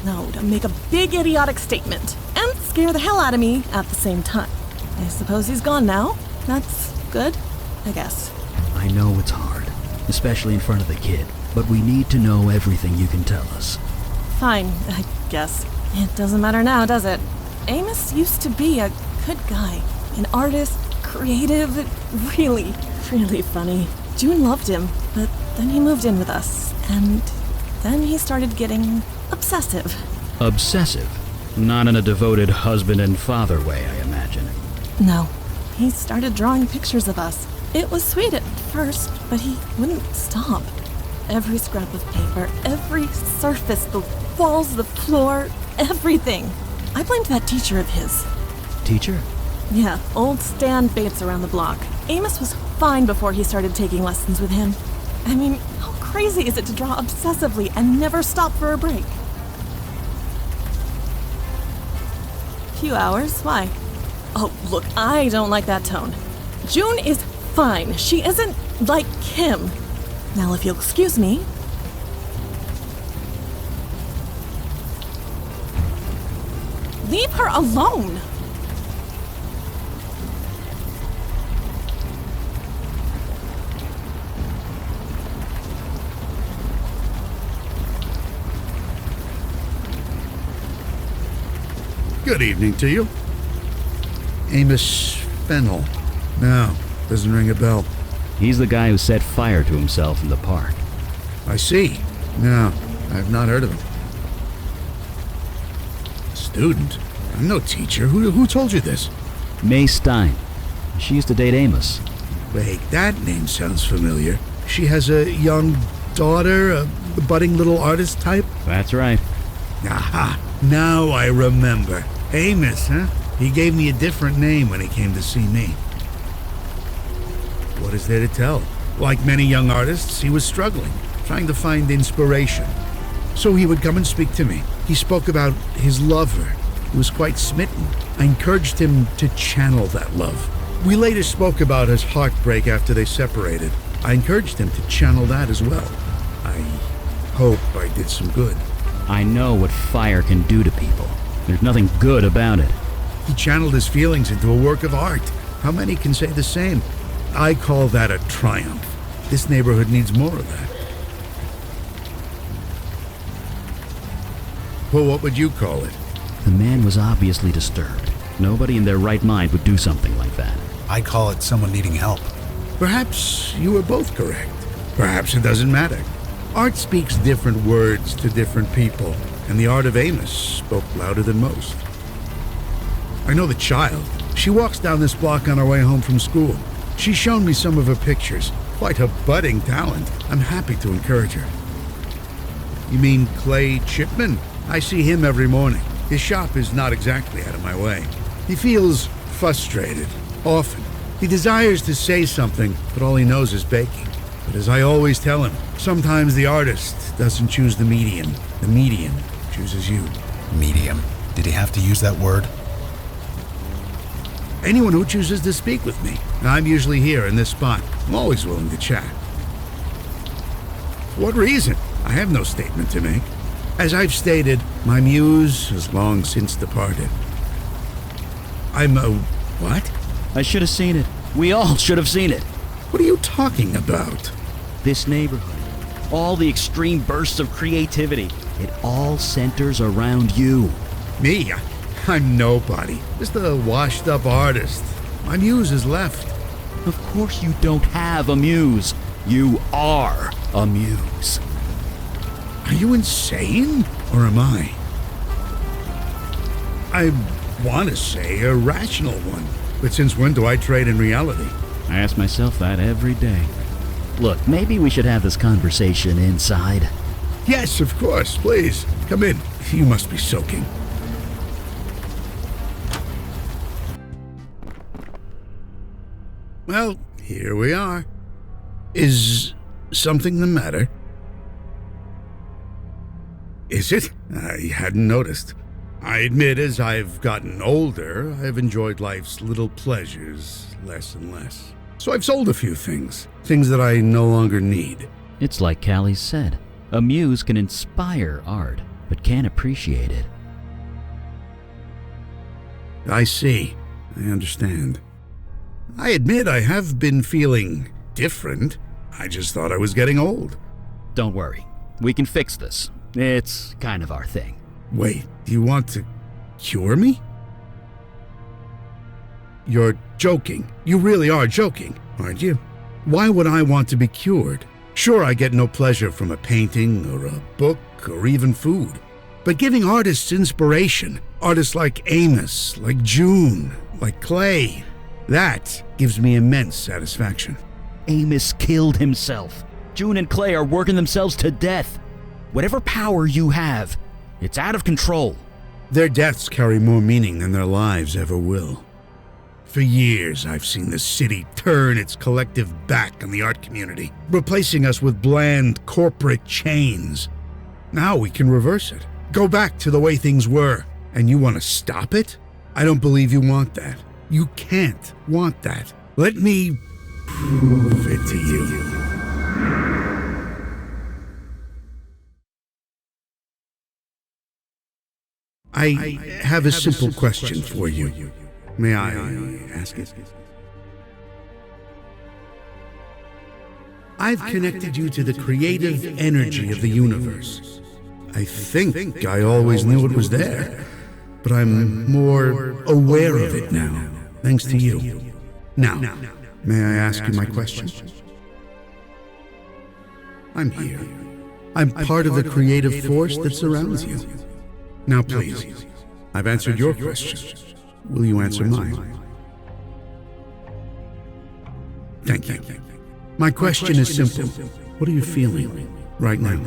No, to make a big idiotic statement and scare the hell out of me at the same time. I suppose he's gone now. That's good, I guess. I know it's hard, especially in front of the kid, but we need to know everything you can tell us. Fine, I guess. It doesn't matter now, does it? Amos used to be a good guy. An artist, creative, really funny. June loved him, but then he moved in with us, and then he started getting obsessive. Obsessive? Not in a devoted husband and father way, I imagine. No. He started drawing pictures of us. It was sweet at first, but he wouldn't stop. Every scrap of paper, every surface, the walls, the floor, everything. I blamed that teacher of his. Teacher? Yeah, old Stan Bates around the block. Amos was fine before he started taking lessons with him. I mean, how crazy is it to draw obsessively and never stop for a break? Few hours? Why? Oh, look, I don't like that tone. June is fine. She isn't like him. Now, if you'll excuse me. Leave her alone! Good evening to you. Amos Fennel. No, doesn't ring a bell. He's the guy who set fire to himself in the park. I see. No, I've not heard of him. student. I'm no teacher. Who told you this? May Stein. She used to date Amos. Wait, that name sounds familiar. She has a young daughter, a budding little artist type? That's right. Aha, now I remember. Amos, huh? He gave me a different name when he came to see me. What is there to tell? Like many young artists, he was struggling, trying to find inspiration. So he would come and speak to me. He spoke about his lover. He was quite smitten. I encouraged him to channel that love. We later spoke about his heartbreak after they separated. I encouraged him to channel that as well. I hope I did some good. I know what fire can do to people. There's nothing good about it. He channeled his feelings into a work of art. How many can say the same? I call that a triumph. This neighborhood needs more of that. Well, what would you call it? The man was obviously disturbed. Nobody in their right mind would do something like that. I'd call it someone needing help. Perhaps you were both correct. Perhaps it doesn't matter. Art speaks different words to different people, and the art of Amos spoke louder than most. I know the child. She walks down this block on her way home from school. She's shown me some of her pictures. Quite a budding talent. I'm happy to encourage her. You mean Clay Chipman? I see him every morning. His shop is not exactly out of my way. He feels frustrated, often. He desires to say something, but all he knows is baking. But as I always tell him, sometimes the artist doesn't choose the medium chooses you. Medium. Did he have to use that word? Anyone who chooses to speak with me. I'm usually here in this spot. I'm always willing to chat. For what reason? I have no statement to make. As I've stated, my muse has long since departed. I'm a what? I should have seen it. We all should have seen it. What are you talking about? This neighborhood. All the extreme bursts of creativity. It all centers around you. Me? I'm nobody. Just a washed-up artist. My muse has left. Of course you don't have a muse. You are a muse. Are you insane? Or am I? I want to say a rational one. But since when do I trade in reality? I ask myself that every day. Look, maybe we should have this conversation inside. Yes, of course. Please, come in. You must be soaking. Well, here we are. Is something the matter? Is it? I hadn't noticed. I admit as I've gotten older, I've enjoyed life's little pleasures less and less. So I've sold a few things that I no longer need. It's like Callie said. A muse can inspire art, but can't appreciate it. I see. I understand. I admit I have been feeling different. I just thought I was getting old. Don't worry. We can fix this. It's kind of our thing. Wait, do you want to cure me? You're joking. You really are joking, aren't you? Why would I want to be cured? Sure, I get no pleasure from a painting or a book or even food. But giving artists inspiration, artists like Amos, like June, like Clay, that gives me immense satisfaction. Amos killed himself. June and Clay are working themselves to death. Whatever power you have, it's out of control. Their deaths carry more meaning than their lives ever will. For years, I've seen the city turn its collective back on the art community, replacing us with bland corporate chains. Now we can reverse it. Go back to the way things were. And you want to stop it? I don't believe you want that. You can't want that. Let me prove it to you. I have a simple question for you. May I ask it? I've connected you to the creative energy of the universe. I think I always knew it was there, but I'm more aware of it now, thanks to you. Now, may I ask you my question? I'm here. I'm part of the creative force that surrounds you. Now please, I've answered your question. Will you answer mine? Thank you. My question is simple. What are you feeling right now?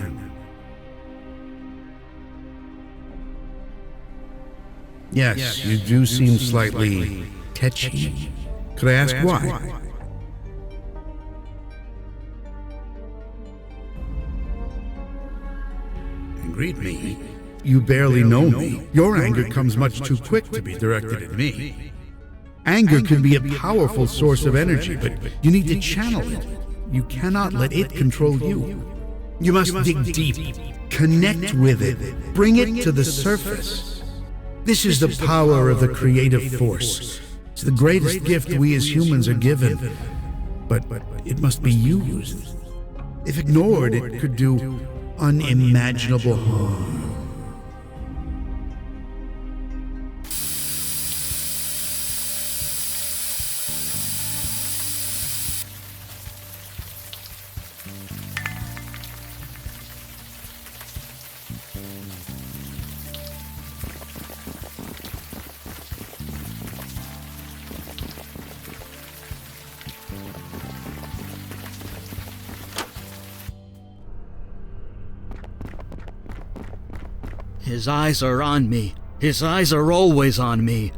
Yes, you do seem slightly tetchy. Could I ask why? Angry at me? You barely know me. Your anger comes much too quick to be directed at me. Anger can be a powerful source of energy, but you need to channel it. You cannot let it control you. You must dig deep, connect with it, bring it to the surface. This is the power of the creative force. It's the greatest gift we as humans are given, but it must be used. If ignored, it could do unimaginable harm. His eyes are on me. His eyes are always on me.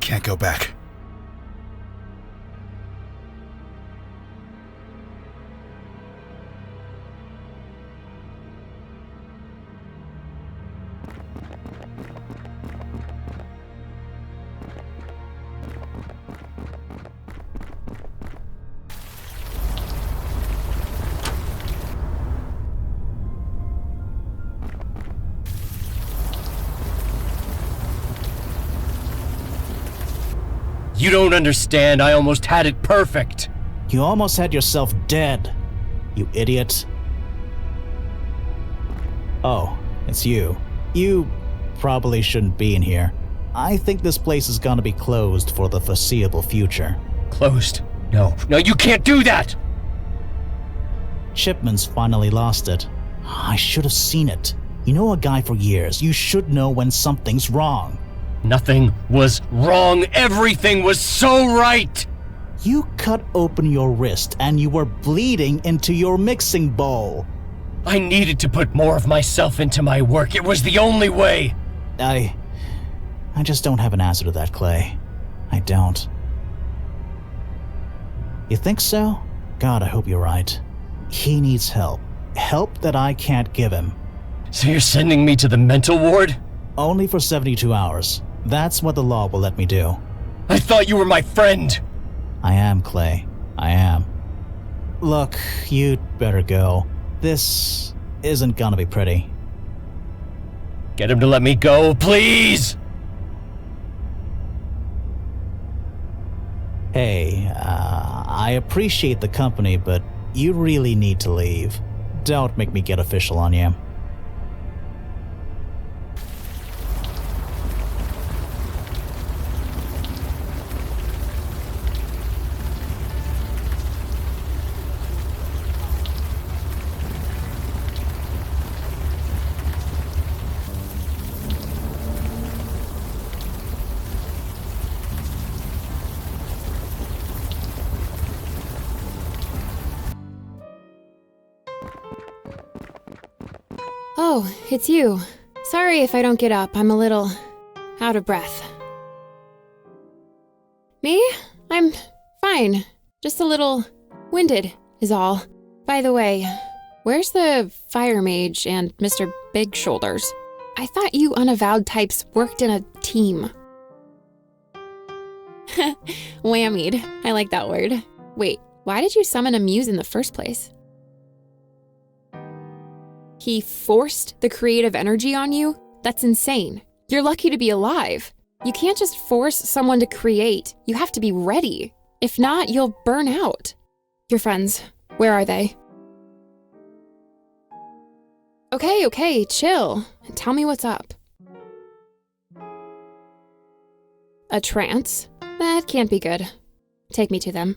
Can't go back. You don't understand, I almost had it perfect. You almost had yourself dead, you idiot. Oh, it's you. You probably shouldn't be in here. I think this place is gonna be closed for the foreseeable future. Closed? No, you can't do that! Chipman's finally lost it. I should have seen it. You know a guy for years. You should know when something's wrong. Nothing was wrong. Everything was so right. You cut open your wrist and you were bleeding into your mixing bowl. I needed to put more of myself into my work. It was the only way. I just don't have an answer to that, Clay. I don't. You think so? God, I hope you're right. He needs help. Help that I can't give him. So you're sending me to the mental ward? Only for 72 hours. That's what the law will let me do. I thought you were my friend. I am, Clay. I am. Look, you'd better go. This isn't gonna be pretty. Get him to let me go, please! Hey, I appreciate the company, but you really need to leave. Don't make me get official on you. Oh, it's you. Sorry if I don't get up. I'm a little out of breath. Me? I'm fine. Just a little winded is all. By the way, where's the fire mage and Mr. Big Shoulders? I thought you Unavowed types worked in a team. Whammied. I like that word. Wait, why did you summon a muse in the first place? He forced the creative energy on you? That's insane. You're lucky to be alive. You can't just force someone to create. You have to be ready. If not, you'll burn out. Your friends, where are they? Okay, chill. Tell me what's up. A trance? That can't be good. Take me to them.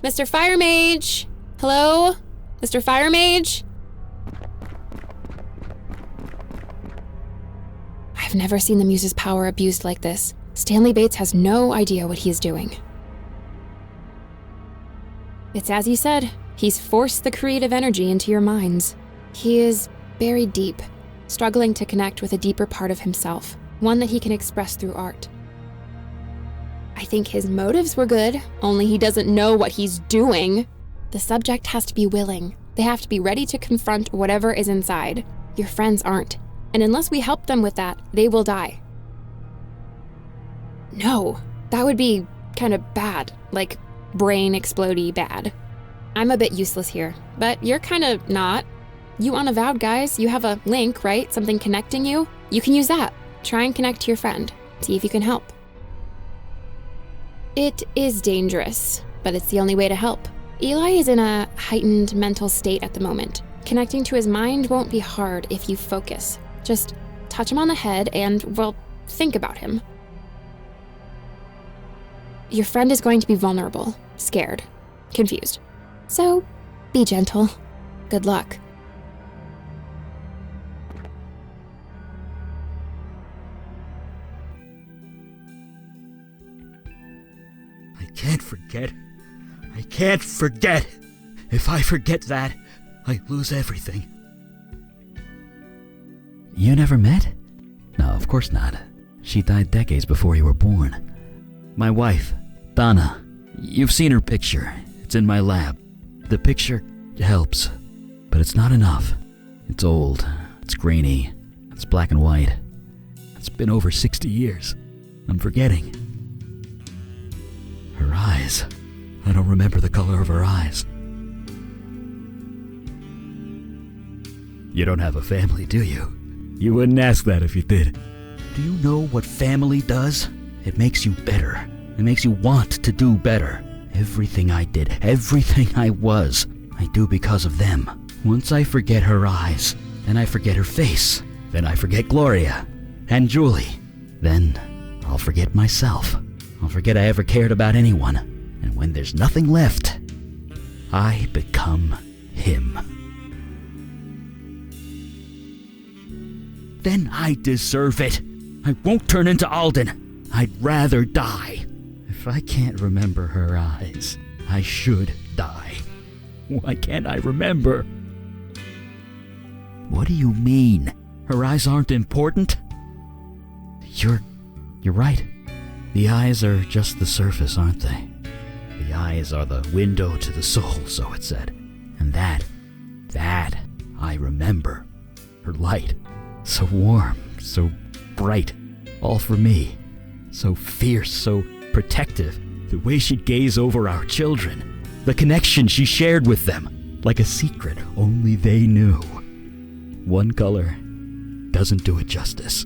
Mr. Fire Mage? Hello? Mr. Fire Mage? I've never seen the Muse's power abused like this. Stanley Bates has no idea what he is doing. It's as you said. He's forced the creative energy into your minds. He is buried deep, struggling to connect with a deeper part of himself, one that he can express through art. I think his motives were good, only he doesn't know what he's doing. The subject has to be willing. They have to be ready to confront whatever is inside. Your friends aren't, and unless we help them with that, they will die. No, that would be kind of bad, like brain explodey bad. I'm a bit useless here, but you're kind of not. You Unavowed guys, you have a link, right? Something connecting you? You can use that. Try and connect to your friend. See if you can help. It is dangerous, but it's the only way to help. Eli is in a heightened mental state at the moment. Connecting to his mind won't be hard if you focus. Just touch him on the head and, well, think about him. Your friend is going to be vulnerable, scared, confused. So, be gentle. Good luck. I can't forget. I can't forget. If I forget that, I lose everything. You never met? No, of course not. She died decades before you were born. My wife, Donna. You've seen her picture. It's in my lab. The picture helps, but it's not enough. It's old, it's grainy, it's black and white. It's been over 60 years. I'm forgetting. Her eyes. I don't remember the color of her eyes. You don't have a family, do you? You wouldn't ask that if you did. Do you know what family does? It makes you better. It makes you want to do better. Everything I did, everything I was, I do because of them. Once I forget her eyes, then I forget her face. Then I forget Gloria and Julie. Then I'll forget myself. I'll forget I ever cared about anyone. And when there's nothing left, I become him. Then I deserve it. I won't turn into Alden. I'd rather die. If I can't remember her eyes, I should die. Why can't I remember? What do you mean? Her eyes aren't important? You're right. The eyes are just the surface, aren't they? The eyes are the window to the soul, so it said. And that I remember. Her light, so warm, so bright, all for me. So fierce, so protective. The way she'd gaze over our children. The connection she shared with them. Like a secret only they knew. One color doesn't do it justice.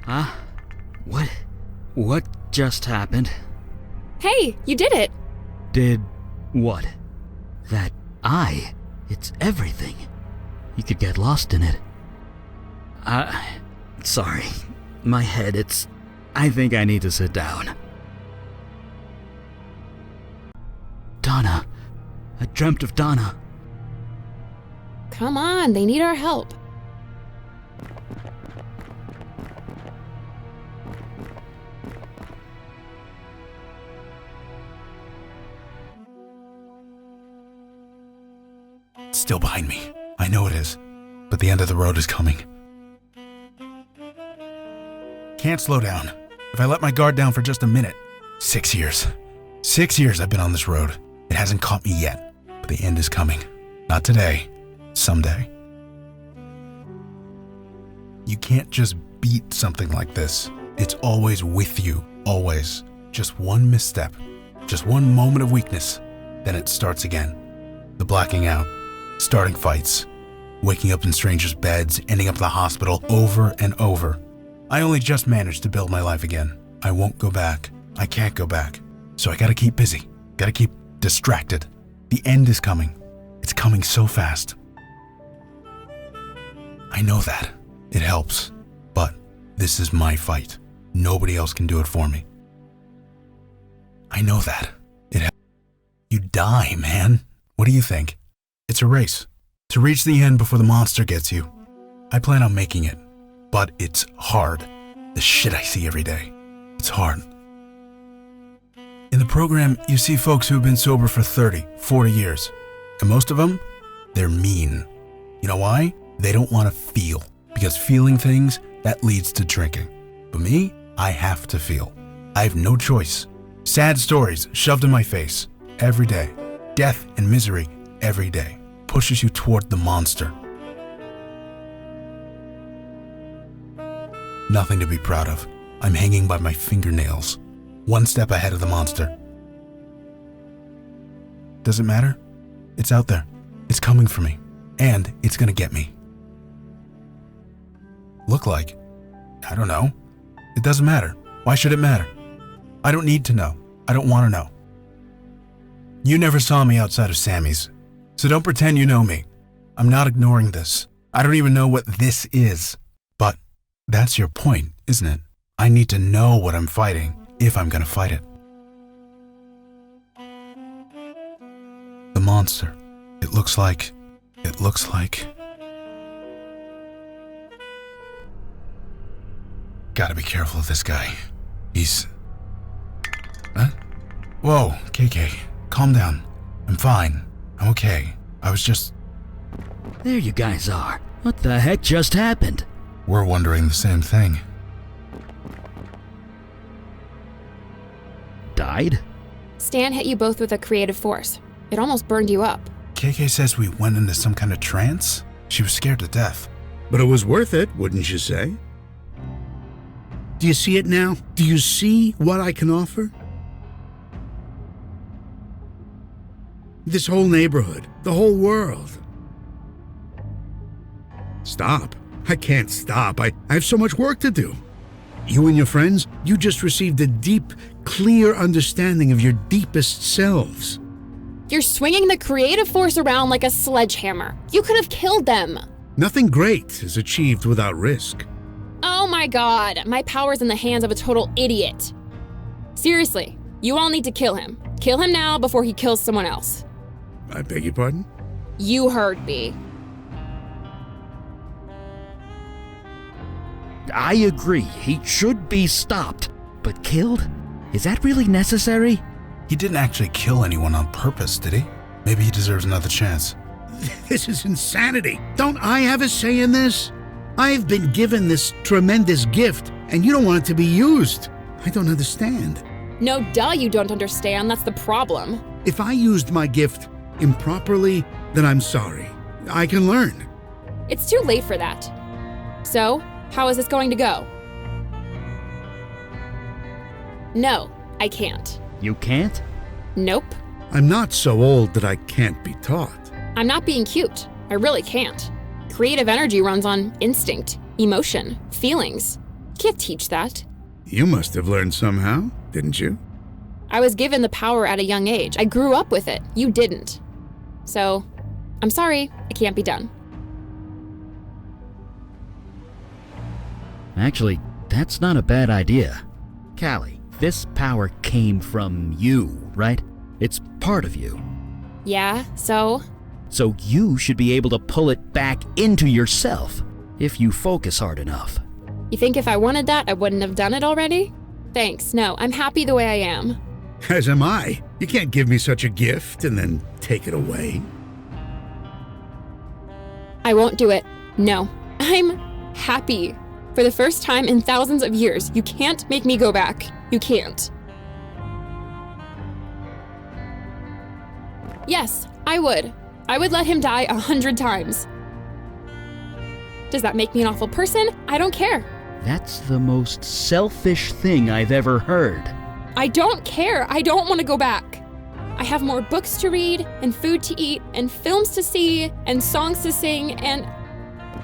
Huh? What just happened? Hey, you did it! Did what? That eye. It's everything. You could get lost in it. Sorry. My head, I think I need to sit down. Donna. I dreamt of Donna. Come on, they need our help. It's still behind me. I know it is. But the end of the road is coming. Can't slow down. If I let my guard down for just a minute. 6 years. 6 years I've been on this road. It hasn't caught me yet. But the end is coming. Not today. Someday. You can't just beat something like this. It's always with you. Always. Just one misstep. Just one moment of weakness. Then it starts again. The blacking out. Starting fights. Waking up in strangers' beds. Ending up in the hospital. Over and over. I only just managed to build my life again. I won't go back. I can't go back. So I gotta keep busy. Gotta keep distracted. The end is coming. It's coming so fast. I know that. It helps. But this is my fight. Nobody else can do it for me. I know that. You die, man. What do you think? It's a race. To reach the end before the monster gets you. I plan on making it. But it's hard. The shit I see every day. It's hard. In the program, you see folks who have been sober for 30, 40 years. And most of them, they're mean. You know why? They don't want to feel. Because feeling things, that leads to drinking. But me, I have to feel. I have no choice. Sad stories shoved in my face. Every day. Death and misery every day. Pushes you toward the monster. Nothing to be proud of. I'm hanging by my fingernails. One step ahead of the monster. Does it matter? It's out there. It's coming for me. And it's gonna get me. Look like? I don't know. It doesn't matter. Why should it matter? I don't need to know. I don't want to know. You never saw me outside of Sammy's, so don't pretend you know me. I'm not ignoring this. I don't even know what this is. But that's your point, isn't it? I need to know what I'm fighting if I'm gonna fight it. The monster. It looks like... Gotta be careful of this guy. He's... Huh? Whoa, KK. Calm down. I'm fine. I'm okay. I was just... There you guys are. What the heck just happened? We're wondering the same thing. Died? Stan hit you both with a creative force. It almost burned you up. KK says we went into some kind of trance. She was scared to death. But it was worth it, wouldn't you say? Do you see it now? Do you see what I can offer? This whole neighborhood, the whole world. Stop. I can't stop. I have so much work to do. You and your friends, you just received a deep, clear understanding of your deepest selves. You're swinging the creative force around like a sledgehammer. You could have killed them. Nothing great is achieved without risk. Oh my god, my power's in the hands of a total idiot. Seriously, you all need to kill him. Kill him now before he kills someone else. I beg your pardon? You heard me. I agree, he should be stopped. But killed? Is that really necessary? He didn't actually kill anyone on purpose, did he? Maybe he deserves another chance. This is insanity. Don't I have a say in this? I've been given this tremendous gift, and you don't want it to be used. I don't understand. No duh you don't understand, that's the problem. If I used my gift improperly, then I'm sorry. I can learn. It's too late for that. So, how is this going to go? No, I can't. You can't? Nope. I'm not so old that I can't be taught. I'm not being cute. I really can't. Creative energy runs on instinct, emotion, feelings. Can't teach that. You must have learned somehow, didn't you? I was given the power at a young age. I grew up with it. You didn't. So, I'm sorry, it can't be done. Actually, that's not a bad idea. Callie, this power came from you, right? It's part of you. Yeah, so? So you should be able to pull it back into yourself, if you focus hard enough. You think if I wanted that, I wouldn't have done it already? Thanks, no, I'm happy the way I am. As am I. You can't give me such a gift and then take it away. I won't do it. No. I'm happy. For the first time in thousands of years, you can't make me go back. You can't. Yes, I would. I would let him die 100 times. Does that make me an awful person? I don't care. That's the most selfish thing I've ever heard. I don't care. I don't want to go back. I have more books to read, and food to eat, and films to see, and songs to sing, and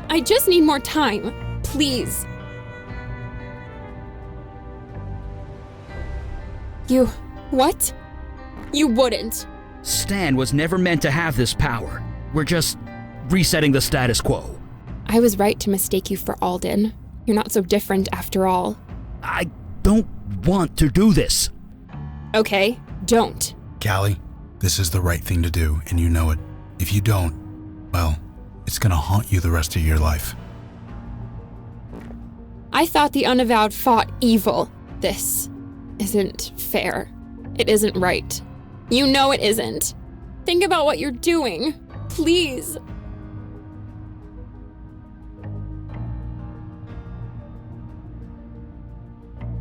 I just need more time. Please. You... what? You wouldn't. Stan was never meant to have this power. We're just resetting the status quo. I was right to mistake you for Alden. You're not so different after all. I don't want to do this. Okay? Don't. Callie, this is the right thing to do, and you know it. If you don't, well, it's gonna haunt you the rest of your life. I thought the Unavowed fought evil. This isn't fair. It isn't right. You know it isn't. Think about what you're doing. Please.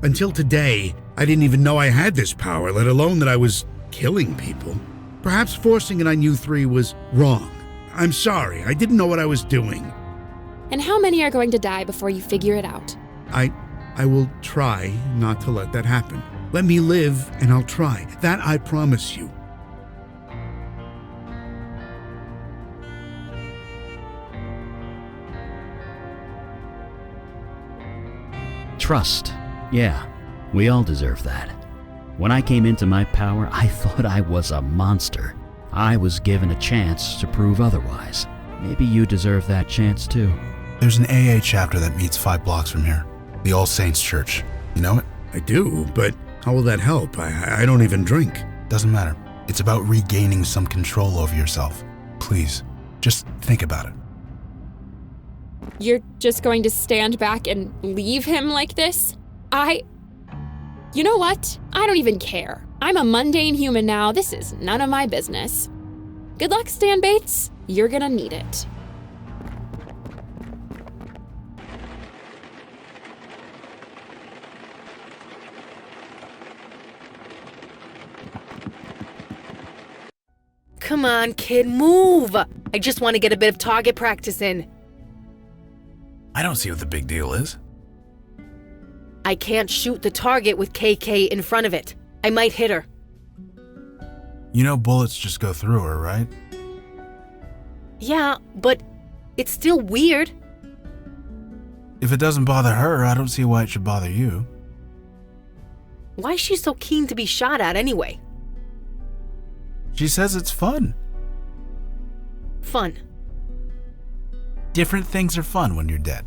Until today, I didn't even know I had this power, let alone that I was killing people. Perhaps forcing it on you three was wrong. I'm sorry, I didn't know what I was doing. And how many are going to die before you figure it out? I will try not to let that happen. Let me live and I'll try. That I promise you. Trust. Yeah, we all deserve that. When I came into my power, I thought I was a monster. I was given a chance to prove otherwise. Maybe you deserve that chance too. There's an AA chapter that meets 5 blocks from here. The All Saints Church. You know it? I do, but how will that help? I don't even drink. Doesn't matter. It's about regaining some control over yourself. Please, just think about it. You're just going to stand back and leave him like this? You know what? I don't even care. I'm a mundane human now. This is none of my business. Good luck, Stan Bates. You're gonna need it. Come on, kid, move! I just want to get a bit of target practice in. I don't see what the big deal is. I can't shoot the target with KK in front of it. I might hit her. You know bullets just go through her, right? Yeah, but it's still weird. If it doesn't bother her, I don't see why it should bother you. Why is she so keen to be shot at anyway? She says it's fun. Fun. Different things are fun when you're dead.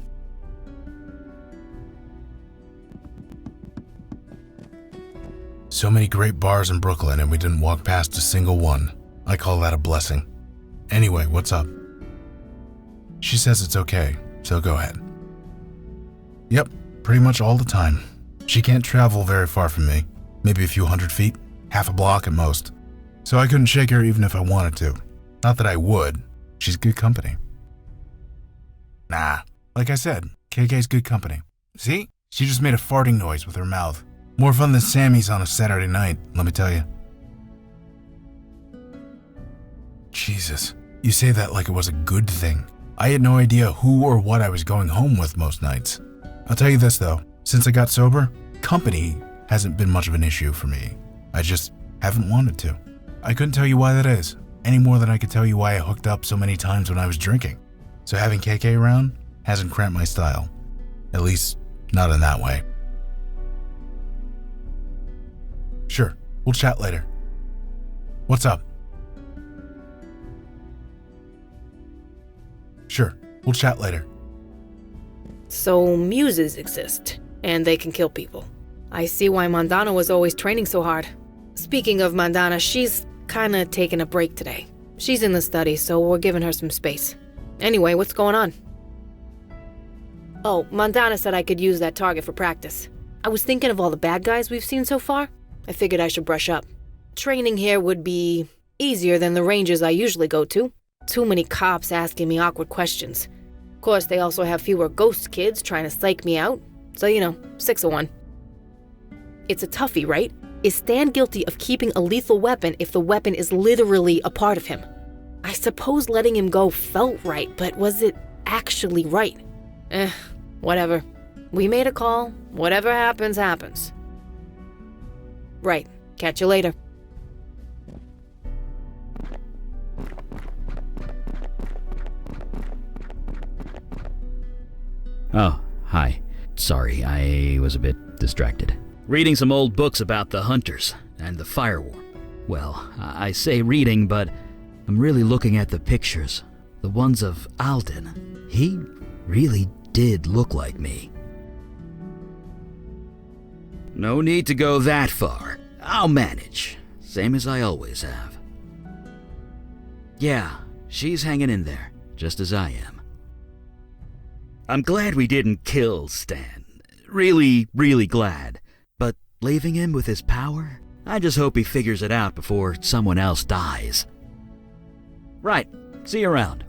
So many great bars in Brooklyn and we didn't walk past a single one. I call that a blessing. Anyway, what's up? She says it's okay, so go ahead. Yep, pretty much all the time. She can't travel very far from me. Maybe a few hundred feet, half a block at most. So I couldn't shake her even if I wanted to. Not that I would. She's good company. Nah, like I said, KK's good company. See? She just made a farting noise with her mouth. More fun than Sammy's on a Saturday night, let me tell you. Jesus, you say that like it was a good thing. I had no idea who or what I was going home with most nights. I'll tell you this though, since I got sober, company hasn't been much of an issue for me. I just haven't wanted to. I couldn't tell you why that is, any more than I could tell you why I hooked up so many times when I was drinking. So having KK around hasn't cramped my style. At least, not in that way. Sure, we'll chat later. What's up? Sure, we'll chat later. So muses exist, and they can kill people. I see why Mandana was always training so hard. Speaking of Mandana, she's kinda taking a break today. She's in the study, so we're giving her some space. Anyway, what's going on? Oh, Mandana said I could use that target for practice. I was thinking of all the bad guys we've seen so far. I figured I should brush up. Training here would be easier than the ranges I usually go to. Too many cops asking me awkward questions. Of course, they also have fewer ghost kids trying to psych me out. So, 6 of 1. It's a toughie, right? Is Stan guilty of keeping a lethal weapon if the weapon is literally a part of him? I suppose letting him go felt right, but was it actually right? Whatever. We made a call. Whatever happens, happens. Right. Catch you later. Oh, hi. Sorry, I was a bit distracted. Reading some old books about the hunters and the fire war. Well, I say reading, but I'm really looking at the pictures. The ones of Alden. He really did look like me. No need to go that far. I'll manage, same as I always have. Yeah, she's hanging in there, just as I am. I'm glad we didn't kill Stan. Really, really glad. But leaving him with his power? I just hope he figures it out before someone else dies. Right, see you around.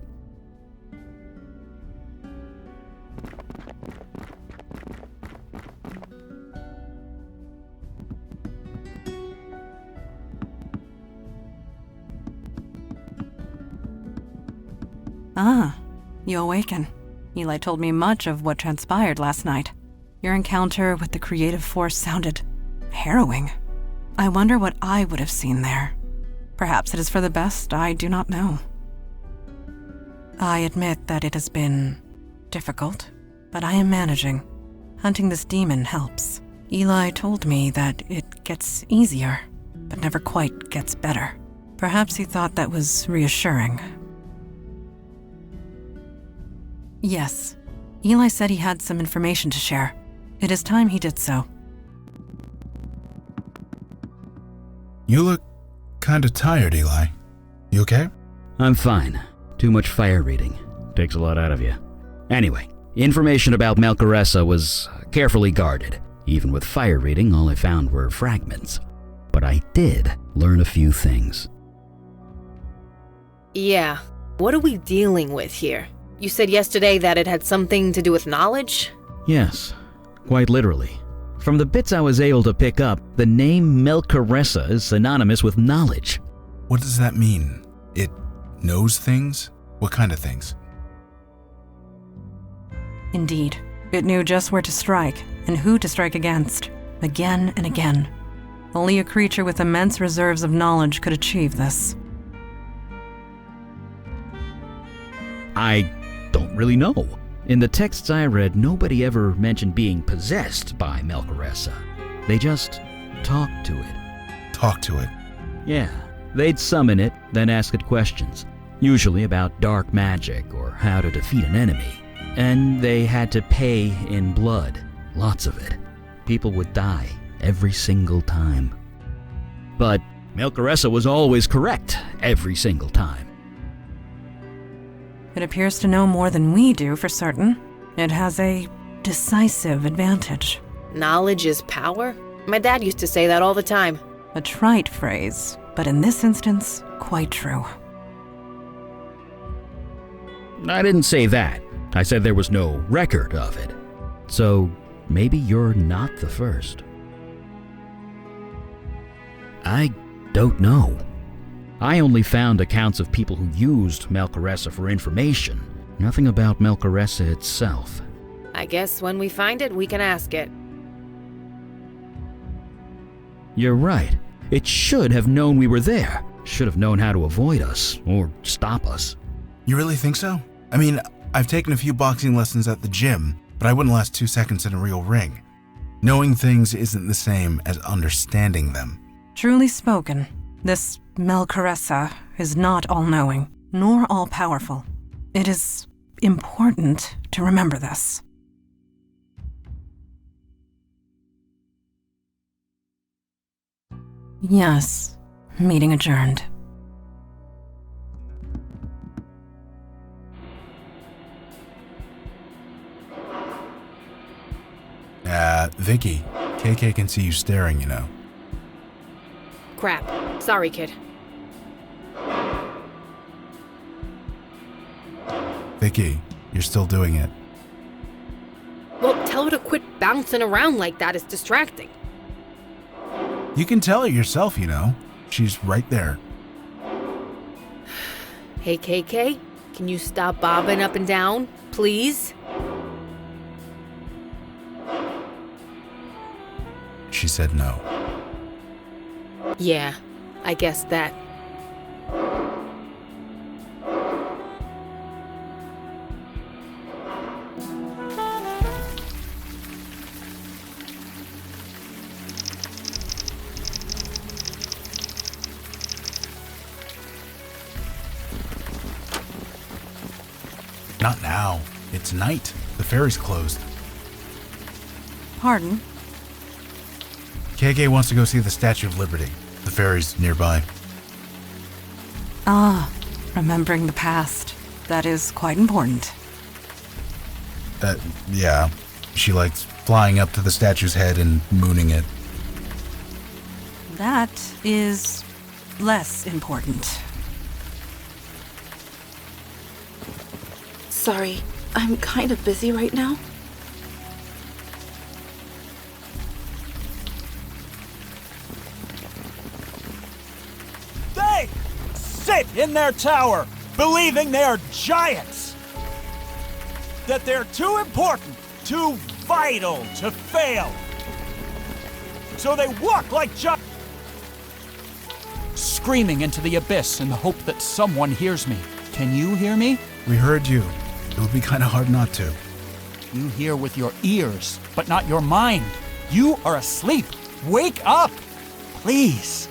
Ah, you awaken. Eli told me much of what transpired last night. Your encounter with the creative force sounded harrowing. I wonder what I would have seen there. Perhaps it is for the best, I do not know. I admit that it has been difficult, but I am managing. Hunting this demon helps. Eli told me that it gets easier, but never quite gets better. Perhaps he thought that was reassuring. Yes, Eli said he had some information to share. It is time he did so. You look kinda tired, Eli. You okay? I'm fine. Too much fire reading. Takes a lot out of you. Anyway, information about Melchoressa was carefully guarded. Even with fire reading, all I found were fragments. But I did learn a few things. Yeah, what are we dealing with here? You said yesterday that it had something to do with knowledge? Yes, quite literally. From the bits I was able to pick up, the name Melchoressa is synonymous with knowledge. What does that mean? It knows things? What kind of things? Indeed, it knew just where to strike and who to strike against, again and again. Only a creature with immense reserves of knowledge could achieve this. I don't really know. In the texts I read, nobody ever mentioned being possessed by Melchoressa. They just talked to it. Talk to it? Yeah, they'd summon it, then ask it questions, usually about dark magic or how to defeat an enemy. And they had to pay in blood, lots of it. People would die every single time. But Melchoressa was always correct every single time. It appears to know more than we do for certain. It has a decisive advantage. Knowledge is power? My dad used to say that all the time. A trite phrase, but in this instance, quite true. I didn't say that. I said there was no record of it. So maybe you're not the first. I don't know. I only found accounts of people who used Melchoressa for information. Nothing about Melchoressa itself. I guess when we find it, we can ask it. You're right. It should have known we were there. Should have known how to avoid us, or stop us. You really think so? I mean, I've taken a few boxing lessons at the gym, but I wouldn't last 2 seconds in a real ring. Knowing things isn't the same as understanding them. Truly spoken. This Melchoressa is not all-knowing, nor all-powerful. It is important to remember this. Yes, meeting adjourned. Vicky, KK can see you staring, you know. Crap. Sorry, kid. Vicky, you're still doing it. Well, tell her to quit bouncing around like that. It's distracting. You can tell her yourself, you know. She's right there. Hey, KK, can you stop bobbing up and down, please? She said no. Yeah, I guess that. Not now. It's night. The ferry's closed. Pardon? KK wants to go see the Statue of Liberty. The ferry's nearby. Ah, remembering the past. That is quite important. Yeah. She likes flying up to the statue's head and mooning it. That is less important. Sorry, I'm kind of busy right now. They sit in their tower, believing they are giants. That they're too important, too vital to fail. So they walk like giants, screaming into the abyss in the hope that someone hears me. Can you hear me? We heard you. It would be kind of hard not to. You hear with your ears, but not your mind. You are asleep. Wake up, please.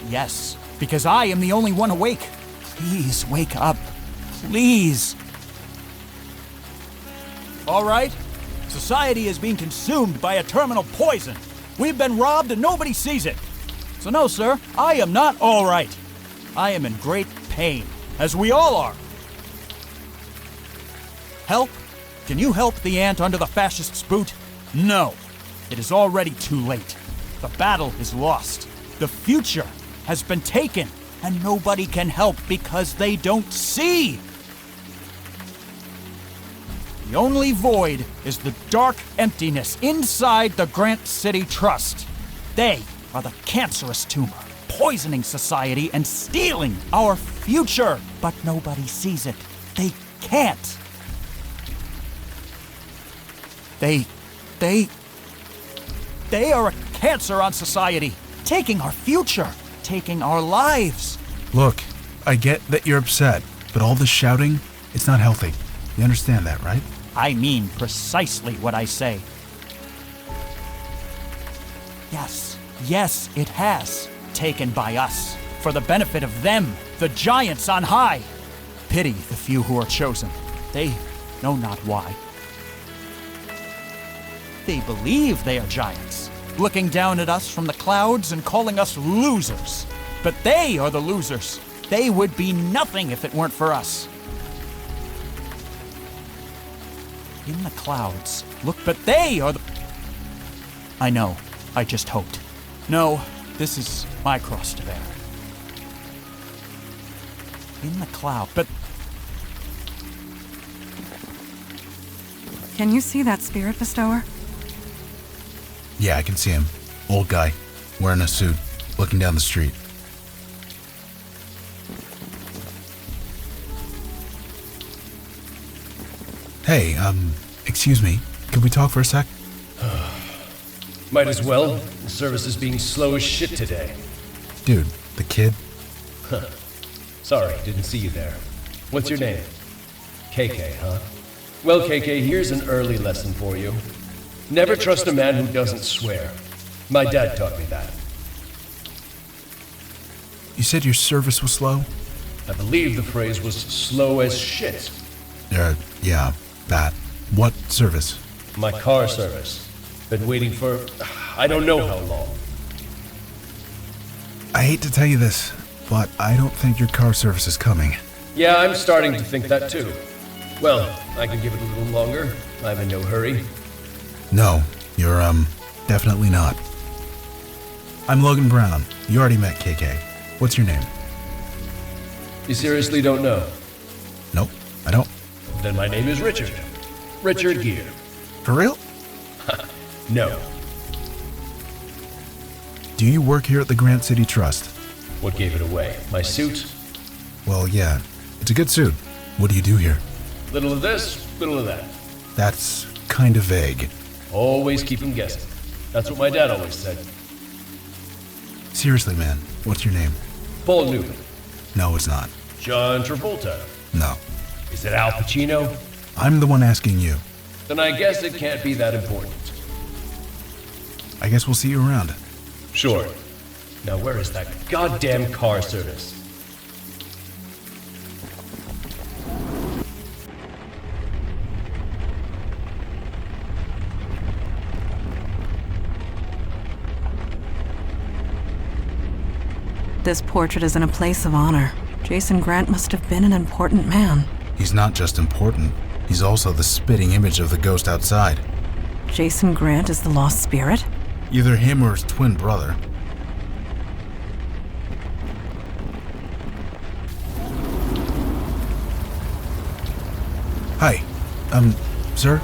Yes, because I am the only one awake. Please wake up. Please. All right. Society is being consumed by a terminal poison. We've been robbed and nobody sees it. So no, sir, I am not all right. I am in great pain, as we all are. Help? Can you help the ant under the fascist's boot? No. It is already too late. The battle is lost. The future has been taken, and nobody can help because they don't see. The only void is the dark emptiness inside the Grant City Trust. They are the cancerous tumor, poisoning society and stealing our future. But nobody sees it. They can't. They are a cancer on society, taking our future, taking our lives. Look, I get that you're upset, but all this shouting, it's not healthy. You understand that, right? I mean precisely what I say. Yes, it has. Taken by us, for the benefit of them, the giants on high. Pity the few who are chosen. They know not why. They believe they are giants, looking down at us from the clouds and calling us losers. But they are the losers. They would be nothing if it weren't for us. In the clouds, look, but they are the... I know, I just hoped. No, this is my cross to bear. In the cloud, but... Can you see that spirit bestower? Yeah, I can see him. Old guy, wearing a suit, looking down the street. Hey, excuse me. Could we talk for a sec? Might as well. The service is being slow as shit today. Dude, the kid? Sorry, didn't see you there. What's your name? KK, huh? Well, KK, here's an early lesson for you. Never trust a man who doesn't swear. My dad taught me that. You said your service was slow? I believe the phrase was slow as shit. Yeah, that. What service? My car service. Been waiting for... I don't know how long. I hate to tell you this, but I don't think your car service is coming. Yeah, I'm starting to think that too. Well, I can give it a little longer. I'm in no hurry. No, you're, definitely not. I'm Logan Brown. You already met KK. What's your name? You seriously don't know? Nope, I don't. Then my name is Richard. Richard Gere. For real? No. Do you work here at the Grant City Trust? What gave it away? My suit? Well, yeah. It's a good suit. What do you do here? Little of this, little of that. That's kind of vague. Always keep him guessing. That's what my dad always said. Seriously, man, what's your name? Paul Newman. No, it's not. John Travolta. No. Is it Al Pacino? I'm the one asking you. Then I guess it can't be that important. I guess we'll see you around. Sure. Now where is that goddamn car service? This portrait is in a place of honor. Jason Grant must have been an important man. He's not just important, he's also the spitting image of the ghost outside. Jason Grant is the lost spirit? Either him or his twin brother. Hi. Sir?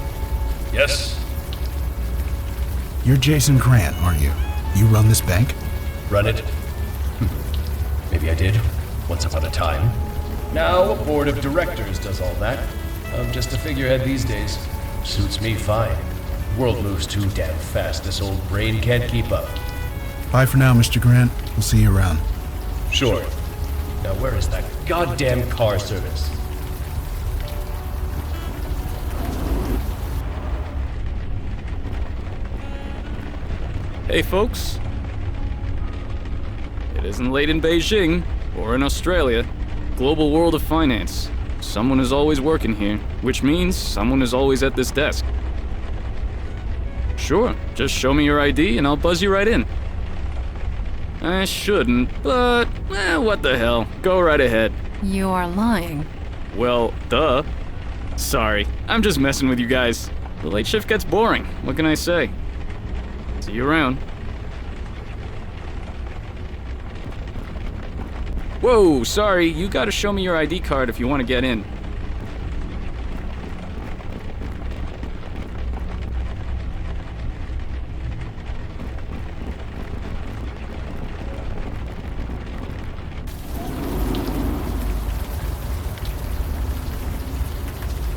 Yes? You're Jason Grant, aren't you? You run this bank? Run it? Maybe I did, once upon a time. Now a board of directors does all that. I'm just a figurehead these days. Suits me fine. World moves too damn fast, this old brain can't keep up. Bye for now, Mr. Grant. We'll see you around. Sure. Now where is that goddamn car service? Hey folks. It isn't late in Beijing, or in Australia. Global world of finance. Someone is always working here, which means someone is always at this desk. Sure, just show me your ID and I'll buzz you right in. I shouldn't, but, what the hell. Go right ahead. You are lying. Well, duh. Sorry, I'm just messing with you guys. The late shift gets boring, what can I say? See you around. Whoa, sorry, you gotta show me your ID card if you want to get in.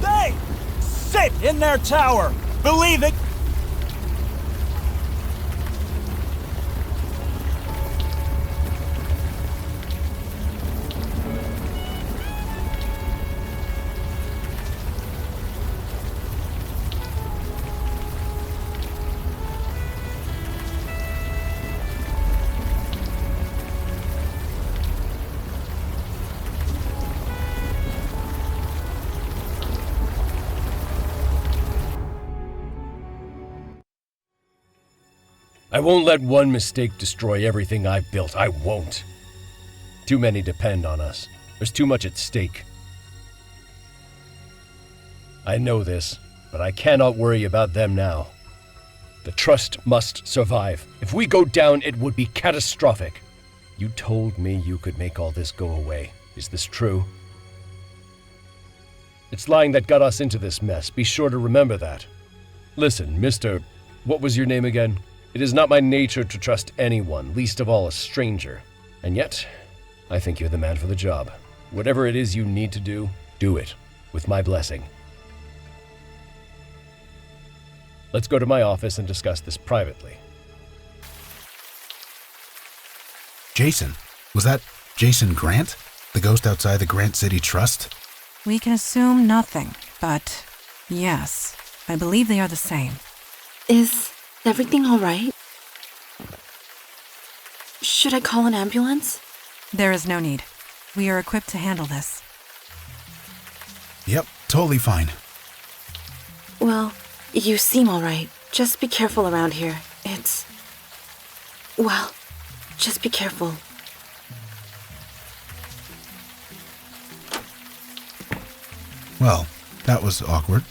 They sit in their tower, believing. I won't let one mistake destroy everything I've built. I won't. Too many depend on us. There's too much at stake. I know this, but I cannot worry about them now. The trust must survive. If we go down, it would be catastrophic. You told me you could make all this go away. Is this true? It's lying that got us into this mess. Be sure to remember that. Listen, Mr. What was your name again? It is not my nature to trust anyone, least of all a stranger. And yet, I think you're the man for the job. Whatever it is you need to do it, with my blessing. Let's go to my office and discuss this privately. Jason? Was that Jason Grant? The ghost outside the Grant City Trust? We can assume nothing, but yes, I believe they are the same. Is everything all right? Should I call an ambulance? There is no need. We are equipped to handle this. Yep, totally fine. Well, you seem all right. Just be careful around here. Well, just be careful. Well, that was awkward.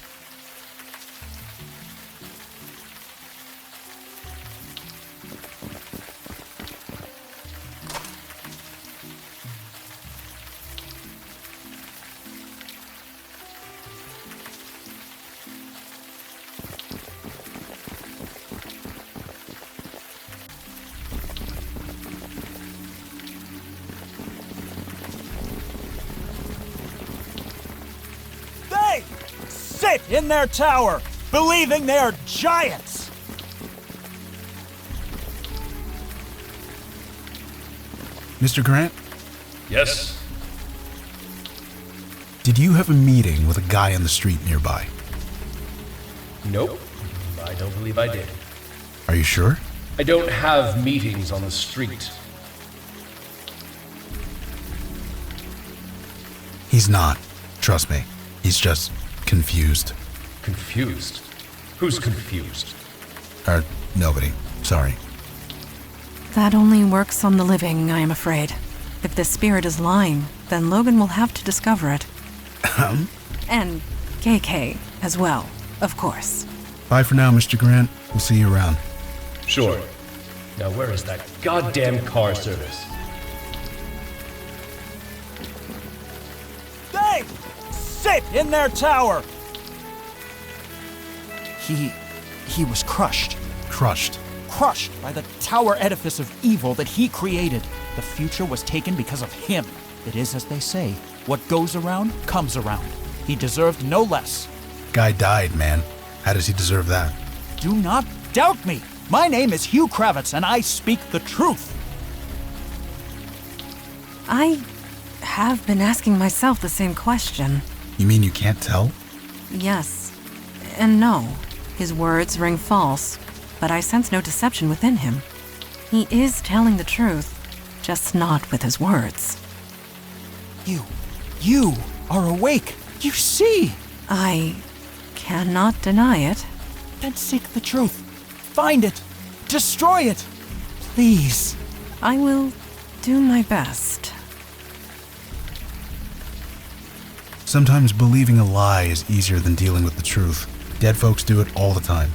They sit in their tower, believing they are giants. Mr. Grant? Yes? Did you have a meeting with a guy on the street nearby? Nope. I don't believe I did. Are you sure? I don't have meetings on the street. He's not. Trust me. He's just confused. Confused? Who's confused? Nobody. Sorry. That only works on the living, I am afraid. If this spirit is lying, then Logan will have to discover it. And KK as well, of course. Bye for now, Mr. Grant. We'll see you around. Sure. Now where is that goddamn car service? They sit in their tower! He was crushed. Crushed? Crushed by the tower edifice of evil that he created. The future was taken because of him. It is as they say, what goes around comes around. He deserved no less. Guy died, man. How does he deserve that? Do not doubt me. My name is Hugh Kravitz, and I speak the truth. I have been asking myself the same question. You mean you can't tell? Yes and no. His words ring false, but I sense no deception within him. He is telling the truth, just not with his words. You are awake. You see. I cannot deny it. Then seek the truth. Find it. Destroy it. Please. I will do my best. Sometimes believing a lie is easier than dealing with the truth. Dead folks do it all the time.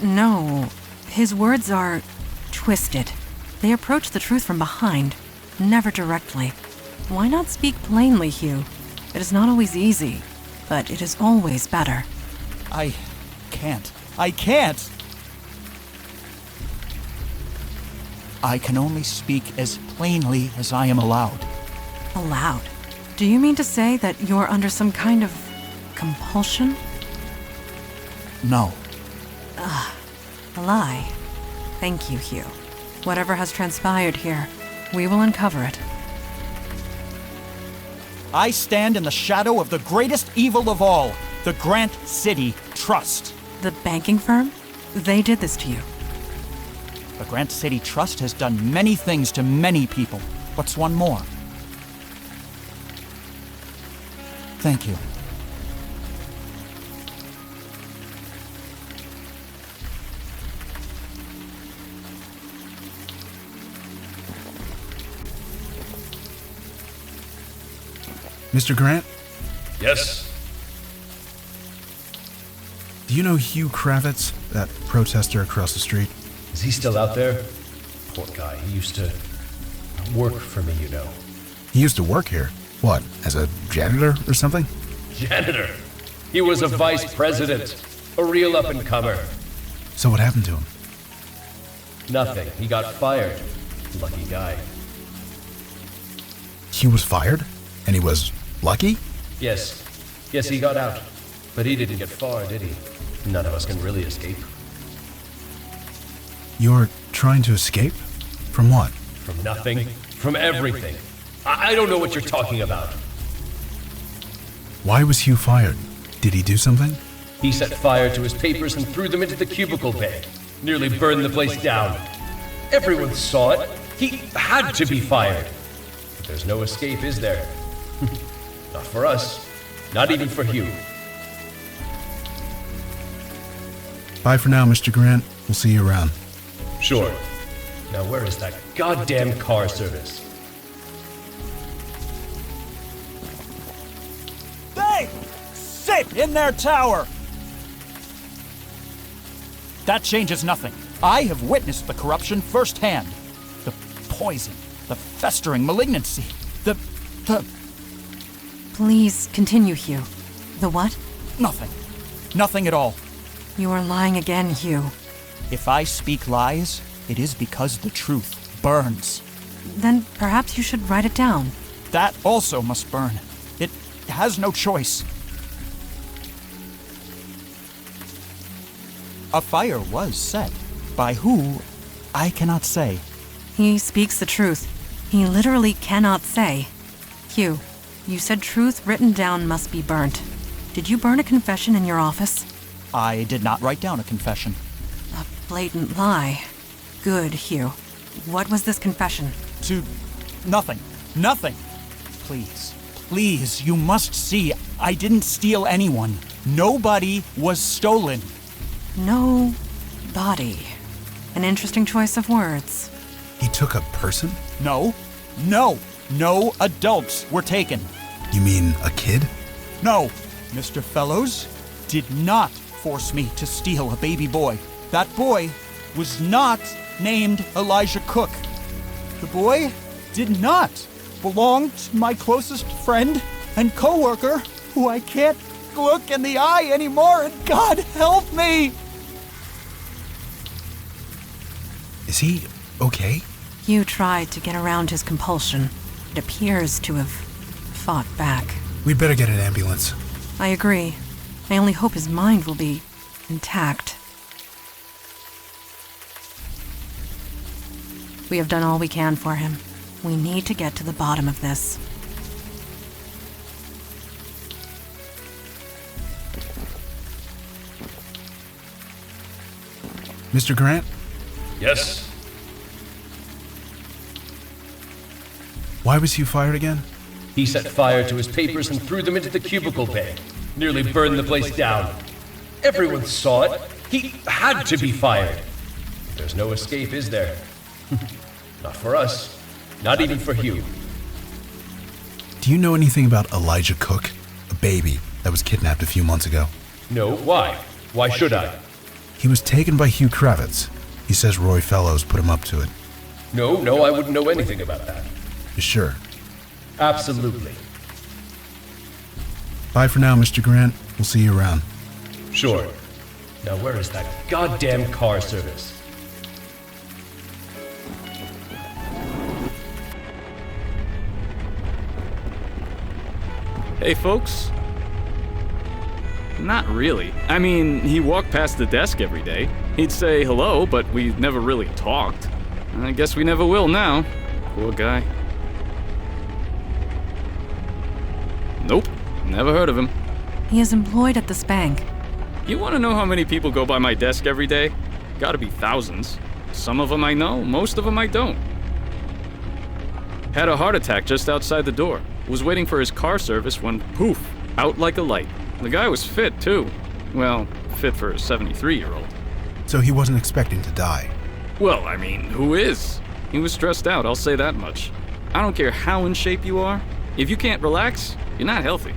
No, his words are twisted. They approach the truth from behind, never directly. Why not speak plainly, Hugh? It is not always easy, but it is always better. I can't. I can only speak as plainly as I am allowed. Allowed? Do you mean to say that you're under some kind of compulsion? No. A lie. Thank you, Hugh. Whatever has transpired here, we will uncover it. I stand in the shadow of the greatest evil of all, the Grant City Trust. The banking firm? They did this to you. The Grant City Trust has done many things to many people. What's one more? Thank you. Mr. Grant? Yes? Do you know Hugh Kravitz, that protester across the street? Is he still out there? Poor guy. He used to work for me, you know. He used to work here? What, as a janitor or something? Janitor? He was a vice president. A real up-and-comer. So what happened to him? Nothing. He got fired. Lucky guy. He was fired? And he was lucky? Yes. Yes, he got out. But he didn't get far, did he? None of us can really escape. You're trying to escape? From what? From nothing. From everything. I don't know what you're talking about. Why was Hugh fired? Did he do something? He set fire to his papers and threw them into the cubicle bay. Nearly burned the place down. Everyone saw it. He had to be fired. But there's no escape, is there? Not for us. Not even for Hugh. Bye for now, Mr. Grant. We'll see you around. Sure. Now where is that goddamn car service? They sit in their tower! That changes nothing. I have witnessed the corruption firsthand. The poison, the festering malignancy, the... Please continue, Hugh. The what? Nothing. Nothing at all. You are lying again, Hugh. If I speak lies, it is because the truth burns. Then perhaps you should write it down. That also must burn. It has no choice. A fire was set. By who, I cannot say. He speaks the truth. He literally cannot say. Hugh, you said truth written down must be burnt. Did you burn a confession in your office? I did not write down a confession. A blatant lie. Good, Hugh. What was this confession? To nothing. Nothing. Please. Please, you must see, I didn't steal anyone. Nobody was stolen. No body. An interesting choice of words. He took a person? No. No. No adults were taken. You mean a kid? No, Mr. Fellows did not force me to steal a baby boy. That boy was not named Elijah Cook. The boy did not belong to my closest friend and co-worker, who I can't look in the eye anymore, and God help me! Is he okay? Hugh tried to get around his compulsion. It appears to have fought back. We'd better get an ambulance. I agree. I only hope his mind will be intact. We have done all we can for him. We need to get to the bottom of this. Mr. Grant? Yes? Why was Hugh fired again? He set fire to his papers and threw them into the cubicle bay. Nearly burned the place down. Everyone saw it. He had to be fired. There's no escape, is there? Not for us. Not even for Hugh. Do you know anything about Elijah Cook? A baby that was kidnapped a few months ago. No, why? Why should I? He was taken by Hugh Kravitz. He says Roy Fellows put him up to it. No, I wouldn't know anything about that. You sure? Absolutely. Bye for now, Mr. Grant. We'll see you around. Sure. Now where is that goddamn car service? Hey, folks. Not really. I mean, he walked past the desk every day. He'd say hello, but we never really talked. I guess we never will now. Poor guy. Nope, never heard of him. He is employed at this bank. You want to know how many people go by my desk every day? Gotta be thousands. Some of them I know, most of them I don't. Had a heart attack just outside the door. Was waiting for his car service when, poof, out like a light. The guy was fit, too. Well, fit for a 73-year-old. So he wasn't expecting to die? Well, I mean, who is? He was stressed out, I'll say that much. I don't care how in shape you are. If you can't relax, you're not healthy.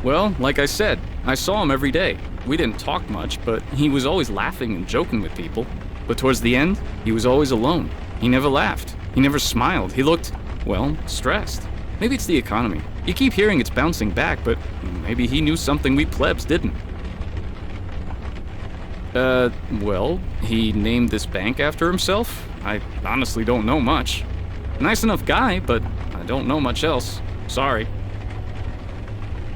Well, like I said, I saw him every day. We didn't talk much, but he was always laughing and joking with people. But towards the end, he was always alone. He never laughed. He never smiled. He looked, well, stressed. Maybe it's the economy. You keep hearing it's bouncing back, but maybe he knew something we plebs didn't. Well, he named this bank after himself? I honestly don't know much. Nice enough guy, but I don't know much else. Sorry.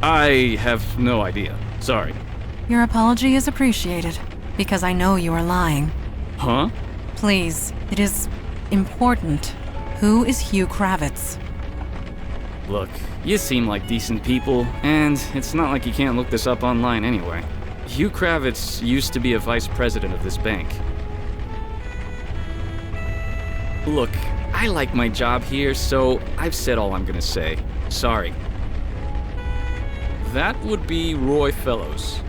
I have no idea. Sorry. Your apology is appreciated, because I know you are lying. Huh? Please, it is important. Who is Hugh Kravitz? Look, you seem like decent people, and it's not like you can't look this up online anyway. Hugh Kravitz used to be a vice president of this bank. Look, I like my job here, so I've said all I'm gonna say. Sorry. That would be Roy Fellows.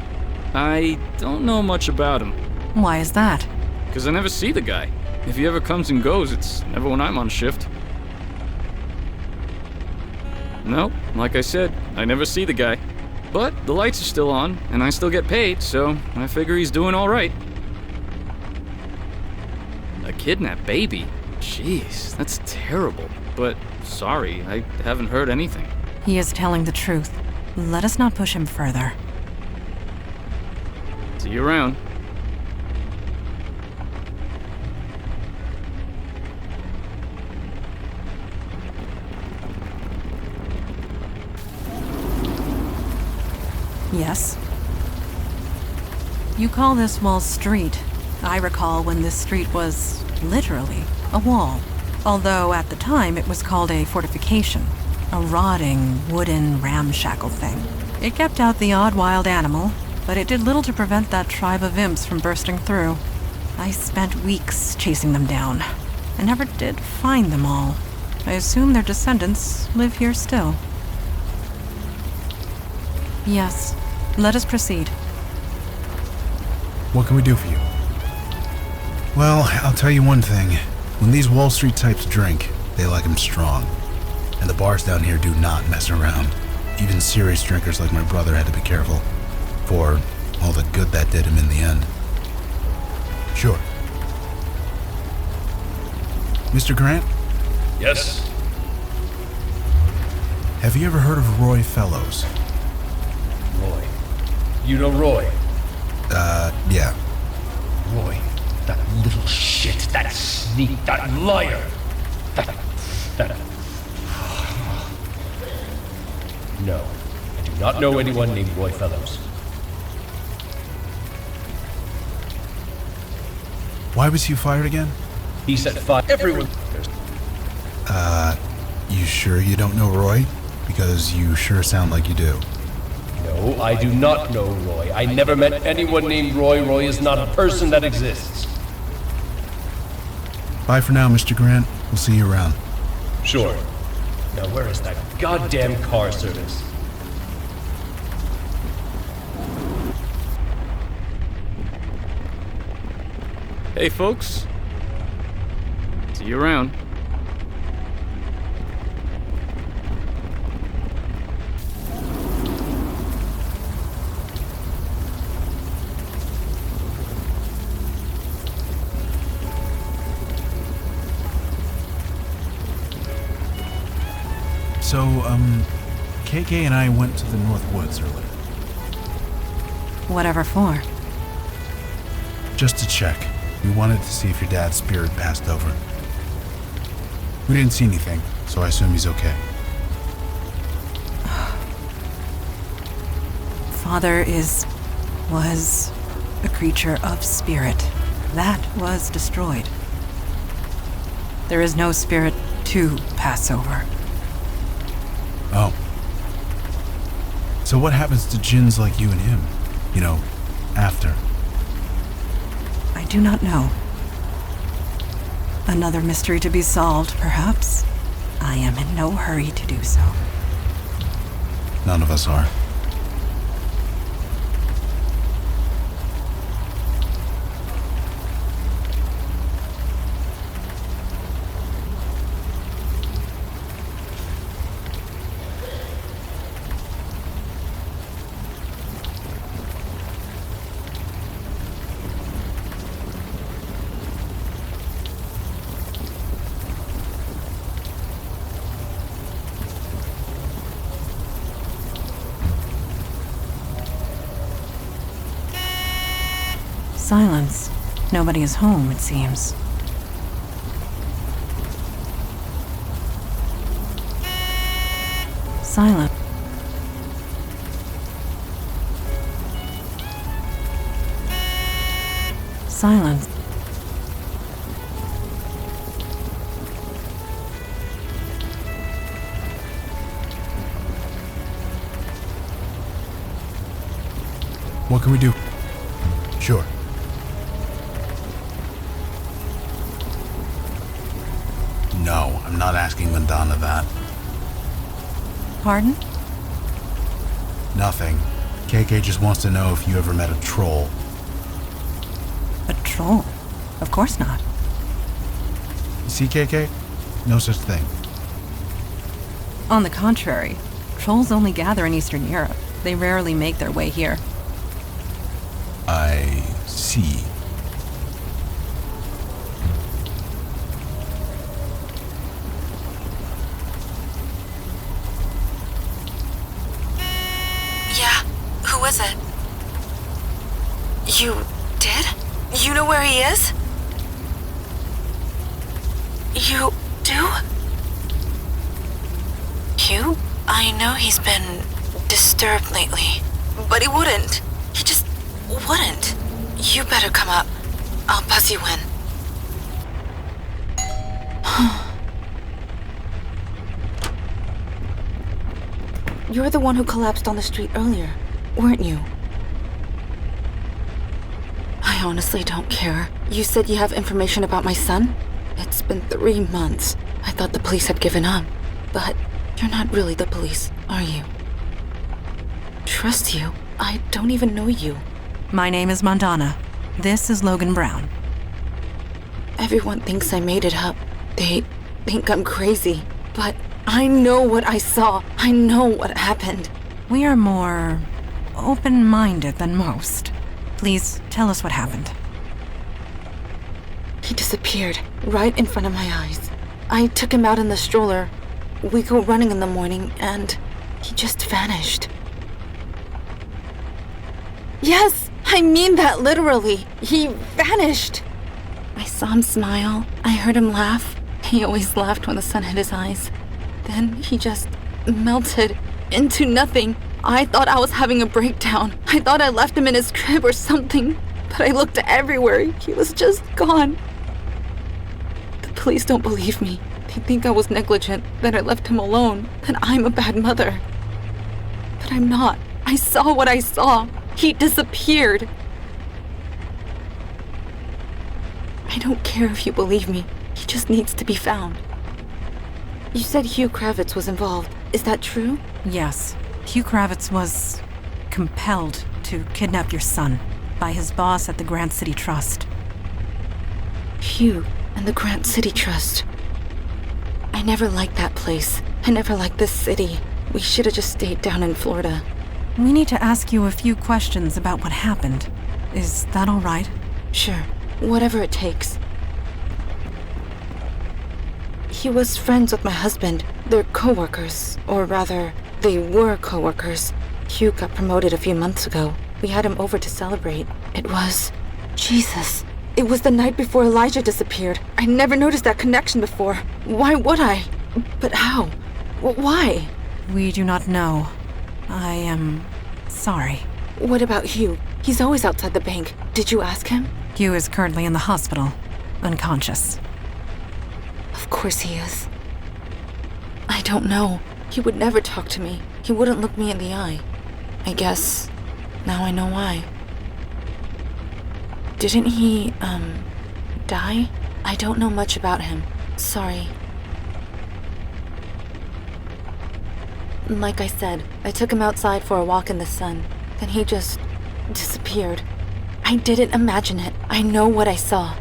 I don't know much about him. Why is that? Because I never see the guy. If he ever comes and goes, it's never when I'm on shift. No, like I said, I never see the guy. But the lights are still on, and I still get paid, so I figure he's doing all right. A kidnapped baby? Jeez, that's terrible. But sorry, I haven't heard anything. He is telling the truth. Let us not push him further. See you around. Yes? You call this wall street. I recall when this street was, literally, a wall. Although at the time it was called a fortification. A rotting, wooden, ramshackle thing. It kept out the odd wild animal, but it did little to prevent that tribe of imps from bursting through. I spent weeks chasing them down. I never did find them all. I assume their descendants live here still. Yes. Let us proceed. What can we do for you? Well, I'll tell you one thing. When these Wall Street types drink, They like him strong. And the bars down here do not mess around. Even serious drinkers like my brother had to be careful. For all the good that did him in the end. Sure. Mr. Grant? Yes? Have you ever heard of Roy Fellows? Roy. You know Roy? Yeah. Roy. That little shit. That sneak. That liar. That... No. I do not know anyone named Roy Fellows. Why was Hugh fired again? He set fire. Everyone. You sure you don't know Roy? Because you sure sound like you do. No, I do not know Roy. I never met anyone named Roy. Roy is not a person that exists. Bye for now, Mr. Grant. We'll see you around. Sure. Now where is that goddamn car service? Hey, folks. See you around. So, KK and I went to the North Woods earlier. Whatever for? Just to check. We wanted to see if your dad's spirit passed over. We didn't see anything, so I assume he's okay. Father was a creature of spirit. That was destroyed. There is no spirit to pass over. Oh. So what happens to djinns like you and him? You know, after? I do not know. Another mystery to be solved, perhaps. I am in no hurry to do so. None of us are. Silence. Nobody is home, it seems. Silent. Silence. What can we do? Sure. No, I'm not asking Madonna that. Pardon? Nothing. KK just wants to know if you ever met a troll. A troll? Of course not. You see, KK? No such thing. On the contrary, trolls only gather in Eastern Europe. They rarely make their way here. I see. Yeah, who is it? You did? You know where he is? You do? Hugh? I know he's been disturbed lately, but he wouldn't. He just wouldn't. You better come up. I'll buzz you in. You're the one who collapsed on the street earlier, weren't you? I honestly don't care. You said you have information about my son? It's been 3 months. I thought the police had given up. But you're not really the police, are you? Trust you? I don't even know you. My name is Mandana. This is Logan Brown. Everyone thinks I made it up. They think I'm crazy, but I know what I saw. I know what happened. We are more open-minded than most. Please tell us what happened. He disappeared right in front of my eyes. I took him out in the stroller. We go running in the morning, and he just vanished. Yes, I mean that literally. He vanished. I saw him smile. I heard him laugh. He always laughed when the sun hit his eyes. Then he just melted into nothing. I thought I was having a breakdown. I thought I left him in his crib or something. But I looked everywhere. He was just gone. The police don't believe me. They think I was negligent, that I left him alone, that I'm a bad mother. But I'm not. I saw what I saw. He disappeared. I don't care if you believe me. He just needs to be found. You said Hugh Kravitz was involved. Is that true? Yes. Hugh Kravitz was compelled to kidnap your son by his boss at the Grant City Trust. Hugh and the Grant City Trust. I never liked that place. I never liked this city. We should have just stayed down in Florida. We need to ask you a few questions about what happened. Is that all right? Sure. Whatever it takes. He was friends with my husband. They're co-workers. Or rather, they were co-workers. Hugh got promoted a few months ago. We had him over to celebrate. It was... Jesus. It was the night before Elijah disappeared. I never noticed that connection before. Why would I? But how? Why? We do not know. I am sorry. What about Hugh? He's always outside the bank. Did you ask him? Hugh is currently in the hospital, unconscious. Of course he is. I don't know. He would never talk to me. He wouldn't look me in the eye. I guess now I know why. Didn't he, die? I don't know much about him. Sorry. Like I said, I took him outside for a walk in the sun. Then he just disappeared. I didn't imagine it. I know what I saw.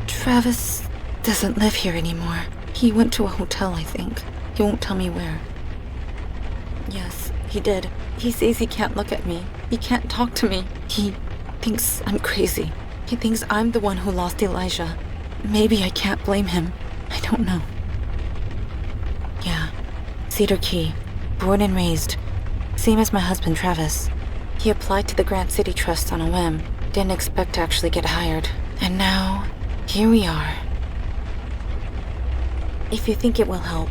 Travis doesn't live here anymore. He went to a hotel, I think. He won't tell me where. Yes, he did. He says he can't look at me. He can't talk to me. He thinks I'm crazy. He thinks I'm the one who lost Elijah. Maybe I can't blame him. I don't know. Yeah. Cedar Key. Born and raised. Same as my husband, Travis. He applied to the Grant City Trust on a whim. Didn't expect to actually get hired. And now, here we are. If you think it will help,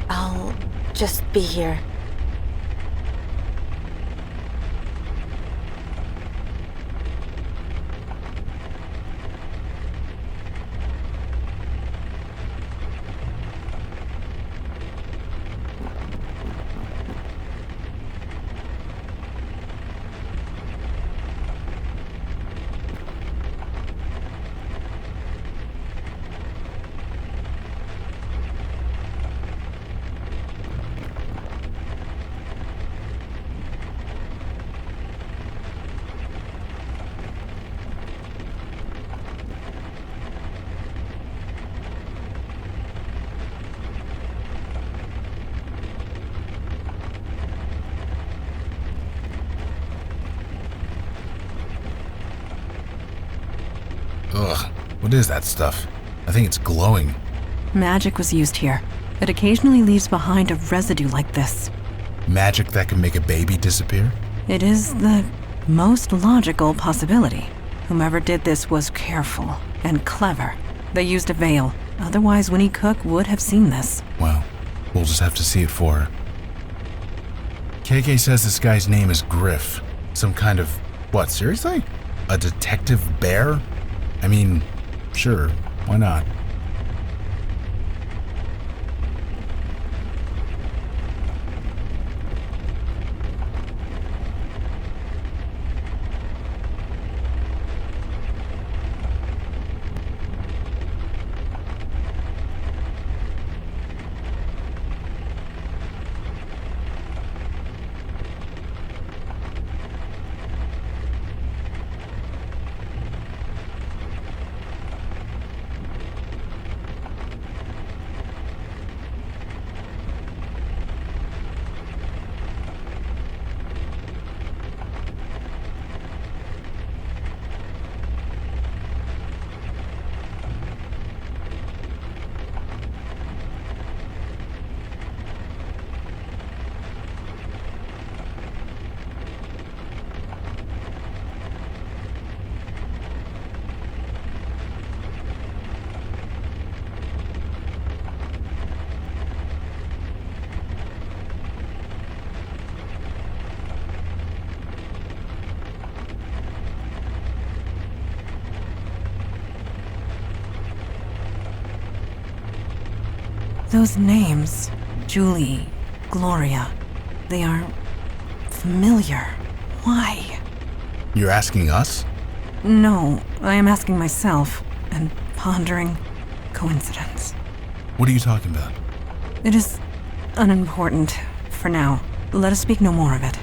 I'll just be here. Ugh, what is that stuff? I think it's glowing. Magic was used here. It occasionally leaves behind a residue like this. Magic that can make a baby disappear? It is the most logical possibility. Whomever did this was careful and clever. They used a veil. Otherwise, Winnie Cook would have seen this. Well, we'll just have to see it for her. KK says this guy's name is Griff. Some kind of... what, seriously? A detective bear? I mean, sure, why not? Those names, Julie, Gloria, they are familiar. Why? You're asking us? No, I am asking myself and pondering coincidence. What are you talking about? It is unimportant for now. Let us speak no more of it.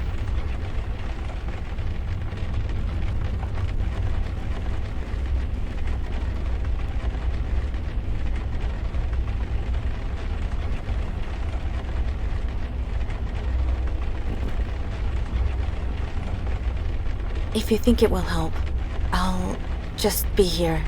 If you think it will help, I'll just be here.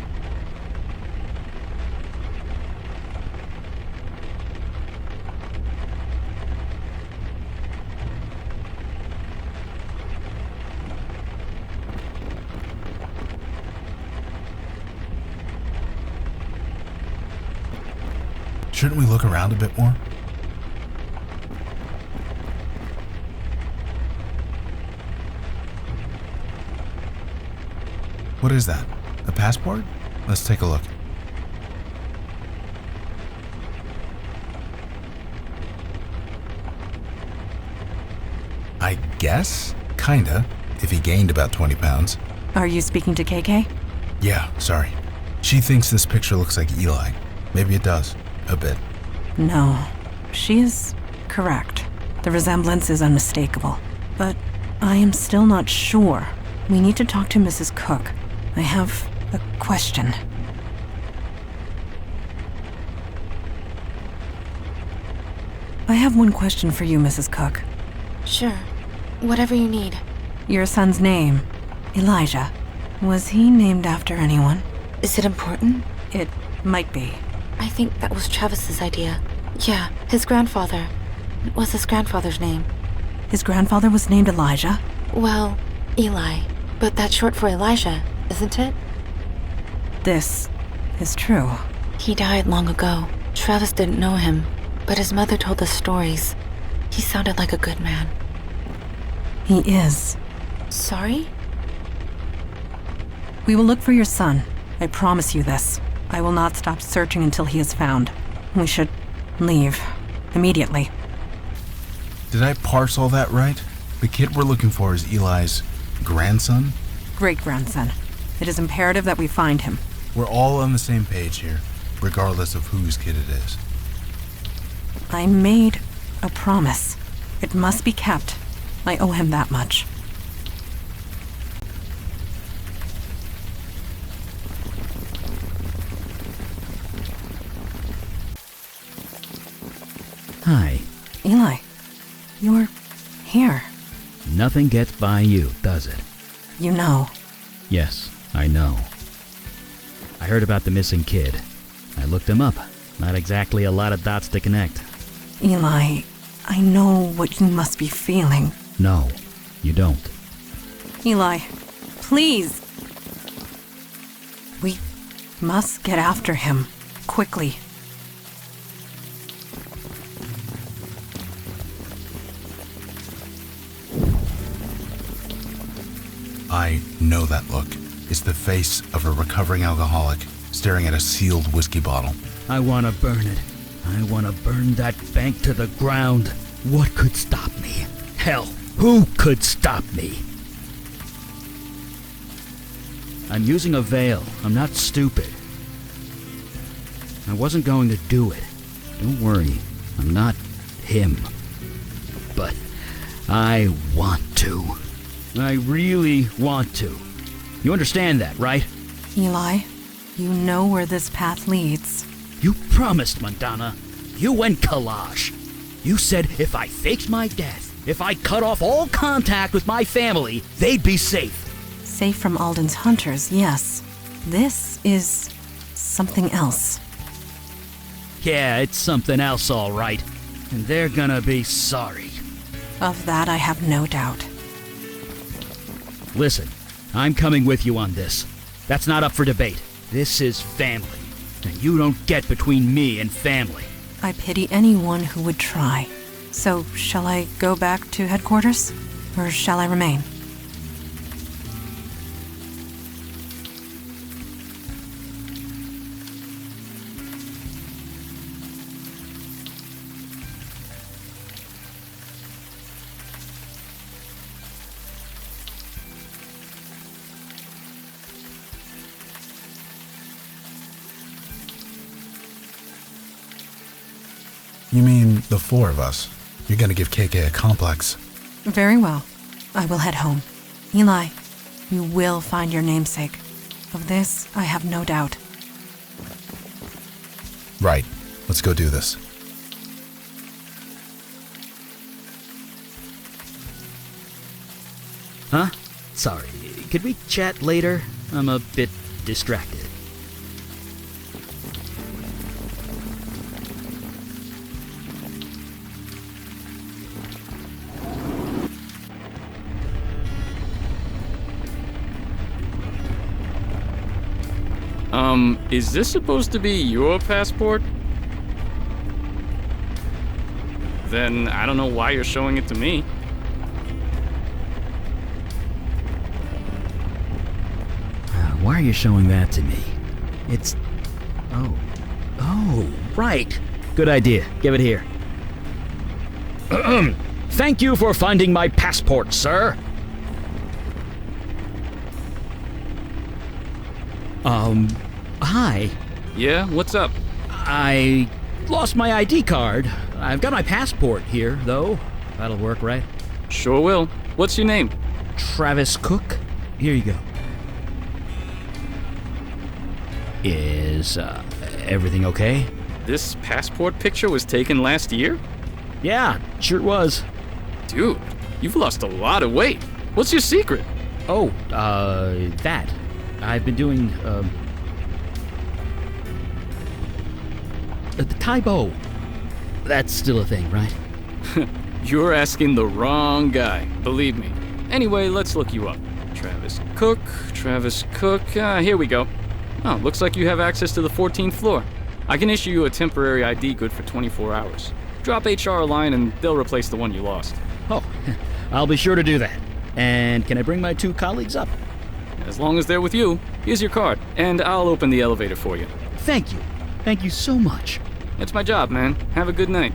Shouldn't we look around a bit more? What is that? A passport? Let's take a look. I guess? Kinda. If he gained about 20 pounds. Are you speaking to KK? Yeah, sorry. She thinks this picture looks like Eli. Maybe it does. A bit. No. She is correct. The resemblance is unmistakable. But I am still not sure. We need to talk to Mrs. Cook. I have a question. I have one question for you, Mrs. Cook. Sure. Whatever you need. Your son's name, Elijah. Was he named after anyone? Is it important? It might be. I think that was Travis's idea. Yeah, his grandfather. What was his grandfather's name? His grandfather was named Elijah? Well, Eli. But that's short for Elijah, isn't it? This is true. He died long ago. Travis didn't know him, but his mother told us stories. He sounded like a good man. He is. Sorry? We will look for your son. I promise you this. I will not stop searching until he is found. We should leave. Immediately. Did I parse all that right? The kid we're looking for is Eli's grandson? Great-grandson. It is imperative that we find him. We're all on the same page here, regardless of whose kid it is. I made a promise. It must be kept. I owe him that much. Hi. Eli, you're here. Nothing gets by you, does it? You know. Yes, I know. I heard about the missing kid. I looked him up. Not exactly a lot of dots to connect. Eli, I know what you must be feeling. No, you don't. Eli, please. We must get after him. Quickly. I know that look. It's the face of a recovering alcoholic staring at a sealed whiskey bottle. I want to burn it. I want to burn that bank to the ground. What could stop me? Hell, who could stop me? I'm using a veil. I'm not stupid. I wasn't going to do it. Don't worry. I'm not him. But I want to. I really want to. You understand that, right? Eli, you know where this path leads. You promised, Madonna. You and Kalash. You said if I faked my death, if I cut off all contact with my family, they'd be safe. Safe from Alden's hunters, yes. This is something else. Yeah, it's something else, all right. And they're gonna be sorry. Of that I have no doubt. Listen, I'm coming with you on this. That's not up for debate. This is family. And you don't get between me and family. I pity anyone who would try. So, shall I go back to headquarters? Or shall I remain? You mean the four of us? You're gonna give KK a complex. Very well. I will head home. Eli, you will find your namesake. Of this, I have no doubt. Right. Let's go do this. Huh? Sorry, could we chat later? I'm a bit distracted. Is this supposed to be your passport? Then I don't know why you're showing it to me. Why are you showing that to me? It's... Oh, right. Good idea. Give it here. Thank you for finding my passport, sir. Hi. Yeah, what's up? I lost my ID card. I've got my passport here, though. That'll work, right? Sure will. What's your name? Travis Cook. Here you go. Is, everything okay? This passport picture was taken last year? Yeah, sure was. Dude, you've lost a lot of weight. What's your secret? Oh, that. I've been doing, the Tai Bo. That's still a thing, right? You're asking the wrong guy, believe me. Anyway, let's look you up. Travis Cook, here we go. Oh, looks like you have access to the 14th floor. I can issue you a temporary ID good for 24 hours. Drop HR a line and they'll replace the one you lost. Oh, I'll be sure to do that. And can I bring my 2 colleagues up? As long as they're with you, here's your card, and I'll open the elevator for you. Thank you. Thank you so much. It's my job, man. Have a good night.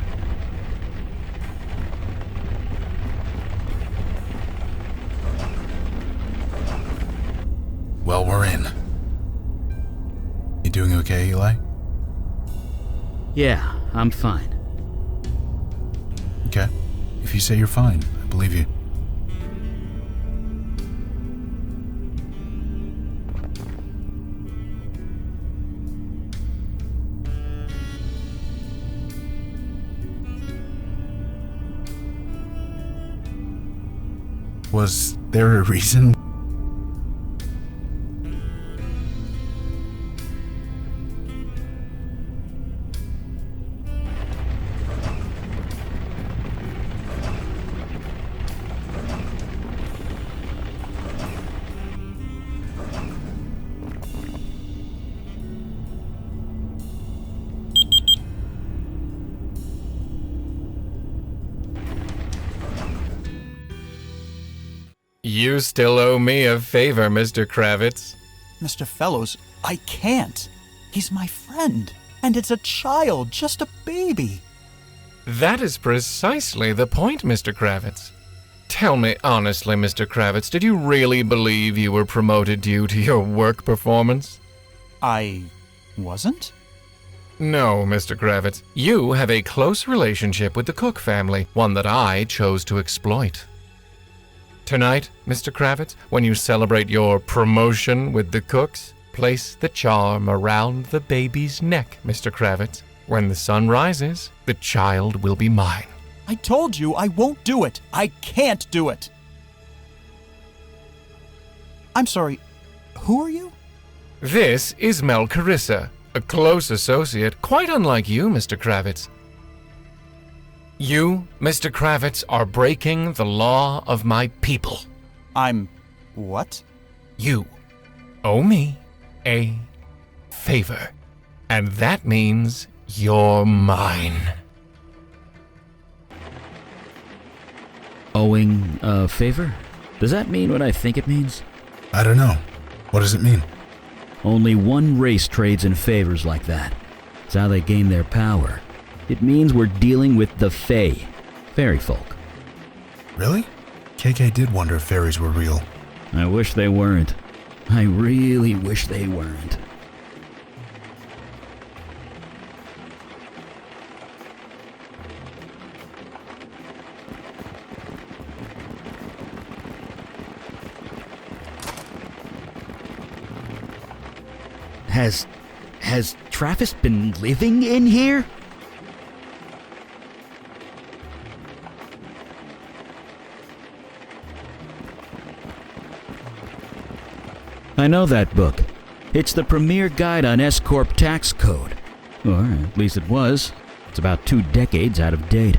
Well, we're in. You doing okay, Eli? Yeah, I'm fine. Okay. If you say you're fine, I believe you. Was there a reason? You still owe me a favor, Mr. Kravitz. Mr. Fellows, I can't. He's my friend. And it's a child, just a baby. That is precisely the point, Mr. Kravitz. Tell me honestly, Mr. Kravitz, did you really believe you were promoted due to your work performance? I wasn't? No, Mr. Kravitz. You have a close relationship with the Cook family, one that I chose to exploit. Tonight, Mr. Kravitz, when you celebrate your promotion with the Cooks, place the charm around the baby's neck, Mr. Kravitz. When the sun rises, the child will be mine. I told you I won't do it. I can't do it. I'm sorry, who are you? This is Mel Carissa, a close associate, quite unlike you, Mr. Kravitz. You, Mr. Kravitz, are breaking the law of my people. I'm... what? You owe me a favor, and that means you're mine. Owing a favor? Does that mean what I think it means? I don't know. What does it mean? Only one race trades in favors like that. It's how they gain their power. It means we're dealing with the Fae, fairy folk. Really? KK did wonder if fairies were real. I wish they weren't. I really wish they weren't. Has Travis been living in here? I know that book. It's the premier guide on S-Corp tax code. Or at least it was. It's about 2 decades out of date.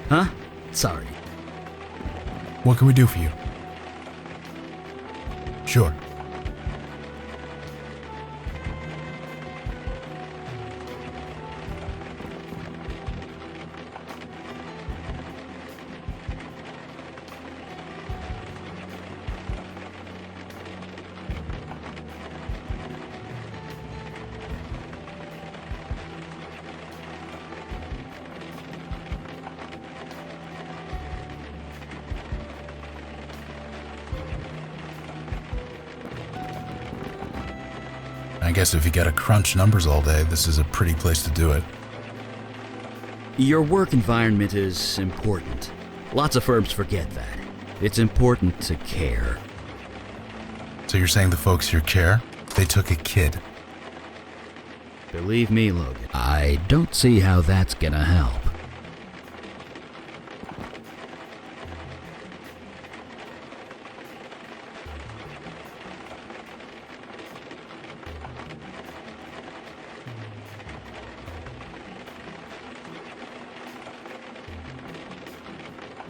Huh? Sorry. What can we do for you? Sure. I guess if you gotta crunch numbers all day, this is a pretty place to do it. Your work environment is important. Lots of firms forget that. It's important to care. So you're saying the folks here care? They took a kid. Believe me, Logan, I don't see how that's gonna help.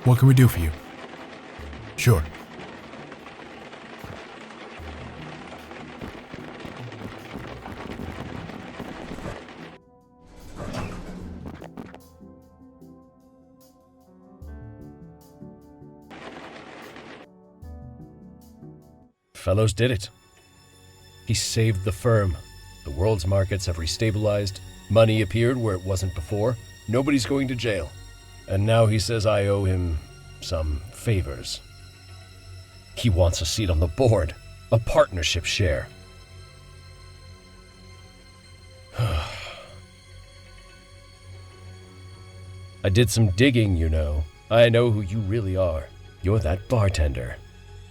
What can we do for you? Sure. Fellows did it. He saved the firm. The world's markets have restabilized. Money appeared where it wasn't before. Nobody's going to jail. And now he says I owe him some favors. He wants a seat on the board, a partnership share. I did some digging, you know. I know who you really are. You're that bartender.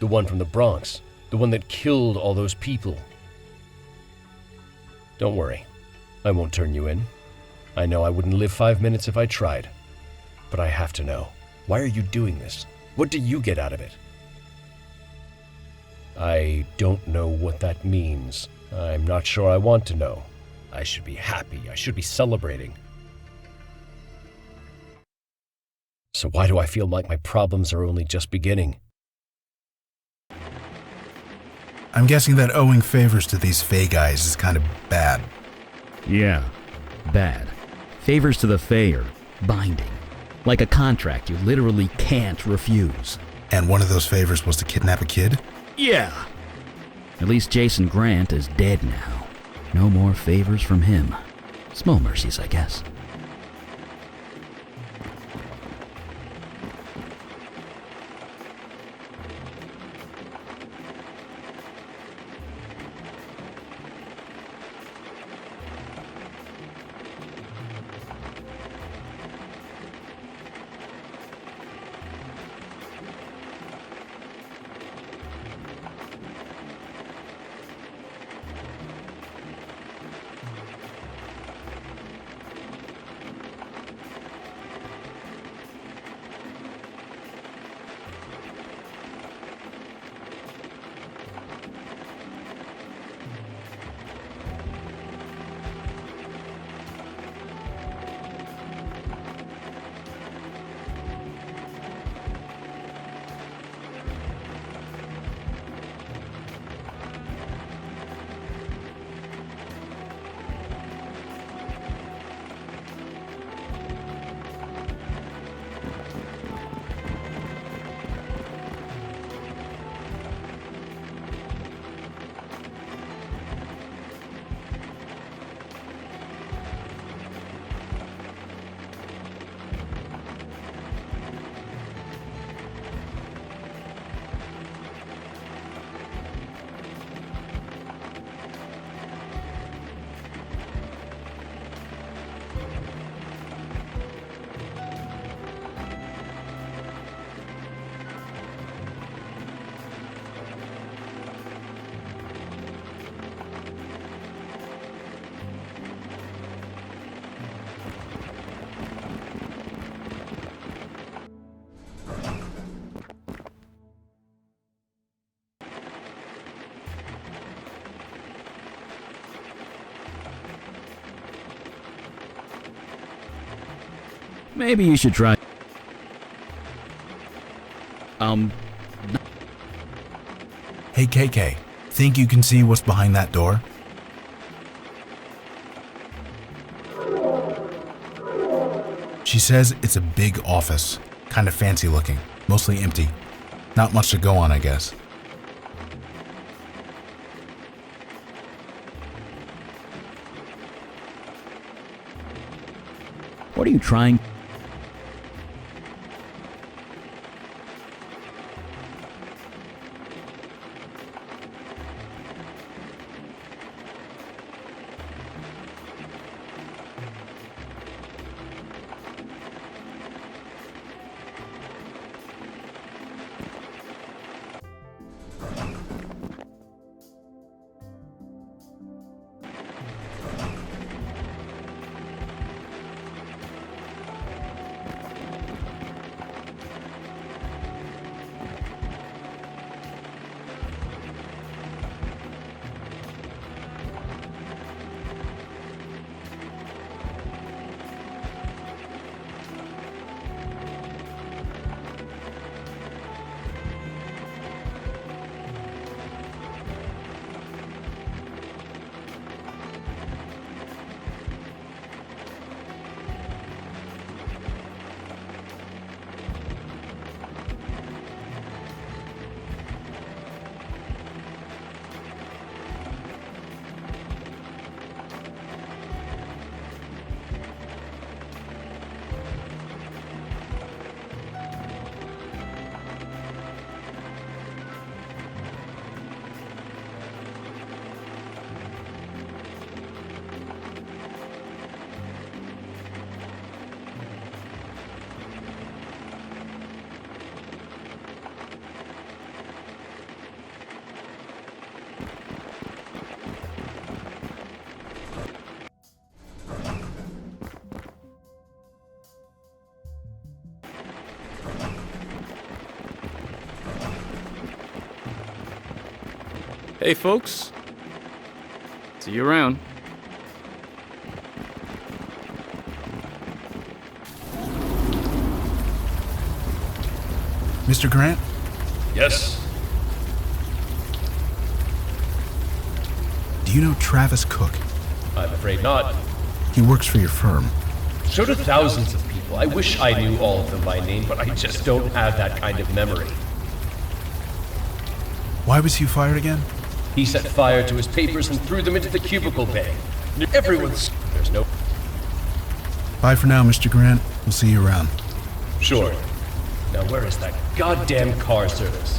The one from the Bronx. The one that killed all those people. Don't worry. I won't turn you in. I know I wouldn't live 5 minutes if I tried. But I have to know. Why are you doing this? What do you get out of it? I don't know what that means. I'm not sure I want to know. I should be happy. I should be celebrating. So why do I feel like my problems are only just beginning? I'm guessing that owing favors to these Fae guys is kind of bad. Yeah, bad. Favors to the Fae are binding. Like a contract you literally can't refuse. And one of those favors was to kidnap a kid? Yeah. At least Jason Grant is dead now. No more favors from him. Small mercies, I guess. Maybe you should try. Hey, KK. Think you can see what's behind that door? She says it's a big office. Kind of fancy looking. Mostly empty. Not much to go on, I guess. What are you trying? Hey, folks. See you around. Mr. Grant? Yes? Do you know Travis Cook? I'm afraid not. He works for your firm. So do thousands of people. I wish I knew all of them by name, but I just don't have that kind of memory. Why was he fired again? He set fire to his papers and threw them into the cubicle bay. Everyone's... There's no... Bye for now, Mr. Grant. We'll see you around. Sure. Now where is that goddamn car service?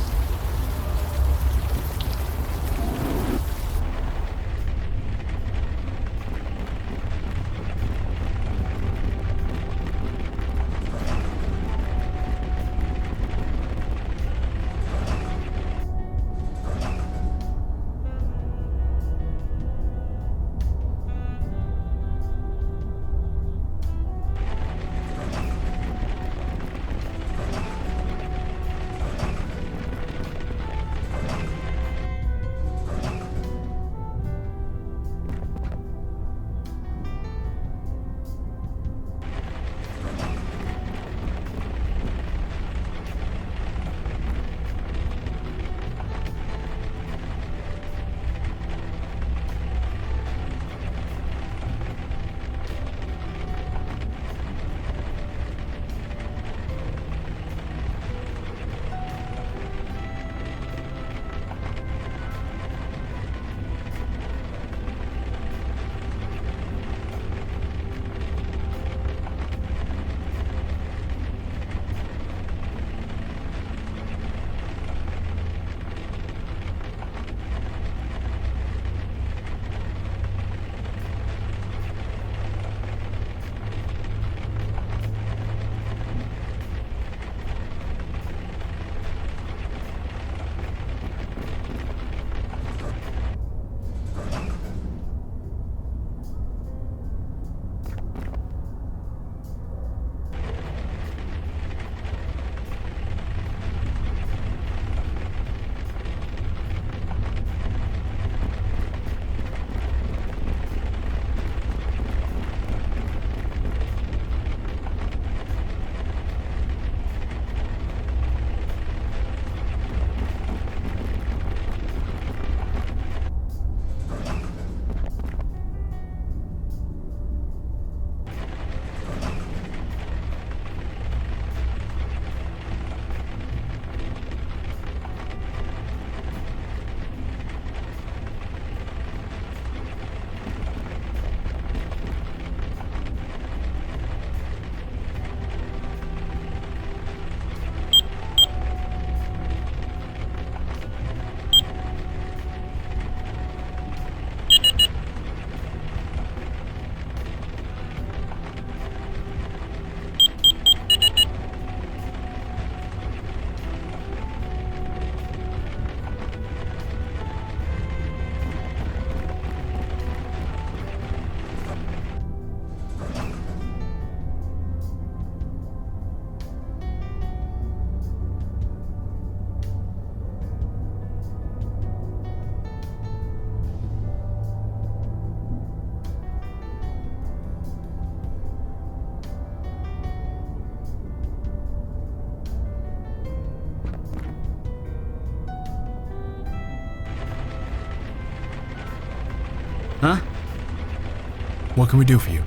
What can we do for you?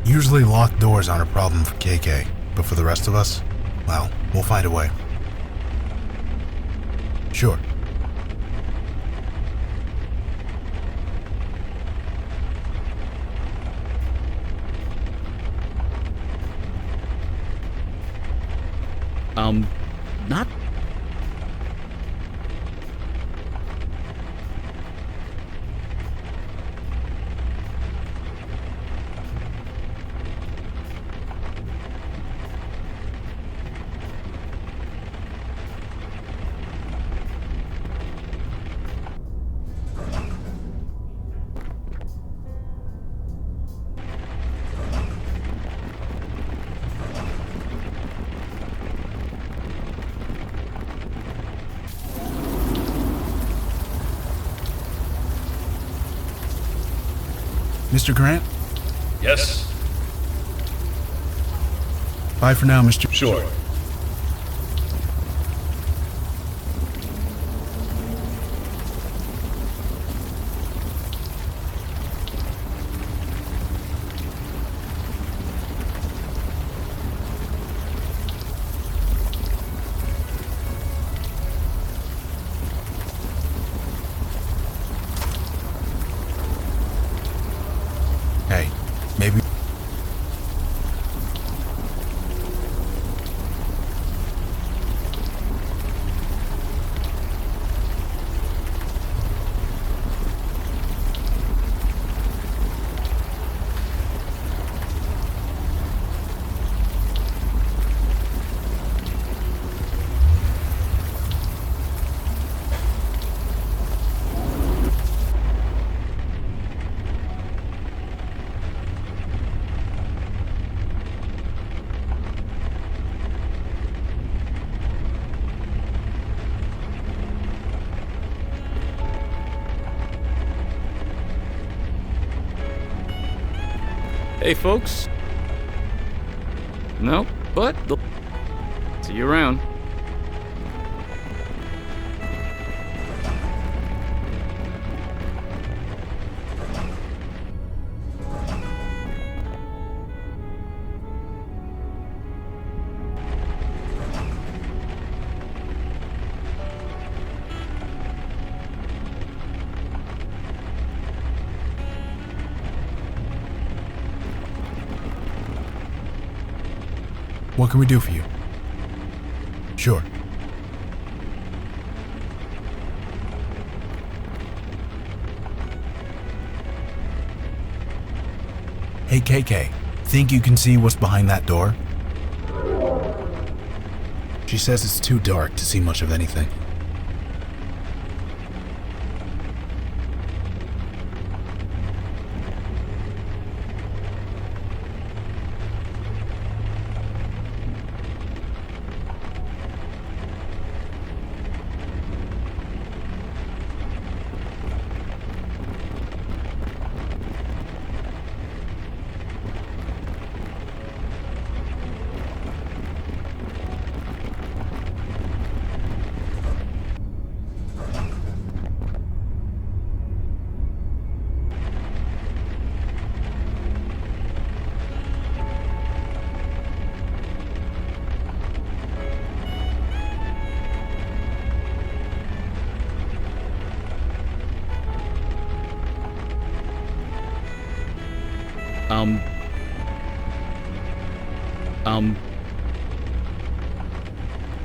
Usually locked doors aren't a problem for KK, but for the rest of us, well, we'll find a way. Sure. Not... Mr. Grant? Yes? Bye for now, Mr. Sure. Hey, maybe... Hey, folks. No, but see you around. What can we do for you? Sure. Hey, KK, think you can see what's behind that door? She says it's too dark to see much of anything.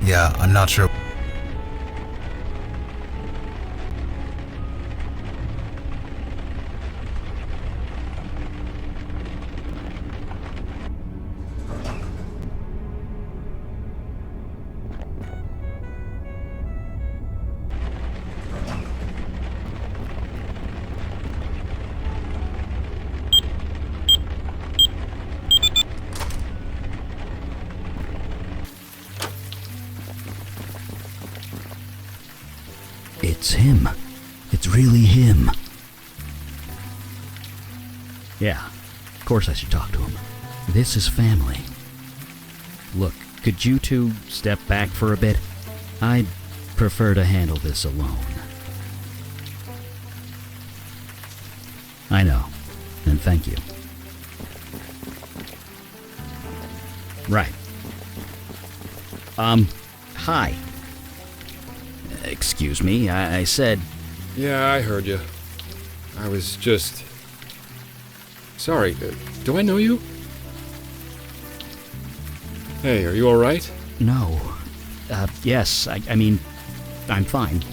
Yeah, I'm not sure. It's him. It's really him. Yeah, of course I should talk to him. This is family. Look, could you two step back for a bit? I'd prefer to handle this alone. I know. And thank you. Right. Hi. Excuse me, I said... Yeah, I heard you. I was just... Sorry, do I know you? Hey, are you alright? No. Yes, I mean, I'm fine.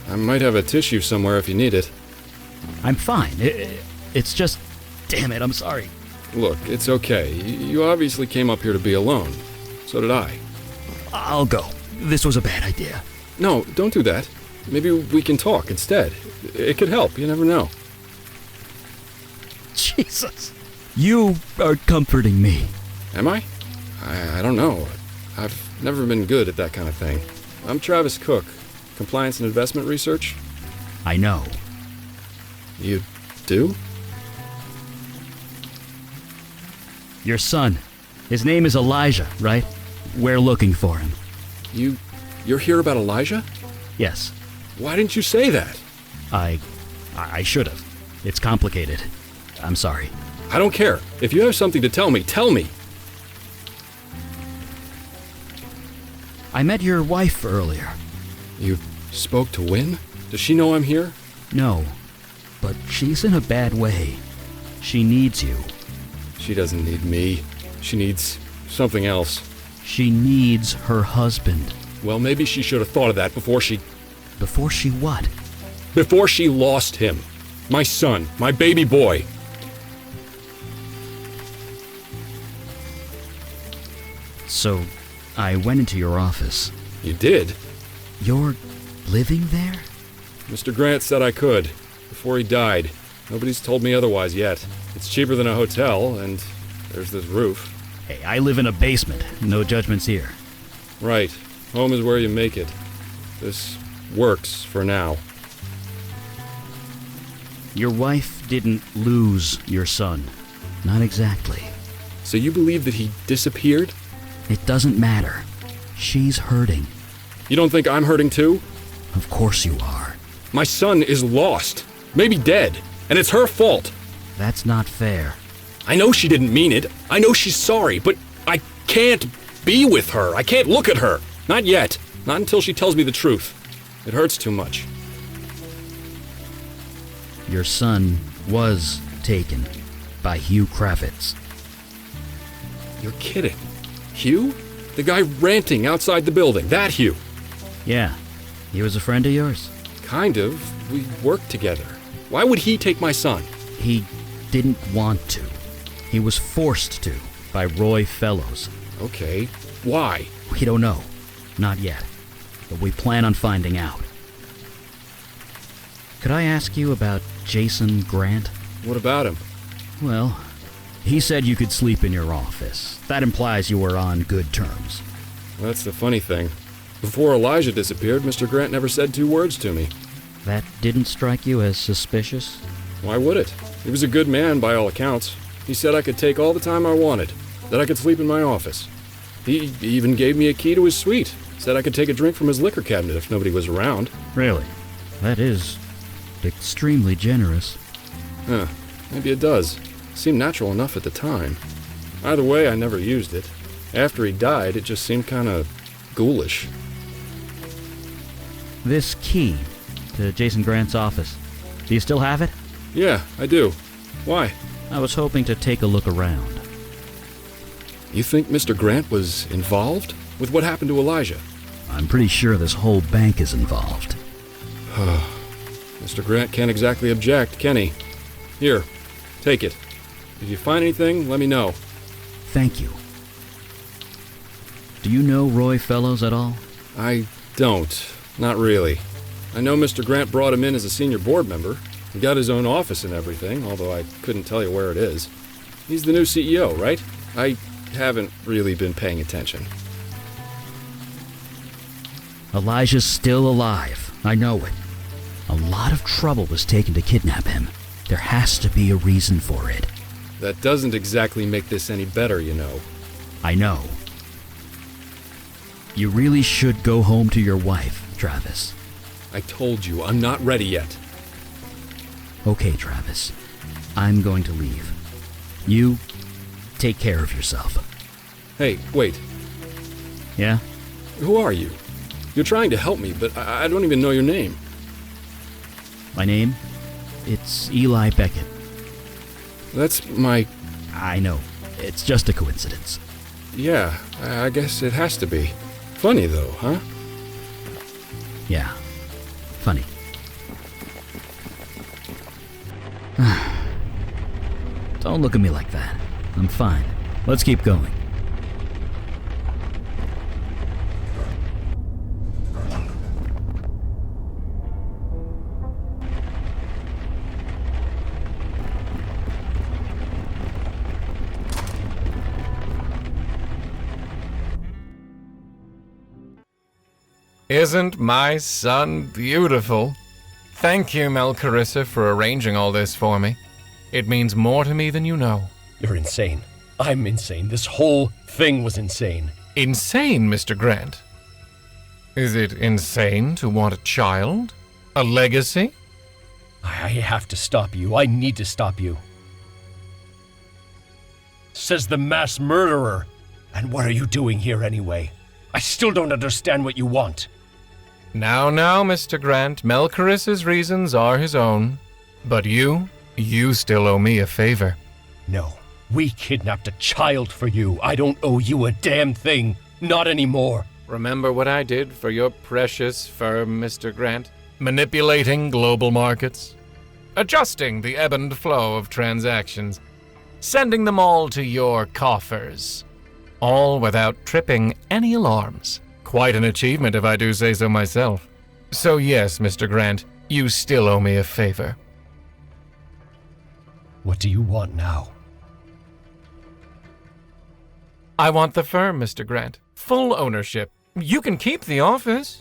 I might have a tissue somewhere if you need it. I'm fine. It's just... Damn it, I'm sorry. Look, it's okay. You obviously came up here to be alone. So did I. I'll go. This was a bad idea. No, don't do that. Maybe we can talk instead. It could help, you never know. Jesus. You are comforting me. Am I? I don't know. I've never been good at that kind of thing. I'm Travis Cook, Compliance and Investment Research. I know. You do? Your son. His name is Elijah, right? We're looking for him. You're here about Elijah? Yes. Why didn't you say that? I should have. It's complicated. I'm sorry. I don't care. If you have something to tell me, tell me. I met your wife earlier. You spoke to Wynn? Does she know I'm here? No, but she's in a bad way. She needs you. She doesn't need me. She needs something else. She needs her husband. Well, maybe she should have thought of that before she... Before she what? Before she lost him. My son. My baby boy. So, I went into your office. You did? You're living there? Mr. Grant said I could, before he died. Nobody's told me otherwise yet. It's cheaper than a hotel, and there's this roof. Hey, I live in a basement. No judgments here. Right. Home is where you make it. This works for now. Your wife didn't lose your son. Not exactly. So you believe that he disappeared? It doesn't matter. She's hurting. You don't think I'm hurting too? Of course you are. My son is lost. Maybe dead. And it's her fault. That's not fair. I know she didn't mean it. I know she's sorry, but I can't be with her. I can't look at her. Not yet. Not until she tells me the truth. It hurts too much. Your son was taken by Hugh Kravitz. You're kidding. Hugh? The guy ranting outside the building. That Hugh. Yeah. He was a friend of yours? Kind of. We worked together. Why would he take my son? He didn't want to. He was forced to by Roy Fellows. Okay. Why? We don't know. Not yet. But we plan on finding out. Could I ask you about Jason Grant? What about him? Well, he said you could sleep in your office. That implies you were on good terms. Well, that's the funny thing. Before Elijah disappeared, Mr. Grant never said 2 words to me. That didn't strike you as suspicious? Why would it? He was a good man by all accounts. He said I could take all the time I wanted, that I could sleep in my office. He even gave me a key to his suite. Said I could take a drink from his liquor cabinet if nobody was around. Really? That is extremely generous. Huh. Maybe it does. Seemed natural enough at the time. Either way, I never used it. After he died, it just seemed kind of ghoulish. This key to Jason Grant's office, do you still have it? Yeah, I do. Why? I was hoping to take a look around. You think Mr. Grant was involved with what happened to Elijah? I'm pretty sure this whole bank is involved. Mr. Grant can't exactly object, can he? Here, take it. If you find anything, let me know. Thank you. Do you know Roy Fellows at all? I don't. Not really. I know Mr. Grant brought him in as a senior board member. He got his own office and everything, although I couldn't tell you where it is. He's the new CEO, right? I haven't really been paying attention. Elijah's still alive. I know it. A lot of trouble was taken to kidnap him. There has to be a reason for it. That doesn't exactly make this any better, you know. I know. You really should go home to your wife, Travis. I told you, I'm not ready yet. Okay, Travis. I'm going to leave. You take care of yourself. Hey, wait. Yeah? Who are you? You're trying to help me, but I don't even know your name. My name? It's Eli Beckett. That's my... I know. It's just a coincidence. Yeah, I guess it has to be. Funny though, huh? Yeah. Funny. Don't look at me like that. I'm fine. Let's keep going. Isn't my son beautiful? Thank you, Melcarissa, for arranging all this for me. It means more to me than you know. You're insane. I'm insane. This whole thing was insane. Insane, Mr. Grant? Is it insane to want a child? A legacy? I have to stop you. I need to stop you. Says the mass murderer. And what are you doing here anyway? I still don't understand what you want. Now, Mr. Grant, Melcarissa's reasons are his own. But you still owe me a favor. No, we kidnapped a child for you. I don't owe you a damn thing. Not anymore. Remember what I did for your precious firm, Mr. Grant? Manipulating global markets, adjusting the ebb and flow of transactions, sending them all to your coffers, all without tripping any alarms. Quite an achievement if I do say so myself. So yes, Mr. Grant, you still owe me a favor. What do you want now? I want the firm, Mr. Grant. Full ownership. You can keep the office.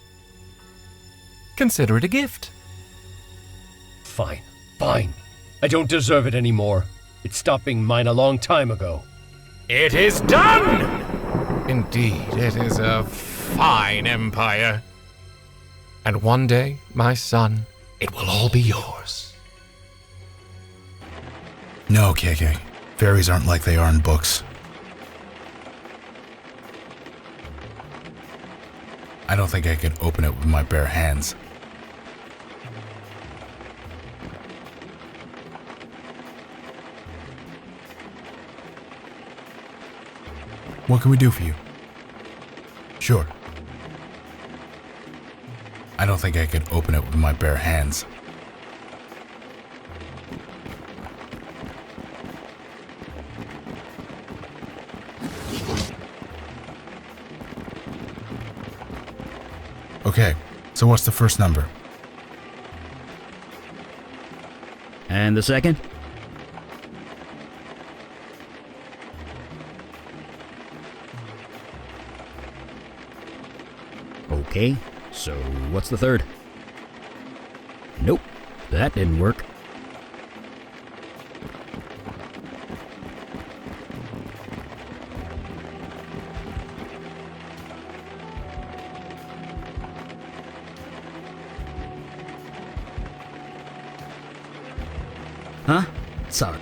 Consider it a gift. Fine. I don't deserve it anymore. It stopped being mine a long time ago. It is done! Indeed, it is a fine empire. And one day, my son, it will all be yours. No, KK. Fairies aren't like they are in books. I don't think I could open it with my bare hands. What can we do for you? Sure. I don't think I could open it with my bare hands. Okay, so what's the first number? And the second? Okay, so what's the third? Nope, that didn't work. Huh? Sorry.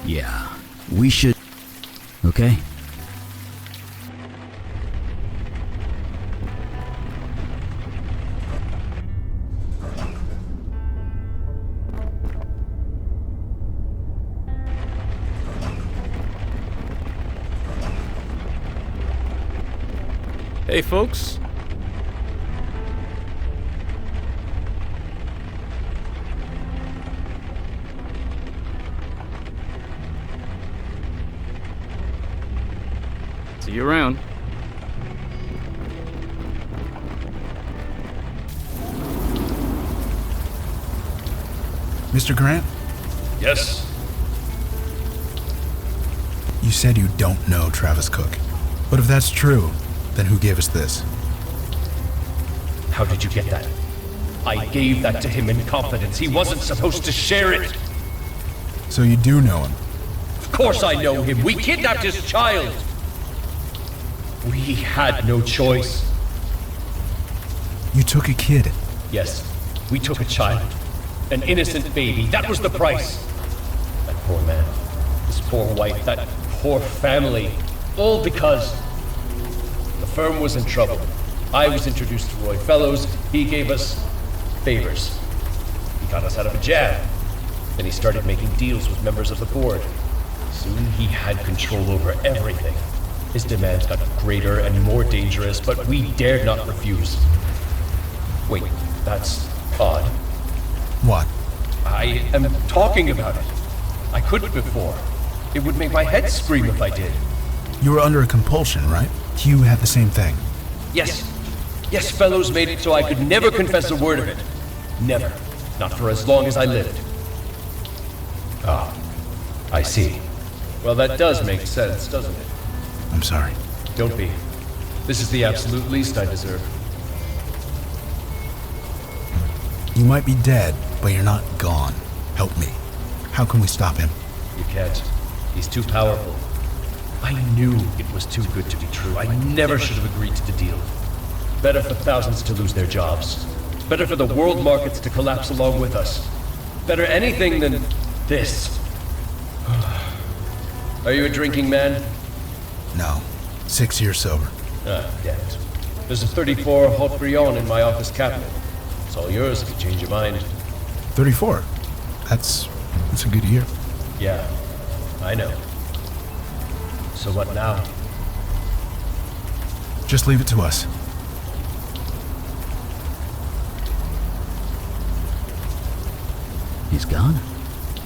Yeah, we should... Okay. Hey, folks. See you around. Mr. Grant? Yes? You said you don't know Travis Cook. But if that's true, then who gave us this? How did you get that? I gave that to him in confidence. He wasn't supposed to share it. So you do know him? Of course I know him. We kidnapped his child. We had no choice. You took a kid? Yes, we took a child. An innocent baby. That was the price. That poor man. His poor wife. That poor family. All because the firm was in trouble. I was introduced to Roy Fellows. He gave us favors. He got us out of a jam. Then he started making deals with members of the board. Soon he had control over everything. His demands got greater and more dangerous, but we dared not refuse. Wait, that's odd. What? I am talking about it. I couldn't before. It would make my head scream if I did. You were under a compulsion, right? Hugh had the same thing. Yes. Yes, Fellows made it so I could never confess a word of it. Never. Not for as long as I lived. Ah, I see. Well, that does make sense, doesn't it? I'm sorry. Don't be. This is the absolute least I deserve. You might be dead, but you're not gone. Help me. How can we stop him? You can't. He's too powerful. I knew it was too good to be true. I never should have agreed to the deal. Better for thousands to lose their jobs. Better for the world markets to collapse along with us. Better anything than this. Are you a drinking man? No. 6 years sober. Ah, damn it. There's a 34 Haute Brion in my office cabinet. It's all yours if you change your mind. 34? That's a good year. Yeah, I know. So what now? Just leave it to us. He's gone?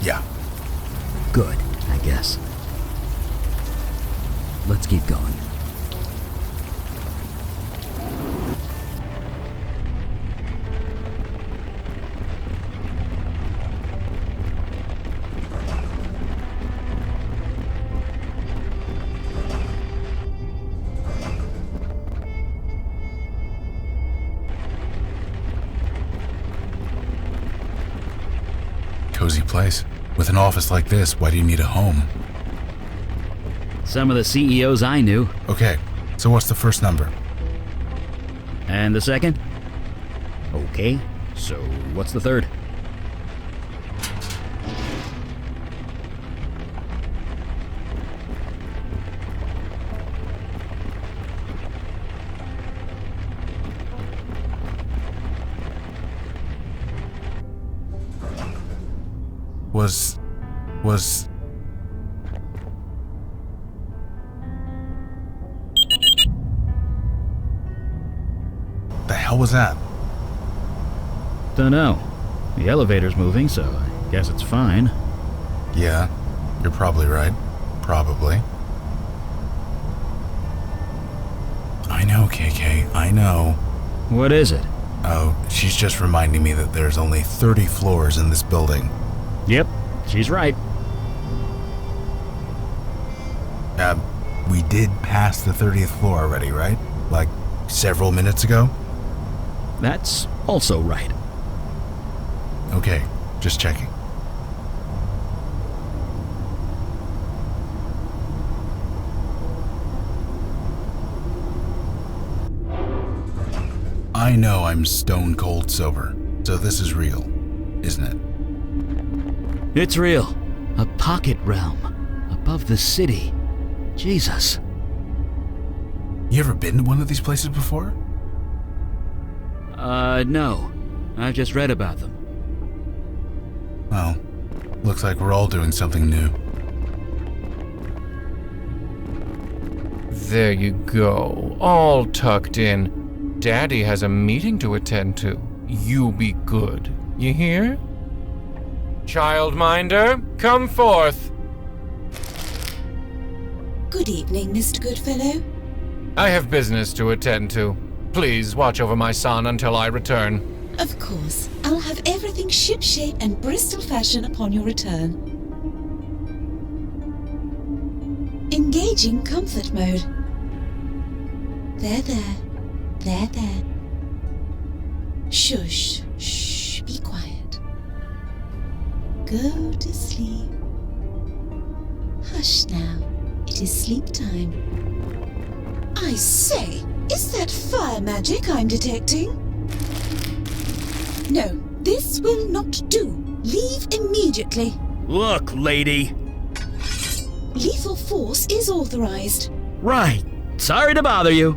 Yeah. Good, I guess. Let's keep going. Cozy place. With an office like this, why do you need a home? Some of the CEOs I knew. Okay, so what's the first number? And the second? Okay, so what's the third? Was... The hell was that? Dunno. The elevator's moving, so I guess it's fine. Yeah, you're probably right. Probably. I know, KK, I know. What is it? Oh, she's just reminding me that there's only 30 floors in this building. Yep, she's right. We did pass the 30th floor already, right? Like, several minutes ago? That's also right. Okay, just checking. I know I'm stone cold sober, so this is real, isn't it? It's real. A pocket realm. Above the city. Jesus. You ever been to one of these places before? No. I've just read about them. Well, looks like we're all doing something new. There you go, all tucked in. Daddy has a meeting to attend to. You be good. You hear? Childminder, come forth. Good evening, Mr. Goodfellow. I have business to attend to. Please watch over my son until I return. Of course. I'll have everything shipshape and Bristol fashion upon your return. Engaging comfort mode. There, there. There, there. Shush, shh, be quiet. Go to sleep. Hush now, it is sleep time. I say, is that fire magic I'm detecting? No, this will not do. Leave immediately. Look, lady. Lethal force is authorized. Right. Sorry to bother you.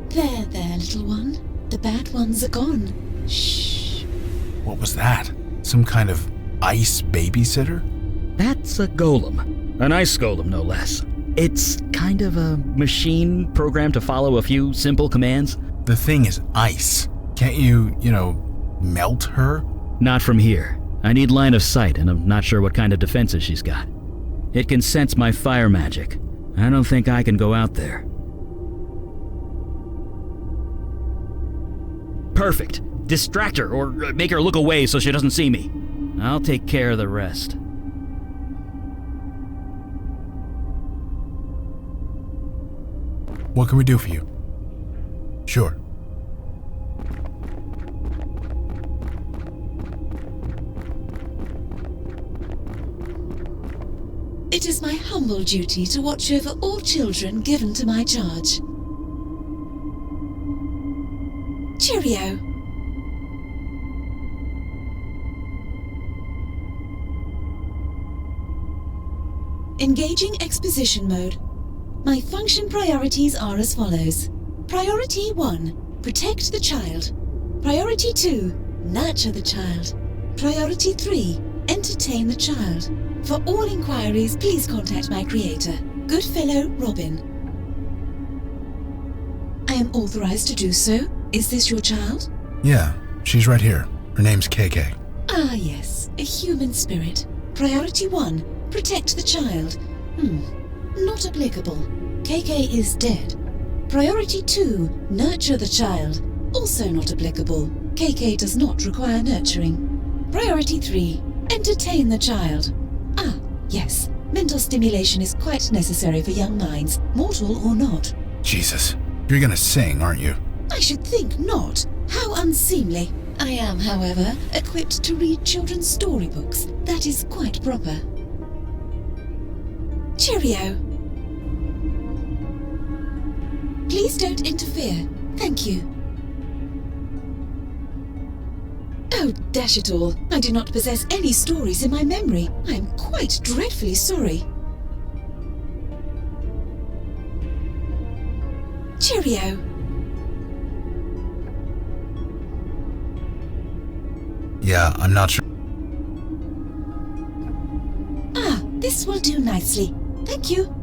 There, there, little one. The bad ones are gone. Shh. What was that? Some kind of ice babysitter? That's a golem. An ice golem, no less. It's kind of a machine programmed to follow a few simple commands. The thing is ice. Can't you, melt her? Not from here. I need line of sight, and I'm not sure what kind of defenses she's got. It can sense my fire magic. I don't think I can go out there. Perfect. Distract her, or make her look away so she doesn't see me. I'll take care of the rest. What can we do for you? Sure. It is my humble duty to watch over all children given to my charge. Cheerio. Engaging exposition mode. My function priorities are as follows. Priority 1, protect the child. Priority 2, nurture the child. Priority 3, entertain the child. For all inquiries, please contact my creator, Goodfellow Robin. I am authorized to do so. Is this your child? Yeah, she's right here. Her name's KK. Ah, yes, a human spirit. Priority 1, protect the child. Not applicable. KK is dead. Priority 2, nurture the child. Also not applicable. KK does not require nurturing. Priority 3, entertain the child. Ah, yes, mental stimulation is quite necessary for young minds, mortal or not. Jesus, you're gonna sing, aren't you? I should think not. How unseemly. I am, however, equipped to read children's storybooks. That is quite proper. Cheerio. Please don't interfere. Thank you. Oh, dash it all. I do not possess any stories in my memory. I am quite dreadfully sorry. Cheerio. Yeah, I'm not sure. Ah, this will do nicely. Thank you.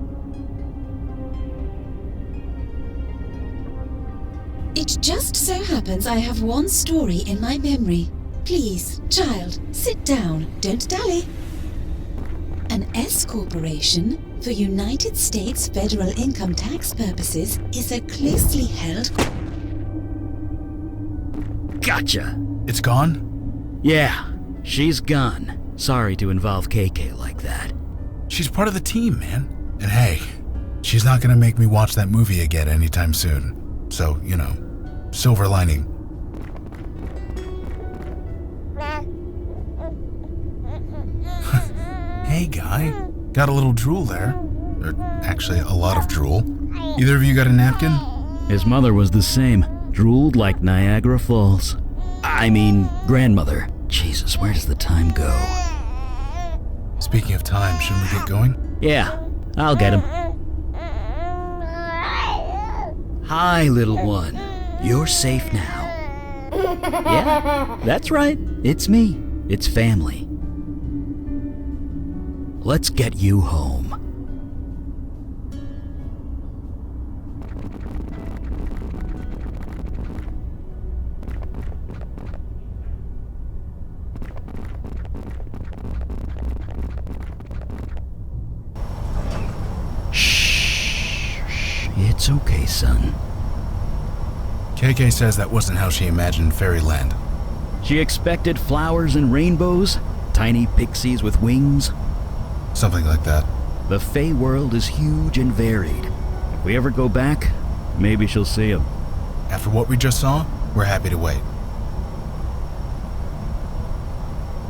It just so happens I have one story in my memory. Please, child, sit down. Don't dally. An S corporation, for United States federal income tax purposes, is a closely held... Gotcha. It's gone? Yeah, she's gone. Sorry to involve KK like that. She's part of the team, man. And hey, she's not gonna make me watch that movie again anytime soon. So, silver lining. Hey, guy. Got a little drool there. Or actually, a lot of drool. Either of you got a napkin? His mother was the same. Drooled like Niagara Falls. I mean, grandmother. Jesus, where does the time go? Speaking of time, shouldn't we get going? Yeah, I'll get him. Hi, little one. You're safe now. Yeah, that's right. It's me. It's family. Let's get you home. It's okay, son. KK says that wasn't how she imagined fairyland. She expected flowers and rainbows, tiny pixies with wings. Something like that. The Fey world is huge and varied. If we ever go back, maybe she'll see him. After what we just saw, we're happy to wait.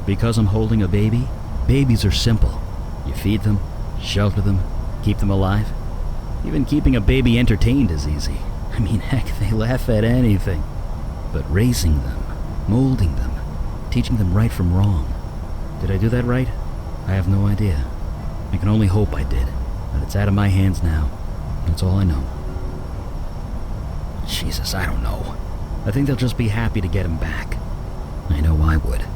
Because I'm holding a baby, babies are simple. You feed them, shelter them, keep them alive. Even keeping a baby entertained is easy. I mean, heck, they laugh at anything. But raising them, molding them, teaching them right from wrong. Did I do that right? I have no idea. I can only hope I did. But it's out of my hands now. That's all I know. Jesus, I don't know. I think they'll just be happy to get him back. I know I would.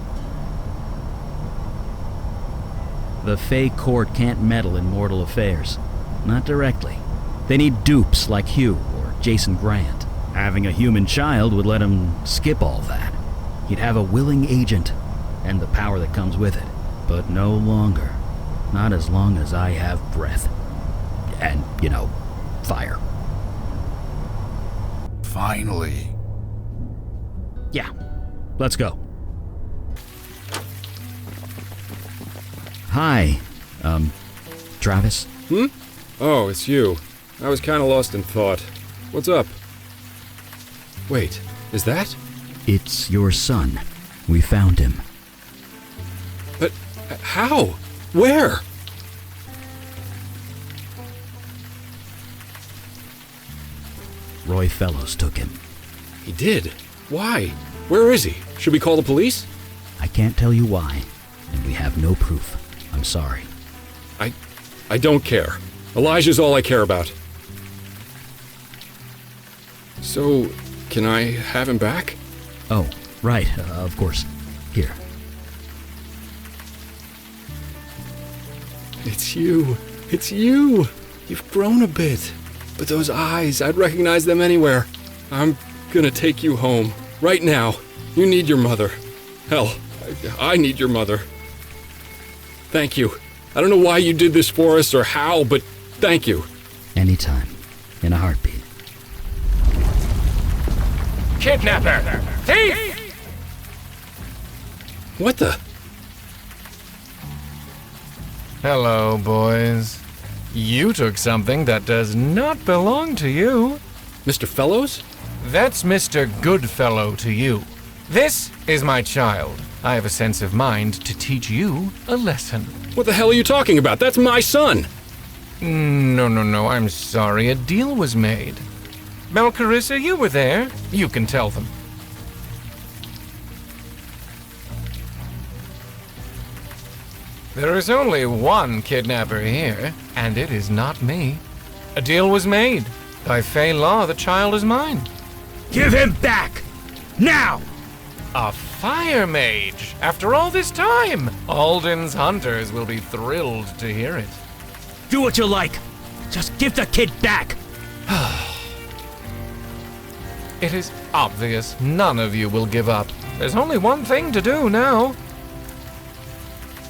The Fey court can't meddle in mortal affairs. Not directly. They need dupes like Hugh or Jason Grant. Having a human child would let him skip all that. He'd have a willing agent and the power that comes with it. But no longer. Not as long as I have breath. And, fire. Finally. Yeah, let's go. Hi, Travis? Oh, it's you. I was kind of lost in thought. What's up? Wait, is that? It's your son. We found him. But how? Where? Roy Fellows took him. He did? Why? Where is he? Should we call the police? I can't tell you why, and we have no proof. I'm sorry. I don't care. Elijah's all I care about. So, can I have him back? Oh, right, of course. Here. It's you. It's you. You've grown a bit. But those eyes, I'd recognize them anywhere. I'm gonna take you home. Right now. You need your mother. Hell, I need your mother. Thank you. I don't know why you did this for us or how, but thank you. Anytime. In a heartbeat. Kidnapper! Thief! What the? Hello, boys. You took something that does not belong to you. Mr. Fellows? That's Mr. Goodfellow to you. This is my child. I have a sense of mind to teach you a lesson. What the hell are you talking about? That's my son! No, I'm sorry. A deal was made. Mel Carissa, you were there. You can tell them. There is only one kidnapper here, and it is not me. A deal was made. By Fey law, the child is mine. Give him back! Now! A fire mage! After all this time! Alden's hunters will be thrilled to hear it. Do what you like! Just give the kid back! It is obvious none of you will give up. There's only one thing to do now.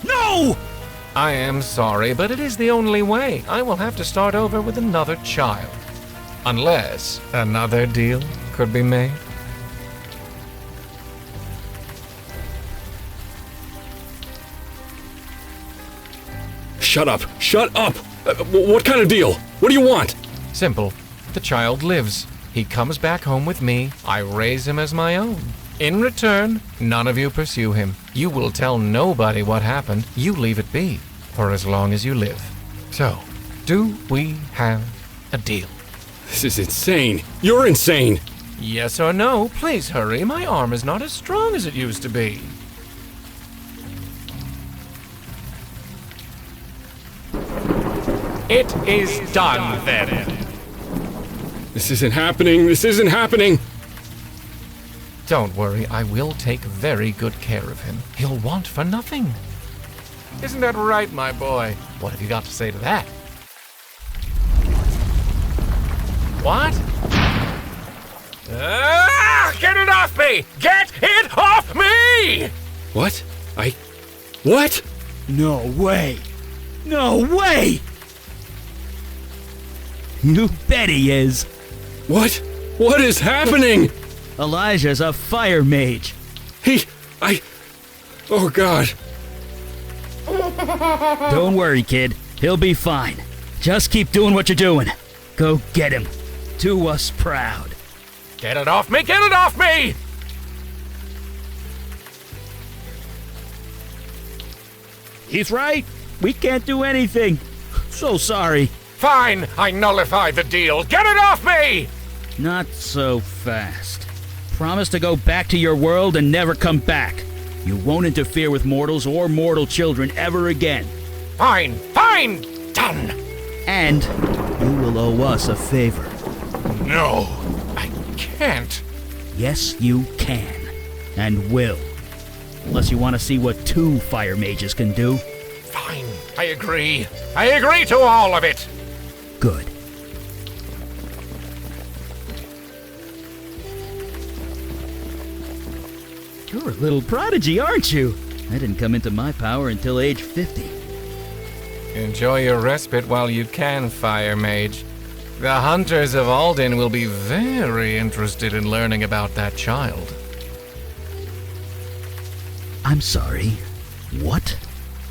No! I am sorry, but it is the only way. I will have to start over with another child. Unless another deal could be made. Shut up! Shut up! What kind of deal? What do you want? Simple. The child lives. He comes back home with me. I raise him as my own. In return, none of you pursue him. You will tell nobody what happened. You leave it be for as long as you live. So, do we have a deal? This is insane. You're insane. Yes or no? Please hurry. My arm is not as strong as it used to be. It is done, then. This isn't happening. This isn't happening. Don't worry, I will take very good care of him. He'll want for nothing. Isn't that right, my boy? What have you got to say to that? What? Get it off me! Get it off me! What? What? No way! No way! You bet he is. What? What is happening? Elijah's a fire mage. Oh God. Don't worry, kid. He'll be fine. Just keep doing what you're doing. Go get him. Do us proud. Get it off me! Get it off me! He's right. We can't do anything. So sorry. Fine, I nullify the deal. Get it off me! Not so fast. Promise to go back to your world and never come back. You won't interfere with mortals or mortal children ever again. Fine, fine, done. And you will owe us a favor. No, I can't. Yes, you can. And will. Unless you want to see what 2 fire mages can do. Fine, I agree. I agree to all of it. Good. You're a little prodigy, aren't you? I didn't come into my power until age 50. Enjoy your respite while you can, Fire Mage. The hunters of Alden will be very interested in learning about that child. I'm sorry. What?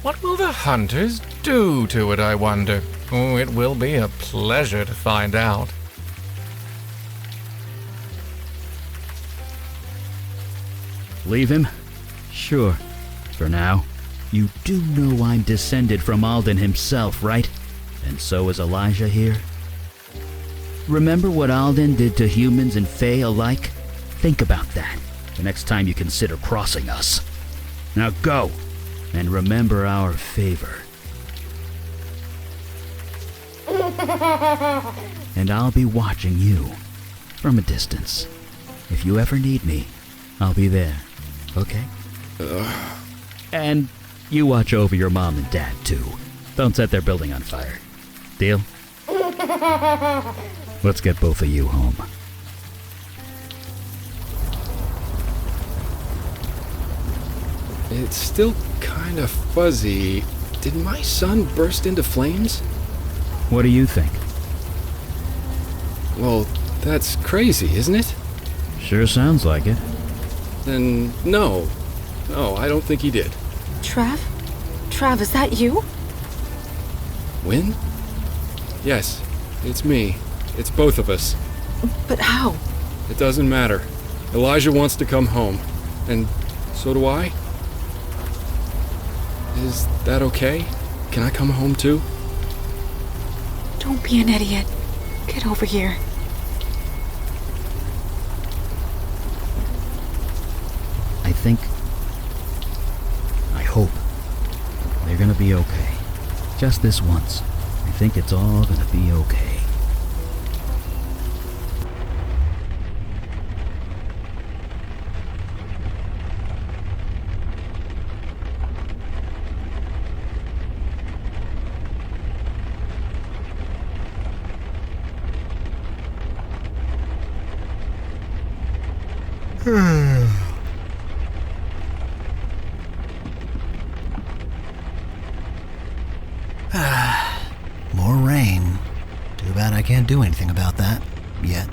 What will the hunters do to it, I wonder? Oh, it will be a pleasure to find out. Leave him? Sure. For now. You do know I'm descended from Alden himself, right? And so is Elijah here. Remember what Alden did to humans and Fae alike? Think about that the next time you consider crossing us. Now go, and remember our favor. And I'll be watching you from a distance. If you ever need me, I'll be there, okay? And you watch over your mom and dad, too. Don't set their building on fire. Deal? Let's get both of you home. It's still kind of fuzzy. Did my son burst into flames? What do you think? Well, that's crazy, isn't it? Sure sounds like it. Then no. No, I don't think he did. Trav? Trav, is that you? Win? Yes, it's me. It's both of us. But how? It doesn't matter. Elijah wants to come home. And so do I. Is that okay? Can I come home too? Don't be an idiot. Get over here. I hope they're gonna be okay. Just this once. I think it's all gonna be okay. More rain. Too bad I can't do anything about that yet.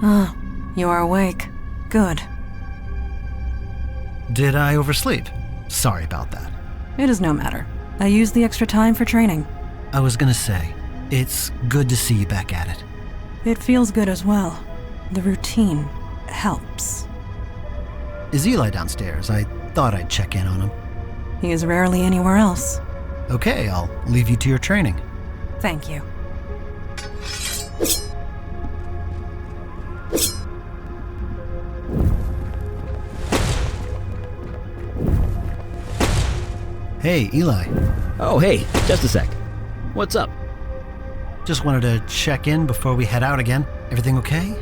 Ah, you are awake. Good. Did I oversleep? Sorry about that. It is no matter. I used the extra time for training. I was gonna say, it's good to see you back at it. It feels good as well. The routine helps. Is Eli downstairs? I thought I'd check in on him. He is rarely anywhere else. Okay, I'll leave you to your training. Thank you. Hey, Eli. Oh, hey, just a sec. What's up? Just wanted to check in before we head out again. Everything okay?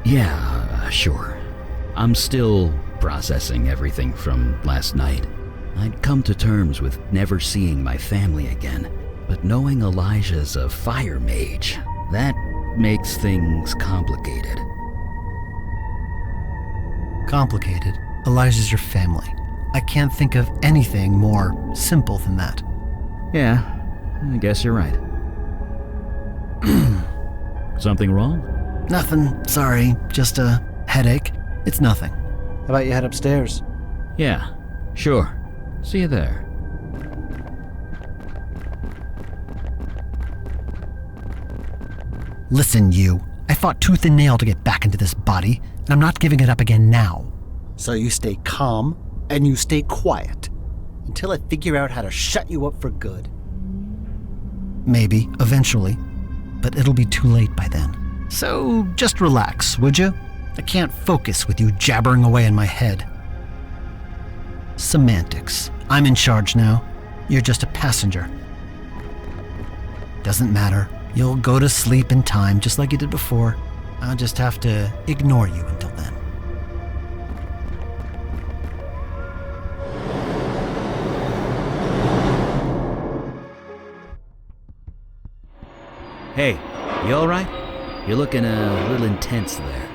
Yeah, sure. I'm still processing everything from last night. I'd come to terms with never seeing my family again, but knowing Elijah's a fire mage, that makes things complicated. Complicated? Elijah's your family. I can't think of anything more simple than that. Yeah, I guess you're right. Something wrong? Nothing, sorry. Just a headache. It's nothing. How about you head upstairs? Yeah, sure. See you there. Listen, you. I fought tooth and nail to get back into this body, and I'm not giving it up again now. So you stay calm, and you stay quiet, until I figure out how to shut you up for good. Maybe, eventually, but it'll be too late by then. So just relax, would you? I can't focus with you jabbering away in my head. Semantics. I'm in charge now. You're just a passenger. Doesn't matter. You'll go to sleep in time, just like you did before. I'll just have to ignore you until then. Hey, you alright? You're looking a little intense there.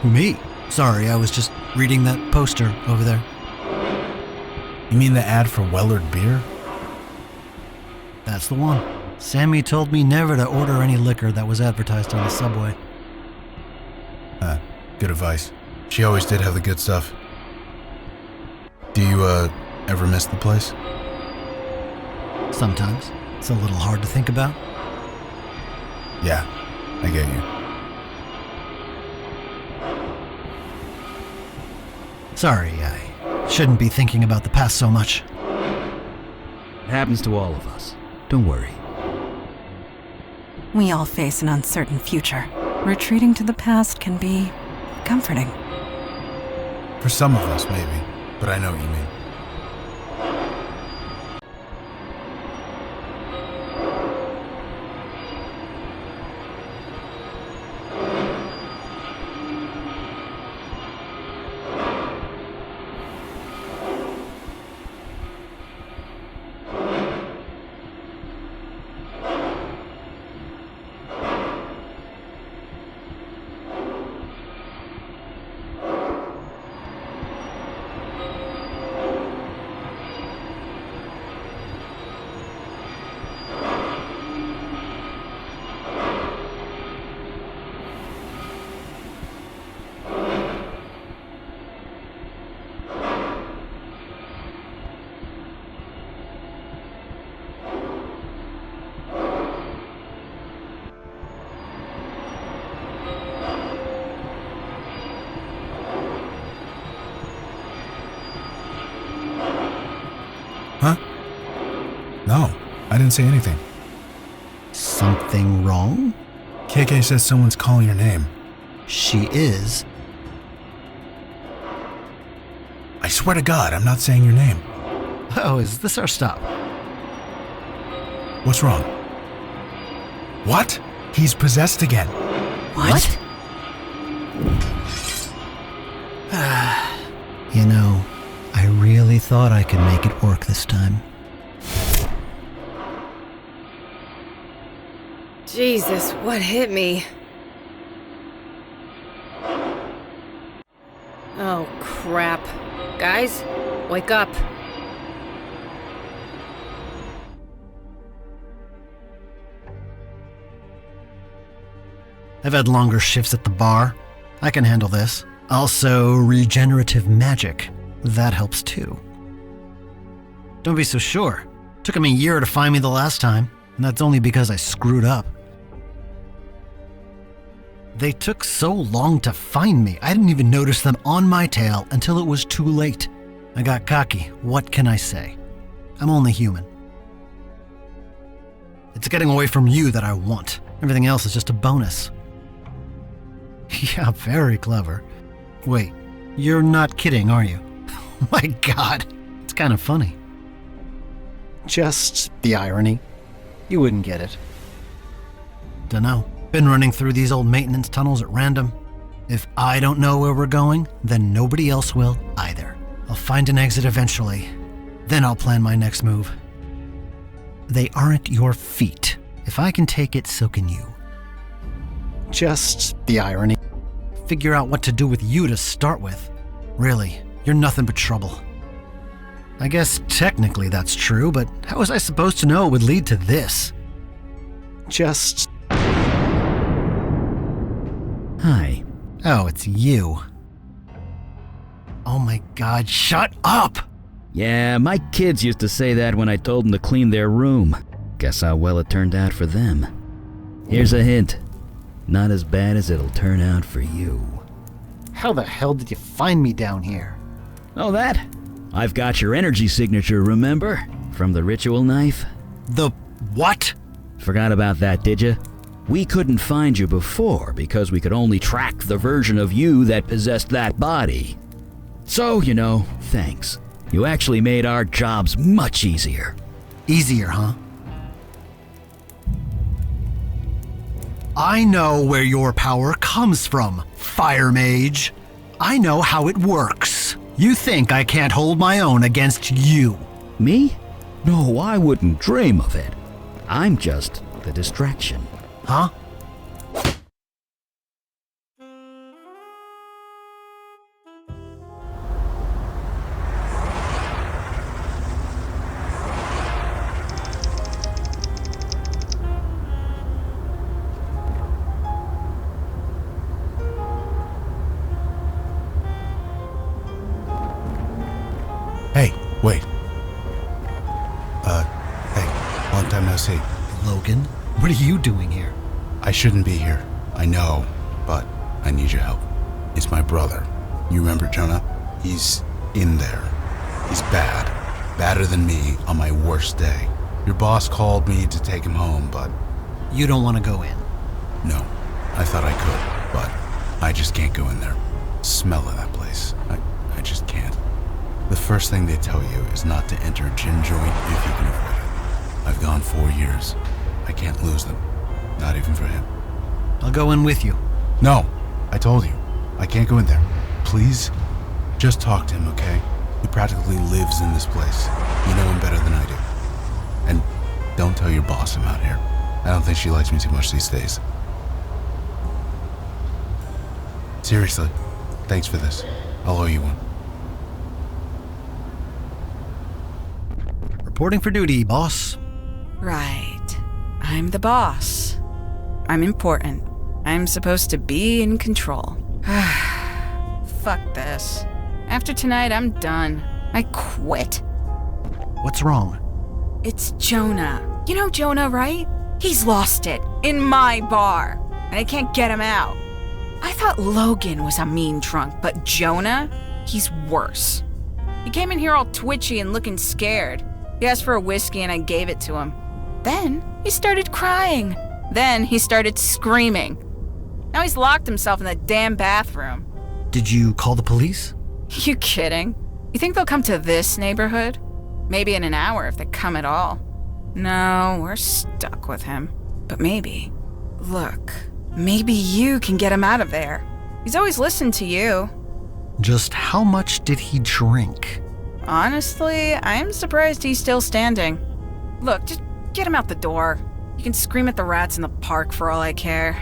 Who, me? Sorry, I was just reading that poster over there. You mean the ad for Wellard beer? That's the one. Sammy told me never to order any liquor that was advertised on the subway. Good advice. She always did have the good stuff. Do you, ever miss the place? Sometimes. It's a little hard to think about. Yeah, I get you. Sorry, I shouldn't be thinking about the past so much. It happens to all of us. Don't worry. We all face an uncertain future. Retreating to the past can be comforting. For some of us, maybe, but I know what you mean. Huh? No, I didn't say anything. Something wrong? KK says someone's calling your name. She is. I swear to God, I'm not saying your name. Oh, is this our stop? What's wrong? What? He's possessed again. What? You know, I really thought I could make it work this time. Jesus, what hit me? Oh, crap. Guys, wake up. I've had longer shifts at the bar. I can handle this. Also, regenerative magic. That helps too. Don't be so sure. Took him a year to find me the last time, and that's only because I screwed up. They took so long to find me, I didn't even notice them on my tail until it was too late. I got cocky. What can I say? I'm only human. It's getting away from you that I want. Everything else is just a bonus. Yeah, very clever. Wait, you're not kidding, are you? Oh my God, it's kind of funny. Just the irony. You wouldn't get it. Dunno. Been running through these old maintenance tunnels at random. If I don't know where we're going, then nobody else will either. I'll find an exit eventually. Then I'll plan my next move. They aren't your feet. If I can take it, so can you. Just the irony. Figure out what to do with you to start with. Really, you're nothing but trouble. I guess technically that's true, but how was I supposed to know it would lead to this? Just Hi. Oh, it's you. Oh my god, shut up! Yeah, my kids used to say that when I told them to clean their room. Guess how well it turned out for them. Here's a hint. Not as bad as it'll turn out for you. How the hell did you find me down here? Oh, that? I've got your energy signature, remember? From the ritual knife? The what? Forgot about that, did you? We couldn't find you before because we could only track the version of you that possessed that body. So, thanks. You actually made our jobs much easier. Easier, huh? I know where your power comes from, Fire Mage. I know how it works. You think I can't hold my own against you? Me? No, I wouldn't dream of it. I'm just the distraction. Huh? Hey, wait. Hey, long time no see. Logan, what are you doing here? I shouldn't be here. I know, but I need your help. It's my brother. You remember Jonah? He's in there. He's bad. Badder than me on my worst day. Your boss called me to take him home, but... You don't want to go in? No. I thought I could, but I just can't go in there. Smell of that place. I just can't. The first thing they tell you is not to enter a gin joint if you can avoid it. I've gone 4 years. I can't lose them. Not even for him. I'll go in with you. No, I told you. I can't go in there. Please, just talk to him, okay? He practically lives in this place. You know him better than I do. And don't tell your boss I'm out here. I don't think she likes me too much these days. Seriously, thanks for this. I'll owe you one. Reporting for duty, boss. Right. I'm the boss. I'm important. I'm supposed to be in control. Fuck this. After tonight, I'm done. I quit. What's wrong? It's Jonah. You know Jonah, right? He's lost it. In my bar. And I can't get him out. I thought Logan was a mean drunk, but Jonah? He's worse. He came in here all twitchy and looking scared. He asked for a whiskey and I gave it to him. Then he started crying. Then he started screaming. Now he's locked himself in the damn bathroom. Did you call the police? You kidding? You think they'll come to this neighborhood? Maybe in an hour if they come at all. No, we're stuck with him. But maybe. Look, maybe you can get him out of there. He's always listened to you. Just how much did he drink? Honestly, I'm surprised he's still standing. Look, just get him out the door. You can scream at the rats in the park for all I care.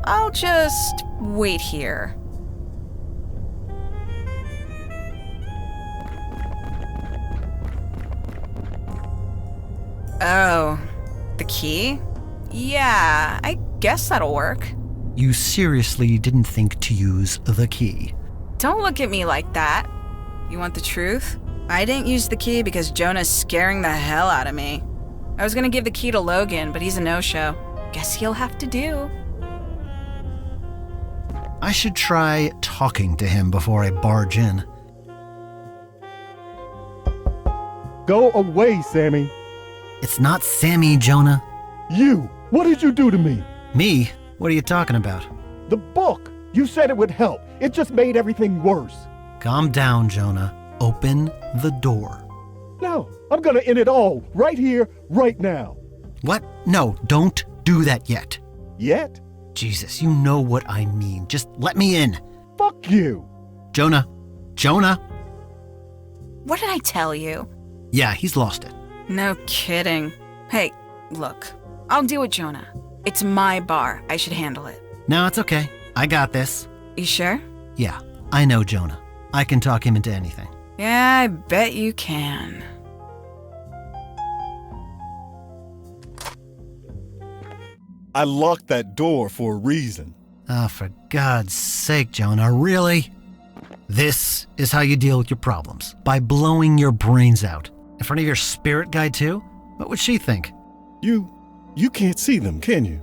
I'll just wait here. Oh, the key? Yeah, I guess that'll work. You seriously didn't think to use the key? Don't look at me like that. You want the truth? I didn't use the key because Jonah's scaring the hell out of me. I was gonna give the key to Logan, but he's a no-show. Guess he'll have to do. I should try talking to him before I barge in. Go away, Sammy. It's not Sammy, Jonah. You! What did you do to me? Me? What are you talking about? The book! You said it would help. It just made everything worse. Calm down, Jonah. Open the door. No, I'm gonna end it all, right here, right now. What? No, don't do that yet. Yet? Jesus, you know what I mean. Just let me in. Fuck you. Jonah. Jonah. What did I tell you? Yeah, he's lost it. No kidding. Hey, look. I'll deal with Jonah. It's my bar. I should handle it. No, it's okay. I got this. You sure? Yeah, I know Jonah. I can talk him into anything. Yeah, I bet you can. I locked that door for a reason. Oh, for God's sake, Jonah, really? This is how you deal with your problems, by blowing your brains out. In front of your spirit guide, too? What would she think? You can't see them, can you?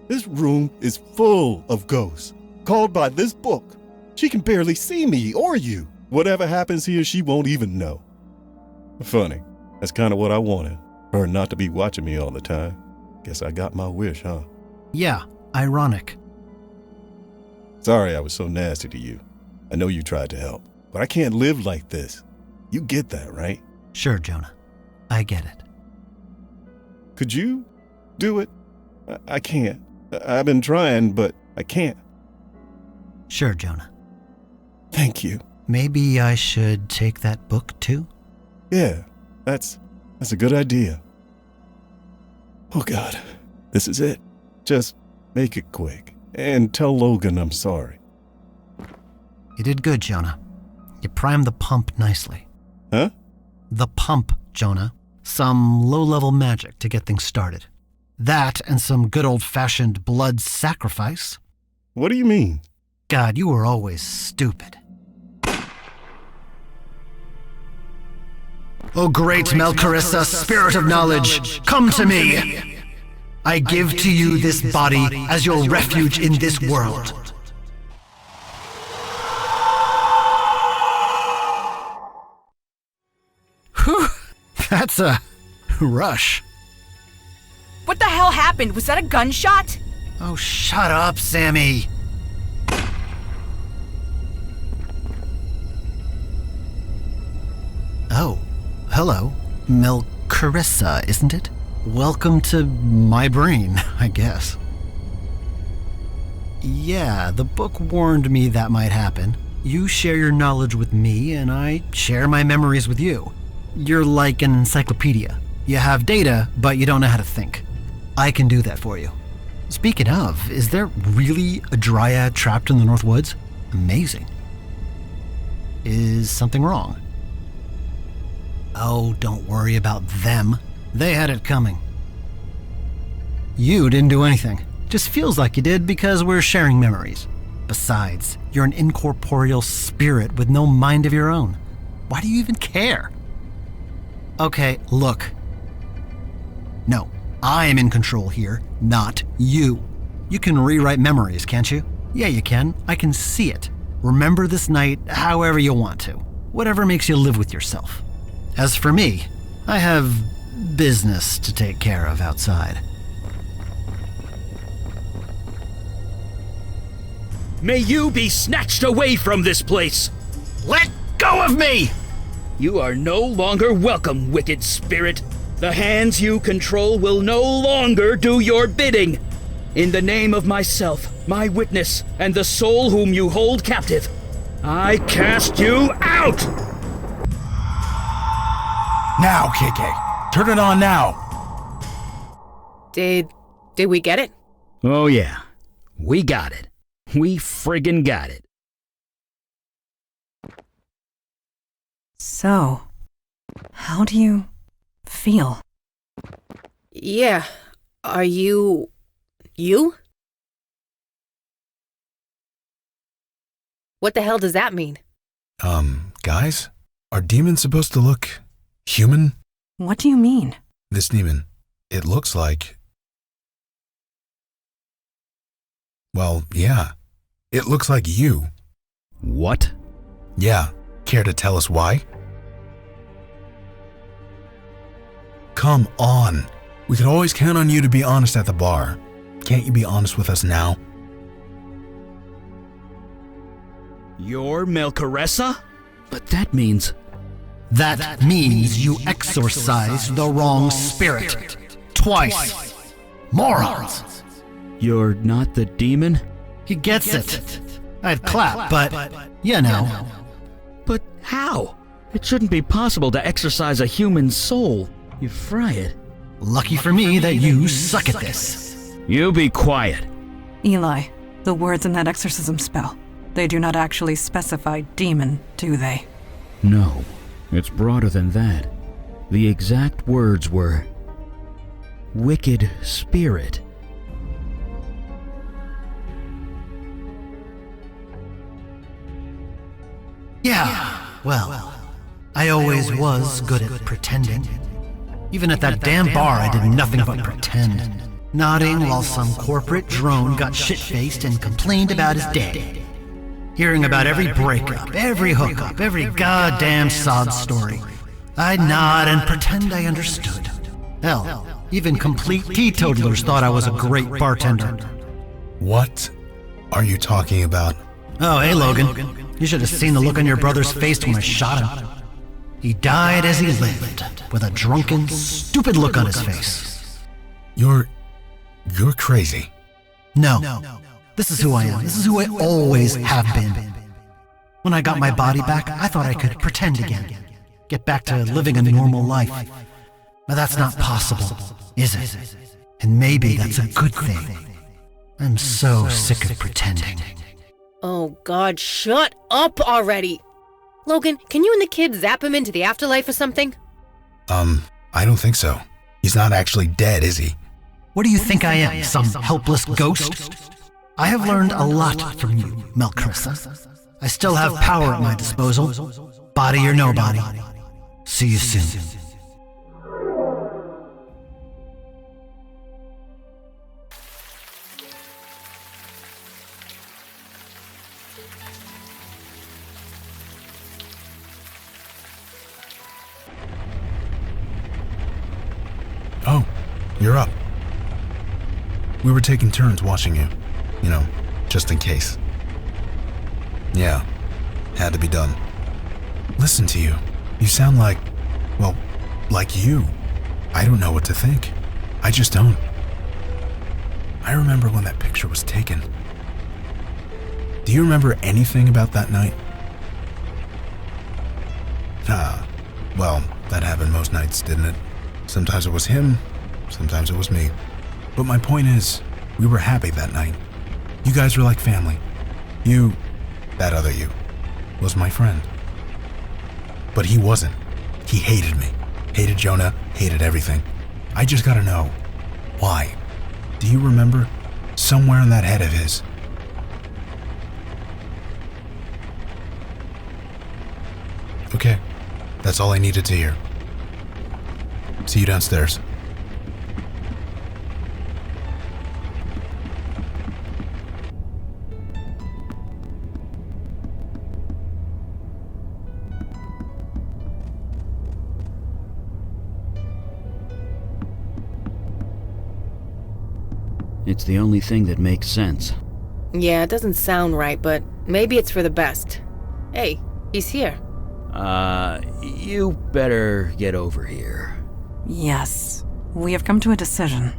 This room is full of ghosts, called by this book. She can barely see me or you. Whatever happens here, she won't even know. Funny. That's kind of what I wanted. Her not to be watching me all the time. Guess I got my wish, huh? Yeah, ironic. Sorry I was so nasty to you. I know you tried to help, but I can't live like this. You get that, right? Sure, Jonah. I get it. Could you do it? I can't. I've been trying, but I can't. Sure, Jonah. Thank you. Maybe I should take that book, too? Yeah, that's a good idea. Oh God, this is it. Just make it quick and tell Logan I'm sorry. You did good, Jonah. You primed the pump nicely. Huh? The pump, Jonah. Some low-level magic to get things started. That and some good old-fashioned blood sacrifice. What do you mean? God, you were always stupid. O great Melcarissa, spirit of knowledge, come to me! I give to you this body as your refuge in this world. Whew, that's a rush. What the hell happened? Was that a gunshot? Oh, shut up, Sammy. Oh, hello. Melcarissa, isn't it? Welcome to my brain, I guess. Yeah, the book warned me that might happen. You share your knowledge with me, and I share my memories with you. You're like an encyclopedia. You have data, but you don't know how to think. I can do that for you. Speaking of, is there really a dryad trapped in the North Woods? Amazing. Is something wrong? Oh, don't worry about them. They had it coming. You didn't do anything. Just feels like you did because we're sharing memories. Besides, you're an incorporeal spirit with no mind of your own. Why do you even care? Okay, look. No, I am in control here, not you. You can rewrite memories, can't you? Yeah, you can. I can see it. Remember this night however you want to. Whatever makes you live with yourself. As for me, I have business to take care of outside. May you be snatched away from this place! Let go of me! You are no longer welcome, wicked spirit. The hands you control will no longer do your bidding. In the name of myself, my witness, and the soul whom you hold captive, I cast you out! Now, KK. Turn it on now. Did we get it? Oh yeah, we got it. We friggin' got it. So, how do you feel? Yeah. Are you... What the hell does that mean? Guys? Are demons supposed to look human? What do you mean? This demon, it looks like... Well, yeah. It looks like you. What? Yeah. Care to tell us why? Come on. We can always count on you to be honest at the bar. Can't you be honest with us now? You're Melcarissa? But that means... That means you exorcised the wrong spirit. Twice. Morons. You're not the demon? He gets it. I'd clap, but you know. But how? It shouldn't be possible to exorcise a human soul. You fry it. Lucky for me that you suck at this. You be quiet. Eli, the words in that exorcism spell, they do not actually specify demon, do they? No, it's broader than that. The exact words were... wicked spirit. Yeah, well, I always was good at pretending. Even at that damn bar, I did nothing but pretend. Nodding while some corporate drone got shit-faced and complained about his day. Hearing about every breakup, every hookup, every goddamn sob story. I'd nod and pretend I understood. Hell, even complete teetotalers thought I was a great bartender. What are you talking about? Oh, hey, Logan. You should have seen the look on your brother's face when I shot him. He died as he lived, with a drunken, stupid look on his face. You're crazy. No. This is who I am. This is who I always have been. When I got my body back, I thought I could pretend again. Get back to living a normal life. But that's not possible, is it? And maybe that's a good thing. I'm so sick of pretending. Oh God, shut up already! Logan, can you and the kid zap him into the afterlife or something? I don't think so. He's not actually dead, is he? What do you think I am, some helpless ghost? I have learned a lot from you, Melkrissa. I still have power at my disposal, body or no body. See you soon. Oh, you're up. We were taking turns watching you. You know, just in case. Yeah, had to be done. Listen to you. You sound like, well, like you. I don't know what to think. I just don't. I remember when that picture was taken. Do you remember anything about that night? Well, that happened most nights, didn't it? Sometimes it was him, sometimes it was me. But my point is, we were happy that night. You guys were like family. You, that other you, was my friend. But he wasn't. He hated me. Hated Jonah, hated everything. I just gotta know, why? Do you remember? Somewhere in that head of his. Okay, that's all I needed to hear. See you downstairs. It's the only thing that makes sense. Yeah, it doesn't sound right, but maybe it's for the best. Hey, he's here. You better get over here. Yes, we have come to a decision.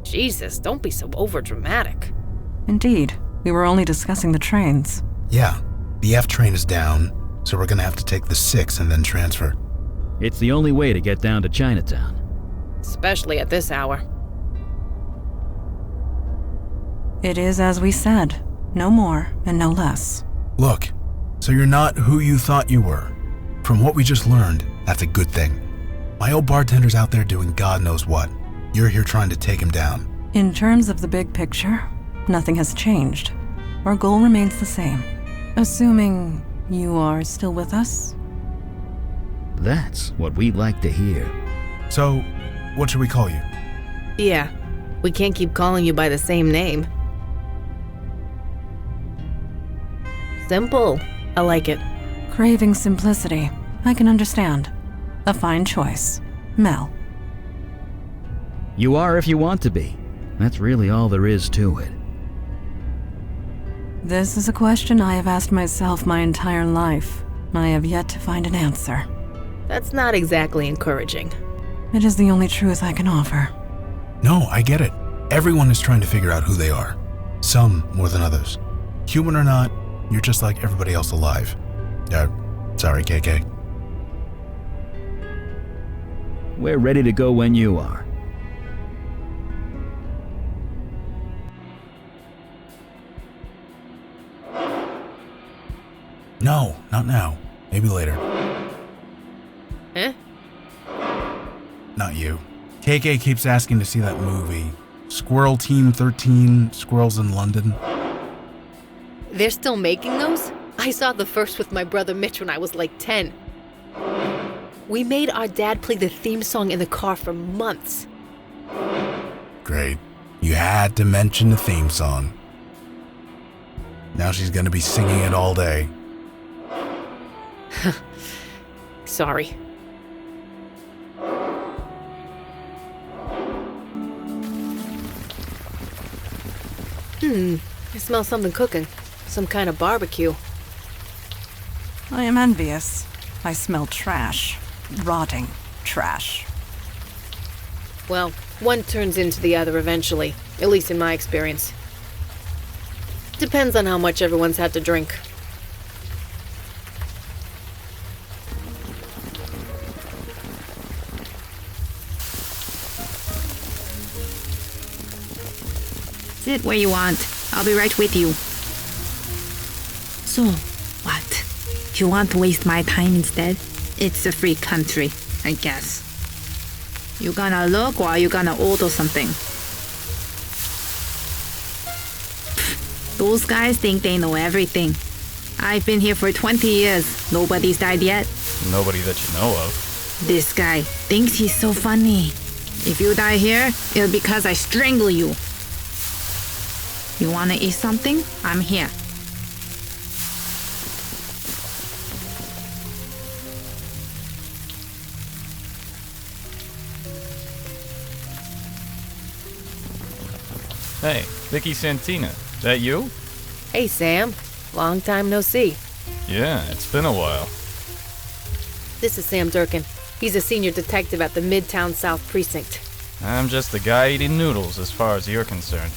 Jesus, don't be so overdramatic. Indeed, we were only discussing the trains. Yeah, the F train is down, so we're gonna have to take the 6 and then transfer. It's the only way to get down to Chinatown. Especially at this hour. It is as we said, no more and no less. Look, so you're not who you thought you were. From what we just learned, that's a good thing. My old bartender's out there doing God knows what. You're here trying to take him down. In terms of the big picture, nothing has changed. Our goal remains the same. Assuming you are still with us? That's what we'd like to hear. So, what should we call you? Yeah, we can't keep calling you by the same name. Simple. I like it. Craving simplicity. I can understand. A fine choice. Mel. You are if you want to be. That's really all there is to it. This is a question I have asked myself my entire life. I have yet to find an answer. That's not exactly encouraging. It is the only truth I can offer. No, I get it. Everyone is trying to figure out who they are. Some more than others. Human or not, you're just like everybody else alive. Sorry, KK. We're ready to go when you are. No, not now. Maybe later. Eh? Not you. KK keeps asking to see that movie. Squirrel Team 13, Squirrels in London. They're still making those? I saw the first with my brother Mitch when I was like 10. We made our dad play the theme song in the car for months. Great. You had to mention the theme song. Now she's gonna be singing it all day. Sorry. I smell something cooking. Some kind of barbecue. I am envious. I smell trash. Rotting trash. Well, one turns into the other eventually, at least in my experience. Depends on how much everyone's had to drink. Sit where you want. I'll be right with you. So, what? If you want to waste my time instead, it's a free country, I guess. You gonna look or are you gonna order something? Those guys think they know everything. I've been here for 20 years. Nobody's died yet. Nobody that you know of. This guy thinks he's so funny. If you die here, it'll be because I strangle you. You wanna eat something? I'm here. Hey, Vicky Santina, that you? Hey, Sam. Long time no see. Yeah, it's been a while. This is Sam Durkin. He's a senior detective at the Midtown South Precinct. I'm just a guy eating noodles as far as you're concerned.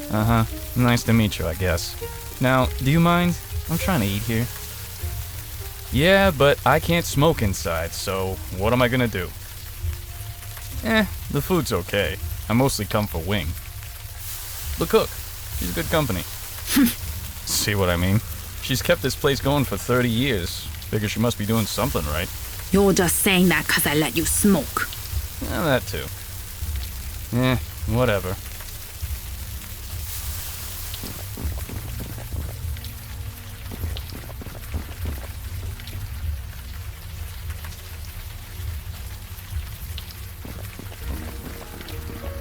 Uh-huh. Nice to meet you, I guess. Now, do you mind? I'm trying to eat here. Yeah, but I can't smoke inside, so what am I gonna do? The food's okay. I mostly come for wing. The cook, she's good company. See what I mean? She's kept this place going for 30 years. Figure she must be doing something right. You're just saying that because I let you smoke. That too. Whatever.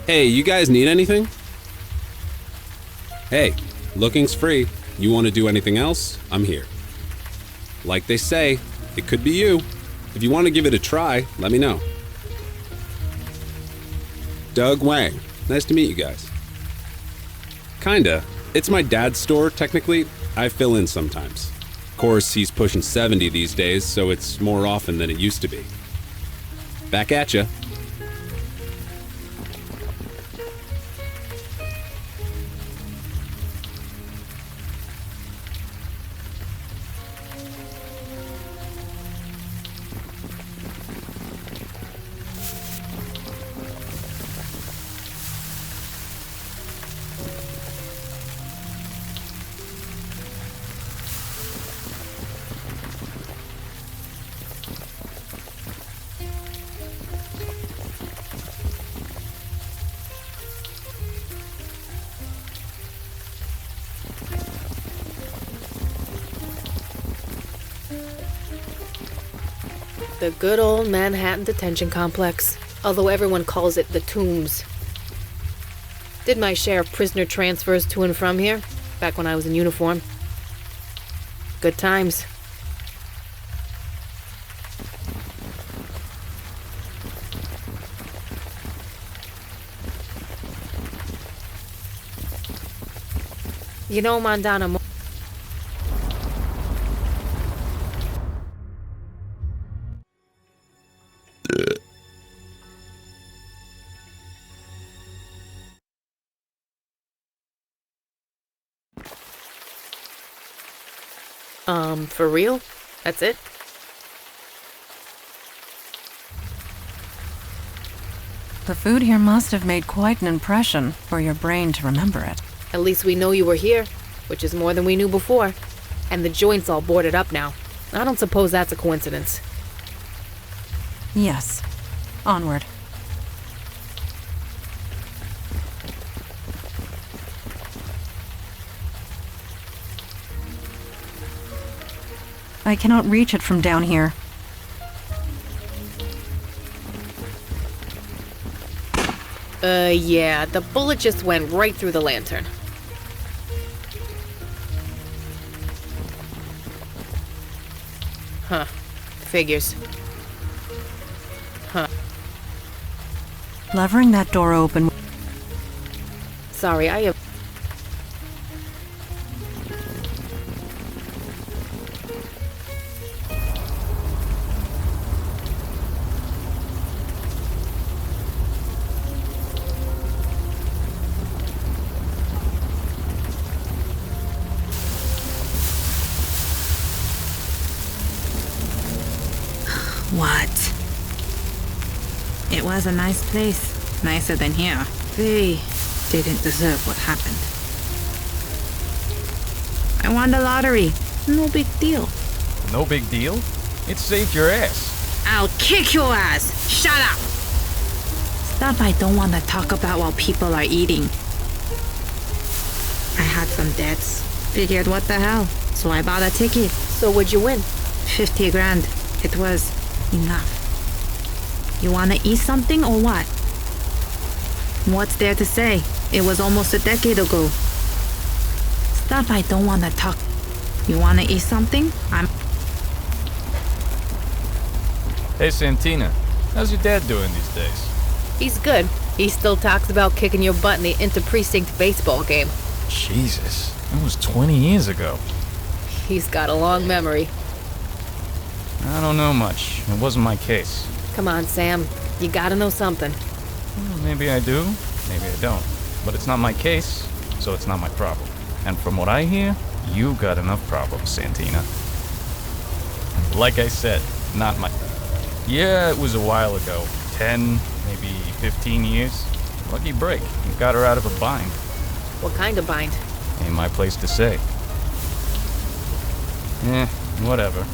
Hey, you guys need anything? Hey, looking's free. You want to do anything else? I'm here. Like they say, it could be you. If you want to give it a try, let me know. Doug Wang. Nice to meet you guys. Kinda. It's my dad's store, technically. I fill in sometimes. Of course, he's pushing 70 these days, so it's more often than it used to be. Back at ya. The good old Manhattan Detention Complex, although everyone calls it the Tombs. Did my share of prisoner transfers to and from here, back when I was in uniform. Good times. You know, Mandana, for real? That's it? The food here must have made quite an impression for your brain to remember it. At least we know you were here, which is more than we knew before. And the joint's all boarded up now. I don't suppose that's a coincidence. Yes. Onward. I cannot reach it from down here. Yeah, the bullet just went right through the lantern. Huh. Figures. Huh. Levering that door open. Sorry, I have... What? It was a nice place. Nicer than here. They didn't deserve what happened. I won the lottery. No big deal. No big deal? It saved your ass. I'll kick your ass. Shut up. Stuff I don't want to talk about while people are eating. I had some debts. Figured what the hell. So I bought a ticket. So what'd you win? 50 grand. It was enough. You want to eat something or what? What's there to say? It was almost a decade ago. Stuff I don't want to talk. You want to eat something? Hey, Santina. How's your dad doing these days? He's good. He still talks about kicking your butt in the inter-precinct baseball game. Jesus, that was 20 years ago. He's got a long memory. I don't know much. It wasn't my case. Come on, Sam. You gotta know something. Well, maybe I do, maybe I don't. But it's not my case, so it's not my problem. And from what I hear, you got enough problems, Santina. Like I said, not my... Yeah, it was a while ago. 10, maybe 15 years. Lucky break. You got her out of a bind. What kind of bind? Ain't my place to say. Whatever.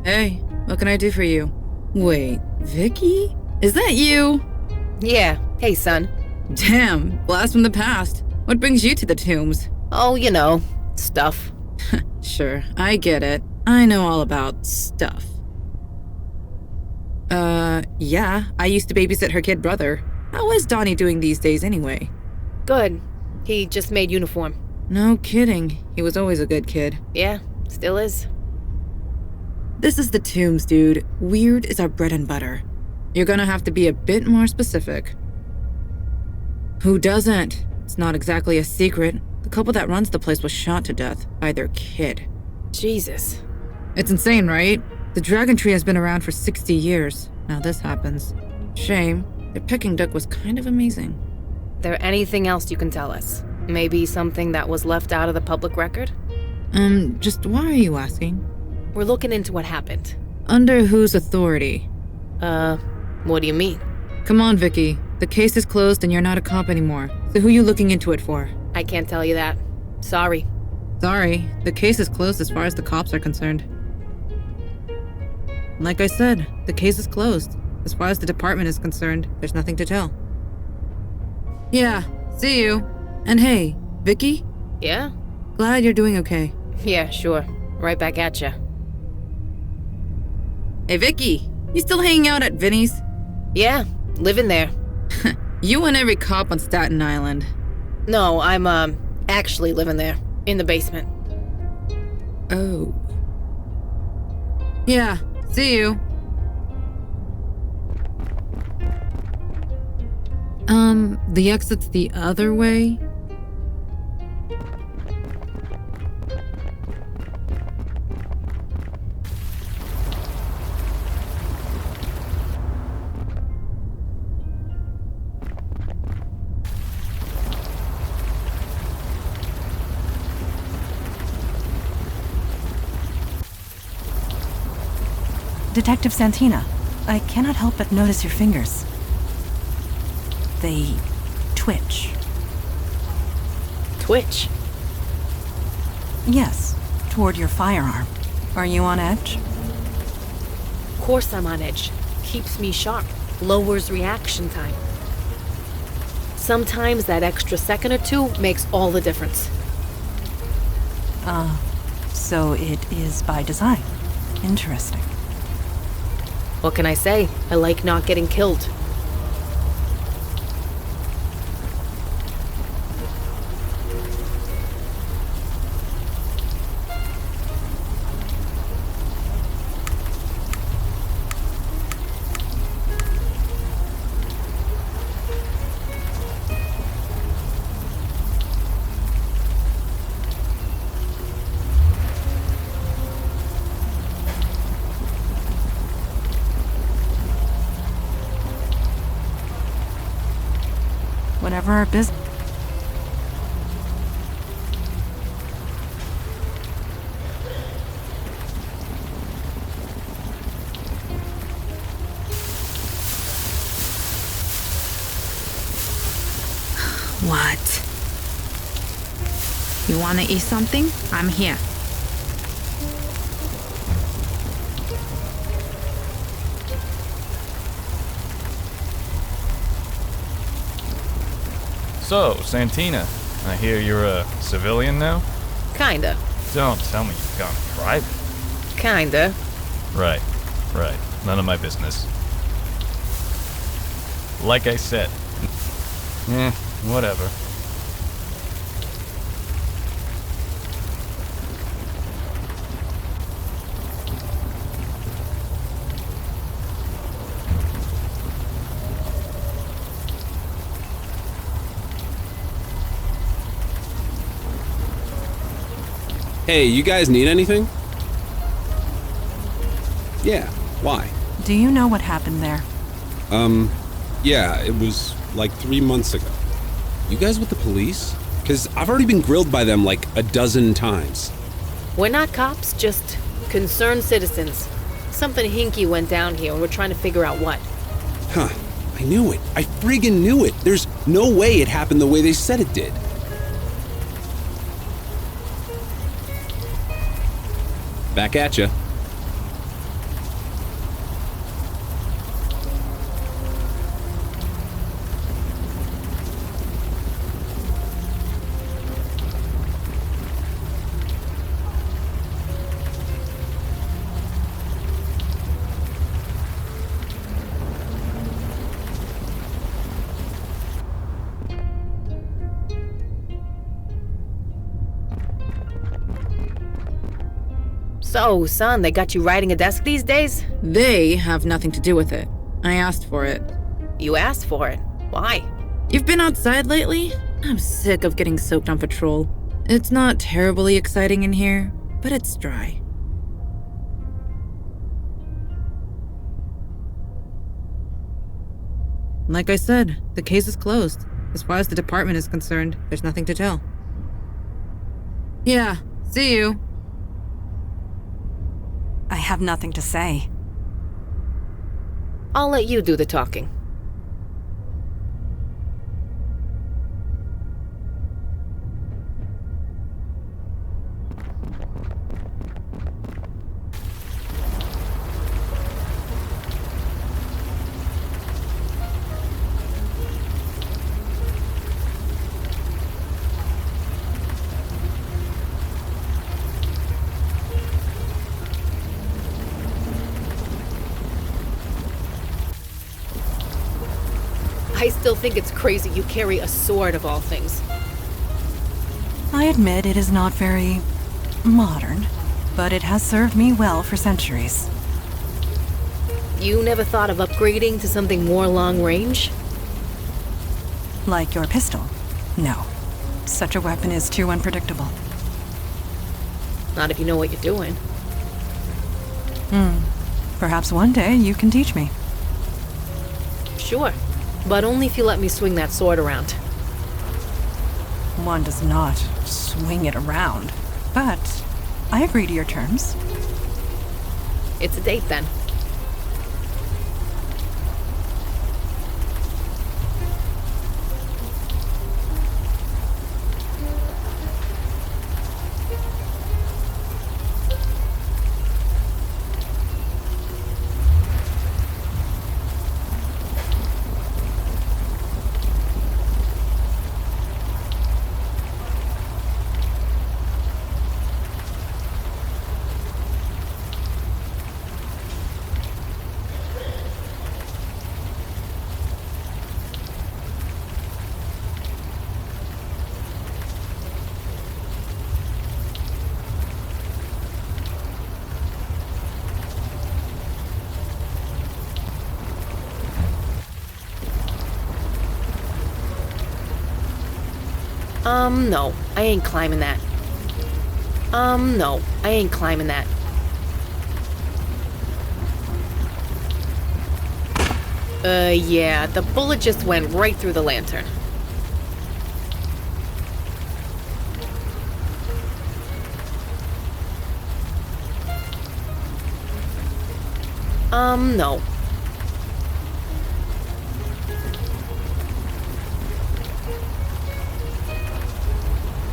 Hey, what can I do for you? Wait, Vicky? Is that you? Yeah. Hey, son. Damn, blast from the past. What brings you to the tombs? Oh, you know, stuff. Sure, I get it. I know all about stuff. Yeah, I used to babysit her kid brother. How is Donnie doing these days anyway? Good. He just made uniform. No kidding. He was always a good kid. Yeah, still is. This is the tombs, dude. Weird is our bread and butter. You're gonna have to be a bit more specific. Who doesn't? It's not exactly a secret. The couple that runs the place was shot to death by their kid. Jesus. It's insane, right? The dragon tree has been around for 60 years. Now this happens. Shame. Their pecking duck was kind of amazing. There anything else you can tell us? Maybe something that was left out of the public record? Just why are you asking? We're looking into what happened. Under whose authority? What do you mean? Come on, Vicky. The case is closed and you're not a cop anymore. So who are you looking into it for? I can't tell you that. Sorry. Sorry. The case is closed as far as the cops are concerned. Like I said, the case is closed. As far as the department is concerned, there's nothing to tell. Yeah, see you. And hey, Vicky? Yeah? Glad you're doing okay. Yeah, sure. Right back at ya. Hey, Vicky, you still hanging out at Vinny's? Yeah, living there. You and every cop on Staten Island. No, I'm, actually living there. In the basement. Oh. Yeah, see you. The exit's the other way? Detective Santina, I cannot help but notice your fingers. They twitch. Twitch? Yes, toward your firearm. Are you on edge? Of course I'm on edge. Keeps me sharp. Lowers reaction time. Sometimes that extra second or two makes all the difference. So it is by design. Interesting. What can I say? I like not getting killed. Whatever our business. What? You wanna eat something? I'm here. So, Santina, I hear you're a civilian now? Kinda. Don't tell me you've gone private. Kinda. Right. None of my business. Like I said. Whatever. Hey, you guys need anything? Yeah, why? Do you know what happened there? Yeah, it was like 3 months ago. You guys with the police? Because I've already been grilled by them like a dozen times. We're not cops, just concerned citizens. Something hinky went down here and we're trying to figure out what. Huh, I knew it. I friggin' knew it. There's no way it happened the way they said it did. Back at ya. So, son, they got you riding a desk these days? They have nothing to do with it. I asked for it. You asked for it? Why? You've been outside lately? I'm sick of getting soaked on patrol. It's not terribly exciting in here, but it's dry. Like I said, the case is closed. As far as the department is concerned, there's nothing to tell. Yeah, see you. I have nothing to say. I'll let you do the talking. I still think it's crazy you carry a sword of all things. I admit it is not very modern, but it has served me well for centuries. You never thought of upgrading to something more long range? Like your pistol? No. Such a weapon is too unpredictable. Not if you know what you're doing. Perhaps one day you can teach me. Sure, but only if you let me swing that sword around. One does not swing it around, but I agree to your terms. It's a date then. No, I ain't climbing that. No, I ain't climbing that. Yeah, the bullet just went right through the lantern. No.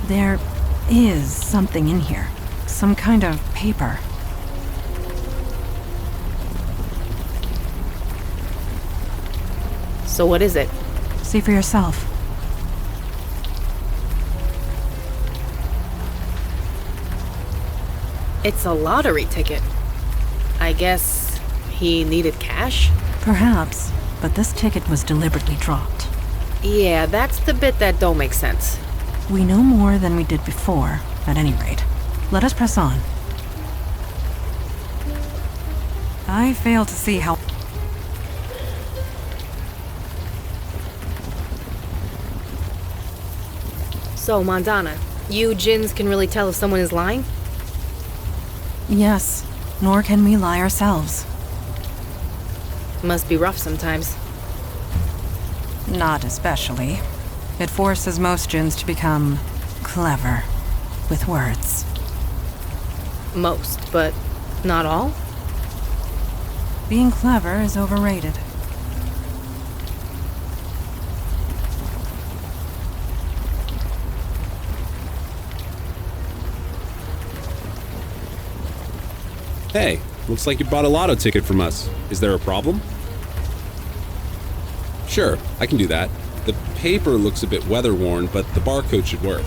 There is something in here. Some kind of paper. So what is it? See for yourself. It's a lottery ticket. I guess he needed cash? Perhaps, but this ticket was deliberately dropped. Yeah, that's the bit that don't make sense. We know more than we did before, at any rate. Let us press on. I fail to see how... So, Mandana, you djinns can really tell if someone is lying? Yes, nor can we lie ourselves. Must be rough sometimes. Not especially. It forces most djinns to become clever with words. Most, but not all? Being clever is overrated. Hey, looks like you bought a lotto ticket from us. Is there a problem? Sure, I can do that. The paper looks a bit weather-worn, but the barcode should work.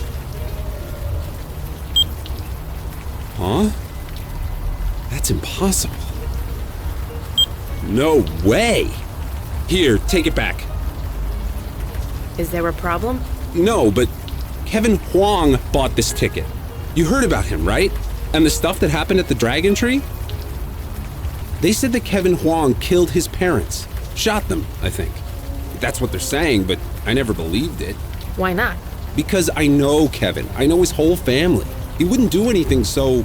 Huh? That's impossible. No way! Here, take it back. Is there a problem? No, but Kevin Huang bought this ticket. You heard about him, right? And the stuff that happened at the Dragon Tree? They said that Kevin Huang killed his parents. Shot them, I think. That's what they're saying, but I never believed it. Why not? Because I know Kevin. I know his whole family. He wouldn't do anything, so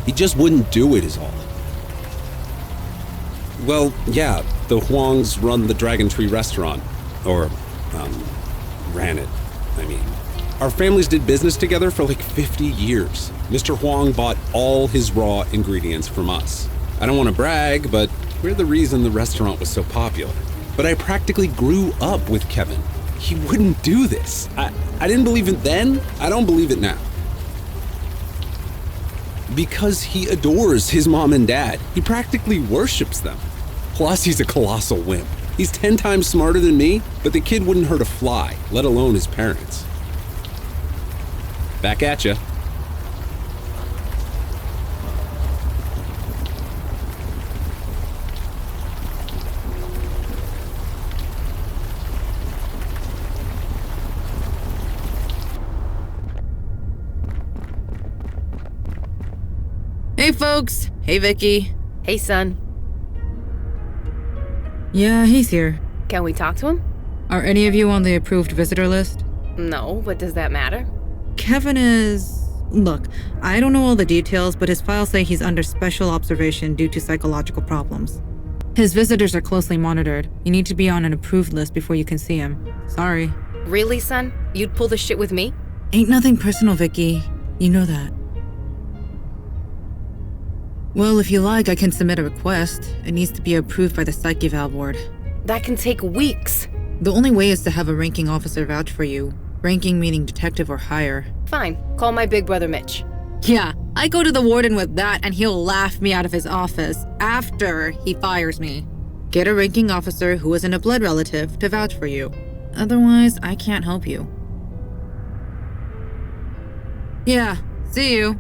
he just wouldn't do it is all. Well, yeah, the Huangs run the Dragon Tree restaurant. Or, ran it, I mean. Our families did business together for like 50 years. Mr. Huang bought all his raw ingredients from us. I don't want to brag, but we're the reason the restaurant was so popular. But I practically grew up with Kevin. He wouldn't do this. I didn't believe it then, I don't believe it now. Because he adores his mom and dad. He practically worships them. Plus, he's a colossal wimp. He's 10 times smarter than me, but the kid wouldn't hurt a fly, let alone his parents. Back at ya. Hey folks! Hey Vicky. Hey son. Yeah, he's here. Can we talk to him? Are any of you on the approved visitor list? No, but does that matter? Kevin is... Look, I don't know all the details, but his files say he's under special observation due to psychological problems. His visitors are closely monitored. You need to be on an approved list before you can see him. Sorry. Really, son? You'd pull this shit with me? Ain't nothing personal, Vicky. You know that. Well, if you like, I can submit a request. It needs to be approved by the Psych Eval Board. That can take weeks. The only way is to have a ranking officer vouch for you. Ranking meaning detective or higher. Fine. Call my big brother Mitch. Yeah, I go to the warden with that and he'll laugh me out of his office after he fires me. Get a ranking officer who isn't a blood relative to vouch for you. Otherwise, I can't help you. Yeah, see you.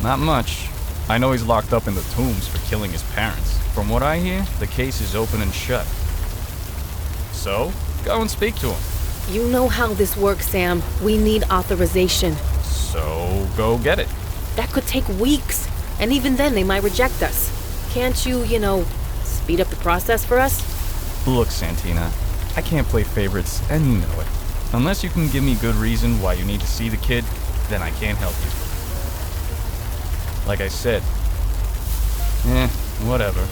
Not much. I know he's locked up in the tombs for killing his parents. From what I hear, the case is open and shut. So, go and speak to him. You know how this works, Sam. We need authorization. So, go get it. That could take weeks, and even then they might reject us. Can't you, speed up the process for us? Look, Santina, I can't play favorites, and you know it. Unless you can give me good reason why you need to see the kid, then I can't help you. Like I said, whatever.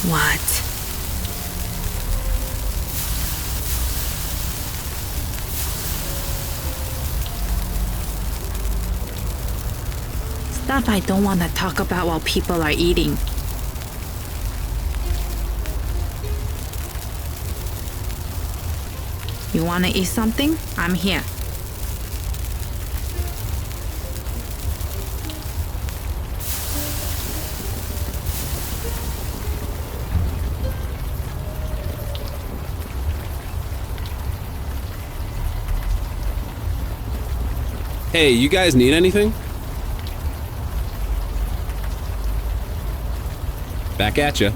What? Stuff I don't want to talk about while people are eating. You want to eat something? I'm here. Hey, you guys need anything? Back at ya.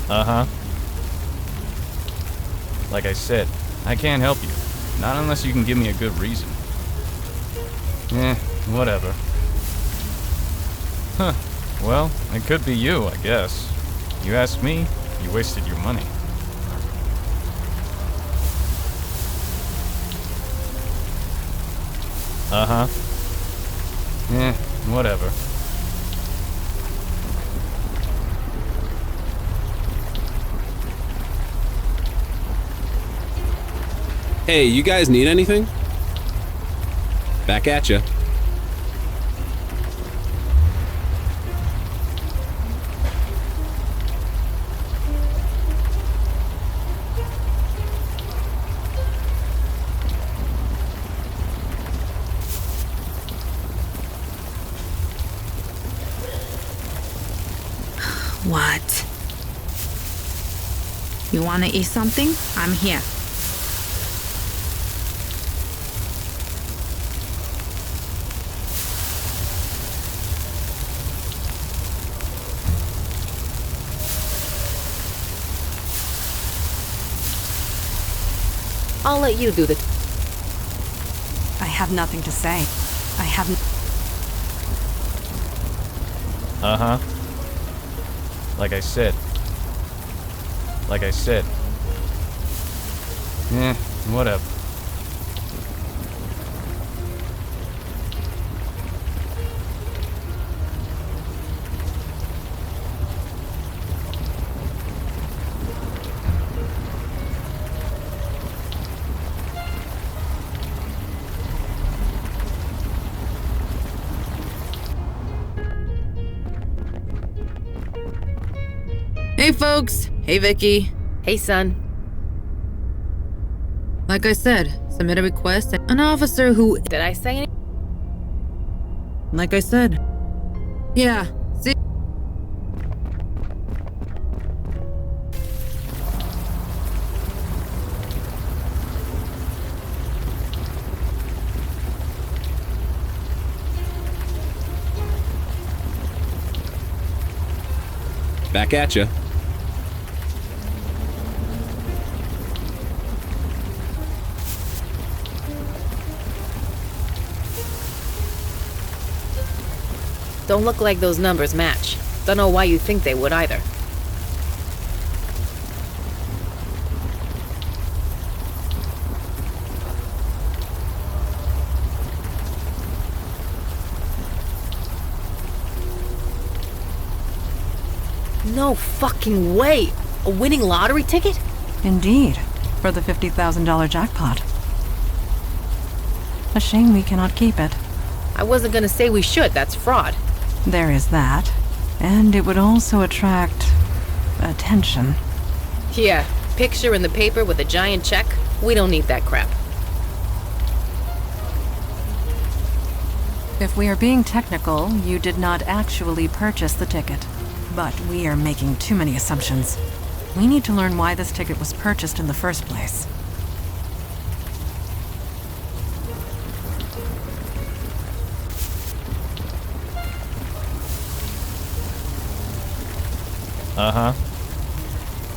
Uh-huh. Like I said, I can't help you. Not unless you can give me a good reason. Whatever. Huh. Well, it could be you, I guess. You asked me, you wasted your money. Uh-huh. Whatever. Hey, you guys need anything? Back at ya. What? You want to eat something? I'm here. I'll let you do the... I have nothing to say. I have... Uh-huh. Like I said. Whatever. Hey folks! Hey Vicky! Hey son. Like I said, submit a request. An officer who... Did I say anything? Like I said. Yeah, see... Back at ya. Don't look like those numbers match. Don't know why you think they would either. No fucking way! A winning lottery ticket? Indeed, for the $50,000 jackpot. A shame we cannot keep it. I wasn't gonna say we should, that's fraud. There is that. And it would also attract attention. Yeah, picture in the paper with a giant check. We don't need that crap. If we are being technical, you did not actually purchase the ticket. But we are making too many assumptions. We need to learn why this ticket was purchased in the first place. Uh-huh.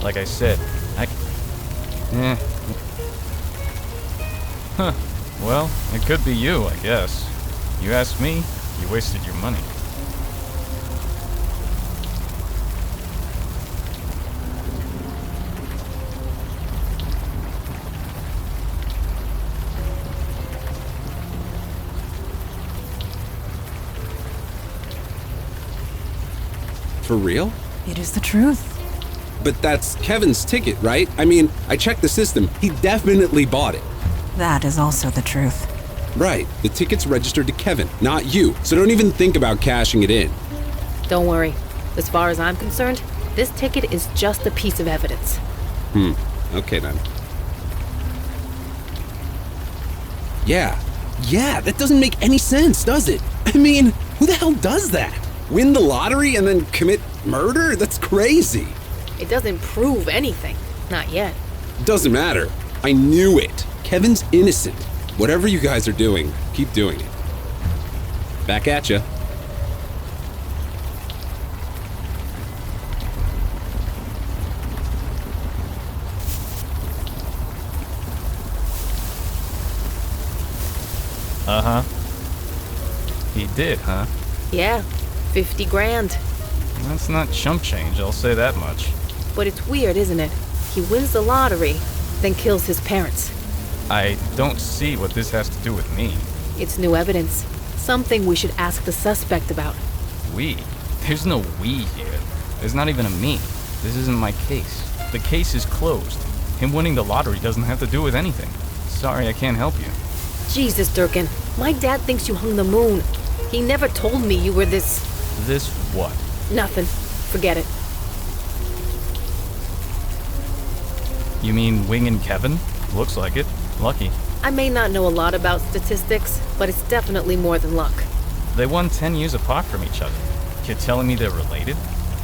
Like I said, Huh. Well, it could be you, I guess. You asked me, you wasted your money. For real? It is the truth. But that's Kevin's ticket, right? I mean, I checked the system. He definitely bought it. That is also the truth. Right. The ticket's registered to Kevin, not you. So don't even think about cashing it in. Don't worry. As far as I'm concerned, this ticket is just a piece of evidence. Okay then. Yeah, that doesn't make any sense, does it? I mean, who the hell does that? Win the lottery and then commit murder? That's crazy. It doesn't prove anything. Not yet. Doesn't matter. I knew it. Kevin's innocent. Whatever you guys are doing, keep doing it. Back at ya. Uh-huh. He did, huh? Yeah, 50 grand. That's not chump change, I'll say that much. But it's weird, isn't it? He wins the lottery, then kills his parents. I don't see what this has to do with me. It's new evidence. Something we should ask the suspect about. We? There's no we here. There's not even a me. This isn't my case. The case is closed. Him winning the lottery doesn't have to do with anything. Sorry, I can't help you. Jesus, Durkin. My dad thinks you hung the moon. He never told me you were this... This what? Nothing. Forget it. You mean Wing and Kevin? Looks like it. Lucky. I may not know a lot about statistics, but it's definitely more than luck. They won 10 years apart from each other. You're telling me they're related?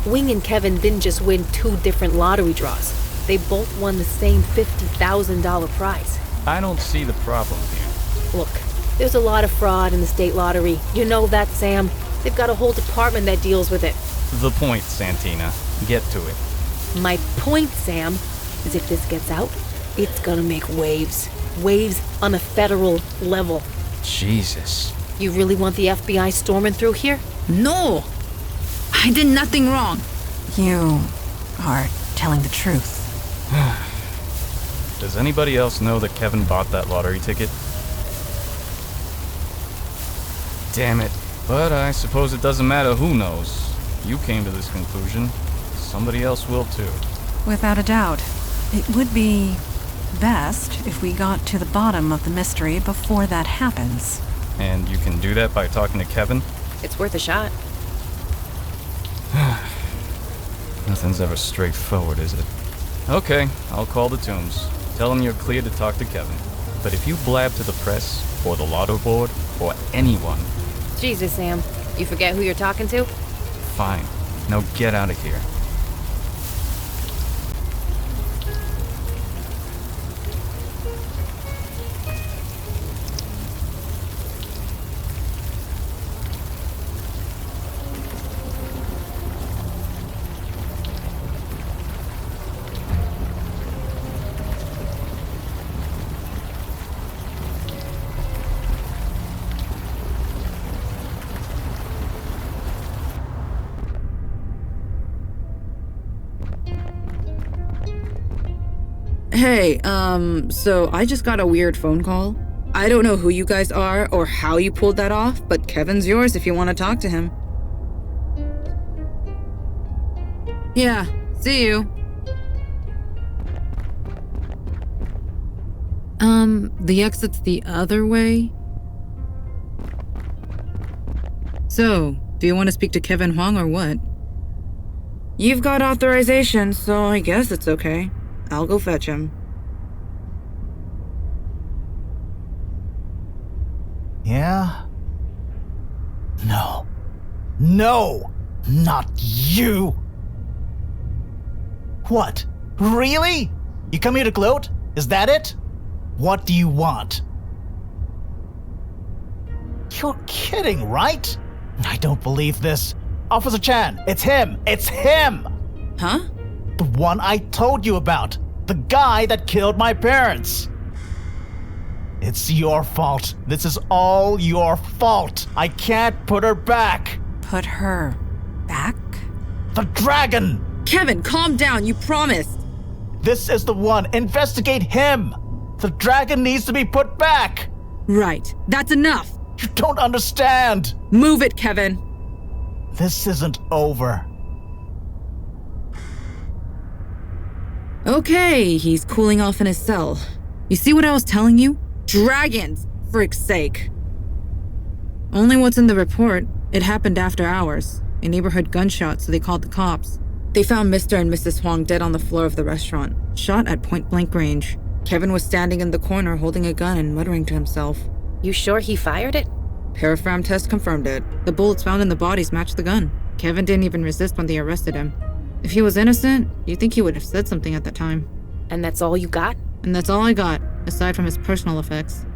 Wing and Kevin didn't just win 2 different lottery draws. They both won the same $50,000 prize. I don't see the problem here. Look, there's a lot of fraud in the state lottery. You know that, Sam. They've got a whole department that deals with it. The point, Santina. Get to it. My point, Sam, is if this gets out, it's gonna make waves. Waves on a federal level. Jesus. You really want the FBI storming through here? No! I did nothing wrong. You are telling the truth. Does anybody else know that Kevin bought that lottery ticket? Damn it. But I suppose it doesn't matter who knows. You came to this conclusion. Somebody else will too. Without a doubt. It would be best if we got to the bottom of the mystery before that happens. And you can do that by talking to Kevin? It's worth a shot. Nothing's ever straightforward, is it? Okay, I'll call the Tombs. Tell them you're clear to talk to Kevin. But if you blab to the press, or the lotto board, or anyone... Jesus, Sam. You forget who you're talking to? Fine. Now get out of here. Hey, so I just got a weird phone call. I don't know who you guys are or how you pulled that off, but Kevin's yours if you want to talk to him. Yeah, see you. The exit's the other way? So, do you want to speak to Kevin Huang or what? You've got authorization, so I guess it's okay. I'll go fetch him. Yeah? No. No! Not you! What? Really? You come here to gloat? Is that it? What do you want? You're kidding, right? I don't believe this. Officer Chan, it's him! It's him! Huh? The one I told you about. The guy that killed my parents. It's your fault. This is all your fault. I can't put her back. Put her back? The dragon! Kevin, calm down. You promised. This is the one. Investigate him. The dragon needs to be put back. Right. That's enough. You don't understand. Move it, Kevin. This isn't over. Okay, he's cooling off in his cell. You see what I was telling you? Dragons, frick's sake. Only what's in the report. It happened after hours. A neighborhood gunshot, so they called the cops. They found Mr. and Mrs. Huang dead on the floor of the restaurant, shot at point-blank range. Kevin was standing in the corner holding a gun and muttering to himself. You sure he fired it? Parafram test confirmed it. The bullets found in the bodies matched the gun. Kevin didn't even resist when they arrested him. If he was innocent, you'd think he would have said something at the time. And that's all you got? And that's all I got, aside from his personal effects.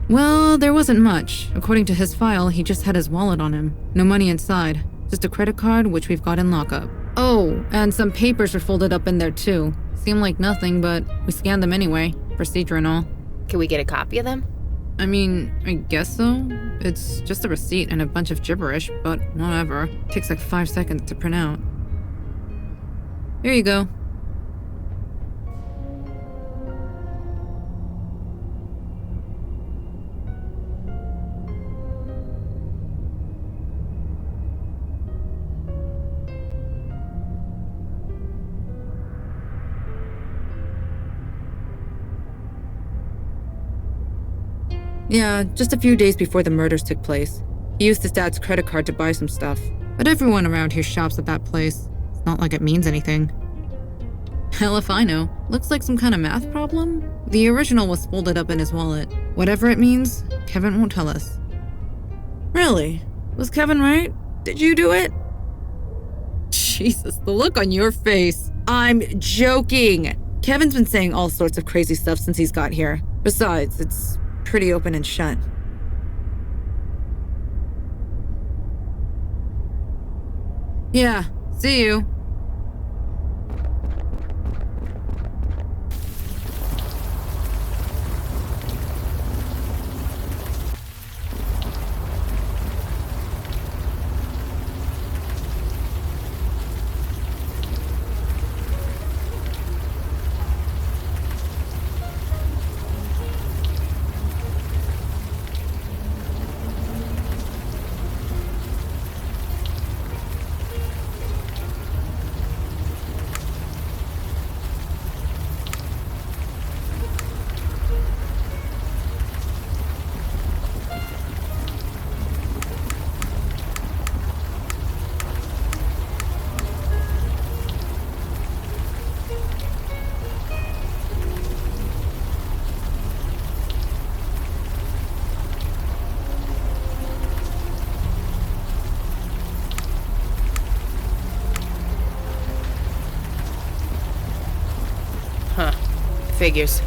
Well, there wasn't much. According to his file, he just had his wallet on him. No money inside. Just a credit card, which we've got in lockup. Oh, and some papers were folded up in there too. Seemed like nothing, but we scanned them anyway. Procedure and all. Can we get a copy of them? I mean, I guess so. It's just a receipt and a bunch of gibberish, but whatever. Takes like 5 seconds to print out. Here you go. Yeah, just a few days before the murders took place. He used his dad's credit card to buy some stuff. But everyone around here shops at that place. It's not like it means anything. Hell if I know. Looks like some kind of math problem? The original was folded up in his wallet. Whatever it means, Kevin won't tell us. Really? Was Kevin right? Did you do it? Jesus, the look on your face. I'm joking. Kevin's been saying all sorts of crazy stuff since he's got here. Besides, it's pretty open and shut. Yeah, see you. Figures.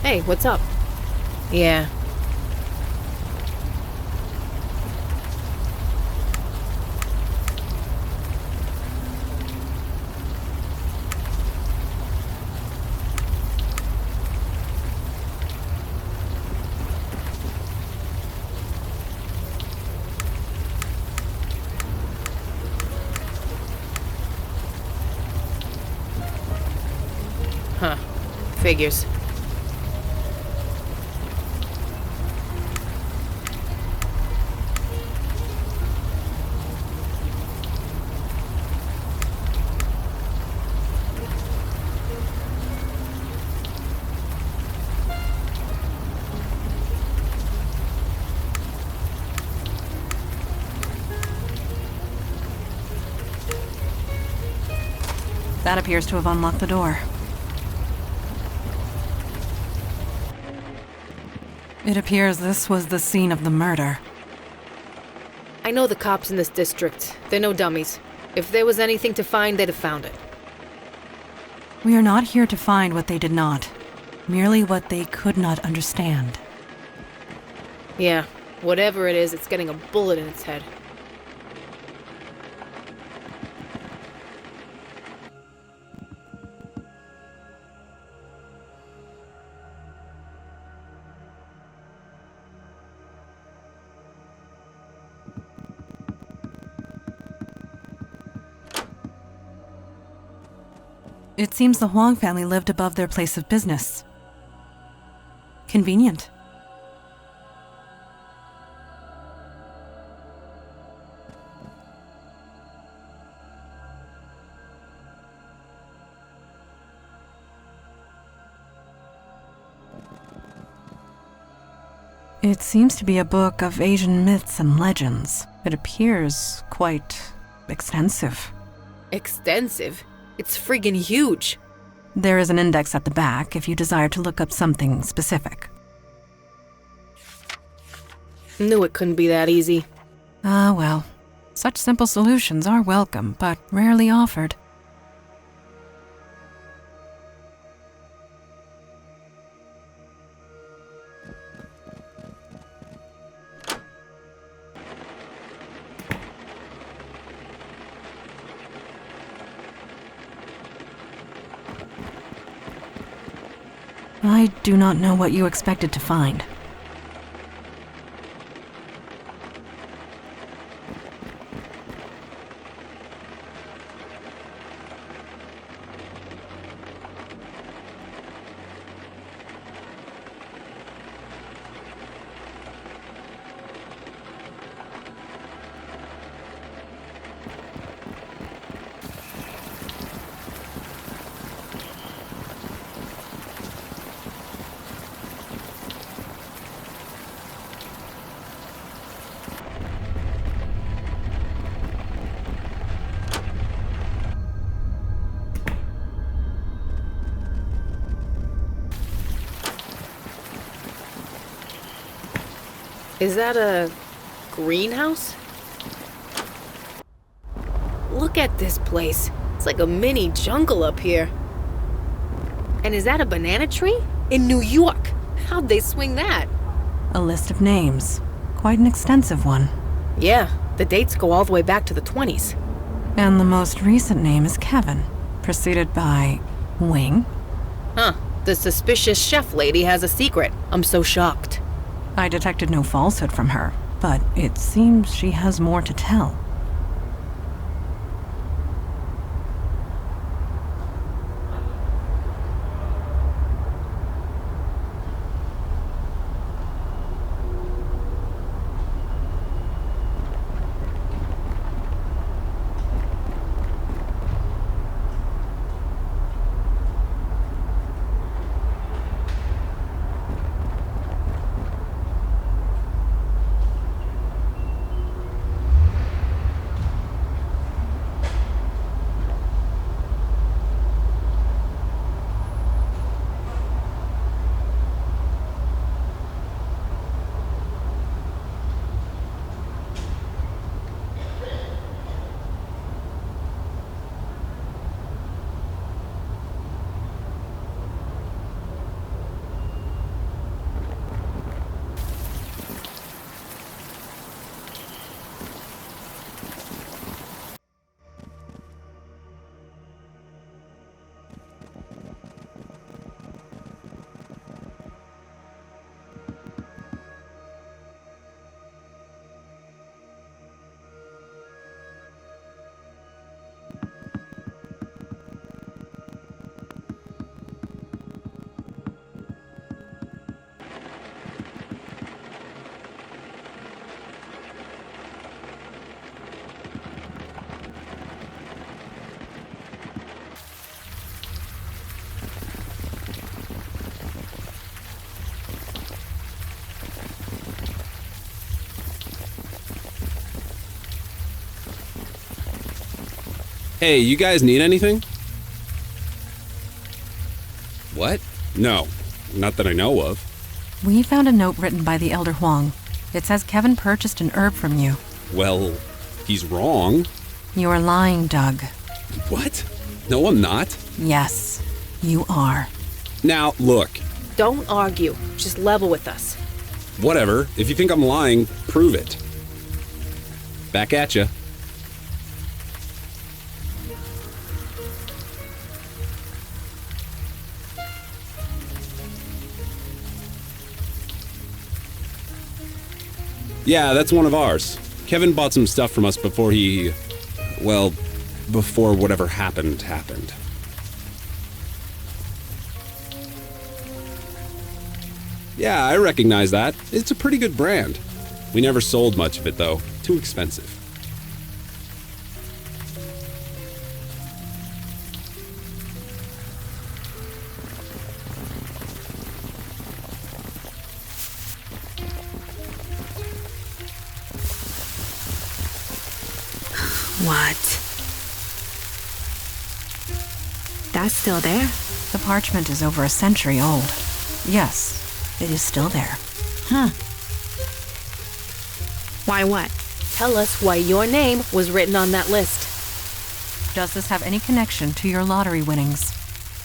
Hey, what's up? Yeah. Huh. Figures. That appears to have unlocked the door. It appears this was the scene of the murder. I know the cops in this district. They're no dummies. If there was anything to find, they'd have found it. We are not here to find what they did not, merely what they could not understand. Yeah, whatever it is, it's getting a bullet in its head. It seems the Huang family lived above their place of business. Convenient. It seems to be a book of Asian myths and legends. It appears quite extensive. Extensive? It's friggin' huge. There is an index at the back if you desire to look up something specific. Knew it couldn't be that easy. Ah, well. Such simple solutions are welcome, but rarely offered. I do not know what you expected to find. Is that a greenhouse? Look at this place. It's like a mini jungle up here. And is that a banana tree? In New York? How'd they swing that? A list of names. Quite an extensive one. Yeah, the dates go all the way back to the 20s. And the most recent name is Kevin, preceded by Wing. Huh. The suspicious chef lady has a secret. I'm so shocked. I detected no falsehood from her, but it seems she has more to tell. Hey, you guys need anything? What? No, not that I know of. We found a note written by the Elder Huang. It says Kevin purchased an herb from you. Well, he's wrong. You're lying, Doug. What? No, I'm not. Yes, you are. Now, look. Don't argue. Just level with us. Whatever. If you think I'm lying, prove it. Back at ya. Yeah, that's one of ours. Kevin bought some stuff from us before before whatever happened. Yeah, I recognize that. It's a pretty good brand. We never sold much of it, though. Too expensive. What? That's still there? The parchment is over a century old. Yes, it is still there. Huh. Why what? Tell us why your name was written on that list. Does this have any connection to your lottery winnings?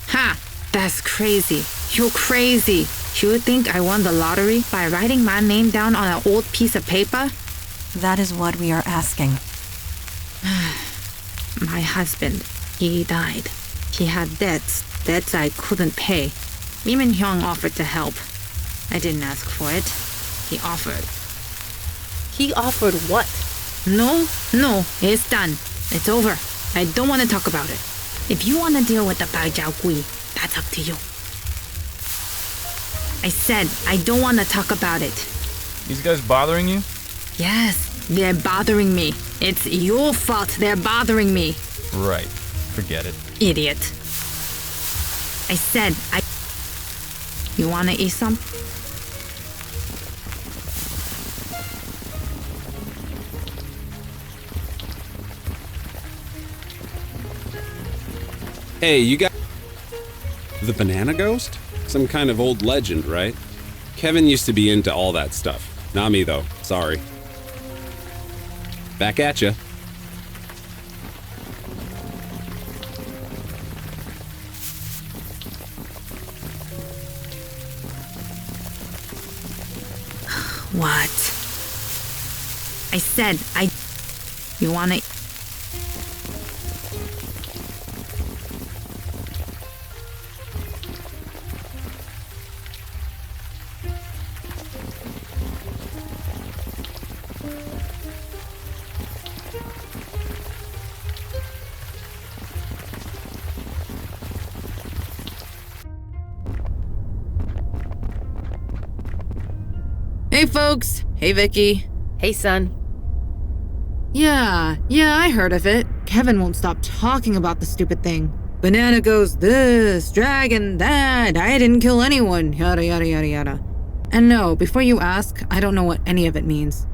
Ha! That's crazy. You're crazy. You think I won the lottery by writing my name down on an old piece of paper? That is what we are asking. My husband, he died. He had debts I couldn't pay. Mi Min Hyung offered to help. I didn't ask for it. He offered. He offered what? No, it's done. It's over. I don't want to talk about it. If you want to deal with the Bai Jiao Gui, that's up to you. I said I don't want to talk about it. These guys bothering you? Yes, they're bothering me. It's your fault they're bothering me. Right. Forget it. Idiot. I said You want to eat some? Hey, you got... The banana ghost? Some kind of old legend, right? Kevin used to be into all that stuff. Not me, though. Sorry. Back at ya. What? I said You want to... Hey, folks. Hey, Vicky. Hey, son. Yeah, I heard of it. Kevin won't stop talking about the stupid thing. Banana goes this, dragon that, I didn't kill anyone, yada yada yada yada. And no, before you ask, I don't know what any of it means.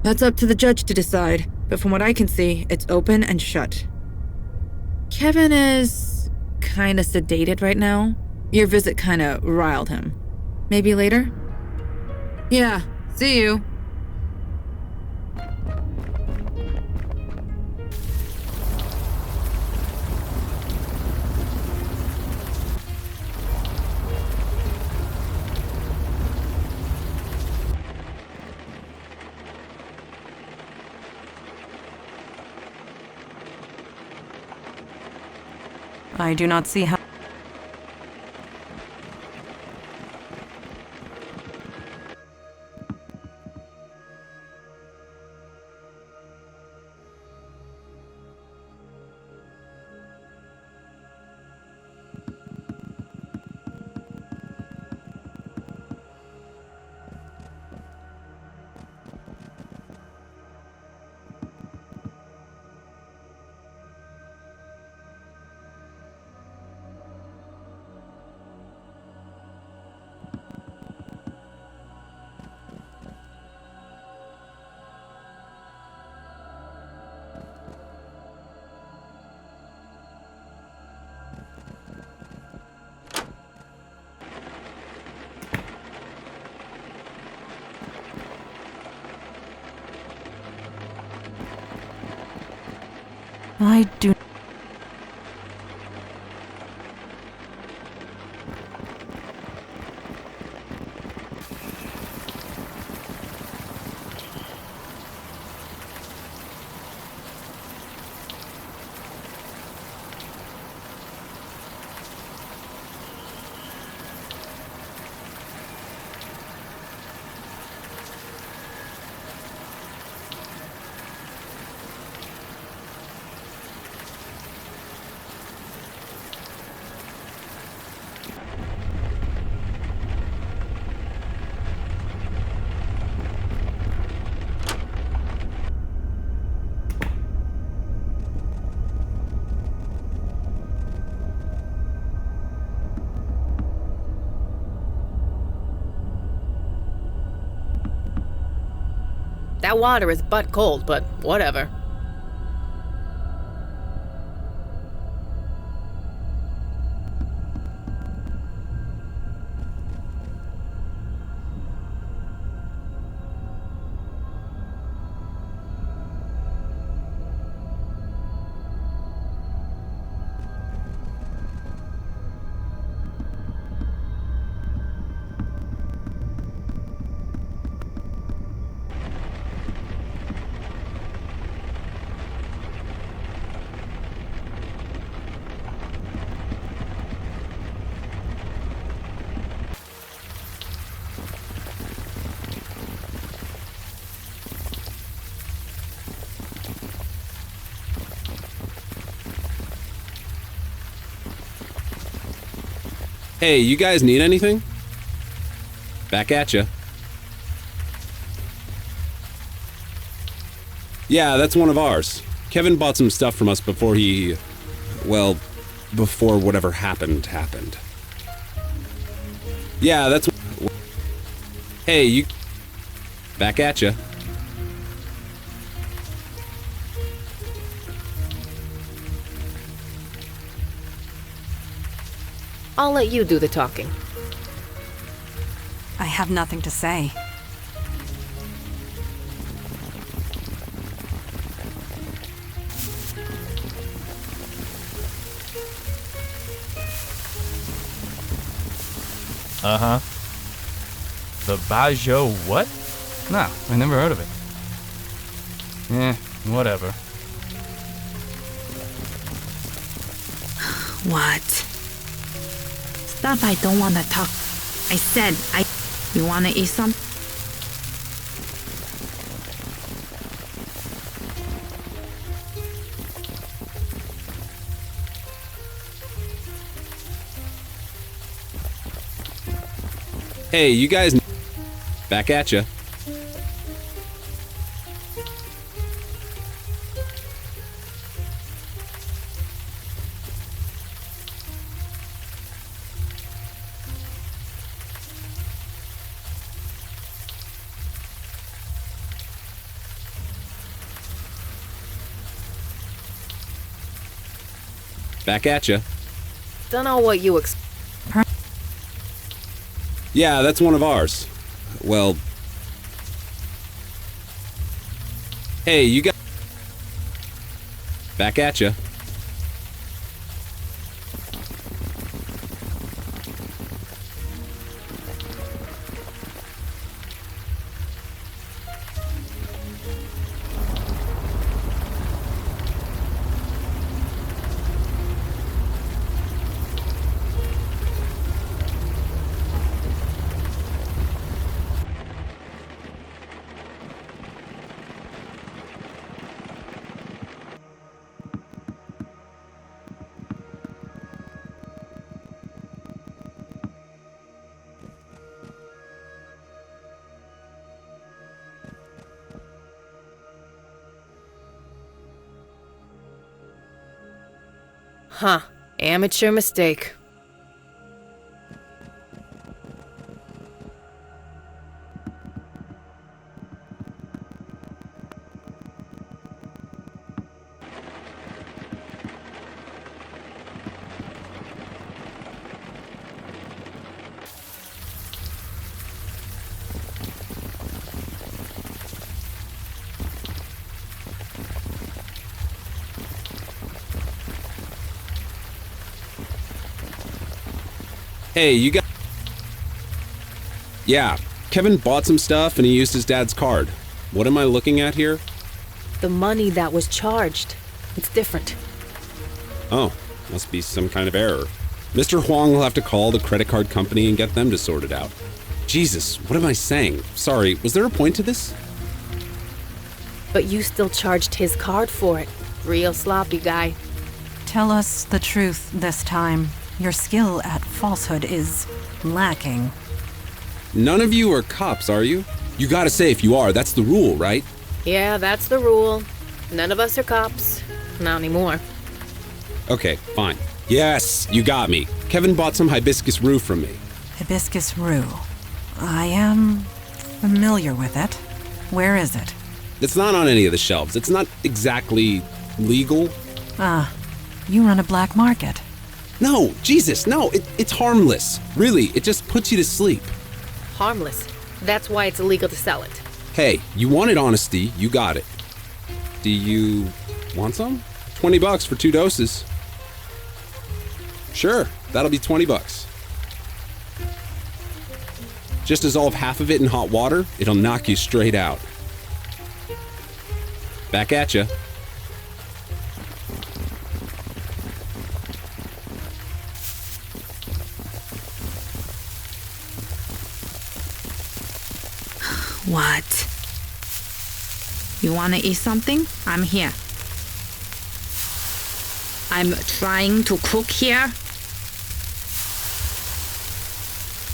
That's up to the judge to decide, but from what I can see, it's open and shut. Kevin is kinda sedated right now. Your visit kinda riled him. Maybe later? Yeah, see you. I do not see how... I do. That water is butt cold, but whatever. Hey, you guys need anything? Back at ya. Yeah, that's one of ours. Kevin bought some stuff from us before before whatever happened. Yeah, that's... Hey, you... Back at ya. I'll let you do the talking. I have nothing to say. Uh-huh. The Bajo what? No, I never heard of it. Whatever. What? Stuff I don't want to talk. I said You want to eat some? Hey, you guys... Back at ya. Back at ya. Don't know what you Yeah, that's one of ours. Well... Hey, you got... Back at ya. Huh. Amateur mistake. Hey, you got... Yeah, Kevin bought some stuff and he used his dad's card. What am I looking at here? The money that was charged. It's different. Oh, must be some kind of error. Mr. Huang will have to call the credit card company and get them to sort it out. Jesus, what am I saying? Sorry, was there a point to this? But you still charged his card for it. Real sloppy guy. Tell us the truth this time. Your skill at falsehood is lacking. None of you are cops, are you? You gotta say if you are, that's the rule, right? Yeah, that's the rule. None of us are cops. Not anymore. Okay, fine. Yes, you got me. Kevin bought some hibiscus rue from me. Hibiscus rue. I am familiar with it. Where is it? It's not on any of the shelves. It's not exactly legal. Ah, you run a black market. No, Jesus, no, it's harmless. Really, it just puts you to sleep. Harmless. That's why it's illegal to sell it. Hey, you wanted honesty, you got it. Do you want some? $20 for 2 doses. Sure, that'll be $20. Just dissolve half of it in hot water, it'll knock you straight out. Back at ya. What? You wanna eat something? I'm here. I'm trying to cook here.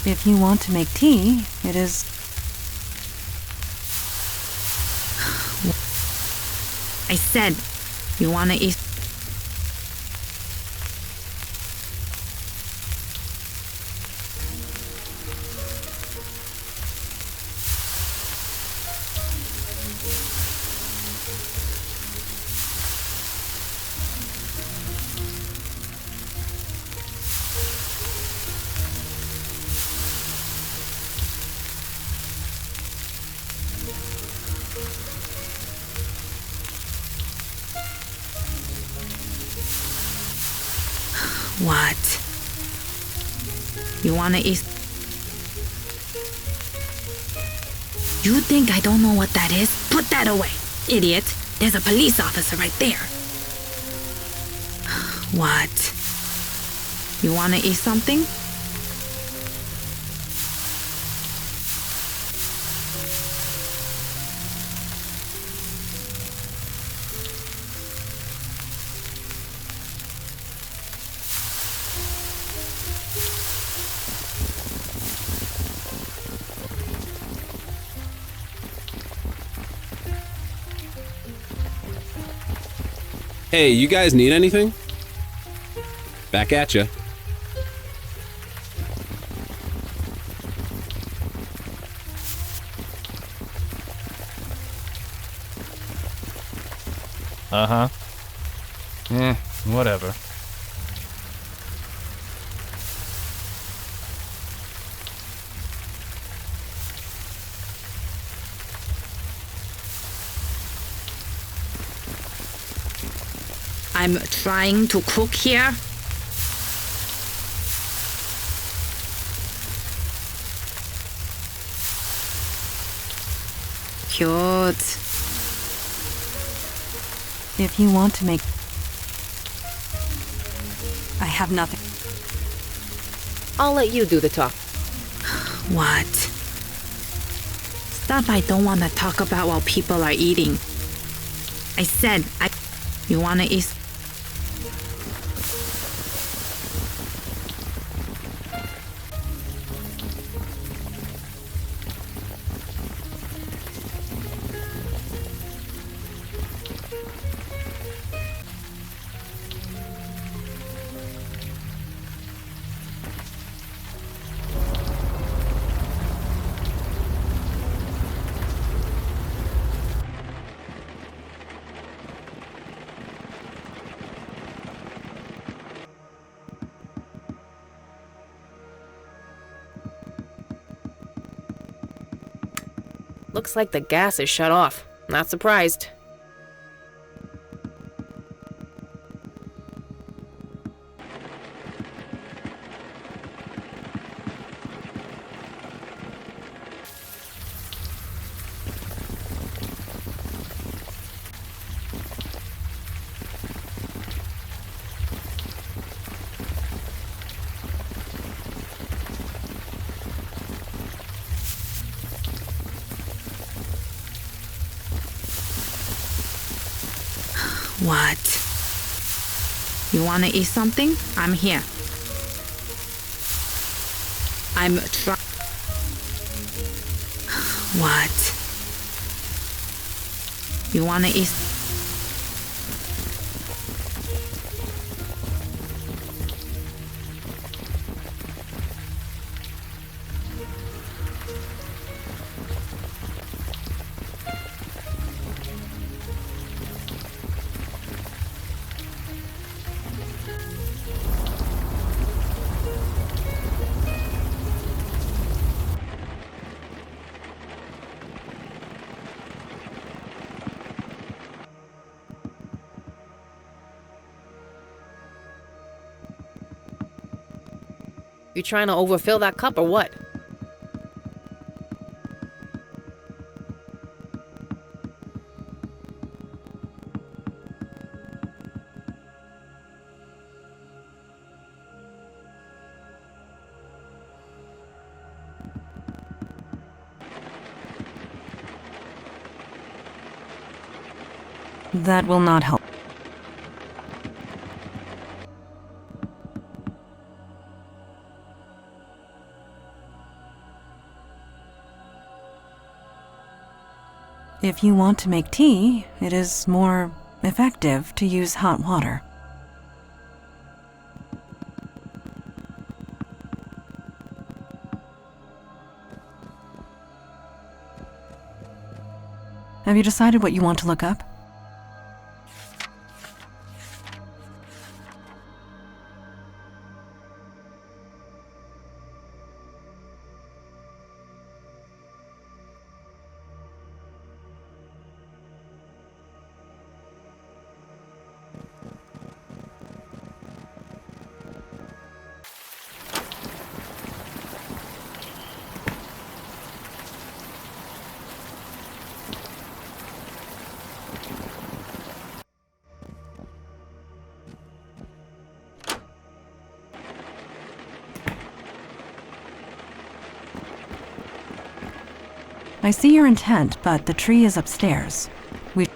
If you want to make tea, it is... I said, you wanna eat... What? You wanna eat... You think I don't know what that is? Put that away, idiot. There's a police officer right there. What? You wanna eat something? Hey, you guys need anything? Back at ya. Uh-huh. Whatever. I'm trying to cook here. Cute. If you want to make... I have nothing. I'll let you do the talk. What? Stuff I don't want to talk about while people are eating. I said, you want to eat... Looks like the gas is shut off. Not surprised. What? You want to eat something? I'm here. I'm trying. What? You want to eat? You trying to overfill that cup or what? That will not help. If you want to make tea, it is more effective to use hot water. Have you decided what you want to look up? I see your intent, but the tree is upstairs. We...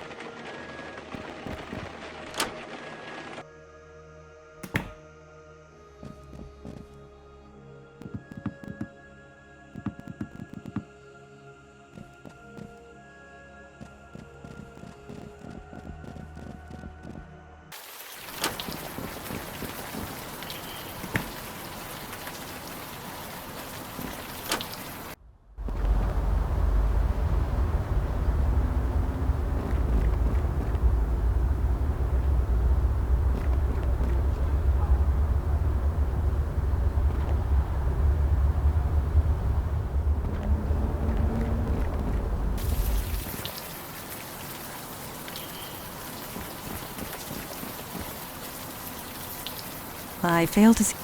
I fail to see...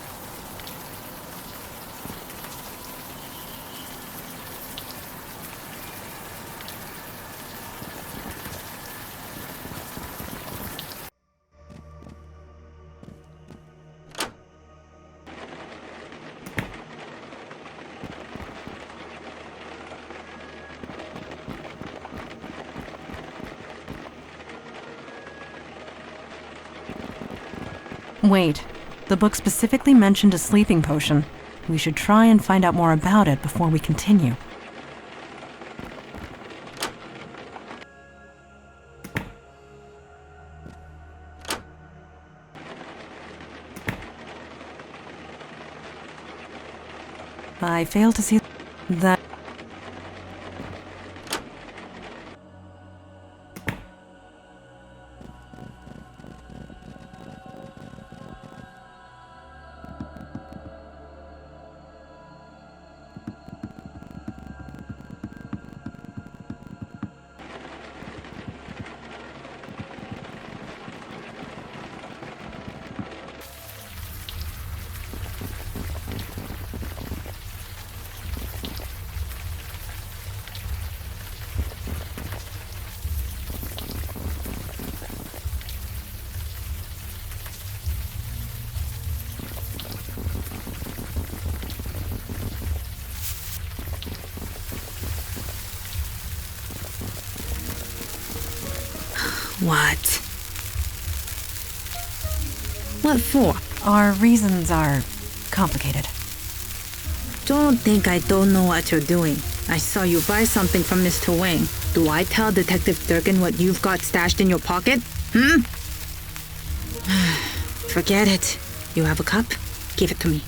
Wait. The book specifically mentioned a sleeping potion. We should try and find out more about it before we continue. I fail to see that... What? What for? Our reasons are complicated. Don't think I don't know what you're doing. I saw you buy something from Mr. Wang. Do I tell Detective Durkin what you've got stashed in your pocket? Forget it. You have a cup? Give it to me.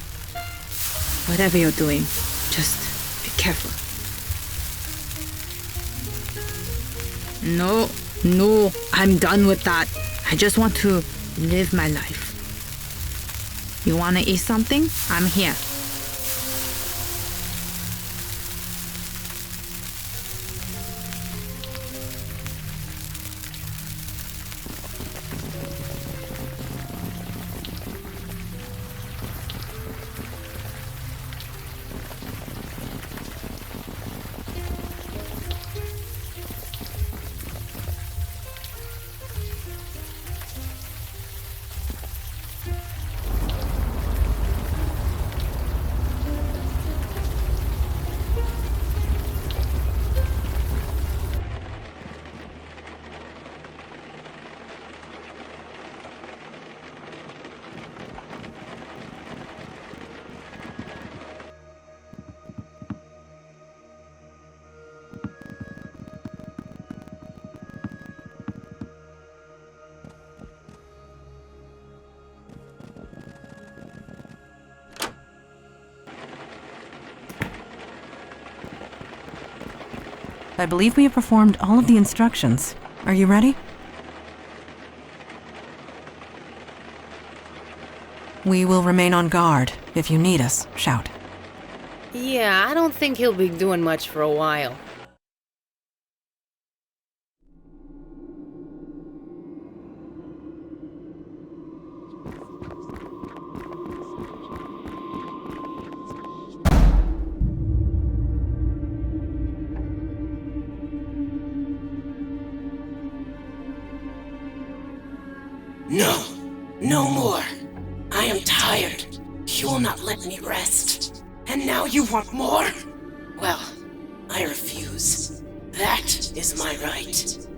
Whatever you're doing, just be careful. No, I'm done with that. I just want to live my life. You wanna eat something? I'm here. I believe we have performed all of the instructions. Are you ready? We will remain on guard. If you need us, shout. Yeah, I don't think he'll be doing much for a while. No more. I am tired. You will not let me rest. And now you want more? Well, I refuse. That is my right.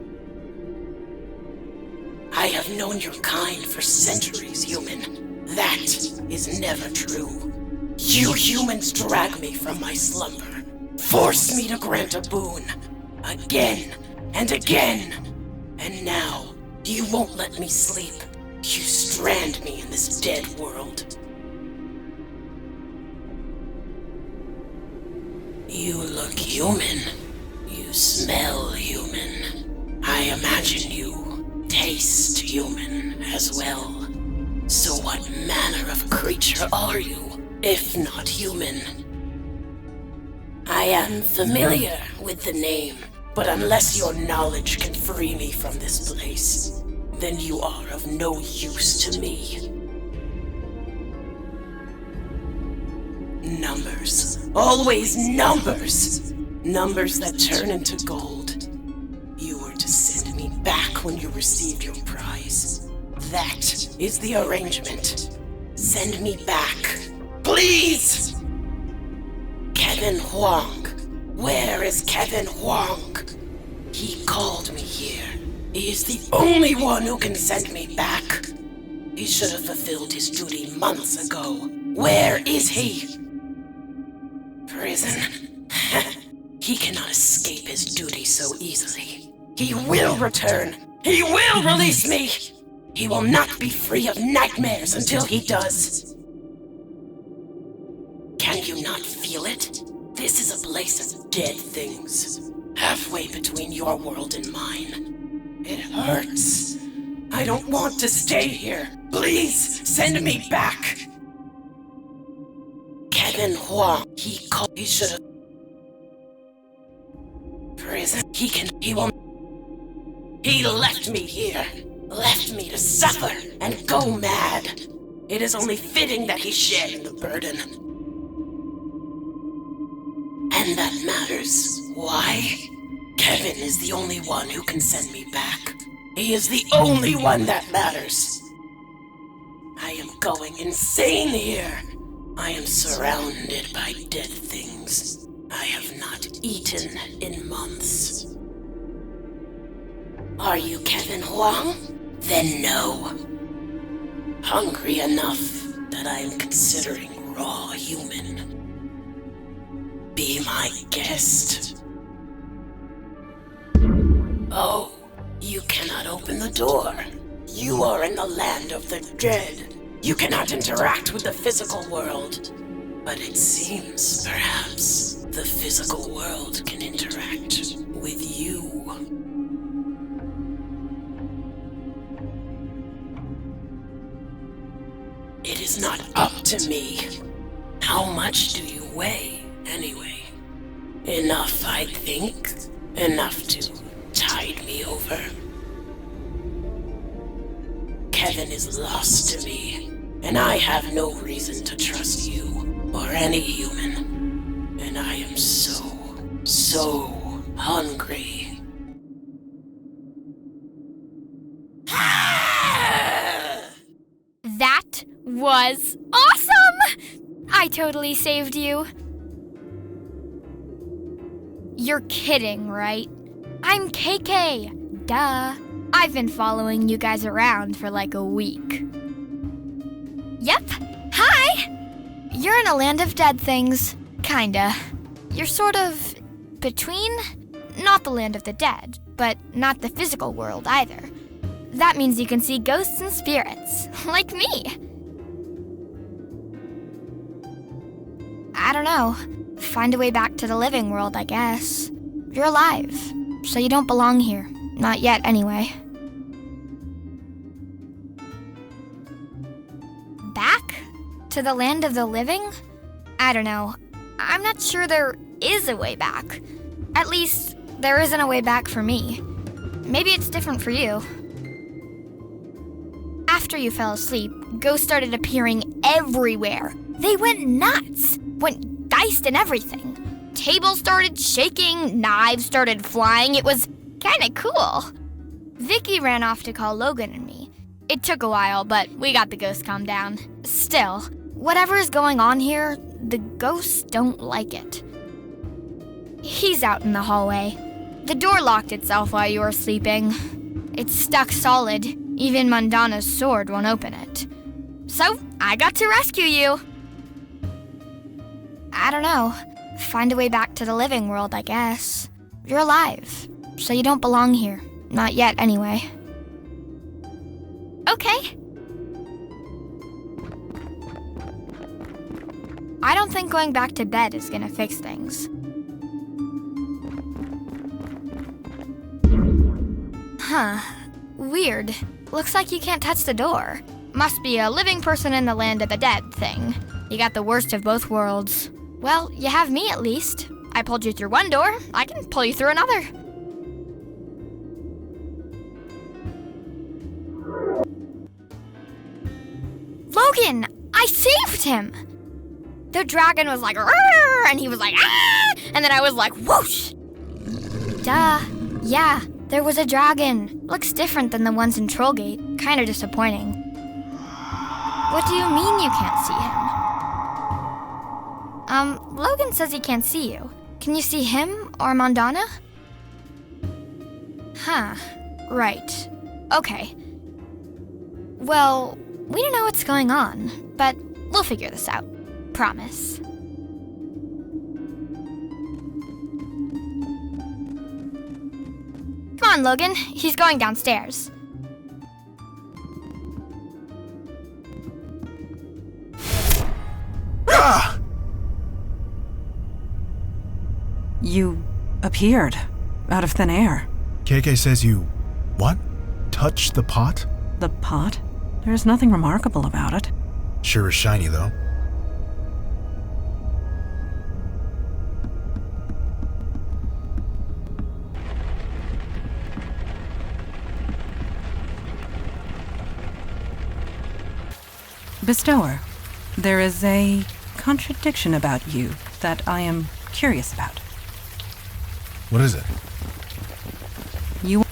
I have known your kind for centuries, human. That is never true. You humans drag me from my slumber. Force me to grant a boon. Again and again. And now, you won't let me sleep. You strand me in this dead world. You look human. You smell human. I imagine you taste human as well. So what manner of creature are you, if not human? I am familiar with the name, but unless your knowledge can free me from this place, then you are of no use to me. Numbers. Always numbers! Numbers that turn into gold. You were to send me back when you received your prize. That is the arrangement. Send me back. Please! Kevin Huang. Where is Kevin Huang? He called me here. He is the only one who can send me back. He should have fulfilled his duty months ago. Where is he? Prison? He cannot escape his duty so easily. He will return. He will release me. He will not be free of nightmares until he does. Can you not feel it? This is a place of dead things. Halfway between your world and mine. It hurts. I don't want to stay here. Please, send me back. Kevin Huang. He should have. Prison. He won't. He left me here. Left me to suffer and go mad. It is only fitting that he share in the burden. And that matters. Why? Kevin is the only one who can send me back. He is the only one that matters. I am going insane here. I am surrounded by dead things. I have not eaten in months. Are you Kevin Huang? Then no. Hungry enough that I am considering raw human. Be my guest. Oh, you cannot open the door. You are in the land of the dead. You cannot interact with the physical world. But it seems, perhaps, the physical world can interact with you. It is not up to me. How much do you weigh, anyway? Enough, I think. Enough to tide me over. Kevin is lost to me, and I have no reason to trust you or any human. And I am so hungry. That was awesome! I totally saved you. You're kidding, right? I'm KK. Duh. I've been following you guys around for like a week. Yep. Hi! You're in a land of dead things. Kinda. You're sort of between? Not the land of the dead, but not the physical world either. That means you can see ghosts and spirits, like me. I don't know. Find a way back to the living world, I guess. You're alive, so you don't belong here. Not yet, anyway. Back? To the land of the living? I don't know. I'm not sure there is a way back. At least, there isn't a way back for me. Maybe it's different for you. After you fell asleep, ghosts started appearing everywhere. They went nuts, went diced and everything. Tables started shaking, knives started flying. It was kinda cool. Vicky ran off to call Logan and me. It took a while, but we got the ghost calmed down. Still, whatever is going on here, the ghosts don't like it. He's out in the hallway. The door locked itself while you were sleeping. It's stuck solid. Even Mandana's sword won't open it. So, I got to rescue you. I don't know. Find a way back to the living world, I guess. You're alive, so you don't belong here. Not yet, anyway. Okay. I don't think going back to bed is gonna fix things. Huh. Weird. Looks like you can't touch the door. Must be a living person in the land of the dead thing. You got the worst of both worlds. Well, you have me at least. I pulled you through one door. I can pull you through another. Logan! I saved him! The dragon was like, "Rrr!" and he was like, "Ah!" And then I was like, whoosh! Duh. Yeah, there was a dragon. Looks different than the ones in Trollgate. Kinda disappointing. What do you mean you can't see him? Logan says he can't see you. Can you see him or Mandana? Huh. Right. Okay. Well, we don't know what's going on, but we'll figure this out. Promise. Come on, Logan. He's going downstairs. You appeared out of thin air. KK says you, what? Touched the pot? The pot? There's nothing remarkable about it. Sure is shiny, though. Bestower, there is a contradiction about you that I am curious about. What is it? You...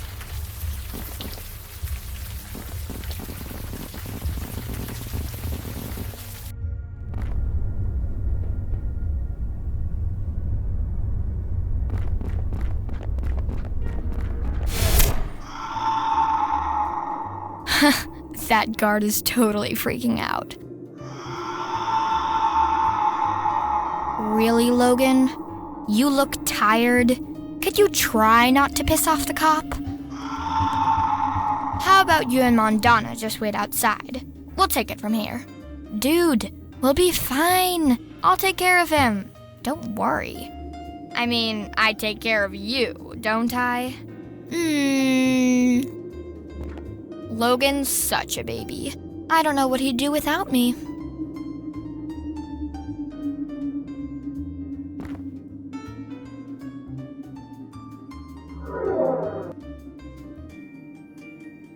That guard is totally freaking out. Really, Logan? You look tired. Could you try not to piss off the cop? How about you and Mondana just wait outside? We'll take it from here. Dude, we'll be fine. I'll take care of him. Don't worry. I mean, I take care of you, don't I? Logan's such a baby. I don't know what he'd do without me.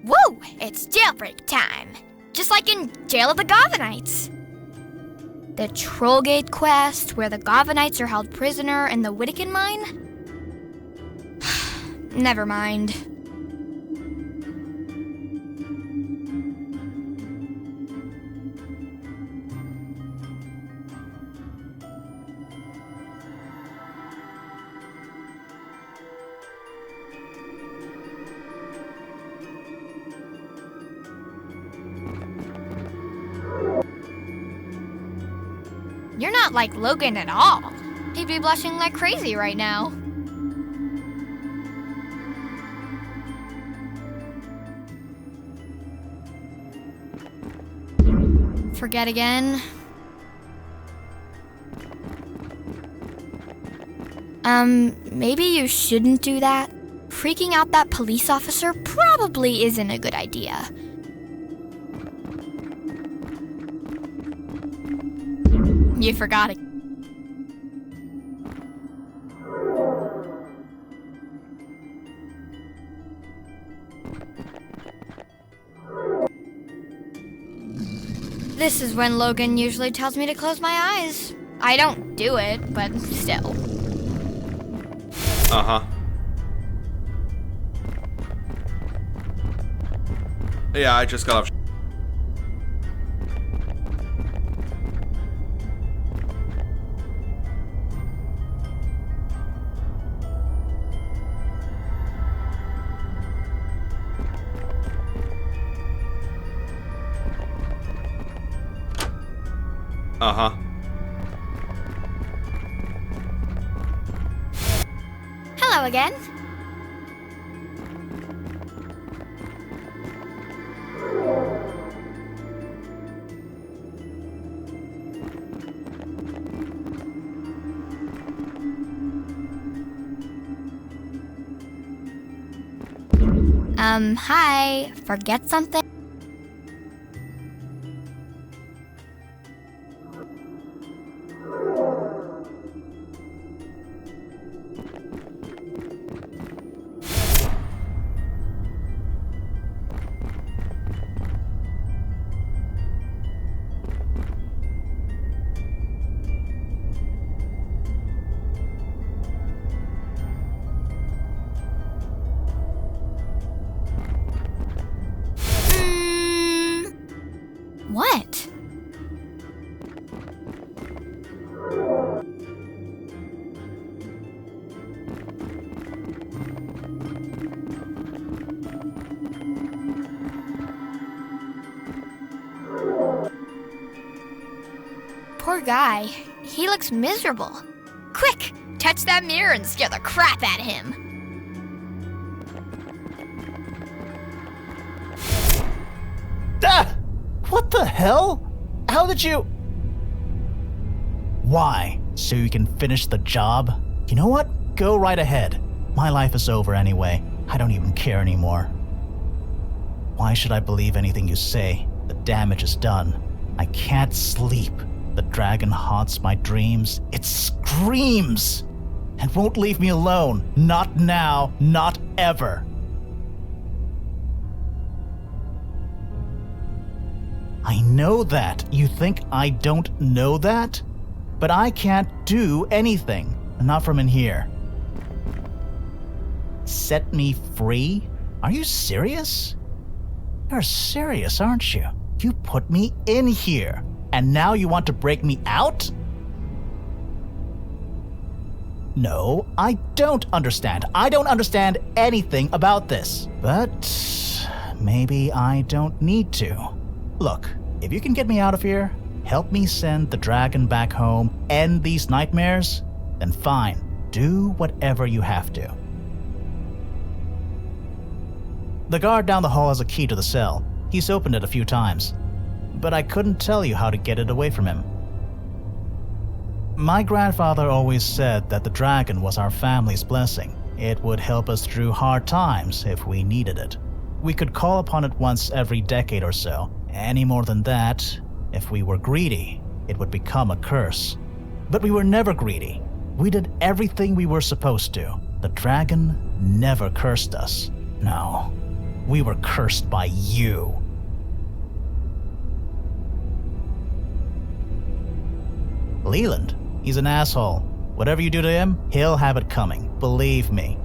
Woo! It's jailbreak time. Just like in Jail of the Gothanites. The Trollgate quest, where the Gothanites are held prisoner in the Whittican mine? Never mind. You're not like Logan at all. He'd be blushing like crazy right now. Forget again? Maybe you shouldn't do that. Freaking out that police officer probably isn't a good idea. You forgot it. This is when Logan usually tells me to close my eyes. I don't do it, but still. Uh-huh. Yeah, I just got off. Uh-huh. Hello again. Hi. Forget something? What? Poor guy. He looks miserable. Quick, touch that mirror and scare the crap out of him. Ah! What the hell? How did you... Why? So you can finish the job? You know what? Go right ahead. My life is over anyway. I don't even care anymore. Why should I believe anything you say? The damage is done. I can't sleep. The dragon haunts my dreams. It screams! And won't leave me alone. Not now, not ever. I know that. You think I don't know that? But I can't do anything. Not from in here. Set me free? Are you serious? You're serious, aren't you? You put me in here, and now you want to break me out? No, I don't understand. I don't understand anything about this. But maybe I don't need to. Look, if you can get me out of here, help me send the dragon back home, end these nightmares, then fine, do whatever you have to. The guard down the hall has a key to the cell. He's opened it a few times, but I couldn't tell you how to get it away from him. My grandfather always said that the dragon was our family's blessing. It would help us through hard times if we needed it. We could call upon it once every decade or so. Any more than that, if we were greedy, it would become a curse. But we were never greedy. We did everything we were supposed to. The dragon never cursed us. No, we were cursed by you. Leland, he's an asshole. Whatever you do to him, he'll have it coming. Believe me.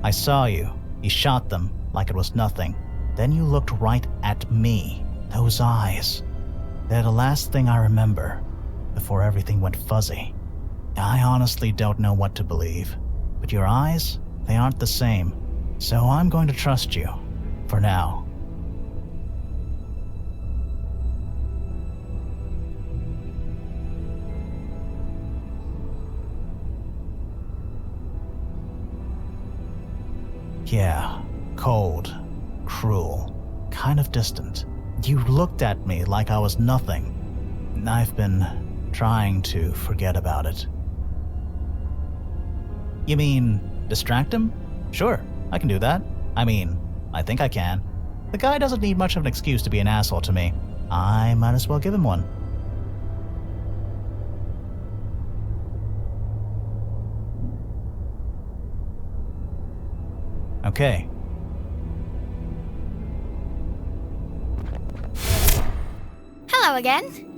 I saw you. You shot them like it was nothing. Then you looked right at me. Those eyes. They're the last thing I remember before everything went fuzzy. I honestly don't know what to believe. But your eyes, they aren't the same. So I'm going to trust you. For now. Yeah, cold, cruel, kind of distant. You looked at me like I was nothing. I've been trying to forget about it. You mean, distract him? Sure, I can do that. I think I can. The guy doesn't need much of an excuse to be an asshole to me. I might as well give him one. Okay. Hello again.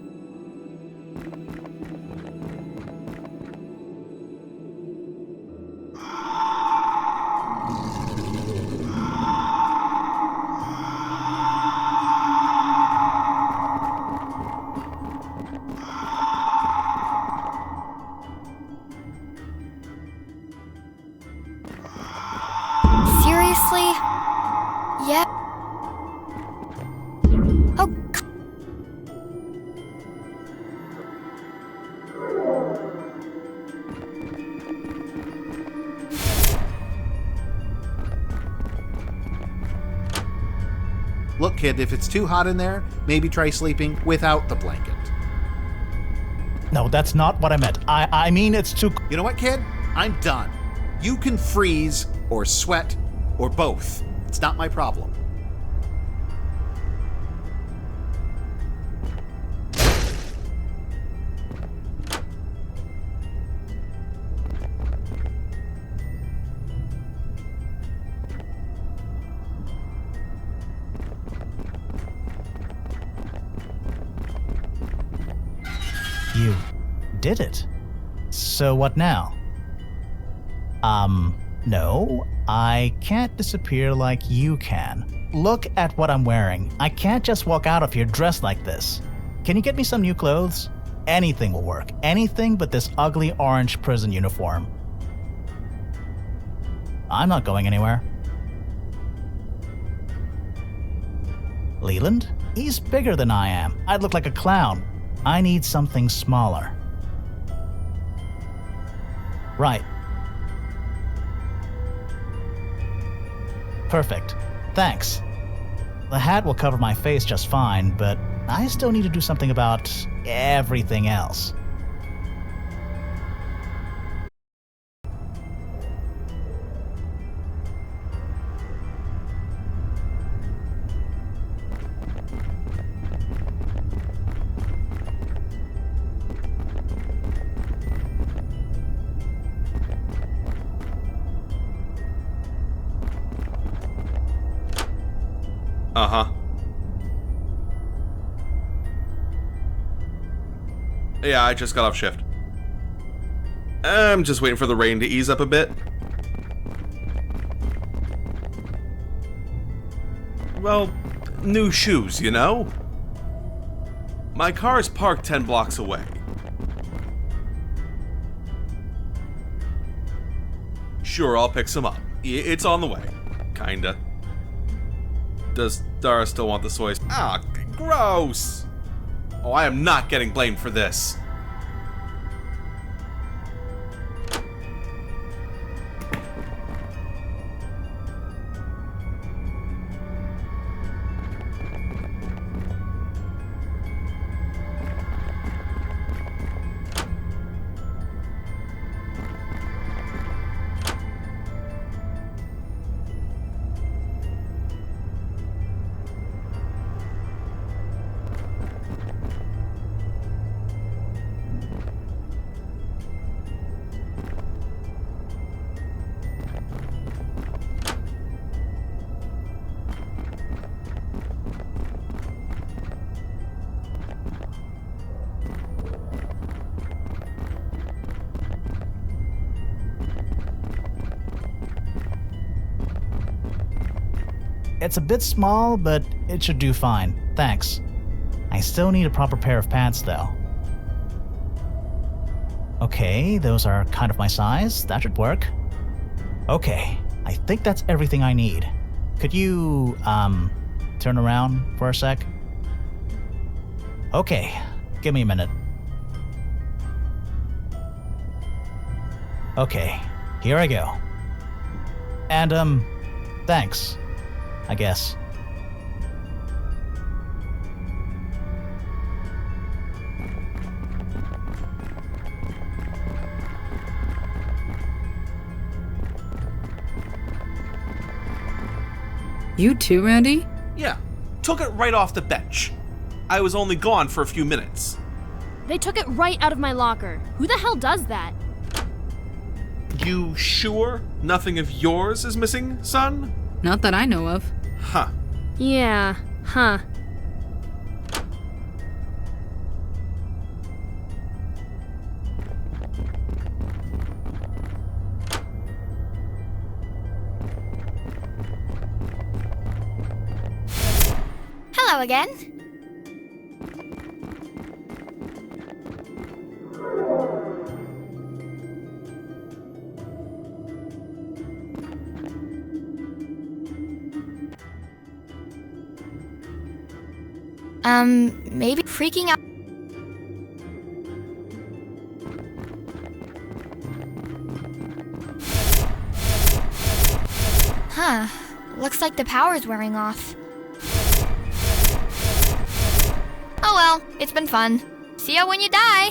Seriously? Yep. Oh, Look, kid, if it's too hot in there, maybe try sleeping without the blanket. No, that's not what I meant. I mean it's too... You know what, kid? I'm done. You can freeze or sweat or both. It's not my problem. You did it. So what now? No, I can't disappear like you can. Look at what I'm wearing. I can't just walk out of here dressed like this. Can you get me some new clothes? Anything will work. Anything but this ugly orange prison uniform. I'm not going anywhere. Leland? He's bigger than I am. I'd look like a clown. I need something smaller. Right. Perfect. Thanks. The hat will cover my face just fine, but I still need to do something about everything else. Uh-huh. Yeah, I just got off shift. I'm just waiting for the rain to ease up a bit. Well, new shoes, you know? My car is parked 10 blocks away. Sure, I'll pick some up. It's on the way. Kinda. Does Dara still want the soy? Ah, gross! Oh, I am not getting blamed for this. It's a bit small, but it should do fine. Thanks. I still need a proper pair of pants, though. Okay, those are kind of my size. That should work. Okay, I think that's everything I need. Could you, turn around for a sec? Okay, give me a minute. Okay, here I go. And, thanks, I guess. You too, Randy? Yeah, took it right off the bench. I was only gone for a few minutes. They took it right out of my locker. Who the hell does that? You sure nothing of yours is missing, son? Not that I know of. Huh. Yeah, huh. Hello again. Maybe freaking out. Huh. Looks like the power's wearing off. Oh well, it's been fun. See ya when you die.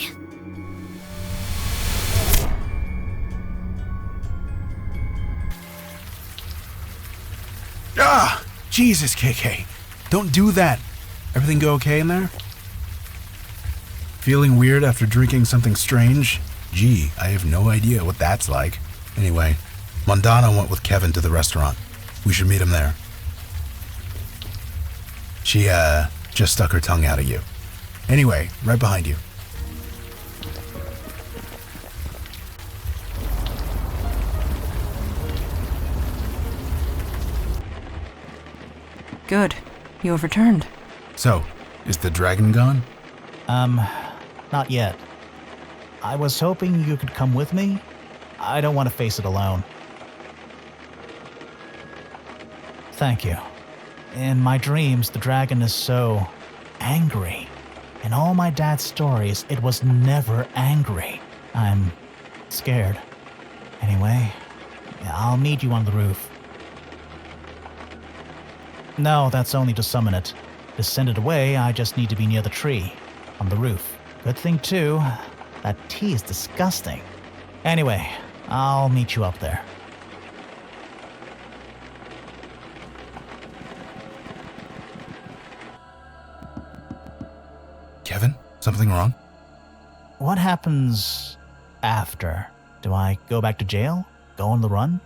Ah! Jesus, KK. Don't do that. Everything go okay in there? Feeling weird after drinking something strange? Gee, I have no idea what that's like. Anyway, Mondana went with Kevin to the restaurant. We should meet him there. She, just stuck her tongue out at you. Anyway, right behind you. Good. You have returned. So, is the dragon gone? Not yet. I was hoping you could come with me. I don't want to face it alone. Thank you. In my dreams, the dragon is so angry. In all my dad's stories, it was never angry. I'm scared. Anyway, I'll meet you on the roof. No, that's only to summon it. To send it away, I just need to be near the tree, on the roof. Good thing, too, that tea is disgusting. Anyway, I'll meet you up there. Kevin, something wrong? What happens after? Do I go back to jail? Go on the run?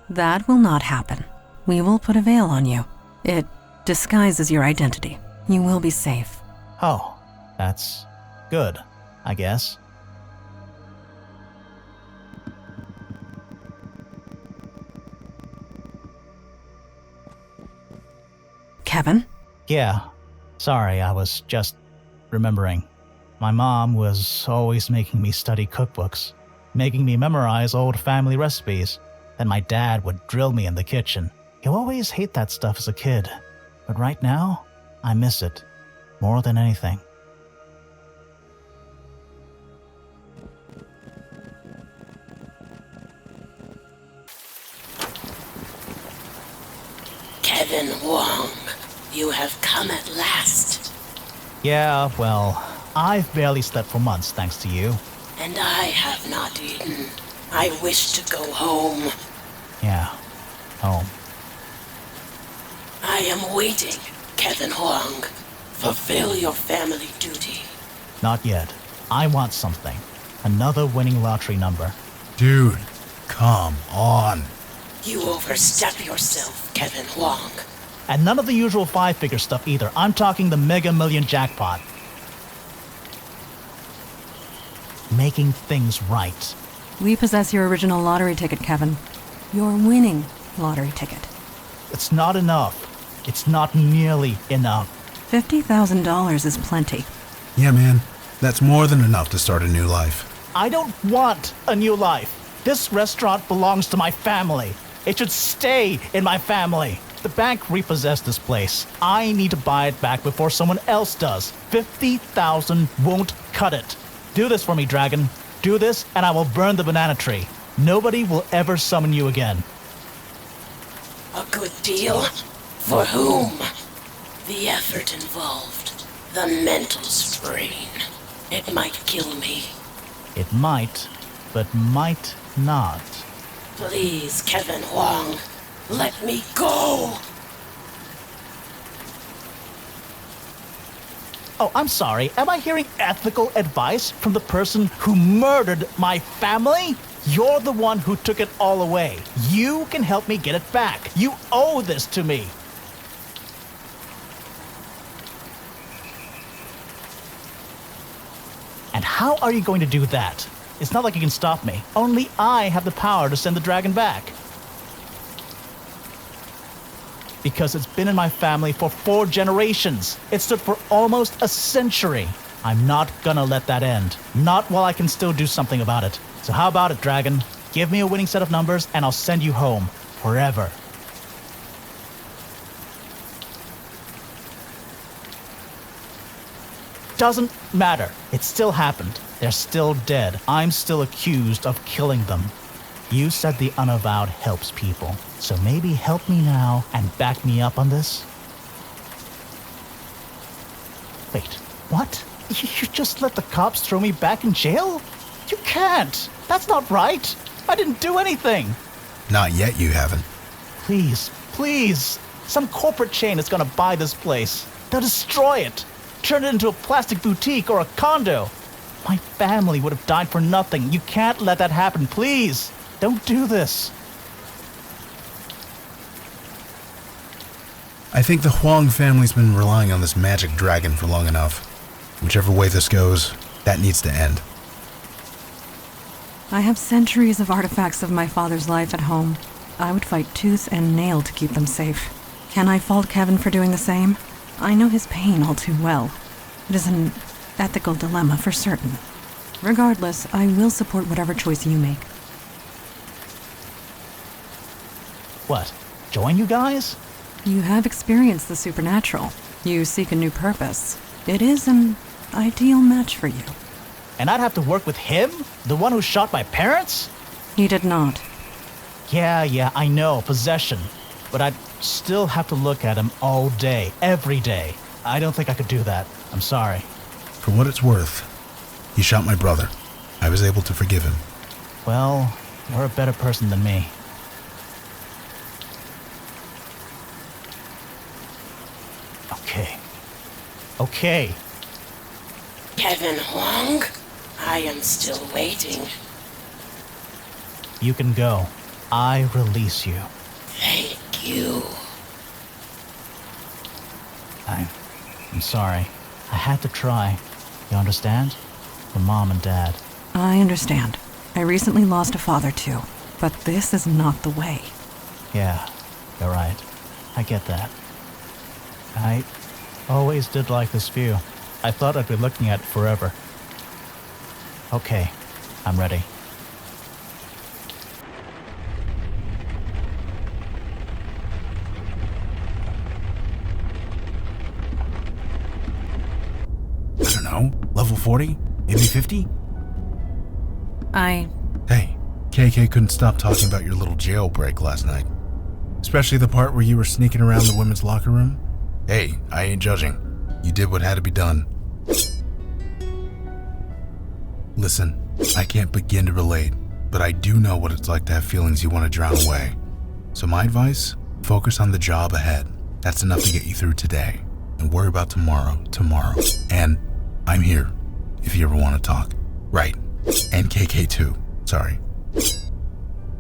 That will not happen. We will put a veil on you. It disguises your identity. You will be safe. Oh, that's good, I guess. Kevin? Yeah, sorry, I was just remembering. My mom was always making me study cookbooks, making me memorize old family recipes. Then my dad would drill me in the kitchen. He'll always hate that stuff as a kid. But right now, I miss it. More than anything. Kevin Wong, you have come at last. Yeah, well, I've barely slept for months thanks to you. And I have not eaten. I wish to go home. Yeah, home. I am waiting, Kevin Huang. Fulfill your family duty. Not yet. I want something. Another winning lottery number. Dude, come on. You overstep yourself, Kevin Huang. And none of the usual five-figure stuff either. I'm talking the Mega Million jackpot. Making things right. We possess your original lottery ticket, Kevin. Your winning lottery ticket. It's not enough. It's not nearly enough. $50,000 is plenty. Yeah, man. That's more than enough to start a new life. I don't want a new life. This restaurant belongs to my family. It should stay in my family. The bank repossessed this place. I need to buy it back before someone else does. 50,000 won't cut it. Do this for me, Dragon. Do this, and I will burn the banana tree. Nobody will ever summon you again. A good deal? For whom? The effort involved. The mental strain. It might kill me. It might, but might not. Please, Kevin Huang, let me go. Oh, I'm sorry. Am I hearing ethical advice from the person who murdered my family? You're the one who took it all away. You can help me get it back. You owe this to me. And how are you going to do that? It's not like you can stop me. Only I have the power to send the dragon back. Because it's been in my family for 4 generations. It stood for almost a century. I'm not gonna let that end. Not while I can still do something about it. So how about it, Dragon? Give me a winning set of numbers and I'll send you home. Forever. Doesn't matter. It still happened. They're still dead. I'm still accused of killing them. You said the Unavowed helps people. So maybe help me now and back me up on this? Wait, what? You just let the cops throw me back in jail? You can't. That's not right. I didn't do anything. Not yet, you haven't. Please, please. Some corporate chain is gonna buy this place. They'll destroy it. Turn it into a plastic boutique or a condo. My family would have died for nothing. You can't let that happen, please. Don't do this. I think the Huang family's been relying on this magic dragon for long enough. Whichever way this goes, that needs to end. I have centuries of artifacts of my father's life at home. I would fight tooth and nail to keep them safe. Can I fault Kevin for doing the same? I know his pain all too well. It is an ethical dilemma for certain. Regardless, I will support whatever choice you make. What? Join you guys? You have experienced the supernatural. You seek a new purpose. It is an ideal match for you. And I'd have to work with him? The one who shot my parents? He did not. Yeah, I know, possession. But I'd still have to look at him all day, every day. I don't think I could do that. I'm sorry. For what it's worth, he shot my brother. I was able to forgive him. Well, you're a better person than me. Okay. Kevin Huang, I am still waiting. You can go. I release you. Thank you. I'm sorry. I had to try. You understand? For Mom and Dad. I understand. I recently lost a father too, but this is not the way. Yeah, you're right. I get that. I always did like this view. I thought I'd be looking at it forever. Okay, I'm ready. Level 40? Maybe 50? Hey, KK couldn't stop talking about your little jailbreak last night. Especially the part where you were sneaking around the women's locker room. Hey, I ain't judging. You did what had to be done. Listen, I can't begin to relate, but I do know what it's like to have feelings you want to drown away. So my advice, focus on the job ahead. That's enough to get you through today. And worry about tomorrow. And I'm here, if you ever want to talk. Right. And KK too. Sorry.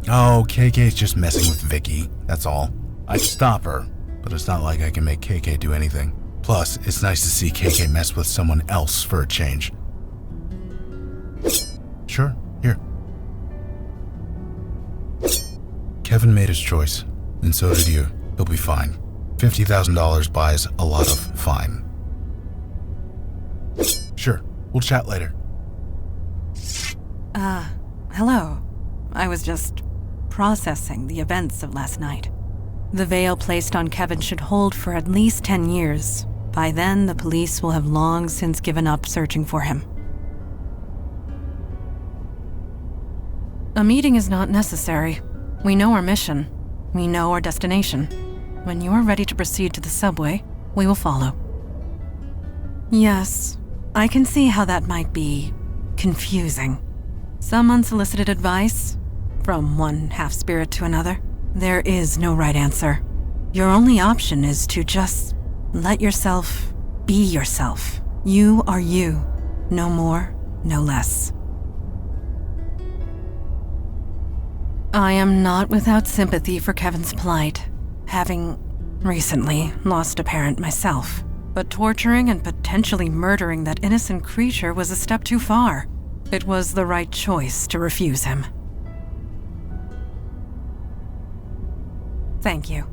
Oh, KK's just messing with Vicky, that's all. I'd stop her, but it's not like I can make KK do anything. Plus, it's nice to see KK mess with someone else for a change. Sure, here. Kevin made his choice, and so did you. He'll be fine. $50,000 buys a lot of fine. Sure, we'll chat later. Hello. I was just processing the events of last night. The veil placed on Kevin should hold for at least 10 years. By then, the police will have long since given up searching for him. A meeting is not necessary. We know our mission. We know our destination. When you are ready to proceed to the subway, we will follow. Yes, I can see how that might be confusing. Some unsolicited advice from one half-spirit to another. There is no right answer. Your only option is to just let yourself be yourself. You are you. No more, no less. I am not without sympathy for Kevin's plight, having recently lost a parent myself. But torturing and potentially murdering that innocent creature was a step too far. It was the right choice to refuse him. Thank you.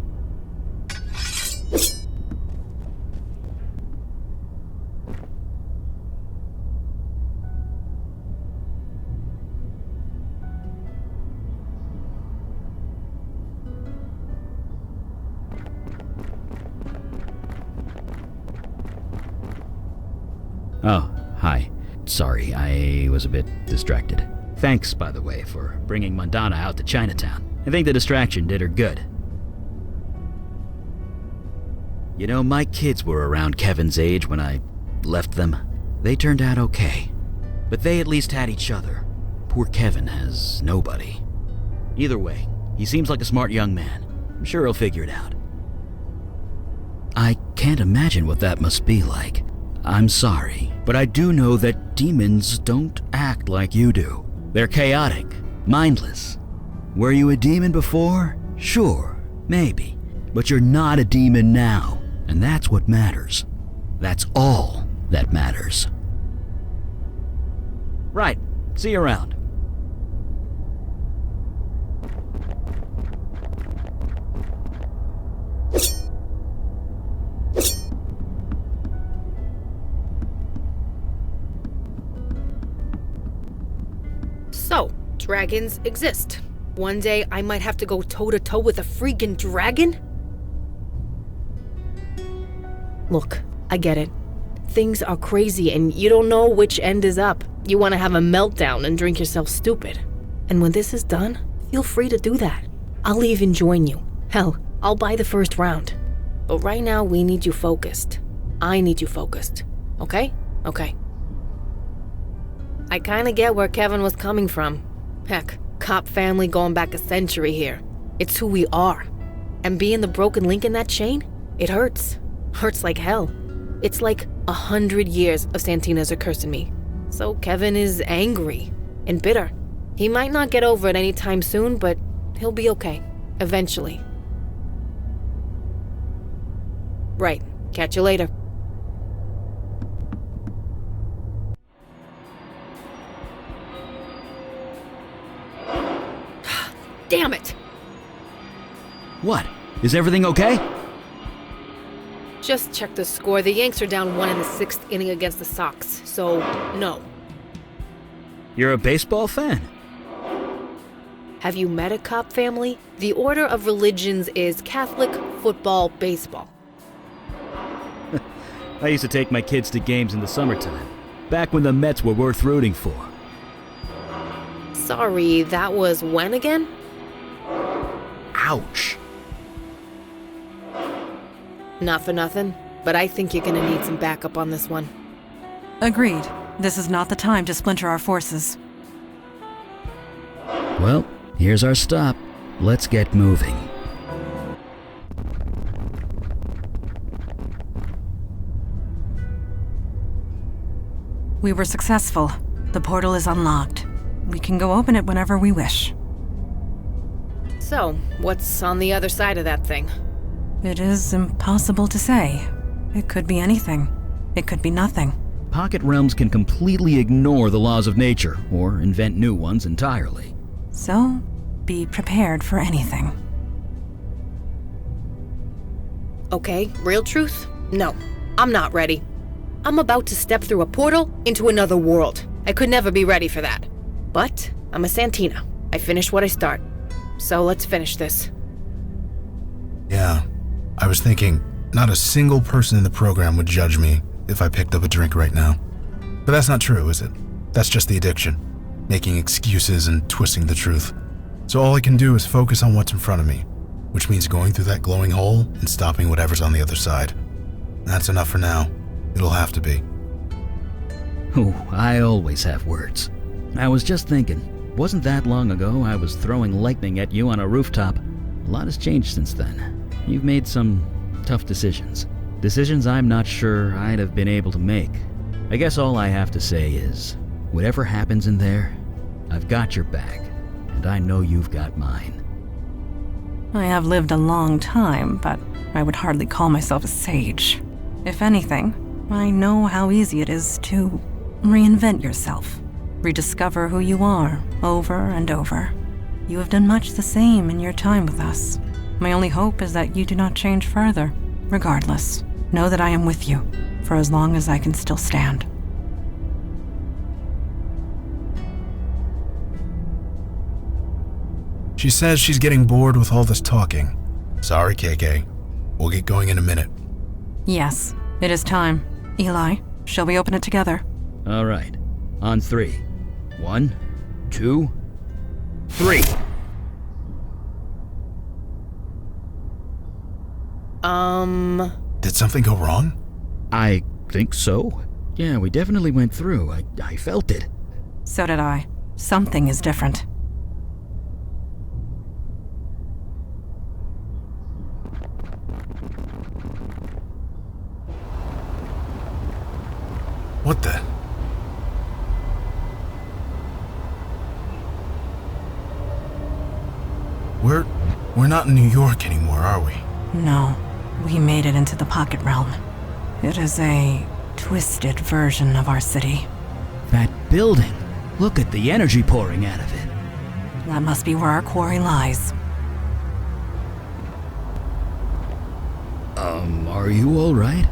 Oh, hi. Sorry, I was a bit distracted. Thanks, by the way, for bringing Mandana out to Chinatown. I think the distraction did her good. You know, my kids were around Kevin's age when I left them. They turned out okay. But they at least had each other. Poor Kevin has nobody. Either way, he seems like a smart young man. I'm sure he'll figure it out. I can't imagine what that must be like. I'm sorry, but I do know that demons don't act like you do. They're chaotic, mindless. Were you a demon before? Sure, maybe. But you're not a demon now, and that's what matters. That's all that matters. Right, see you around. So, dragons exist. One day I might have to go toe-to-toe with a freaking dragon? Look, I get it. Things are crazy and you don't know which end is up. You want to have a meltdown and drink yourself stupid. And when this is done, feel free to do that. I'll even join you. Hell, I'll buy the first round. But right now we need you focused. I need you focused. Okay? Okay. I kinda get where Kevin was coming from. Heck, cop family going back a century here. It's who we are. And being the broken link in that chain, it hurts. Hurts like hell. It's like 100 years of Santina's are cursing me. So Kevin is angry and bitter. He might not get over it anytime soon, but he'll be okay. Eventually. Right. Catch you later. Damn it! What? Is everything okay? Just check the score. The Yanks are down 1 in the 6th inning against the Sox, so no. You're a baseball fan? Have you met a cop family? The order of religions is Catholic, football, baseball. I used to take my kids to games in the summertime. Back when the Mets were worth rooting for. Sorry, that was when again? Ouch. Not for nothing, but I think you're gonna need some backup on this one. Agreed. This is not the time to splinter our forces. Well, here's our stop. Let's get moving. We were successful. The portal is unlocked. We can go open it whenever we wish. So, what's on the other side of that thing? It is impossible to say. It could be anything. It could be nothing. Pocket realms can completely ignore the laws of nature, or invent new ones entirely. So, be prepared for anything. Okay, real truth? No, I'm not ready. I'm about to step through a portal into another world. I could never be ready for that. But I'm a Santina. I finish what I start. So let's finish this. Yeah, I was thinking, not a single person in the program would judge me if I picked up a drink right now. But that's not true, is it? That's just the addiction, making excuses and twisting the truth. So all I can do is focus on what's in front of me, which means going through that glowing hole and stopping whatever's on the other side. That's enough for now. It'll have to be. Oh, I always have words. I was just thinking, wasn't that long ago I was throwing lightning at you on a rooftop? A lot has changed since then. You've made some tough decisions. Decisions I'm not sure I'd have been able to make. I guess all I have to say is, whatever happens in there, I've got your back, and I know you've got mine. I have lived a long time, but I would hardly call myself a sage. If anything, I know how easy it is to reinvent yourself, rediscover who you are over and over. You have done much the same in your time with us. My only hope is that you do not change further. Regardless, know that I am with you for as long as I can still stand. She says she's getting bored with all this talking. Sorry, KK. We'll get going in a minute. Yes, it is time. Eli, shall we open it together? All right. On 3. 1, 2, 3. Did something go wrong? I think so. Yeah, we definitely went through. I felt it. So did I. Something is different. What the? We're not in New York anymore, are we? No, we made it into the Pocket Realm. It is a twisted version of our city. That building. Look at the energy pouring out of it. That must be where our quarry lies. Are you all right?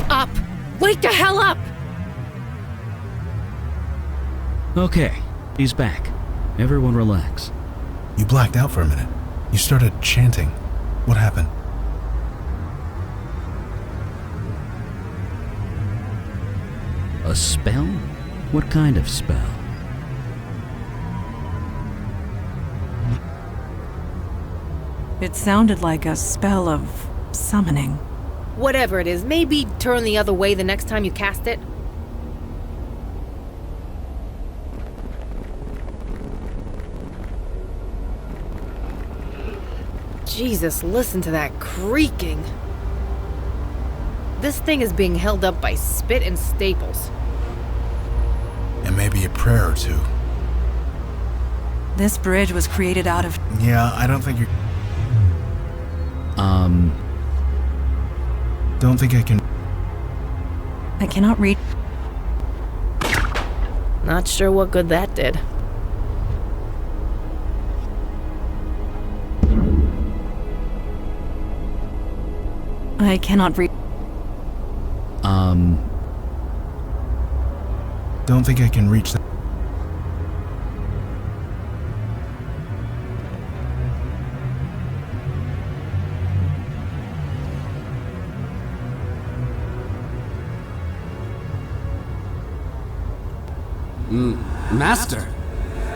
Up! Wake the hell up! Okay, he's back. Everyone relax. You blacked out for a minute. You started chanting. What happened? A spell? What kind of spell? It sounded like a spell of summoning. Whatever it is, maybe turn the other way the next time you cast it. Jesus, listen to that creaking. This thing is being held up by spit and staples. And maybe a prayer or two. This bridge was created out of... Yeah, I don't think you're... Don't think I can... I cannot read... Not sure what good that did. I cannot read. Don't think I can reach that. Master,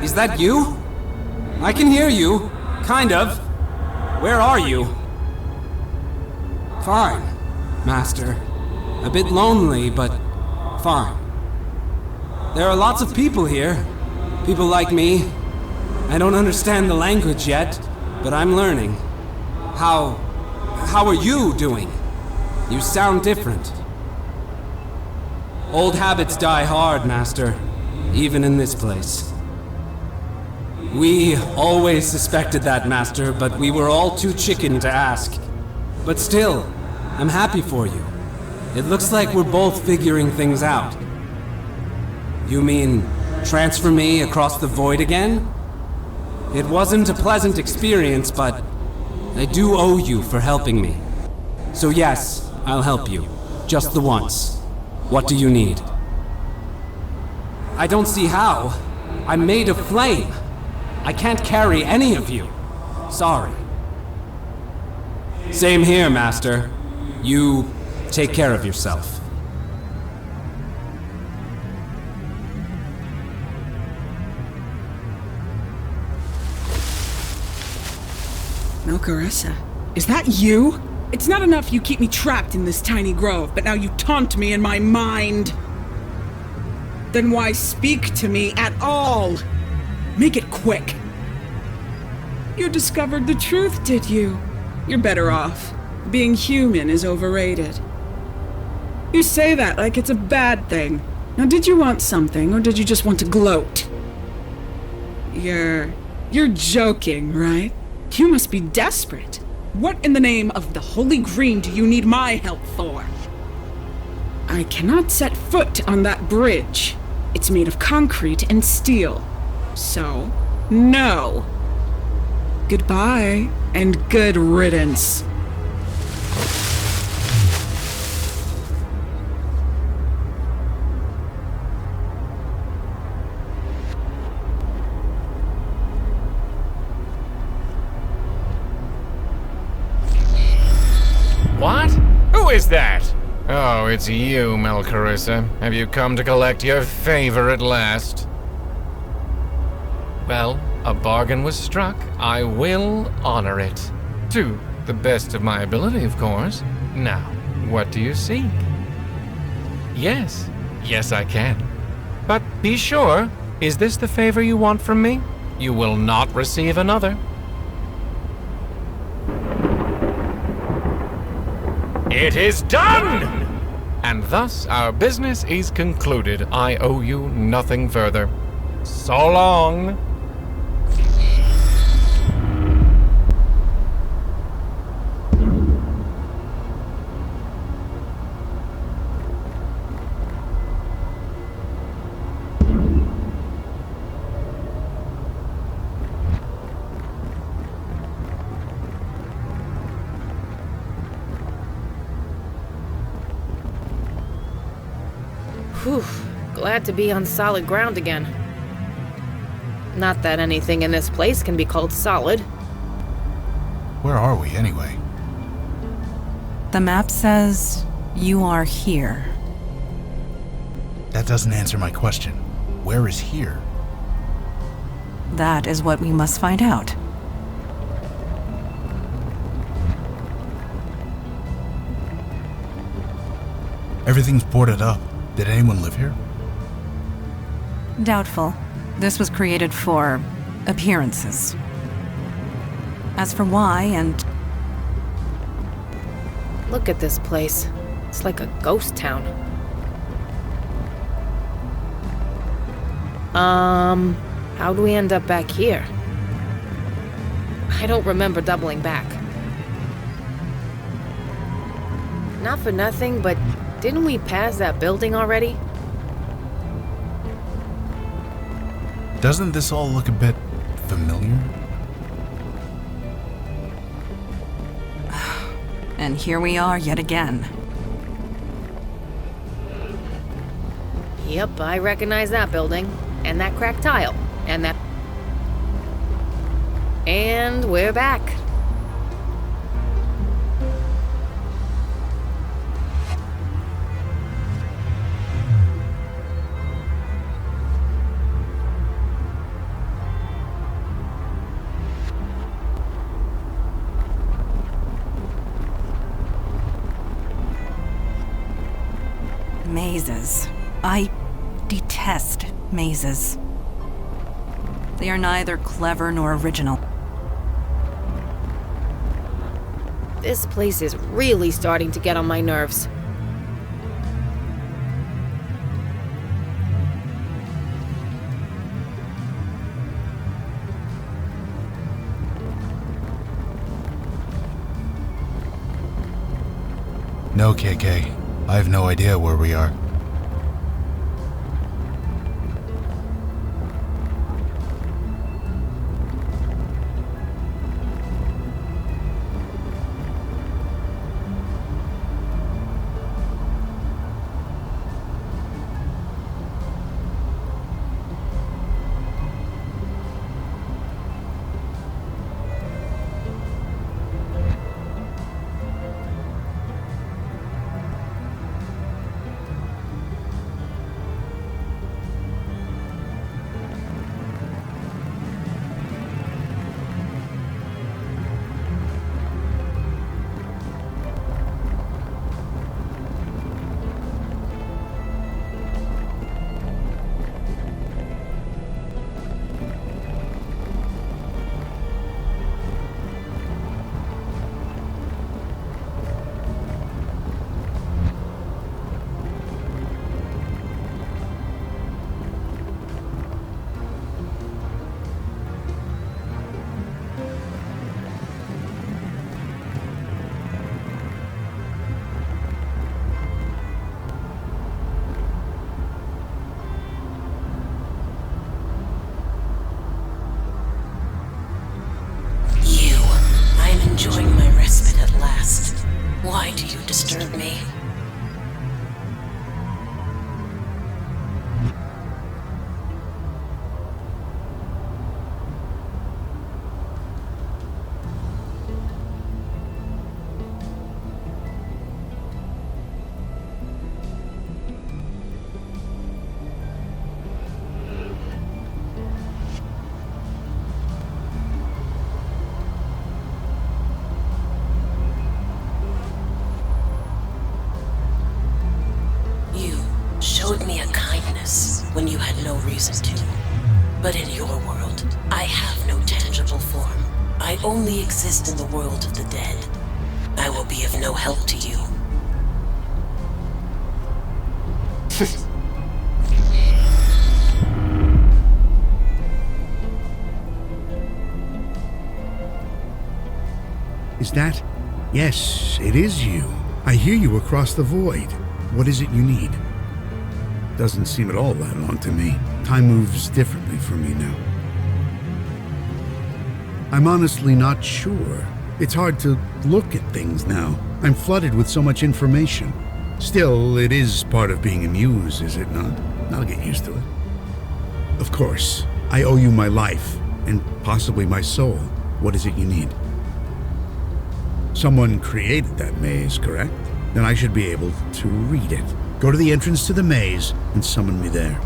is that you? I can hear you, kind of. Where are you? Fine, Master. A bit lonely, but fine. There are lots of people here. People like me. I don't understand the language yet, but I'm learning. How are you doing? You sound different. Old habits die hard, Master. Even in this place. We always suspected that, Master, but we were all too chicken to ask. But still, I'm happy for you. It looks like we're both figuring things out. You mean, transfer me across the void again? It wasn't a pleasant experience, but I do owe you for helping me. So yes, I'll help you. Just the once. What do you need? I don't see how. I'm made of flame. I can't carry any of you. Sorry. Same here, Master. You take care of yourself. Melchoressa, is that you? It's not enough you keep me trapped in this tiny grove, but now you taunt me in my mind. Then why speak to me at all? Make it quick. You discovered the truth, did you? You're better off. Being human is overrated. You say that like it's a bad thing. Now, did you want something, or did you just want to gloat? You're joking, right? You must be desperate. What in the name of the Holy Green do you need my help for? I cannot set foot on that bridge. It's made of concrete and steel. So, no. Goodbye, and good riddance. What? Who is that? Oh, it's you, Melchoressa. Have you come to collect your favor at last? Well, a bargain was struck. I will honor it. To the best of my ability, of course. Now, what do you seek? Yes, I can. But be sure, is this the favor you want from me? You will not receive another. It is done! And thus our business is concluded. I owe you nothing further. So long. Whew, glad to be on solid ground again. Not that anything in this place can be called solid. Where are we, anyway? The map says you are here. That doesn't answer my question. Where is here? That is what we must find out. Everything's boarded up. Did anyone live here? Doubtful. This was created for appearances. As for why and... Look at this place. It's like a ghost town. How do we end up back here? I don't remember doubling back. Not for nothing, but didn't we pass that building already? Doesn't this all look a bit familiar? And here we are yet again. Yep, I recognize that building. And that cracked tile. And that... And we're back. Mazes. I detest mazes. They are neither clever nor original. This place is really starting to get on my nerves. No, KK. I have no idea where we are. Enjoying my respite at last. Why do you disturb me? Showed me a kindness when you had no reason to. But in your world, I have no tangible form. I only exist in the world of the dead. I will be of no help to you. Is that? Yes, it is you. I hear you across the void. What is it you need? Doesn't seem at all that long to me. Time moves differently for me now. I'm honestly not sure. It's hard to look at things now. I'm flooded with so much information. Still, it is part of being a muse, is it not? I'll get used to it. Of course, I owe you my life, and possibly my soul. What is it you need? Someone created that maze, correct? Then I should be able to read it. Go to the entrance to the maze and summon me there.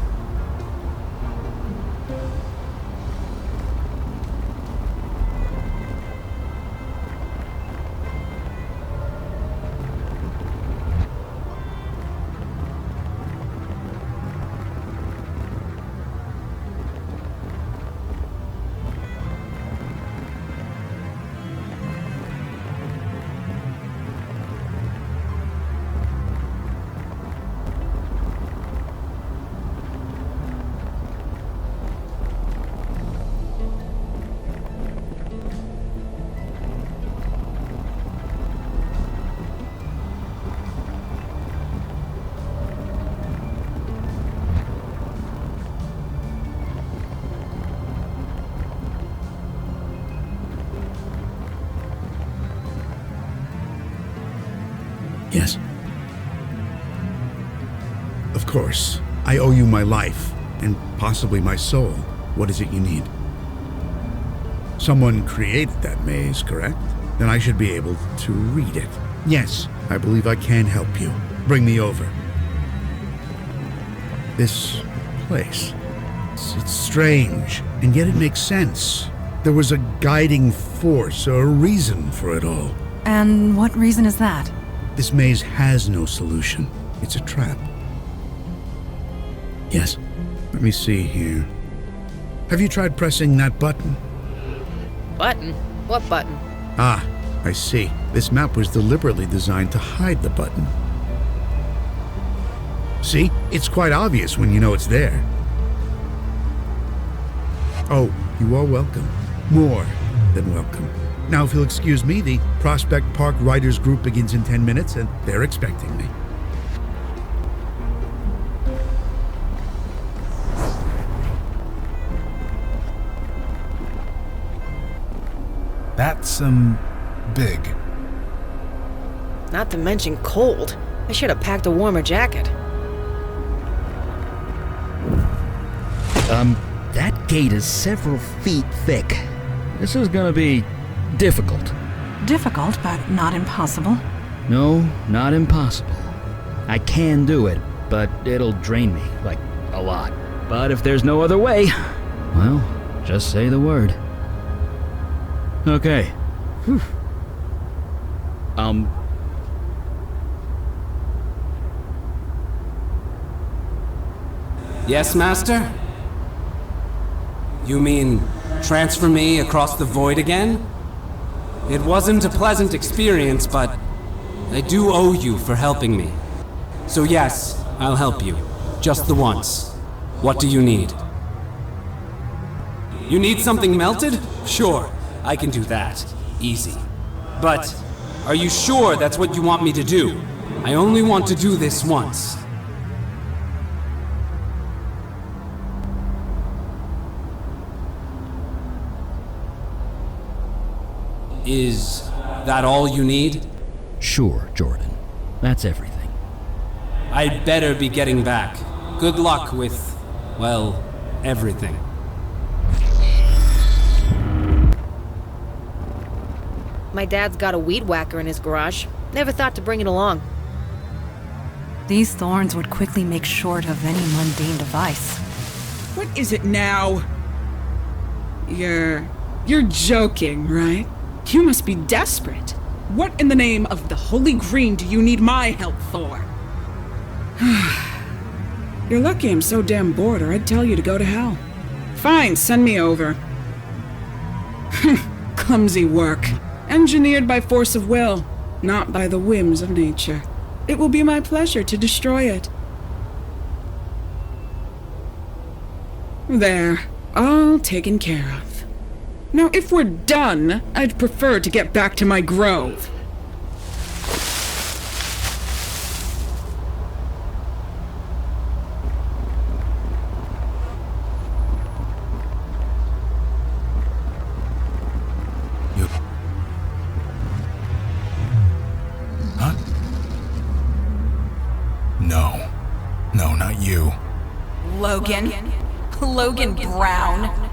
Yes? Of course. I owe you my life, and possibly my soul. What is it you need? Someone created that maze, correct? Then I should be able to read it. Yes, I believe I can help you. Bring me over. This place. It's strange, and yet it makes sense. There was a guiding force, a reason for it all. And what reason is that? This maze has no solution. It's a trap. Yes. Let me see here. Have you tried pressing that button? Button? What button? Ah, I see. This map was deliberately designed to hide the button. See? It's quite obvious when you know it's there. Oh, you are welcome. More than welcome. Now, if you'll excuse me, the Prospect Park Writers Group begins in 10 minutes, and they're expecting me. That's, big. Not to mention cold. I should have packed a warmer jacket. That gate is several feet thick. This is gonna be difficult. Difficult, but not impossible. No, not impossible. I can do it, but it'll drain me, like, a lot. But if there's no other way, well, just say the word. Okay. Whew. Yes, Master? You mean transfer me across the void again? It wasn't a pleasant experience, but I do owe you for helping me. So yes, I'll help you. Just the once. What do you need? You need something melted? Sure, I can do that. Easy. But are you sure that's what you want me to do? I only want to do this once. Is that all you need? Sure, Jordan. That's everything. I'd better be getting back. Good luck with, well, everything. My dad's got a weed whacker in his garage. Never thought to bring it along. These thorns would quickly make short of any mundane device. What is it now? You're joking, right? You must be desperate. What in the name of the Holy Green do you need my help for? You're lucky I'm so damn bored, or I'd tell you to go to hell. Fine, send me over. Clumsy work. Engineered by force of will, not by the whims of nature. It will be my pleasure to destroy it. There, all taken care of. Now, if we're done, I'd prefer to get back to my grove. Huh? No. No, not you. Logan Brown.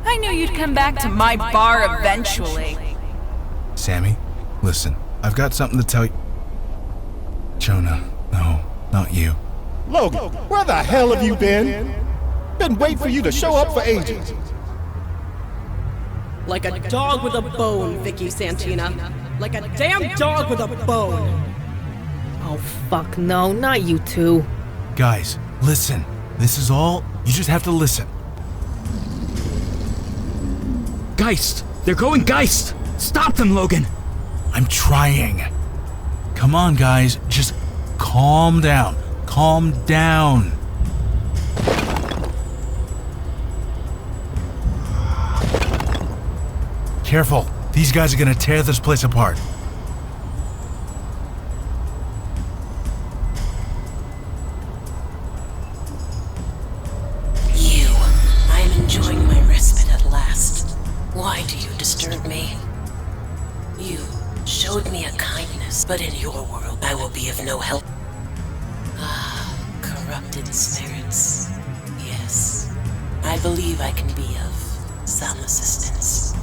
I knew you'd come back to my bar eventually. Sammy, listen. I've got something to tell you. Jonah, no, not you. Logan, where the hell have you been? Been waiting for you to show up for ages. Like a dog with a bone, Vicky Santina. Like a damn dog with a bone. Oh, fuck no, not you two. Guys, listen. This is all. You just have to listen. Geist! They're going Geist! Stop them, Logan! I'm trying. Come on, guys. Just calm down. Calm down. Careful. These guys are gonna tear this place apart. I'm enjoying my respite at last. Why do you disturb me? You showed me a kindness Yes, but in your world, I will be of no help. Ah, corrupted spirits. Yes, I believe I can be of some assistance.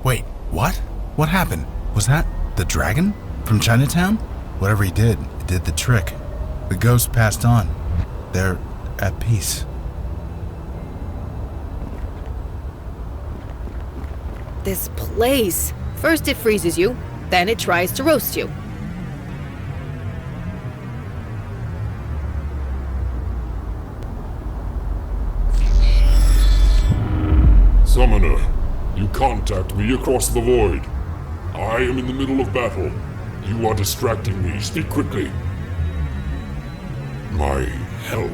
Wait, what? What happened? Was that the dragon from Chinatown? Whatever he did, it did the trick. The ghost passed on. They're at peace. This place. First it freezes you, then it tries to roast you. Summoner, you contact me across the void. I am in the middle of battle. You are distracting me. Speak quickly. My help.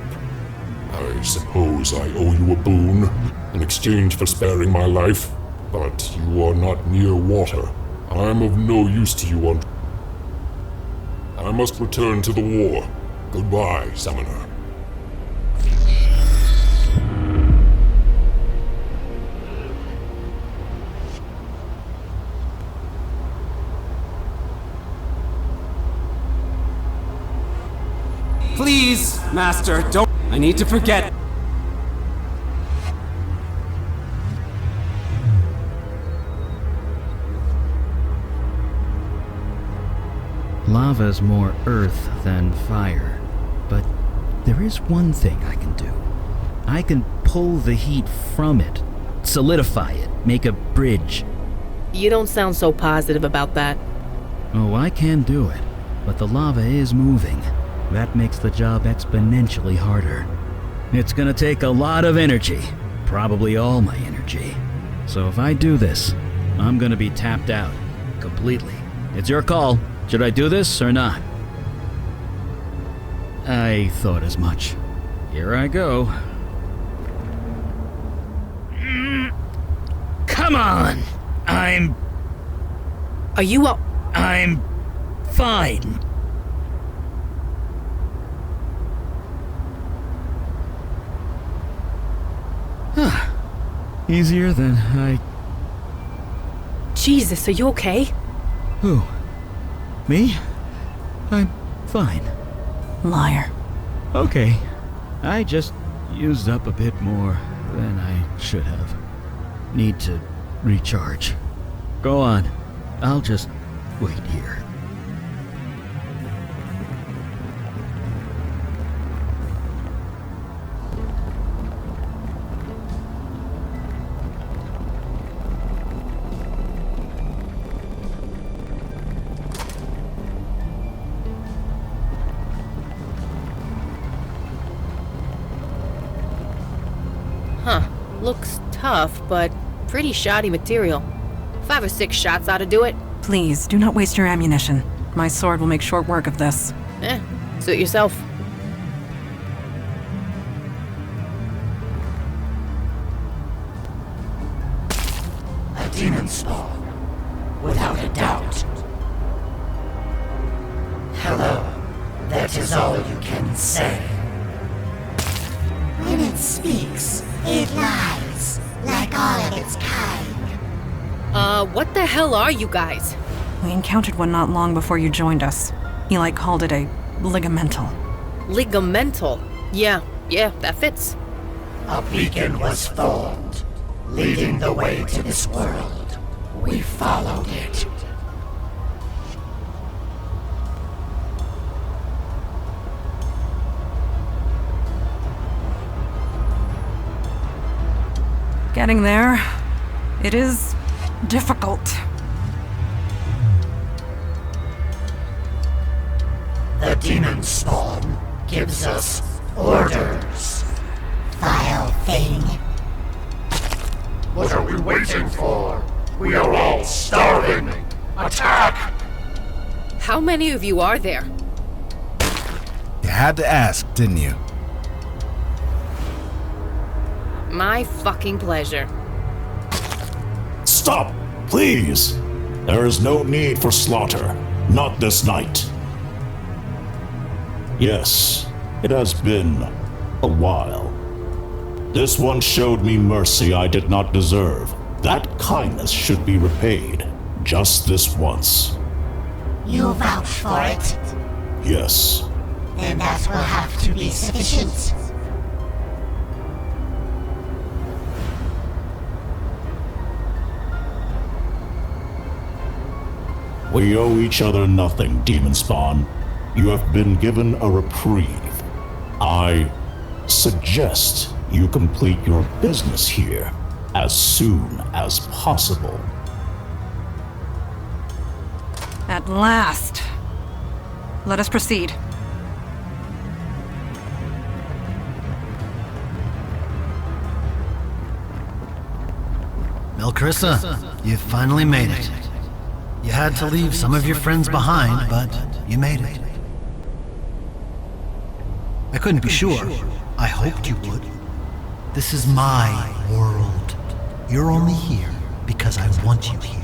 I suppose I owe you a boon in exchange for sparing my life, but you are not near water. I am of no use to you on... I must return to the war. Goodbye, Summoner. Please, Master, don't... I need to forget... Lava's more earth than fire, but there is one thing I can do. I can pull the heat from it, solidify it, make a bridge. You don't sound so positive about that. Oh, I can do it, but the lava is moving. That makes the job exponentially harder. It's gonna take a lot of energy, probably all my energy. So if I do this, I'm gonna be tapped out, completely. It's your call. Should I do this or not? I thought as much. Here I go. Come on! Are you up? I'm fine. Easier than I... Jesus, are you okay? Who? Me? I'm fine. Liar. Okay. I just used up a bit more than I should have. Need to recharge. Go on. I'll just wait here. Looks tough, but pretty shoddy material. 5 or 6 shots ought to do it. Please, do not waste your ammunition. My sword will make short work of this. Suit yourself. A demon spawn, without a doubt. Hello, that is all you can say. When it speaks, it lies, like all of its kind. What the hell are you guys? We encountered one not long before you joined us. Eli called it a ligamental. Ligamental? Yeah, that fits. A beacon was formed, leading the way to this world. We followed it. Getting there, it is difficult. The demon spawn gives us orders. Vile thing. What are we waiting for? We are all starving. Attack! How many of you are there? You had to ask, didn't you? My fucking pleasure. Stop, please! There is no need for slaughter. Not this night. Yes, it has been a while. This one showed me mercy I did not deserve. That kindness should be repaid. Just this once. You vouch for it? Yes. Then that will have to be sufficient. We owe each other nothing, Demon Spawn. You have been given a reprieve. I suggest you complete your business here as soon as possible. At last. Let us proceed. Melcarissa, you finally made it. You had to leave some of your friends behind, but you made it. I couldn't be sure. I hoped you would. This is my world. You're only here because I want you here.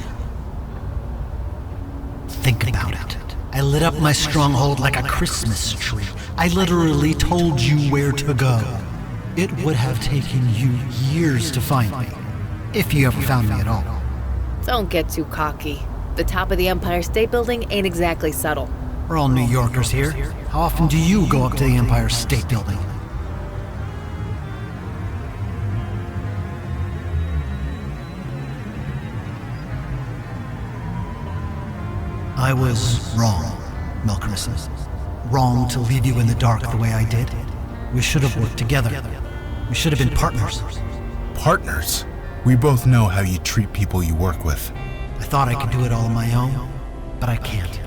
Think about it. I lit up my stronghold like a Christmas tree. I literally told you where to go. It would have taken you years to find me, if you ever found me at all. Don't get too cocky. The top of the Empire State Building ain't exactly subtle. We're all New Yorkers here. How often do you go up to the Empire State Building? I was wrong, Melcarissa. Wrong to leave you in the dark the way I did. We should have worked together. We should have been partners. Partners? We both know how you treat people you work with. I thought I could do it all on my own, but I can't.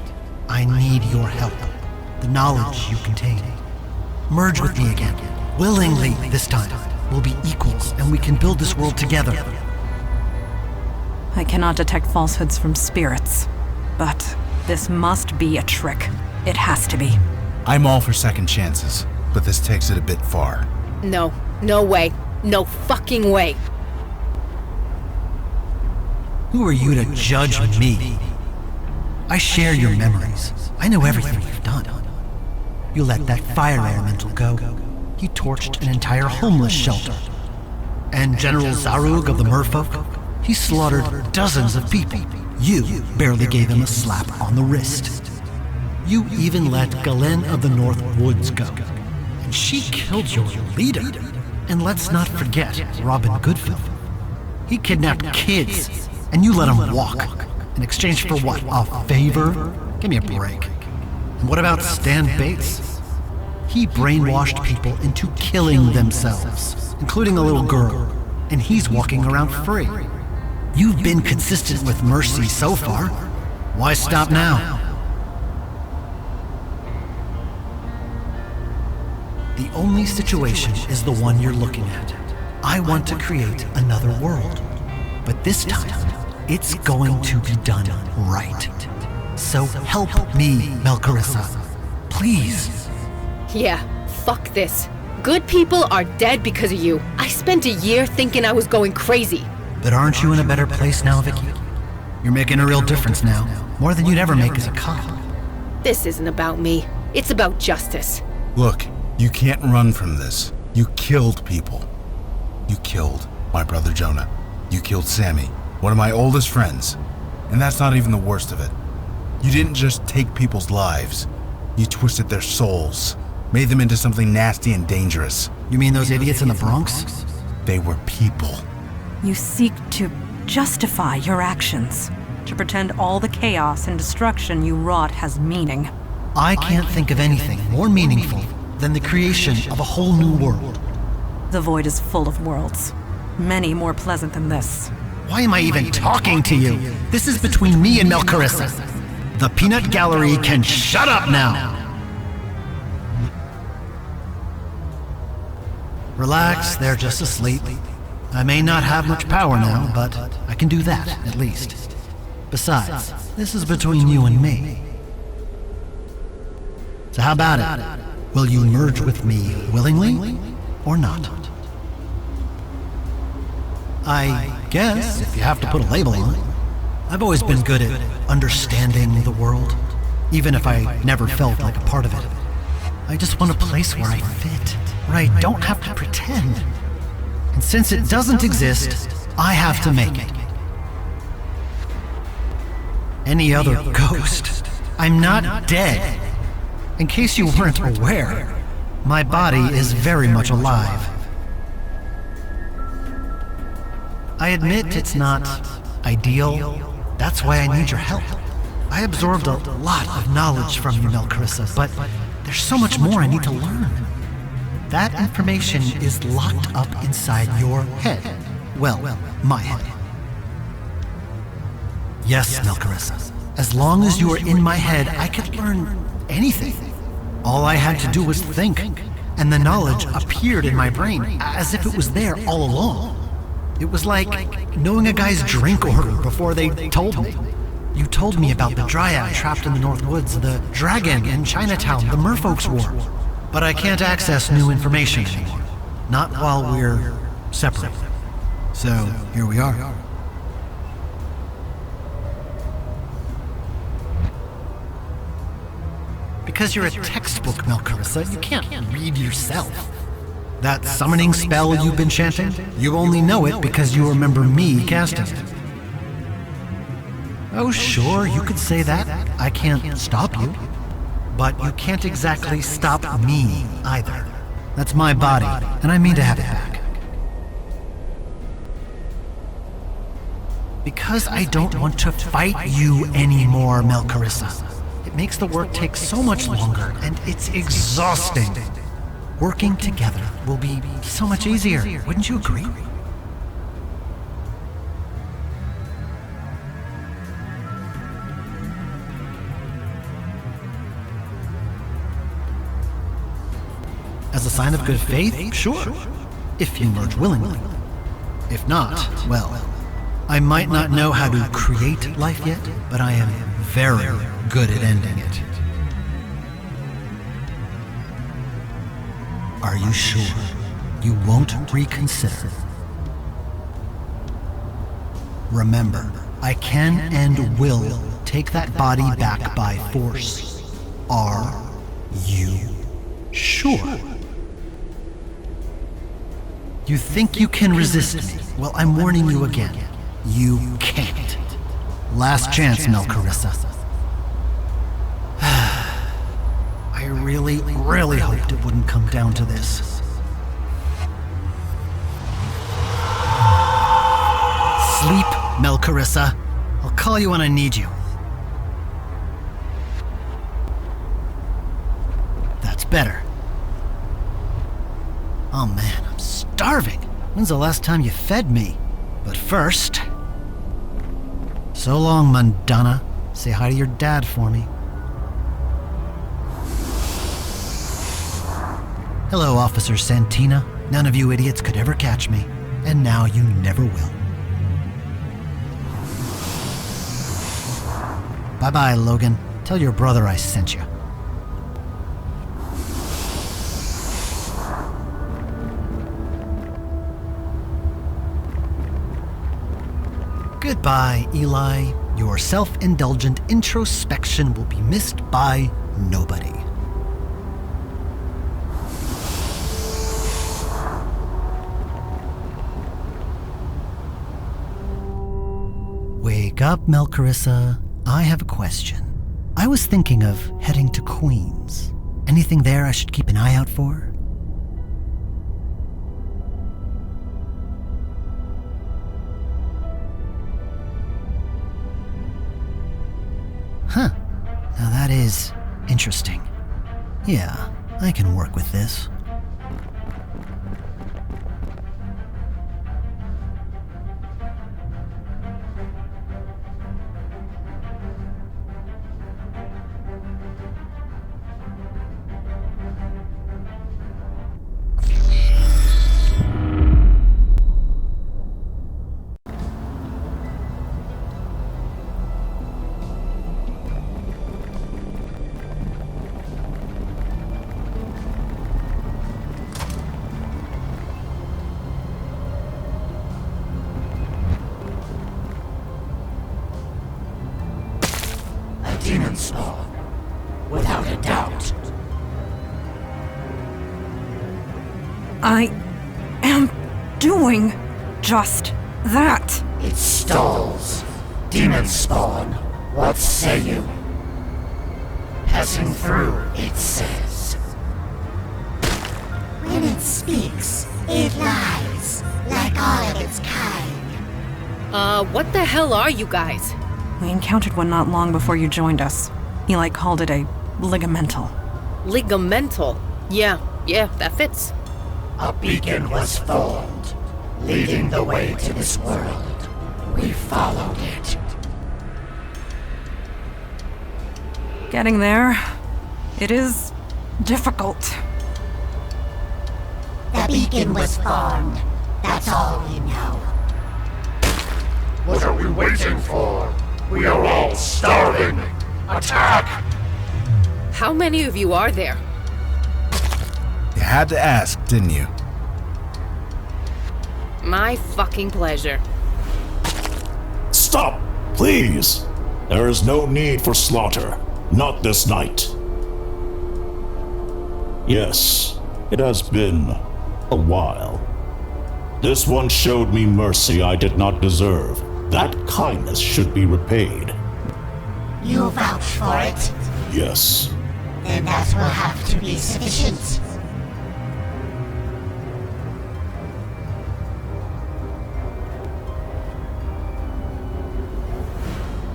I need your help. The knowledge you contain. Merge with me again. Willingly this time. We'll be equals, and we can build this world together. I cannot detect falsehoods from spirits, but this must be a trick. It has to be. I'm all for second chances, but this takes it a bit far. No, no way. No fucking way. Who are you to judge me? I share your memories. I know everything you've done. You let that fire elemental go. You torched an entire homeless shelter. And General Zarug of the Merfolk, he slaughtered dozens of people. You barely gave him a slap on the wrist. You even let Galen of the North Woods go. And she killed your leader. And let's not forget Robin Goodfellow. He kidnapped kids, and you let him walk. In exchange for what? A favor? Give me a break. And what about Stan Bates? He brainwashed people into killing themselves, including a little girl. And he's walking around free. You've been consistent with mercy so far. Why stop now? The only situation is the one you're looking at. I want to create another world. But this time, it's going to be done right. So help me, Melcarissa. Please. Yeah, fuck this. Good people are dead because of you. I spent a year thinking I was going crazy. But aren't you in a better place now, Vicky? You're making a real difference now. More than you'd ever make as a cop. This isn't about me. It's about justice. Look, you can't run from this. You killed people. You killed my brother Jonah. You killed Sammy, one of my oldest friends. And that's not even the worst of it. You didn't just take people's lives. You twisted their souls, made them into something nasty and dangerous. You mean those idiots in the Bronx? They were people. You seek to justify your actions, to pretend all the chaos and destruction you wrought has meaning. I can't think of anything more meaningful than the creation of a whole new world. The void is full of worlds, many more pleasant than this. Why am I even talking to you? This is between me and Melcarissa. The Peanut Gallery can shut up now. Relax, they're just asleep. I may not have much power now, but I can do that, at least. Besides, this is between you and me. So how about it? Will you merge with me willingly or not? I guess, if you have to put a label on it. I've always been good at understanding the world, even if I never felt like a part of it. I just want a place where I fit, where I don't have to pretend. And since it doesn't exist, I have to make it. Any other ghost, I'm not dead. In case you weren't aware, my body is very much alive. I admit it's not ideal. That's why I need your help. I absorbed a lot of knowledge from you, Melcarissa, but there's so much more I need to learn. That information is locked up inside your head. Well, my head. Yes, Melcarissa. As long as you were in my head, I could learn anything. All I had to do was think, and the knowledge appeared in my brain as if it was there all along. It was like knowing a guy's drink order before they told me. You told me about the Dryad trapped in the North Woods, the dragon in Chinatown, the Merfolk's War. But I can't access new information anymore. Not while we're separate. So, here we are. Because you're a textbook, Melcarissa, you can't read yourself. That summoning spell you've been chanting, you only know it because you remember me casting it. Oh sure, you could say that. I can't stop you. But you can't exactly stop me either. That's my body, and I mean to have it back. Because I don't want to fight you anymore, Melcarissa. It makes the work take so much longer, and it's exhausting. Working together will be so much easier, wouldn't you agree? As a sign of good faith, sure. If you merge willingly. If not, well, I might not know how to create life yet, but I am very good at ending it. Are you sure you won't reconsider? Remember, I can and will take that body back by force. Are you sure? You think you can resist me? Well, I'm warning you again. You can't. Last chance, Melcarissa. I really, really hoped it wouldn't come down to this. Sleep, Melcarissa. I'll call you when I need you. That's better. Oh man, I'm starving. When's the last time you fed me? But first... So long, Mundana. Say hi to your dad for me. Hello, Officer Santina. None of you idiots could ever catch me, and now you never will. Bye-bye, Logan. Tell your brother I sent you. Goodbye, Eli. Your self-indulgent introspection will be missed by nobody. Wake up, Melcarissa. I have a question. I was thinking of heading to Queens. Anything there I should keep an eye out for? Huh. Now that is interesting. Yeah, I can work with this. Demon spawn, without a doubt. I am doing just that? It stalls. Demon spawn, what say you? Passing through, it says. When it speaks, it lies, like all of its kind. What the hell are you guys? We encountered one not long before you joined us. Eli called it a ligamental. Ligamental? Yeah, that fits. A beacon was formed, leading the way to this world. We followed it. Getting there, it is difficult. The beacon was formed. That's all we know. What are we waiting for? We are all starving. Attack! How many of you are there? You had to ask, didn't you? My fucking pleasure. Stop, please! There is no need for slaughter. Not this night. Yes, it has been a while. This one showed me mercy I did not deserve. That kindness should be repaid. You vouch for it? Yes. Then that will have to be sufficient.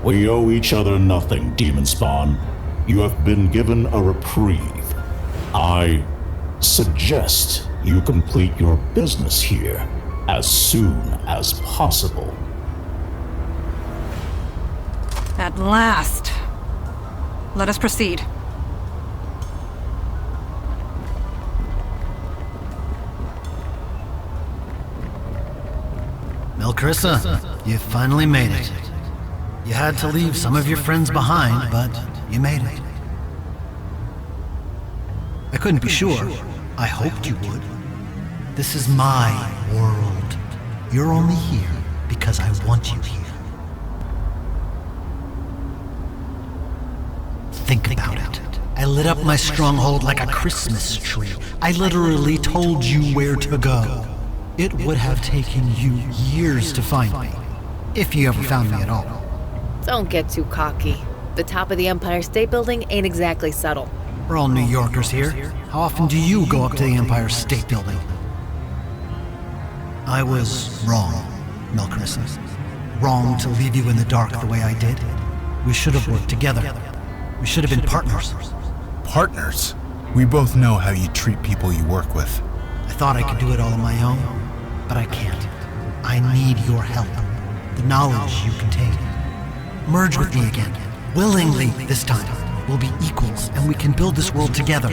We owe each other nothing, Demon Spawn. You have been given a reprieve. I suggest you complete your business here as soon as possible. At last. Let us proceed. Melcarissa, you finally made it. You had to leave some of your friends behind, but you made it. I couldn't be sure. I hoped you would. This is my world. You're only here because I want you here. Think about it. I lit up my stronghold like a Christmas tree. I literally told you where to go. It would have taken you years to find me, if you ever found me at all. Don't get too cocky. The top of the Empire State Building ain't exactly subtle. We're all New Yorkers here. How often do you go up to the Empire State Building? I was wrong, Melcarissa. Wrong to leave you in the dark the way I did. We should have worked together. We should have been partners. Partners? We both know how you treat people you work with. I thought I could do it all on my own, but I can't. I need your help. The knowledge you contain. Merge with me again. Willingly this time. We'll be equals, and we can build this world together.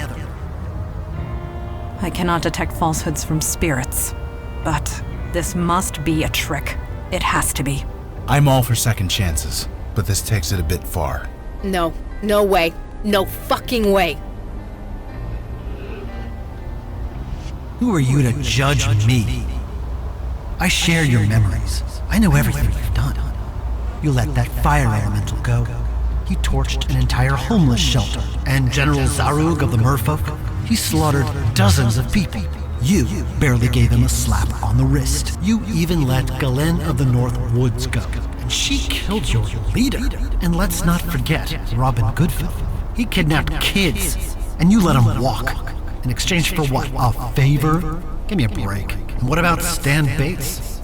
I cannot detect falsehoods from spirits, but this must be a trick. It has to be. I'm all for second chances, but this takes it a bit far. No, no way. No fucking way. Who are you to judge me? I share your memories. I know everything you've done. You let that fire elemental go. He torched an entire homeless shelter. And General Zarug of the Merfolk, he slaughtered dozens of people. You barely gave him a slap on the wrist. You even let Galen of the North Woods go. And she killed your leader. And let's not forget Robin Goodfellow. He kidnapped kids, and you let him walk. In exchange for what? A favor? Give me a break. And what about Stan Bates?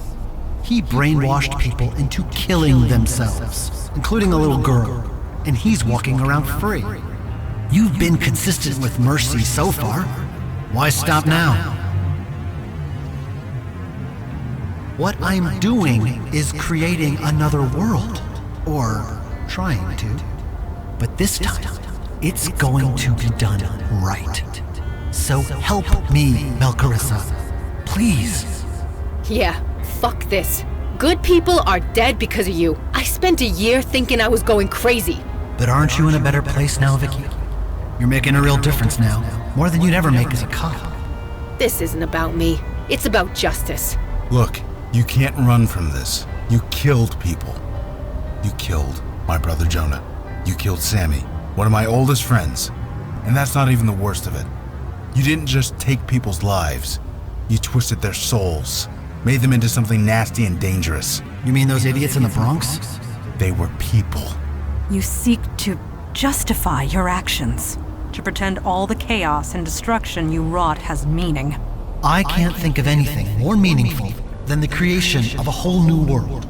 He brainwashed people into killing themselves, including a little girl. And he's walking around free. You've been consistent with mercy so far. Why stop now? What I'm doing is creating another world. Or trying to. But this time, it's going to be done right. So help me, Melcarissa. Please. Yeah, fuck this. Good people are dead because of you. I spent a year thinking I was going crazy. But aren't you in a better place now, Vicky? You're making a real difference now. More than you'd ever make as a cop. This isn't about me. It's about justice. Look, you can't run from this. You killed people. You killed my brother Jonah. You killed Sammy, one of my oldest friends. And that's not even the worst of it. You didn't just take people's lives. You twisted their souls. Made them into something nasty and dangerous. You mean those idiots in the Bronx? They were people. You seek to justify your actions, to pretend all the chaos and destruction you wrought has meaning. I can't think of anything more meaningful than the creation of a whole new world.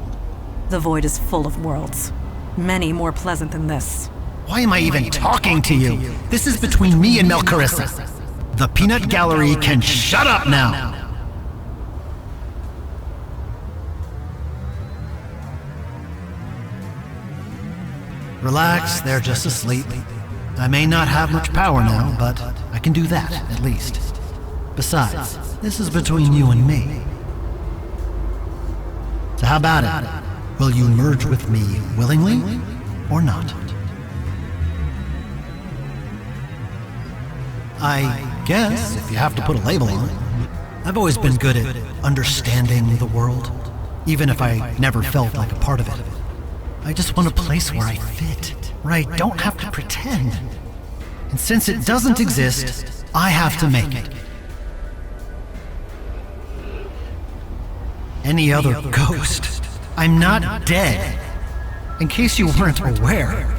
The void is full of worlds, many more pleasant than this. Why am I even talking to you? This is between me and Melcarissa. The Peanut Gallery can shut up now. Relax, they're just asleep. I may not have much power now, but I can do that, at least. Besides, this is between you and me. So how about it? Will you merge with me willingly or not? I guess, if you have to put a label on it. I've always been good at understanding the world, even if I never felt like a part of it. I just want a place where I fit, where I don't have to pretend. And since it doesn't exist, I have to make it. Any other ghost. I'm not dead. In case you weren't aware,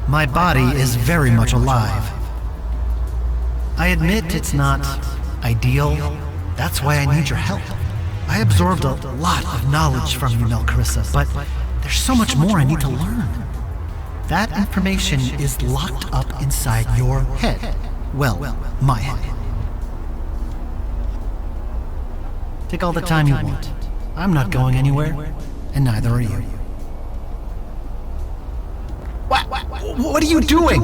my body is very much alive. I admit it's not ideal. That's why I need your help. I absorbed a lot of knowledge from you, Melcarissa, but there's so much more I need to learn. That information is locked up inside your head. Well, my head. Take all the time you want. I'm not going anywhere, and neither are you. What are you doing?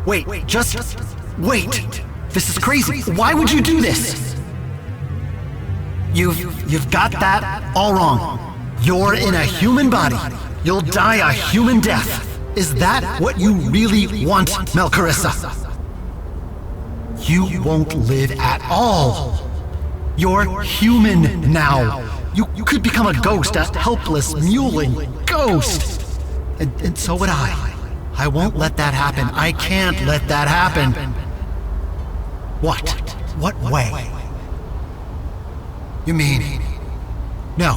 Wait, just wait. This is crazy. Why would you do this? You've got that all wrong. You're in a human body. You'll die a human death. Is that what you really want, Melcarissa? You won't live at all. You're human now. You could become a ghost, a helpless, mewling ghost. And so would I. I won't let that happen. I can't let that happen. What? What way? You mean? No,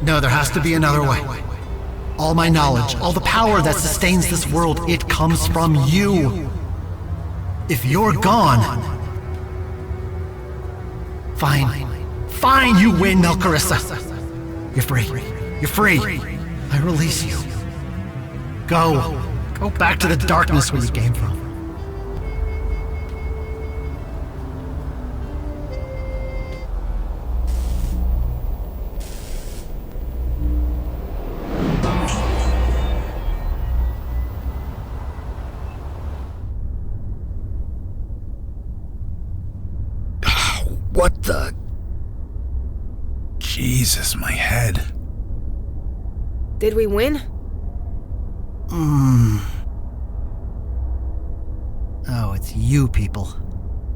there has to be another way. All my knowledge, all the power that sustains this world, it comes from you. If you're gone... Fine, you win, Melcarissa. You're free. I release you. Go back to the darkness where you came from. What the... Jesus, my head. Did we win? Oh, it's you people.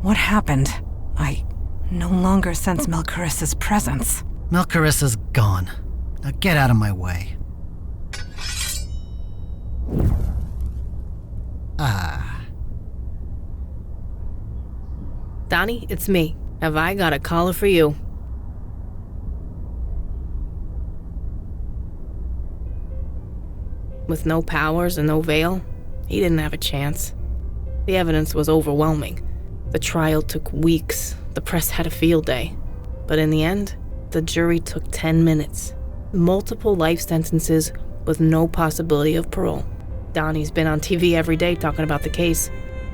What happened? I no longer sense Melcarissa's presence. Melcarissa's gone. Now get out of my way. Donnie, it's me. Have I got a caller for you? With no powers and no veil, he didn't have a chance. The evidence was overwhelming. The trial took weeks. The press had a field day. But in the end, the jury took 10 minutes. Multiple life sentences with no possibility of parole. Donnie's been on TV every day talking about the case.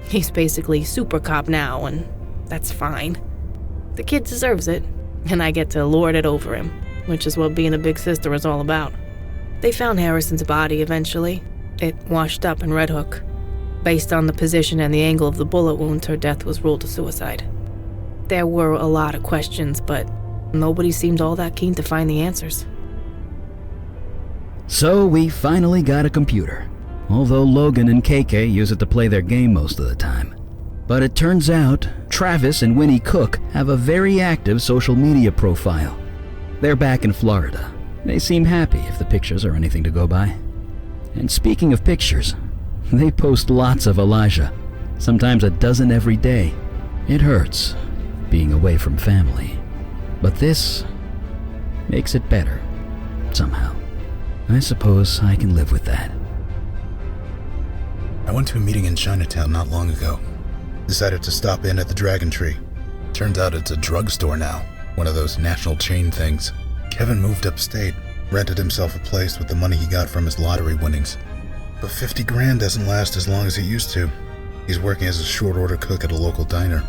He's basically super cop now, and that's fine. The kid deserves it, and I get to lord it over him, which is what being a big sister is all about. They found Harrison's body eventually. It washed up in Red Hook. Based on the position and the angle of the bullet wound, her death was ruled a suicide. There were a lot of questions, but nobody seemed all that keen to find the answers. So we finally got a computer, although Logan and KK use it to play their game most of the time. But it turns out Travis and Winnie Cook have a very active social media profile. They're back in Florida. They seem happy if the pictures are anything to go by. And speaking of pictures, they post lots of Elijah, sometimes a dozen every day. It hurts, being away from family. But this makes it better, somehow. I suppose I can live with that. I went to a meeting in Chinatown not long ago. Decided to stop in at the Dragon Tree. Turns out it's a drugstore now, one of those national chain things. Kevin moved upstate, rented himself a place with the money he got from his lottery winnings. But 50 grand doesn't last as long as it used to. He's working as a short order cook at a local diner.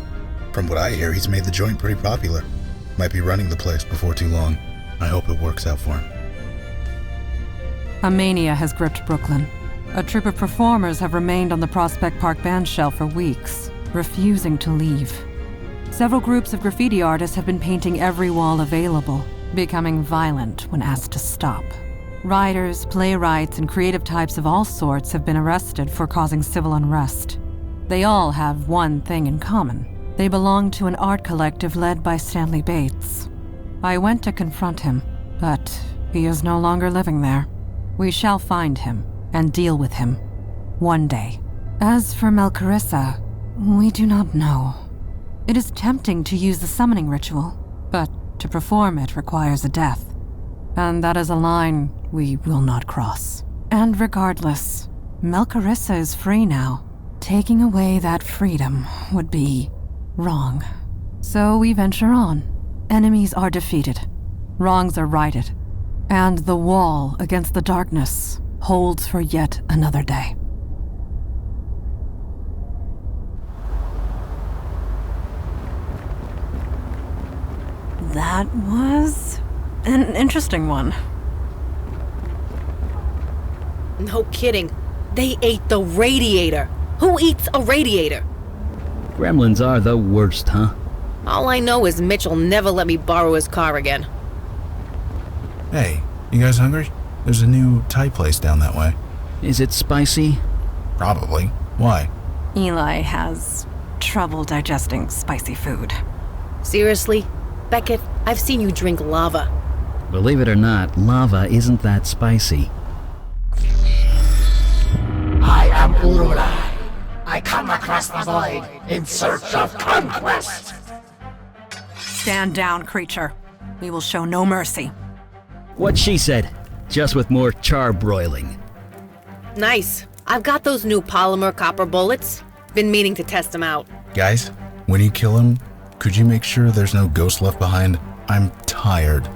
From what I hear, he's made the joint pretty popular. Might be running the place before too long. I hope it works out for him. A mania has gripped Brooklyn. A troupe of performers have remained on the Prospect Park band shell for weeks, refusing to leave. Several groups of graffiti artists have been painting every wall available, becoming violent when asked to stop. Writers, playwrights, and creative types of all sorts have been arrested for causing civil unrest. They all have one thing in common. They belong to an art collective led by Stanley Bates. I went to confront him, but he is no longer living there. We shall find him and deal with him one day. As for Melcarissa, we do not know. It is tempting to use the summoning ritual, but to perform it requires a death. And that is a line we will not cross. And regardless, Melcarissa is free now. Taking away that freedom would be wrong. So we venture on. Enemies are defeated. Wrongs are righted. And the wall against the darkness holds for yet another day. That was an interesting one. No kidding. They ate the radiator. Who eats a radiator? Gremlins are the worst, huh? All I know is Mitchell never let me borrow his car again. Hey, you guys hungry? There's a new Thai place down that way. Is it spicy? Probably. Why? Eli has trouble digesting spicy food. Seriously? Beckett, I've seen you drink lava. Believe it or not, lava isn't that spicy. I am Urulai. I come across the void in search of conquest. Stand down, creature. We will show no mercy. What she said, just with more charbroiling. Nice. I've got those new polymer copper bullets. Been meaning to test them out. Guys, when you kill him, could you make sure there's no ghost left behind? I'm tired.